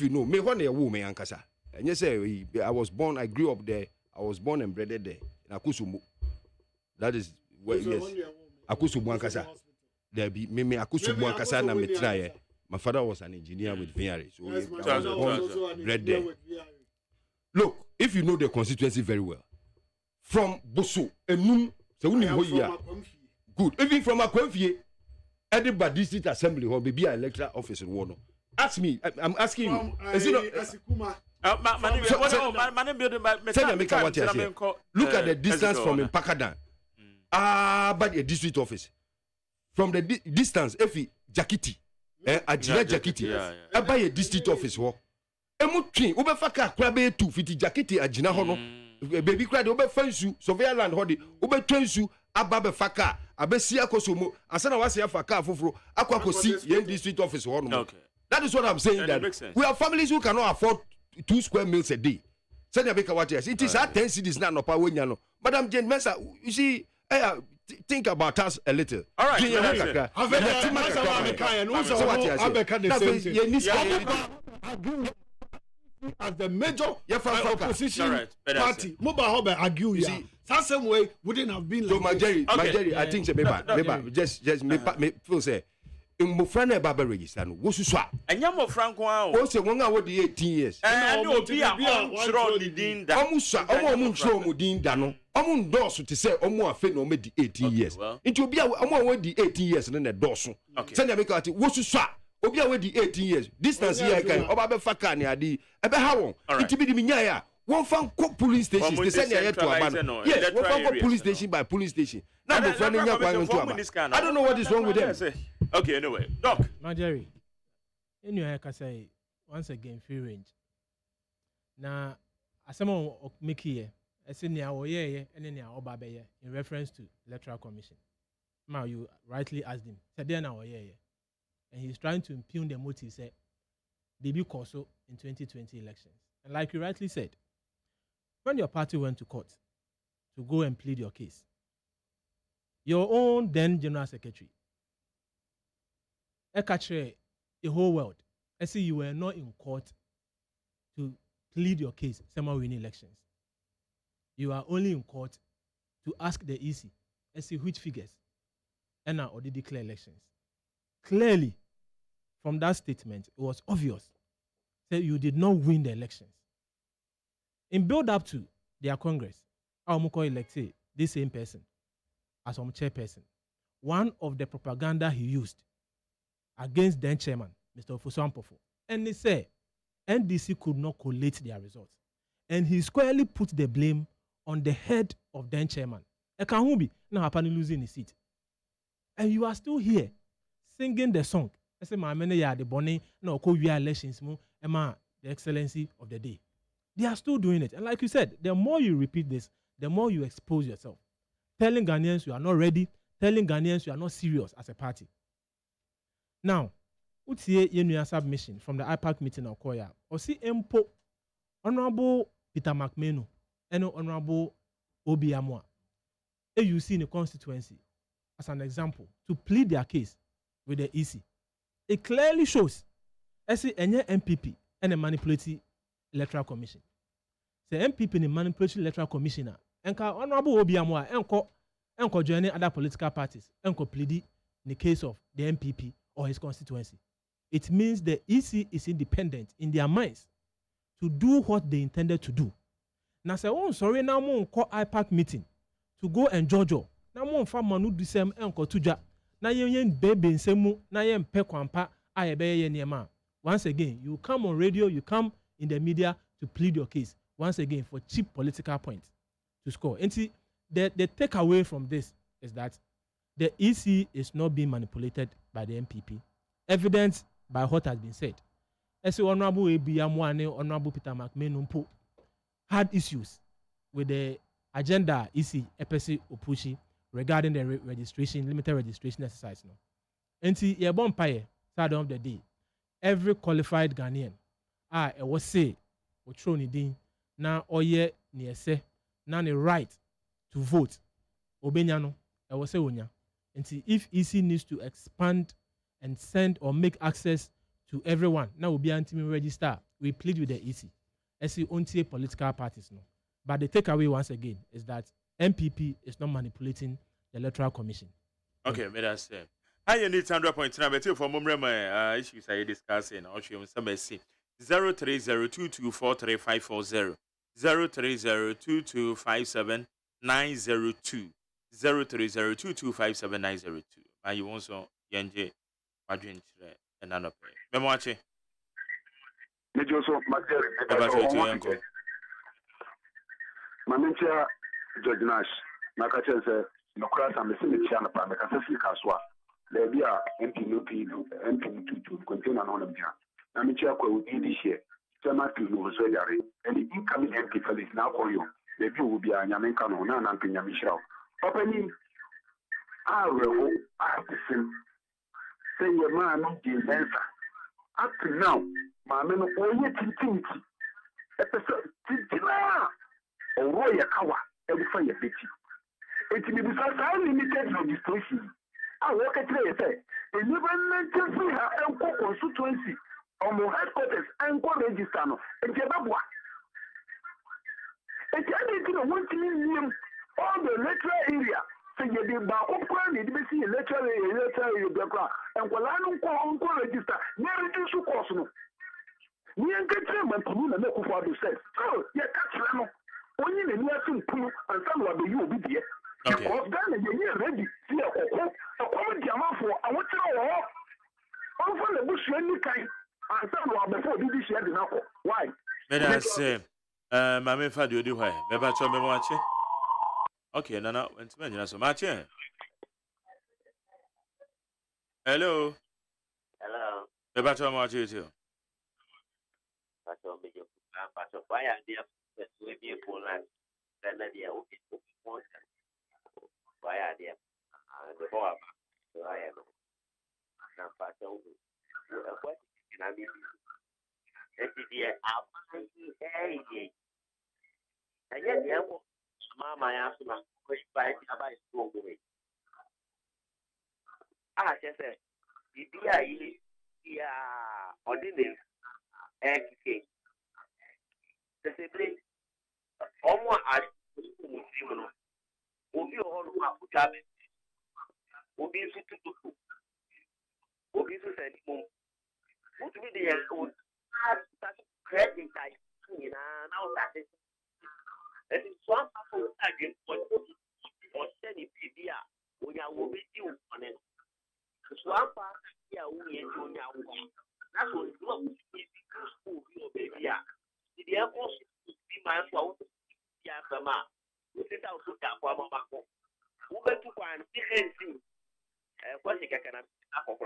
[SPEAKER 6] you know, me one a woman ankasa. And you say I grew up there. I was born and bred there in Akusumu. That is where yes. Akusumu ankasa. There be me Akusumu ankasa na me try. My father was an engineer with VRA, so I was born bred there. Look, if you know the constituency very well, from Boso, Enum, good. Even from Akwemfie, Edinburgh District Assembly or maybe an electoral office in Warno. Ask me, I'm asking you. Is it look at the distance from Pakadan. But a district office. From the distance, if Jakiti, Ajina Jakiti, I buy a district office. Emutri, Ubefaka, Krabe 250 Jakiti, Ajina Hono, baby cried, Ubefensu, Surveillant Hodi, Ubetrensu, Ababe Faka, Abesia Kosumo, Asana Wasia Faka, Fufro, Aquacosi, Yen district office. Okay. That is what I'm saying. That we have families who cannot afford 2 square meals a day. It is our 10 cities now, no power. Madam Jane Mensah, you see, think about us a little.
[SPEAKER 22] All right.
[SPEAKER 19] As the major opposition party, Mobile argue here. Some way wouldn't have been
[SPEAKER 6] like Marjorie, I think maybe just feel say Mofrana Baba register no wo susua
[SPEAKER 22] anya Mofran ko a
[SPEAKER 6] o se won a wo de 18 years
[SPEAKER 22] and obi a onsro di din da
[SPEAKER 6] omu nsro mu din da no omu ndoso te say omu afe na o me di 18 years nti obi a omu a wo di 18 years no na doso say na make ati wo susua obi a wo di 18 years distance here kan oba be fa car ne ade e be ha won nti bi di minya ya won fan ko police station they say na to aba no yes won fan ko police station by police station now the friend nya kwa to aba I don't know what is wrong with them.
[SPEAKER 22] Okay, anyway, Doc.
[SPEAKER 5] Marjorie, I can say once again free range. Now, as someone make here, I say near oye and then near obabe in reference to electoral commission. Now you rightly asked him. Said then now oye, and he's trying to impugn the motive. Say, baby Corso in 2020 elections, and like you rightly said, when your party went to court to go and plead your case, your own then General Secretary, the whole world, I see you were not in court to plead your case, someone winning elections. You are only in court to ask the EC, I see which figures, and now already declare elections. Clearly, from that statement, it was obvious that you did not win the elections. In build up to their Congress, Aomuko elected this same person as chairperson. One of the propaganda he used against then chairman, Mr. Ofosu-Ampofo, and he said NDC could not collate their results. And he squarely put the blame on the head of then chairman. Ekanhubi now happening losing his seat. And you are still here singing the song. I say, my many ya the bonnet, no, elections, the excellency of the day. They are still doing it. And like you said, the more you repeat this, the more you expose yourself. Telling Ghanaians you are not ready, telling Ghanaians you are not serious as a party. Now, what's here in submission from the IPAC meeting of Koya? Or see Empo, Honorable Peter McMenu, and Honorable Obi Amwa, AUC in the constituency, as an example, to plead their case with the EC. It clearly shows, I see any MPP and a manipulative electoral commission. The MPP and the manipulative electoral commissioner, and Honorable Obi Amwa, and joining other political parties, and plead in the case of the MPP or his constituency. It means the EC is independent in their minds to do what they intended to do. Now say, oh, sorry, now mo call IPAC meeting to go and Jojo. Now mo fa manu do sem enko tuja. Na yen baby nsemu, na yen pe kwampa ayebe ye niema. Once again, you come on radio, you come in the media to plead your case. Once again, for cheap political points to score. And see, the takeaway from this is that the EC is not being manipulated by the MPP. Evidence by what has been said. As Honorable Obi Amwa, Honorable Peter McMahon had issues with the agenda EC EPC Opushi regarding the registration, limited registration exercise. No. And see, a bonfire, start of the day. Every qualified Ghanaian, I was say, or thrown in now, or ye near say, now the right to vote. Obenyano, I was say, Unya. And see, if EC needs to expand and send or make access to everyone, now will be anti-register. We plead with the EC. As the only political parties no. But the takeaway once again is that MPP is not manipulating the Electoral Commission.
[SPEAKER 22] Okay, may I say. I need 100.9, but for moment, issues I discussing, I'll show you some mercy. 03022435540 030225790 030225790. And you also Yanje Madrin and another. Memoache.
[SPEAKER 11] Mamintia George Nash, Nakacha said, no class and the Simichana Pan, the Cassasi Caswa, there be a MP to contain an honor. Namicha will be this year. Samaki was ready, and the incoming MP for this now for you. The view will be a Yamenkano, Nana and Yamichel. Opening our artisan, say your man, the answer. Up to now, my men only tinti. Episode tintina. Or your kawa, every fire pity. It may be such unlimited registration. I work at say, a never mentioned free her and constituency or more headquarters and register no. And Jababwa. It's anything I want to name all the electoral area. So you did back up and you see electoral area, and while I don't register, never do so cosmo. We ain't get them and Pulu and Moko for the sex. Oh, yeah, that's right. Only the nursing pool and some of the you will be there. Because then you're ready. See a common jama for I want to know all for the bush any kind and some of before this year the knuckle. Why?
[SPEAKER 22] May I say, Mamma Fadu do why? Maybe I told me watching. Okay, no, went to mention so much. Hello.
[SPEAKER 3] Hello.
[SPEAKER 22] Maybe I told me what you do.
[SPEAKER 3] Pastor, why are they will be a full land? Then they are okay. Why are they? The boy, so I am. Now, Pastor, what can I be? Let it be a hey. And yet, Mamma asked my question by school. Just say, the ordinary egg. The same almost as Muslim. Obi all who are put up. Obi to Obi to send home. What to be the old credit type? Now that is. It is one person again or send it here when you will be due on it. One part here we enjoy now. That's what you want to be school, your baby. The airport is my fault. Yeah, Mama. We sit out to that for Mama. Who went to find the thing? What you can have for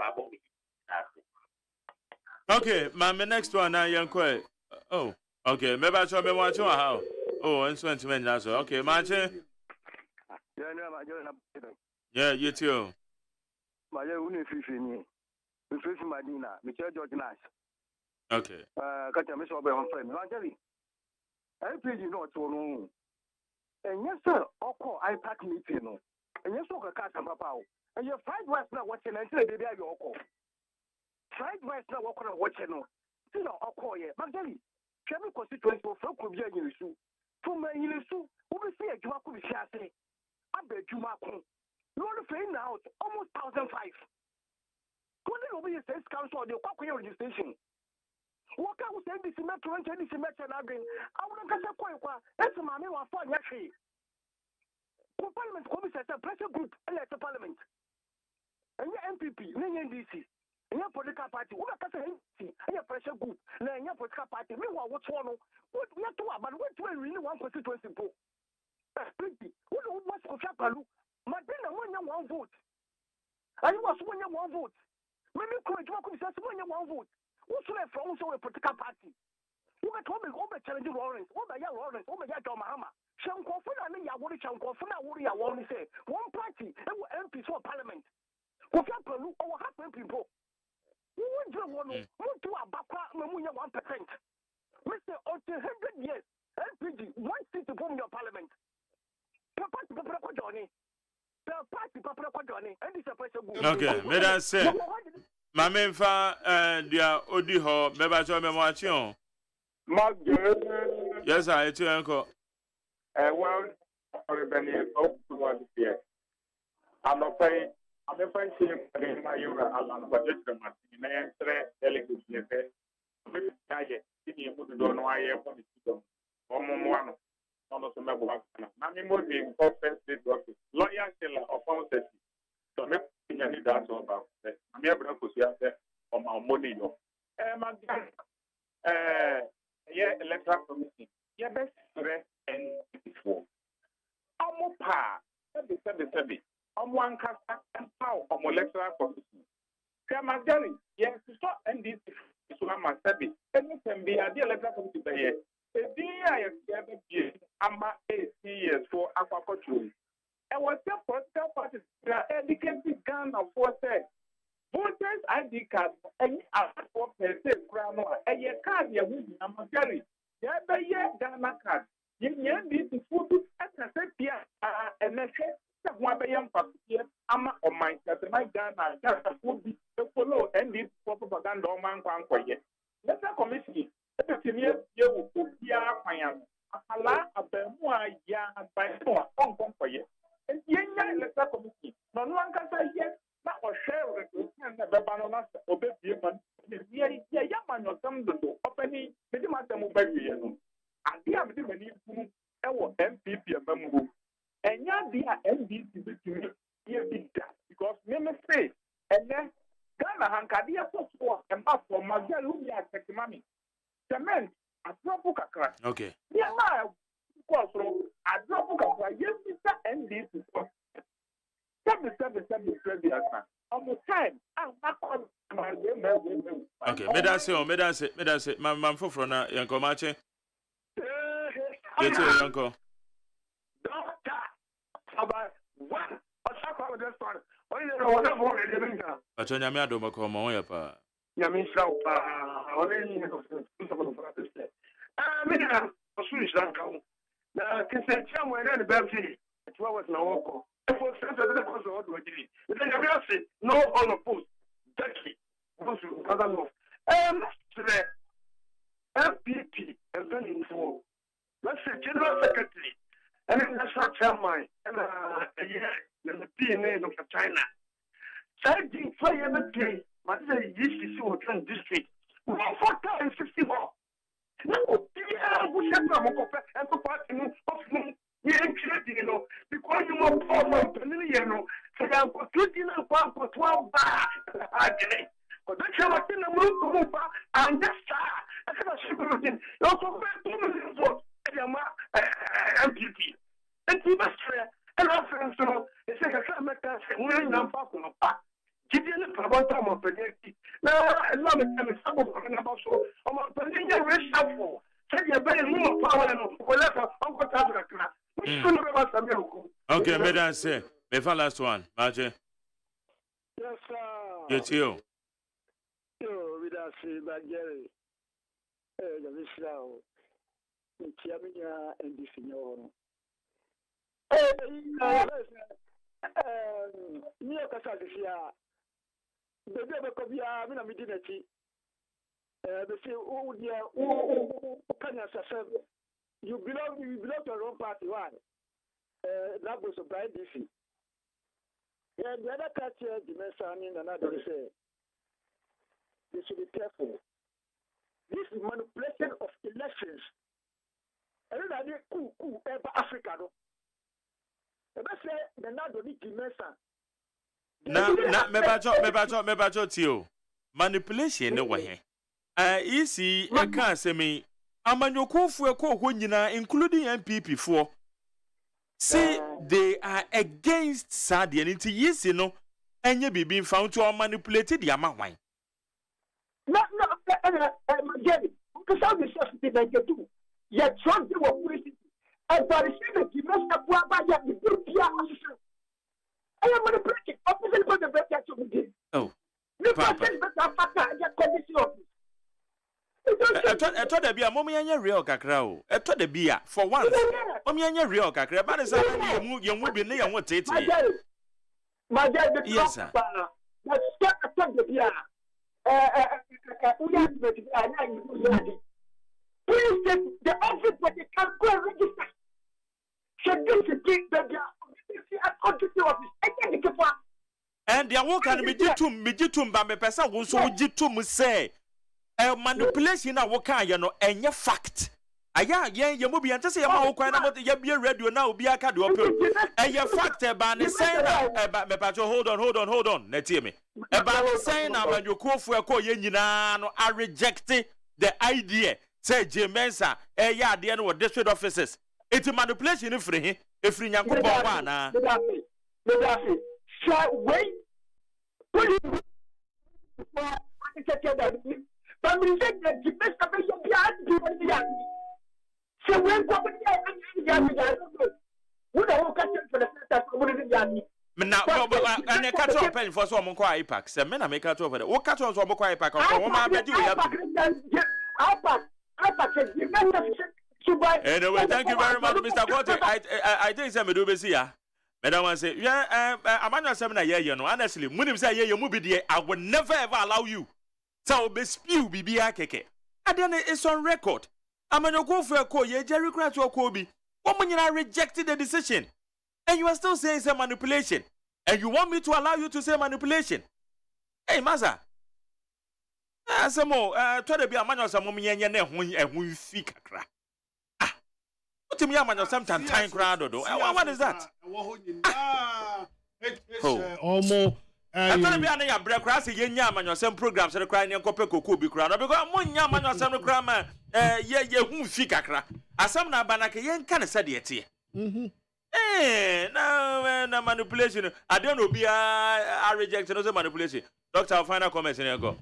[SPEAKER 22] Okay, my next one now, young quay. Oh, okay. Maybe I should be watching how. Oh, and 20 minutes. Okay, Martin. Yeah, you too.
[SPEAKER 4] My own fishing. We fish Madina, Michelle George Nash.
[SPEAKER 22] Okay.
[SPEAKER 4] Got a miss of my friend. Marjorie. I pay you not so long. And yes, sir, Oko, I pack meeting. And yes, Oka Casa Papa. And your fried rice now watching until the baby Oko. Fried rice now watching. Still Oko, yeah. Marjorie. Kemi constituency for Kubia Yinisu. For my Yinisu, who will see a Jumaku Shase. I bet Jumaku. Lord of Fame now, almost 1,005. Couldn't obey a sales council or the Quacker registration. What I was saying, this metro and this metro and again. I wouldn't get a quack. That's a mammy or fun, actually. Parliament commissaire, a pressure group, and that's a parliament. And your MPP, NDC. And your political party, what I can say, and your pressure group, and your political party, meanwhile, what's one? What we have to, but what do we really want constituency for? What was for Chapalu? Madina, when you one vote. I was when you one vote. Maybe could you say when you one vote? What's left from also a political party? You get home over challenge Lawrence, over your Lawrence, over your Mahama. Shankofuna, and Yawari Shankofuna, Warrior, one say, one party, and MP for parliament. What happened over half people? You went to one to a Bakwa Mamuya 1%. Mr. Until 100 years, LPG, one seat to form your parliament. Papa Johnny. The party Papa Johnny, and this a pressure group.
[SPEAKER 22] Okay, may I say, my main fa, dear Odiho, Beba Joy Memation. Yes, I too, uncle.
[SPEAKER 10] Well, I'm afraid. I'm afraid to my yoga along budget the man. Elegant. You don't know I am one. Almost a member of Mammy Moody, offensive lawyer seller of offensive. So maybe that's all about that. I'm able to see on my money. Yeah, electoral committee. Yeah, best and before. Almost pa, 77. One cast and power of electoral committee. Kamagari, yes, to stop and this is one must be. And you can be a dear electoral committee here. I'm 8 years for aquaculture. And what's the political party educated Ghana for said voters ID card and for percent grammar and your card you're winning. I'm a Gary. Yeah, Ghana card. You need to put as a set and then one by young here. I'm on my Ghana. Just would be the follow and this for propaganda on man for you. Let's a committee. You will be Allah Abemua ya by Hong Kong for you. And Yenya electoral committee. No one can say yes, not or share with the Banonas or baby man. Yaman or some do opening the Matam baby. And the other many MPP and Bamboo. And ya MDC between here big that because name say and then Ghana Hankadia for and up for Magaluya Tekimami. Cement.
[SPEAKER 22] Okay.
[SPEAKER 10] Yeah, I drop a yes, Mr. And this is 77 almost time. I'm not on
[SPEAKER 22] okay, me that's it. My for front, Yanko Mache. Get to Yanko.
[SPEAKER 4] Doctor, about what? What's up with this one? What are you doing?
[SPEAKER 22] I told you, I'm not going to come on.
[SPEAKER 4] Yamin South, already. Swedish Lanka. Now, can say somewhere in the Belgium, 2 hours now. walk. And for sense of the cause of what you then you say no on a post. Turkey. Goes to other law. Today, MPP and then in for let's say General Secretary and then National Chairman and the PNA of China. Charging fire every day, but they used to see what district. 4,064. No, we have no more and to part in you know, because you want power, you know, so I'm putting a pump for 12 bars. But that's how I think I'm going to move and that's I cannot see everything. You also pay 2 million votes, MPP. And he must say, and our friends, so it's like I can't make that say, we're in a back. Give you a problem of the now, I love it. I'm about so. I'm a political reshuffle. Say you're very more power than whatever. I'm going to have a
[SPEAKER 22] Okay, madam, say, my last one, Margie.
[SPEAKER 4] Yes, sir.
[SPEAKER 22] Yes, you.
[SPEAKER 4] Yo, with us, Jerry. The Vishao. Chiamina and the Signor. Near Casadia. The baby could be a midinity. They say, oh, dear, you belong to your own party. Why? That was a bright DC. Yeah, the other catcher, the Messiah, and another say, they should be careful. This is manipulation of elections. I don't know, ever Africa. The best say, the Nado need the Messiah.
[SPEAKER 22] Me bajo tio manipulation no way isi e kan se me amanyokofo e ko ho nyina including MPP for see they are against sad and into yesi no enye bibi found to manipulate the amahwan
[SPEAKER 4] no Jerry because how the self did like you you trying to work with and by the same the must have what about the BPA I am manipulating. Opposite for the better to begin.
[SPEAKER 22] Oh,
[SPEAKER 4] Papa.
[SPEAKER 22] I told the beer, Mommy and real cacao. I told the beer for once. Mommy and real cacao, but it's a you will be near what it is.
[SPEAKER 4] My dad,
[SPEAKER 22] yes, sir.
[SPEAKER 4] Let's start a the beer. Please take the office that you can go and register. So this is the
[SPEAKER 22] and the work can be jitum by me person who so jitum say manipulation na woka ya no enye fact aya ye mo bi ante say ma wo kwan na mo ye be radio na obi aka de opio eye fact e ba ne say na me pa hold on na tie me e ba ne say na manyokofo e ko ye nyina no I reject the idea say Jemensa ya ade no district offices it manipulation free efri nyanko bo wa na
[SPEAKER 4] so wait but we said that the best of your behind so when go we don't catch for the that
[SPEAKER 22] now and I catch up pen for so mo kwa ipac se me na me catch up for the wo catch up so mo kwa ipac o ma be di we anyway, thank you very much, Mr. Gotti. I think some do be see ya. Madam one say, yeah, I'm seminar you know. Honestly, when you say you be there, I will never ever allow you. So be spew be keke. And then it's on record. I'm gonna go for a call, yeah, Jerry Cratch or Kobe. Woman, you rejected the decision. And you are still saying it's a manipulation. And you want me to allow you to say manipulation? Hey, Maza. Some more, try to be a man or some woman, and we speak. To me, I'm on some time crowd. What is that?
[SPEAKER 19] Almost.
[SPEAKER 22] I'm going to be on your breakfast. You yam on your same programs and crying your copper could be crowned because I'm yam on your son of grammar. Who fika. As some now, Banaka, you can't say it. No manipulation. I don't know. Be I reject another manipulation. Doctor, I'll find a comment in your go.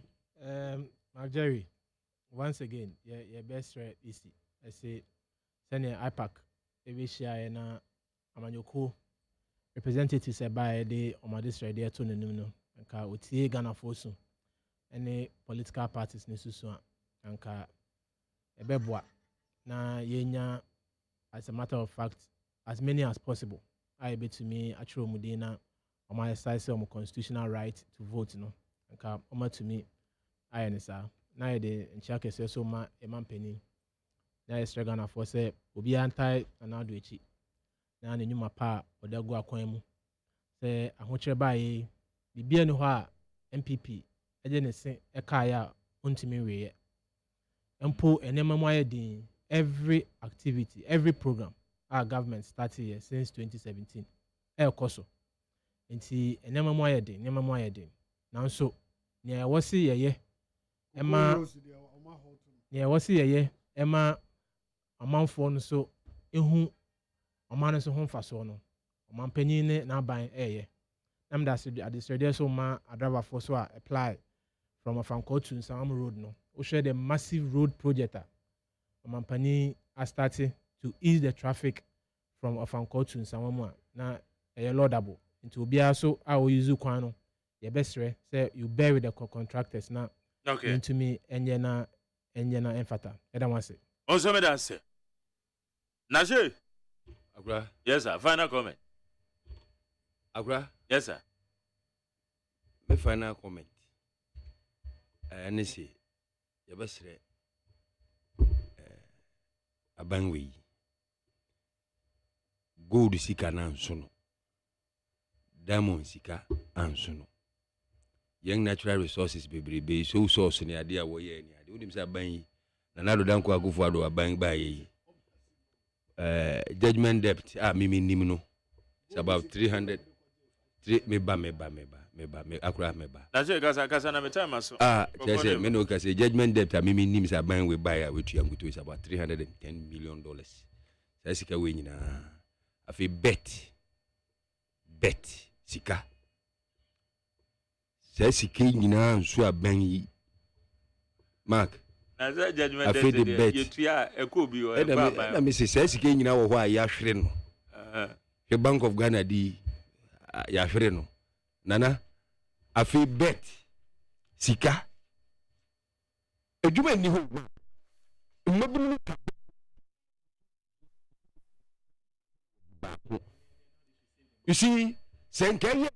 [SPEAKER 5] Mark Jerry, once again, your best right is I say. Senior IPAC, Evisha na Amanyoko representatives by the Omadis Radio to Nuno, and Ka Uti Ghana Fosu, any political parties Nisusu, and Ka Ebebwa, na Yenya, as a matter of fact, as many as possible, I bet to me actual mudina on my side say constitutional right to vote no nka oma to me I sa na de nchake say so ma e man penin na extra Ghana for say obi antai anado echi na ne nyuma pa odago akwan mu say ahokyere bae bibia ne ho a MPP eje ne se eka ya ontimi weye empo enema mo ayedin every activity every program our government started here since 2017 koso nti enema mo ayedin nanso ne wosi yeye ema ne wosi yeye ema amanfo no so ehu amano so ho mfaso no omanpanyin ne na ban nam da se adisrede so ma adrava for so apply from Afanko to Nsawam Road no we share the massive road project omanpanyin are starting to ease the traffic from Afanko to Nsawam na laudable into obiara so a we use kwan no ye besre say you bear with the contractors na
[SPEAKER 22] okay
[SPEAKER 5] into me enye na enfata eda wase
[SPEAKER 22] onso me da se Naje
[SPEAKER 16] Agra
[SPEAKER 22] yes sir final comment
[SPEAKER 16] Agra
[SPEAKER 22] yes sir
[SPEAKER 16] my final comment say ye besre abanwe gold sika na nso no diamond sika anso no young natural resources bebrebe so source ne ade a wo ye ni ade wonim say aban yi na nado danko agofo ado aban ba yi judgment debt mimi nim no it's about 300 meba akura meba
[SPEAKER 22] na je kasa na metama so
[SPEAKER 16] say me no kasa judgment debt mimi nim say aban we buy we tu yanguto is about $310 million say sika we nyina afi bet sika say sika nyina nso aban yi mark
[SPEAKER 22] na za judgment debt you tua ekobi o baba
[SPEAKER 16] na me say sika nyina wo ho a ya hwere no the Bank of Ghana di ya hwere no nana afi bet sika eduma ni ho mmabunu you see senkaye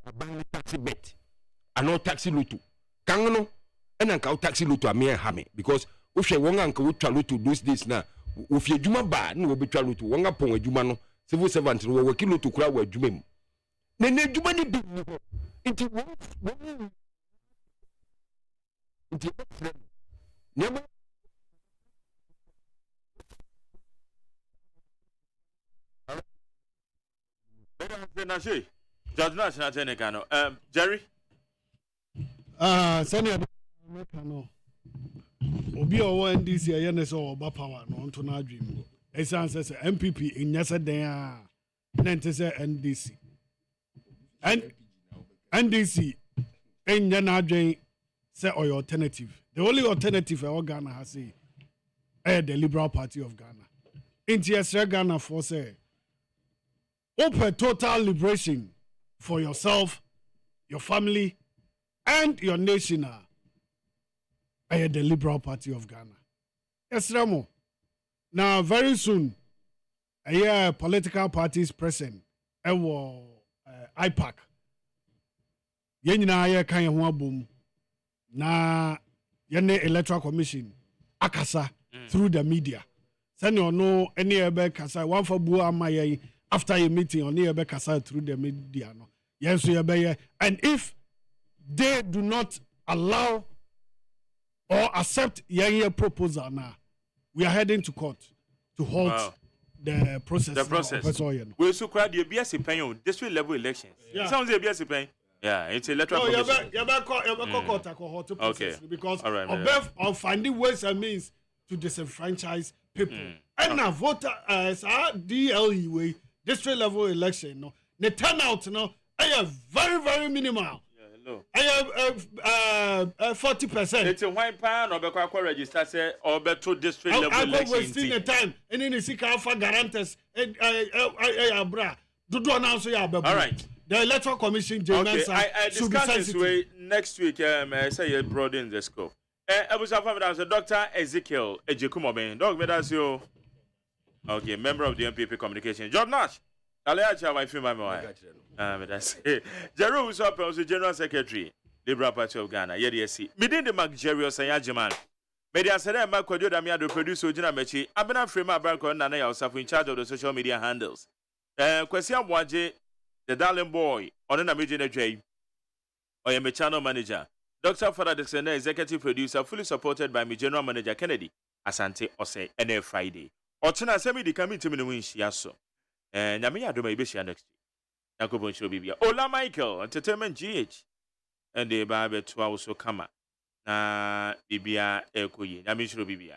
[SPEAKER 16] aban taxi bet ano taxi lutu kan no ena nka taxi lutu ame ha me because wo hwe won anka wo twa lutu those days na wo fi adwuma ba na wo betwa lutu won apon adwuma no civil servant no wo kilotu kura wo adwuma mu na adwuma ni bi ni ho nti wo nti nyama
[SPEAKER 22] Naje Judge National Tenekano Jerry
[SPEAKER 19] senior mekano obi owo NDC ayene so oba power no nto na adwim esan se MPP enyase den a na nte se NDC NDC enya na adwen se oyo alternative the only alternative e Ghana has say the Liberal Party of Ghana inti esre Ghana for say open total liberation for yourself, your family, and your nation. The Liberal Party of Ghana. Yes, Ramo. Now, very soon, political parties present. IPAC. Yenina kanya huwa boom. Na yene electoral commission. Akasa through the media. Send you know any ebe kasa. One for buwa amaye. After a meeting on the kasa through the media. No. Yes, and if they do not allow or accept your proposal now, we are heading to court to halt the process.
[SPEAKER 22] The process. We so crowd the BS pen district level elections. Yeah. Sounds a BS pen. Yeah, it's electoral commission.
[SPEAKER 19] Okay. Because of finding ways and means to disenfranchise people. And now voter as DLE way district level election. No, the turnout no. I have very minimal. Yeah, hello. I have 40%.
[SPEAKER 22] It's a white pan or be register say or be to district level election.
[SPEAKER 19] I wasting the time. And then see alpha guarantors. Bra. Do announce ya. All right. The electoral commission.
[SPEAKER 22] Okay. I discuss this way next week. I say you broaden the scope. Ebusa family as Dr. Ezekiel Ejekumoben. Dog Medasio. Okay, member of the MPP Communication. Job Nash. Aleacha wife my boy. That's Jeru was up also General Secretary, Liberal Party of Ghana. Yes, Midin the Magerios and AGYEMAN. Media said that Marco Damia, the producer, Ojina Mechi, Abena Frema Banco and Nana yourself in charge of the social media handles. Kwesiam Waje, the darling boy, on an Amijina J. I am a channel manager. Dr. Father Dixon, executive producer, fully supported by my general manager Kennedy, Asante OSEI, and Friday. Ochina semi the coming to me win Shiaso. And Namia do my best next week. Nakobon show Bibia. Ola Michael, Entertainment GH. And the Bible to also come. Na Bibia Ekoyi. Namisho Bibia.